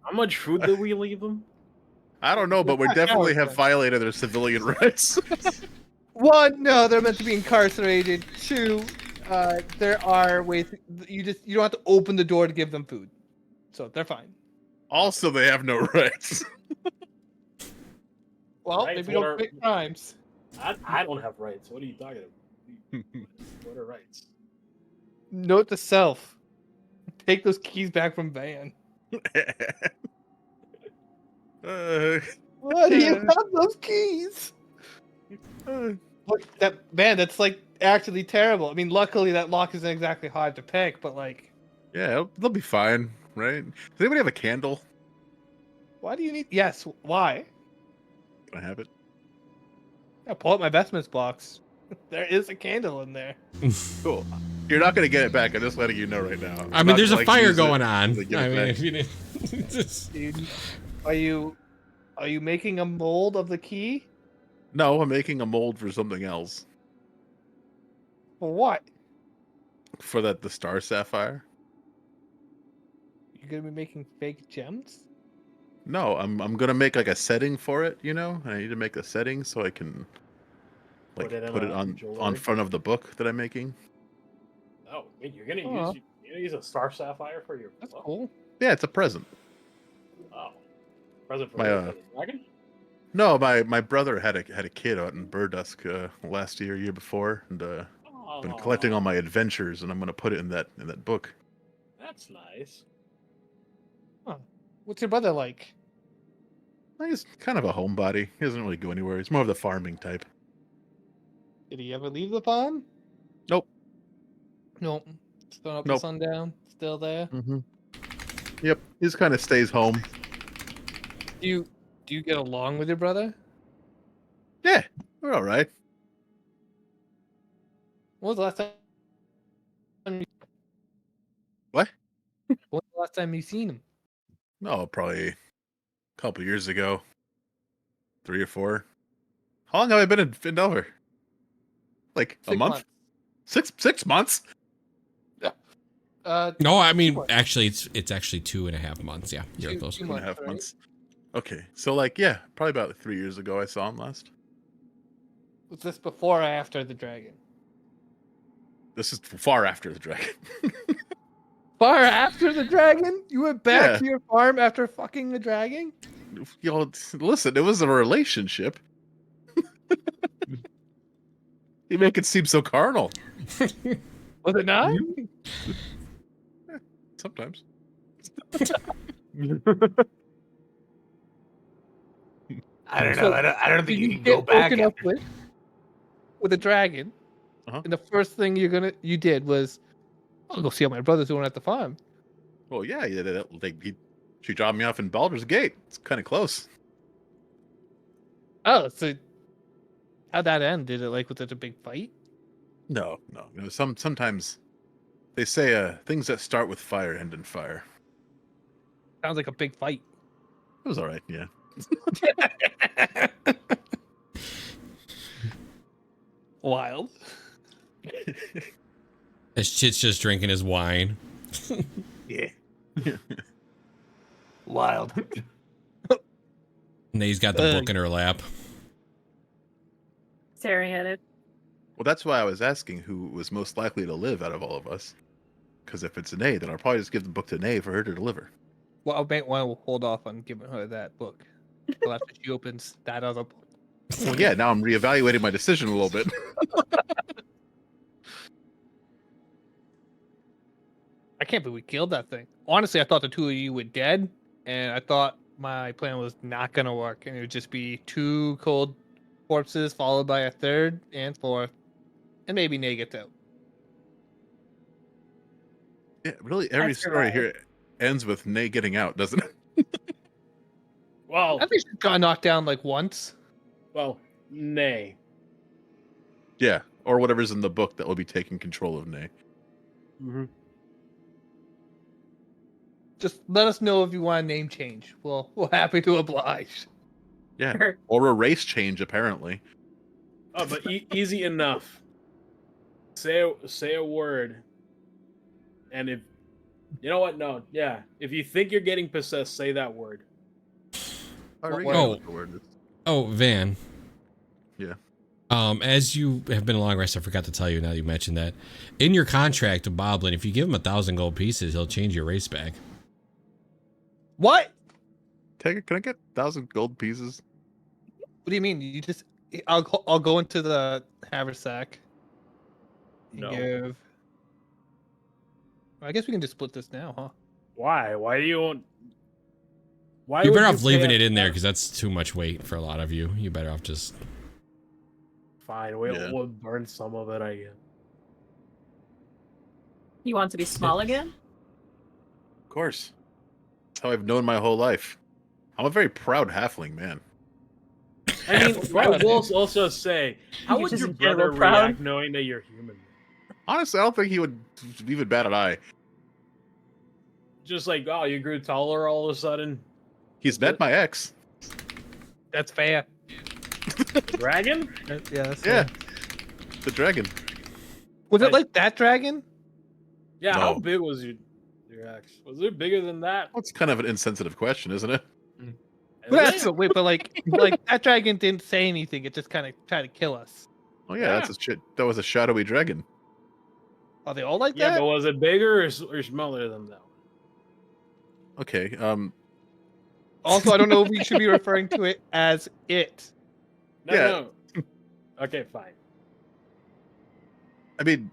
Speaker 1: How much food did we leave them?
Speaker 4: I don't know, but we definitely have violated their civilian rights.
Speaker 6: One, no, they're meant to be incarcerated. Two, there are ways you don't have to open the door to give them food, so they're fine.
Speaker 4: Also, they have no rights.
Speaker 6: Well,
Speaker 1: Rights,
Speaker 6: maybe
Speaker 1: what
Speaker 6: don't
Speaker 1: are-
Speaker 6: commit crimes.
Speaker 1: I don't have rights. What are you talking about? What are rights?
Speaker 6: Note to self: take those keys back from Van. Why do you have those keys? Look, that man, that's like actually terrible. I mean, luckily that lock isn't exactly hard to pick, but like,
Speaker 4: Yeah, they'll be fine, right? Does anybody have a candle?
Speaker 6: why do you need? Yes, why?
Speaker 4: Can I have it?
Speaker 6: I pull out my vestments box. There is a candle in there.
Speaker 4: Cool. You're not gonna get it back. I'm just letting you know right now.
Speaker 2: I
Speaker 4: I'm
Speaker 2: mean,
Speaker 4: not
Speaker 2: there's
Speaker 4: gonna,
Speaker 2: a
Speaker 4: like,
Speaker 2: fire
Speaker 4: use it
Speaker 2: going on.
Speaker 4: to give
Speaker 2: I
Speaker 4: it
Speaker 2: mean,
Speaker 4: back.
Speaker 2: if you didn't, just...
Speaker 6: Dude, are you making a mold of the key?
Speaker 4: No, I'm making a mold for something else.
Speaker 6: For what?
Speaker 4: For the star sapphire.
Speaker 6: You're gonna be making fake gems?
Speaker 4: No, I'm gonna make like a setting for it. You know, I need to make a setting so I can like
Speaker 1: Put it in
Speaker 4: put it
Speaker 1: a
Speaker 4: on
Speaker 1: jewelry.
Speaker 4: front of the book that I'm making.
Speaker 1: Oh, wait, you're gonna
Speaker 6: Aw.
Speaker 1: use a star sapphire for your
Speaker 6: That's
Speaker 1: book?
Speaker 6: cool.
Speaker 4: Yeah, it's a present.
Speaker 1: Oh, present for
Speaker 4: My,
Speaker 1: the dragon?
Speaker 4: No, my brother had a kid out in Burdusk last year before, and been collecting all my adventures, and I'm gonna put it in that book.
Speaker 1: That's nice.
Speaker 6: What's your brother like?
Speaker 4: He's kind of a homebody. He doesn't really go anywhere. He's more of the farming type.
Speaker 6: Did he ever leave the farm?
Speaker 4: Nope.
Speaker 6: Nope. Still up
Speaker 4: Nope.
Speaker 6: to sundown. Still there.
Speaker 4: Mm-hmm. Yep, he just kind of stays home.
Speaker 6: Do you get along with your brother?
Speaker 4: Yeah, we're all right.
Speaker 6: When was the last time?
Speaker 4: What?
Speaker 6: When was the last time you seen him?
Speaker 4: No, probably a couple years ago, 3 or 4. How long have I been in Delver? Like a
Speaker 6: 6
Speaker 4: month?
Speaker 6: months.
Speaker 4: 6 months?
Speaker 2: No, I
Speaker 6: 2
Speaker 2: mean,
Speaker 6: months.
Speaker 2: actually, it's actually 2.5 months. Yeah, you're close.
Speaker 6: 2
Speaker 4: 2.5
Speaker 6: right?
Speaker 4: months. Okay, so like, yeah, probably about 3 years ago I saw him last.
Speaker 6: Was this before or after the dragon?
Speaker 4: This is far after the dragon.
Speaker 6: Far after the dragon? You went back
Speaker 4: Yeah.
Speaker 6: to your farm after fucking the dragon?
Speaker 4: Yo, listen, it was a relationship. You make it seem so carnal.
Speaker 6: Was it not?
Speaker 4: Sometimes.
Speaker 3: I don't know.
Speaker 6: So-
Speaker 3: I don't think you can
Speaker 6: get
Speaker 3: go back.
Speaker 6: broken up
Speaker 3: after-
Speaker 6: with a dragon,
Speaker 4: Uh-huh.
Speaker 6: and the first thing you did was, I'll go see how my brother's doing at the farm.
Speaker 4: Well, yeah, she dropped me off in Baldur's Gate. It's kind of close.
Speaker 6: Oh, so how'd that end? Did it was it a big fight?
Speaker 4: No. Sometimes they say things that start with fire end in fire.
Speaker 6: Sounds like a big fight.
Speaker 4: It was all right, yeah.
Speaker 6: Wild.
Speaker 2: This shit's just drinking his wine.
Speaker 3: Yeah. Wild.
Speaker 2: And he's got the book in her lap.
Speaker 5: Staring at it.
Speaker 4: Well, that's why I was asking who was most likely to live out of all of us. Because if it's Nay, then I'll probably just give the book to Nay for her to deliver.
Speaker 6: Well, I might want to hold off on giving her that book until after she opens that other book.
Speaker 4: Well, yeah, now I'm reevaluating my decision a little bit.
Speaker 6: I can't believe we killed that thing. Honestly, I thought the two of you were dead, and I thought my plan was not gonna work, and it would just be 2 cold corpses followed by a 3rd and 4th, and maybe Nay gets out.
Speaker 4: Yeah, really, every
Speaker 5: That's
Speaker 4: story
Speaker 5: right.
Speaker 4: here ends with Nay getting out, doesn't it?
Speaker 1: Well,
Speaker 6: I think she got knocked down once.
Speaker 1: nay.
Speaker 4: Yeah, or whatever's in the book that will be taking control of Nay.
Speaker 1: Mm-hmm.
Speaker 6: Just let us know if you want a name change. We're happy to oblige.
Speaker 4: Yeah,
Speaker 5: Sure.
Speaker 4: or a race change, apparently.
Speaker 1: Oh, but easy enough. Say a word, and if you know what, no, yeah. If you think you're getting possessed, say that word.
Speaker 4: I
Speaker 6: What
Speaker 4: already
Speaker 6: word?
Speaker 4: know what the word is.
Speaker 2: Oh, Van.
Speaker 4: Yeah.
Speaker 2: As you have been a long rest, I forgot to tell you now that you mentioned that. In your contract to Boblin, if you give him 1,000 gold pieces, he'll change your race back.
Speaker 6: What?
Speaker 4: Can I get 1,000 gold pieces?
Speaker 6: What do you mean? You just I'll go into the haversack and
Speaker 1: No.
Speaker 6: give. I guess we can just split this now, huh?
Speaker 1: Why? Why do you want? Why
Speaker 2: You're
Speaker 1: would
Speaker 2: better
Speaker 1: you
Speaker 2: off leaving
Speaker 1: pay
Speaker 2: it in there
Speaker 1: us-
Speaker 2: because that's too much weight for a lot of you. You're better off just.
Speaker 1: Fine,
Speaker 4: Yeah.
Speaker 1: we'll burn some of it, I guess.
Speaker 5: You want to be small again?
Speaker 4: Of course. That's how I've known my whole life. I'm a very proud halfling man.
Speaker 1: I mean, I will also say, how
Speaker 5: You're
Speaker 1: would
Speaker 5: just
Speaker 1: your
Speaker 5: in general
Speaker 1: brother
Speaker 5: proud?
Speaker 1: react knowing that you're human?
Speaker 4: Honestly, I don't think he would even bat an eye.
Speaker 1: Just like, oh, you grew taller all of a sudden.
Speaker 4: He's met my ex.
Speaker 6: That's fair.
Speaker 1: Dragon?
Speaker 6: Yeah. That's
Speaker 4: Yeah.
Speaker 6: fair.
Speaker 4: The dragon.
Speaker 6: Was it
Speaker 1: Right.
Speaker 6: like that dragon?
Speaker 1: Yeah, how
Speaker 4: No.
Speaker 1: big was your ex? Was it bigger than that?
Speaker 4: That's kind of an insensitive question, isn't it?
Speaker 1: Is it?
Speaker 6: Wait, but like that dragon didn't say anything. It just kind of tried to kill us.
Speaker 4: Oh yeah, that's a shit. That was a shadowy dragon.
Speaker 6: Are they all like
Speaker 1: Yeah,
Speaker 6: that?
Speaker 1: but was it bigger or smaller than that?
Speaker 4: Okay.
Speaker 6: Also, I don't know if we should be referring to it as it.
Speaker 1: No,
Speaker 4: Yeah.
Speaker 1: no. Okay, fine.
Speaker 4: I mean,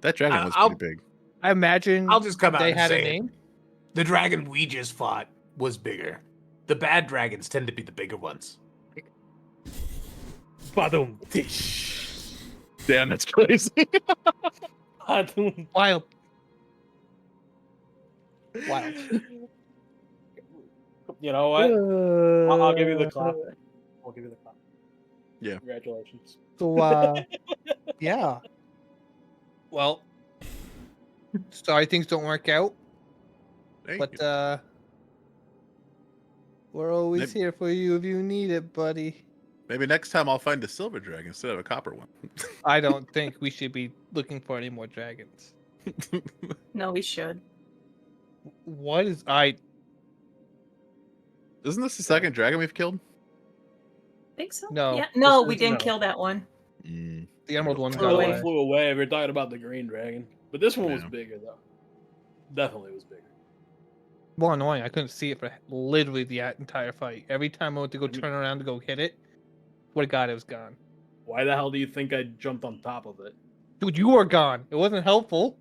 Speaker 4: that dragon was
Speaker 3: I'll-
Speaker 4: pretty big.
Speaker 6: I imagine
Speaker 3: I'll just come out
Speaker 6: they
Speaker 3: and
Speaker 6: had a
Speaker 3: say it.
Speaker 6: name.
Speaker 3: The dragon we just fought was bigger. The bad dragons tend to be the bigger ones.
Speaker 1: Badum.
Speaker 4: Damn, that's crazy.
Speaker 1: Badum.
Speaker 6: Wild. Wild.
Speaker 1: you know what? I'll give you the clap. I'll give you the clap.
Speaker 4: Yeah.
Speaker 1: Congratulations.
Speaker 6: So, yeah. Well, sorry things don't work out,
Speaker 4: Hey,
Speaker 6: but we're always
Speaker 4: Maybe-
Speaker 6: here for you if you need it, buddy.
Speaker 4: maybe next time I'll find a silver dragon instead of a copper one.
Speaker 6: I don't think we should be looking for any more dragons.
Speaker 5: No, we should.
Speaker 6: What is
Speaker 4: Isn't this the second dragon we've killed?
Speaker 5: Think so?
Speaker 6: No.
Speaker 5: Yeah. No,
Speaker 1: This
Speaker 5: we
Speaker 1: is-
Speaker 5: didn't
Speaker 1: no.
Speaker 5: kill that one.
Speaker 4: Mm.
Speaker 6: the emerald one
Speaker 5: Flew
Speaker 6: got
Speaker 5: away.
Speaker 6: away?
Speaker 1: Flew away. We're talking about the green dragon, but this one was
Speaker 4: Yeah.
Speaker 1: bigger though. Definitely was bigger.
Speaker 6: More annoying. I couldn't see it for literally the entire fight. Every time I went to go turn around to go hit it, what a god, it was gone.
Speaker 1: Why the hell do you think I jumped on top of it?
Speaker 6: Dude, you were gone. It wasn't helpful.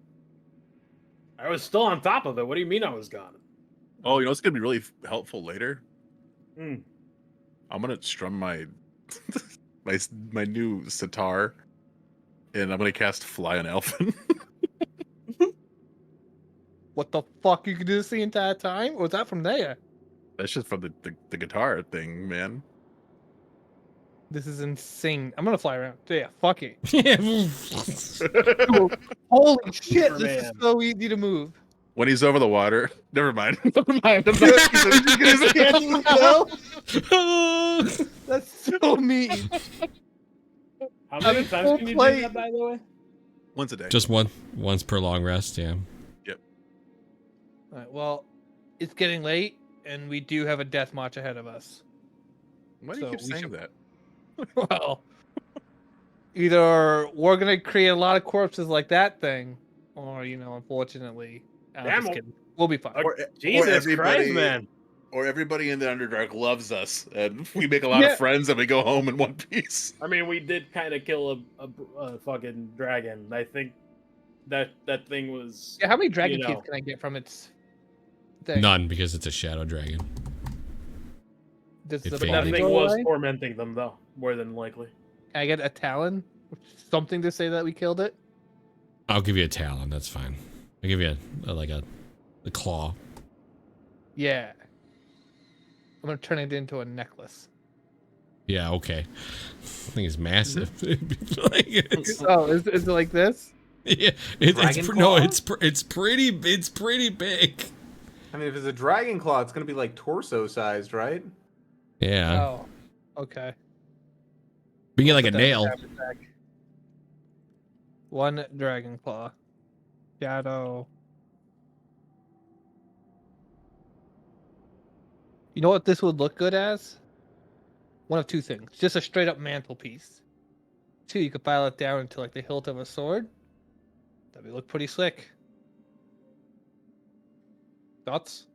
Speaker 1: I was still on top of it. What do you mean I was gone?
Speaker 4: Oh, you know what's gonna be really helpful later?
Speaker 1: Hmm.
Speaker 4: I'm gonna strum my my new sitar, and I'm gonna cast Fly on Elfin.
Speaker 6: What the fuck? You could do this the entire time? Or was that from there?
Speaker 4: That's just from the guitar thing, man.
Speaker 6: This is insane. I'm gonna fly around. Yeah, fuck it.
Speaker 2: Yeah.
Speaker 6: Holy shit, this is
Speaker 1: Man.
Speaker 6: so easy to move.
Speaker 4: When he's over the water, never mind. Never mind.
Speaker 6: That's so mean.
Speaker 1: How many
Speaker 6: I'm
Speaker 1: times
Speaker 6: full
Speaker 1: can you
Speaker 6: plate.
Speaker 1: do that, by the way?
Speaker 4: Once a day.
Speaker 2: Just once per long rest, yeah.
Speaker 6: Alright, well, it's getting late, and we do have a death march ahead of us.
Speaker 4: Why do you
Speaker 6: so
Speaker 4: keep
Speaker 6: we
Speaker 4: saying
Speaker 6: should-
Speaker 4: that?
Speaker 6: Well, either we're gonna create a lot of corpses like that thing, or unfortunately, I'm
Speaker 1: Damn,
Speaker 6: just kidding. We'll be fine.
Speaker 1: Okay.
Speaker 4: Or
Speaker 1: Jesus
Speaker 4: everybody-
Speaker 1: Christ, man.
Speaker 4: Or everybody in the Underdark loves us, and we make a lot
Speaker 6: Yeah.
Speaker 4: of friends, and we go home in one piece.
Speaker 1: I mean, we did kind of kill a fucking dragon. I think that thing was.
Speaker 6: Yeah, how many dragon
Speaker 1: you
Speaker 6: teeth
Speaker 1: know.
Speaker 6: can I get from its thing?
Speaker 2: None, because it's a shadow dragon.
Speaker 6: Does
Speaker 2: It
Speaker 6: the
Speaker 2: faded.
Speaker 1: That
Speaker 6: body
Speaker 1: thing
Speaker 6: go
Speaker 1: was
Speaker 6: away?
Speaker 1: tormenting them, though, more than likely.
Speaker 6: Can I get a talon? Something to say that we killed it?
Speaker 2: I'll give you a talon. That's fine. I'll give you a claw.
Speaker 6: Yeah. I'm gonna turn it into a necklace.
Speaker 2: Yeah, okay. This thing is massive. Like, it's-
Speaker 6: Oh, is it like this?
Speaker 2: yeah,
Speaker 3: Dragon
Speaker 2: no,
Speaker 3: claw?
Speaker 2: it's pretty big.
Speaker 3: I mean, if it's a dragon claw, it's gonna be like torso sized, right?
Speaker 2: Yeah,
Speaker 6: Oh, okay.
Speaker 2: we get like a
Speaker 6: Put that in the
Speaker 2: nail.
Speaker 6: tablet bag. One dragon claw. Shadow. You know what this would look good as? One of two things. Just a straight up mantelpiece. Two, you could file it down into like the hilt of a sword. That'd be look pretty slick. Thoughts?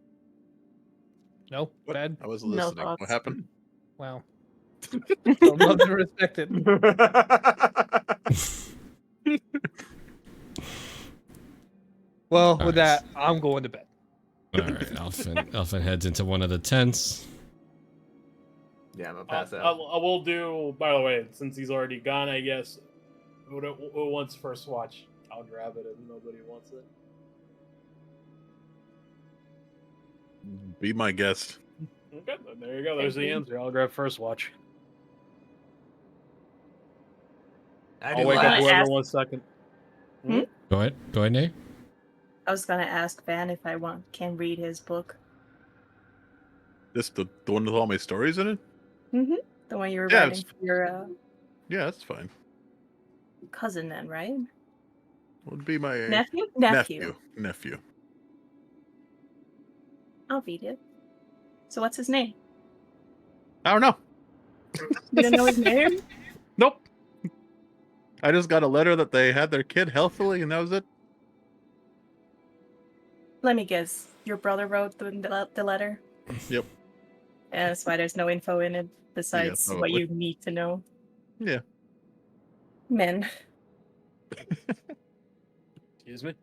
Speaker 6: No?
Speaker 4: What?
Speaker 6: Bad?
Speaker 4: I was
Speaker 5: No
Speaker 4: listening. What
Speaker 5: thoughts.
Speaker 4: happened?
Speaker 6: Wow. So loved and respected. Well, with
Speaker 2: Nice.
Speaker 6: that, I'm going to bed.
Speaker 2: All right, Elfin heads into one of the tents.
Speaker 3: Yeah, I'm gonna pass out.
Speaker 1: I will do. By the way, since he's already gone, I guess. Who wants first watch? I'll grab it if nobody wants it.
Speaker 4: Be my guest.
Speaker 1: Okay, then there you go. There's the answer. I'll grab first watch.
Speaker 3: I
Speaker 1: I'll
Speaker 3: do
Speaker 1: wake up
Speaker 5: wanna
Speaker 3: last.
Speaker 1: whoever
Speaker 5: ask-
Speaker 1: wants second.
Speaker 2: Go ahead, Nate.
Speaker 5: I was gonna ask Van if I can read his book.
Speaker 4: This the one with all my stories in it?
Speaker 5: Mm-hmm. The one you were
Speaker 4: Yeah,
Speaker 5: writing
Speaker 4: it's-
Speaker 5: for your
Speaker 4: Yeah, that's fine.
Speaker 5: cousin, then, right?
Speaker 4: Would be my
Speaker 5: Nephew?
Speaker 4: Nephew.
Speaker 5: I'll read it. So what's his name?
Speaker 4: I don't know.
Speaker 5: You don't know his name?
Speaker 4: Nope. I just got a letter that they had their kid healthily, and that was it.
Speaker 5: Let me guess. Your brother wrote the letter?
Speaker 4: Yep.
Speaker 5: Yeah, that's why there's no info in it besides what
Speaker 4: probably.
Speaker 5: you need to know.
Speaker 4: Yeah.
Speaker 5: Men.
Speaker 1: Excuse me.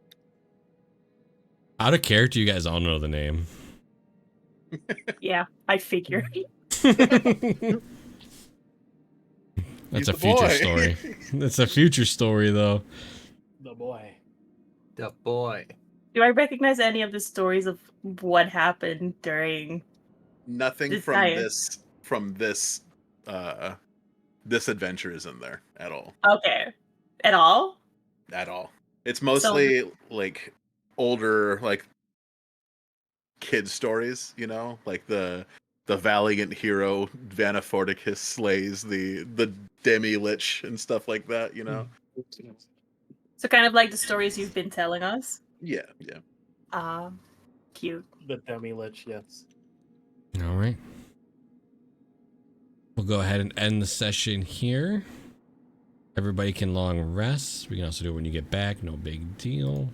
Speaker 2: Out of character, you guys all know the name.
Speaker 5: Yeah, I figure.
Speaker 2: That's
Speaker 4: He's
Speaker 2: a
Speaker 4: the
Speaker 2: future
Speaker 4: boy.
Speaker 2: story. That's a future story, though.
Speaker 1: The boy.
Speaker 3: The boy.
Speaker 5: Do I recognize any of the stories of what happened during
Speaker 4: Nothing
Speaker 5: Desire.
Speaker 4: from this adventure is in there at all.
Speaker 5: Okay. At all?
Speaker 4: At all. It's mostly like older like kid stories, you know, like the valiant hero Vanaforticus slays the demi lich and stuff like that, you know.
Speaker 5: So kind of like the stories you've been telling us.
Speaker 4: Yeah, yeah.
Speaker 5: Cute.
Speaker 1: The demi lich, yes.
Speaker 2: All right. We'll go ahead and end the session here. Everybody can long rest. We can also do it when you get back. No big deal.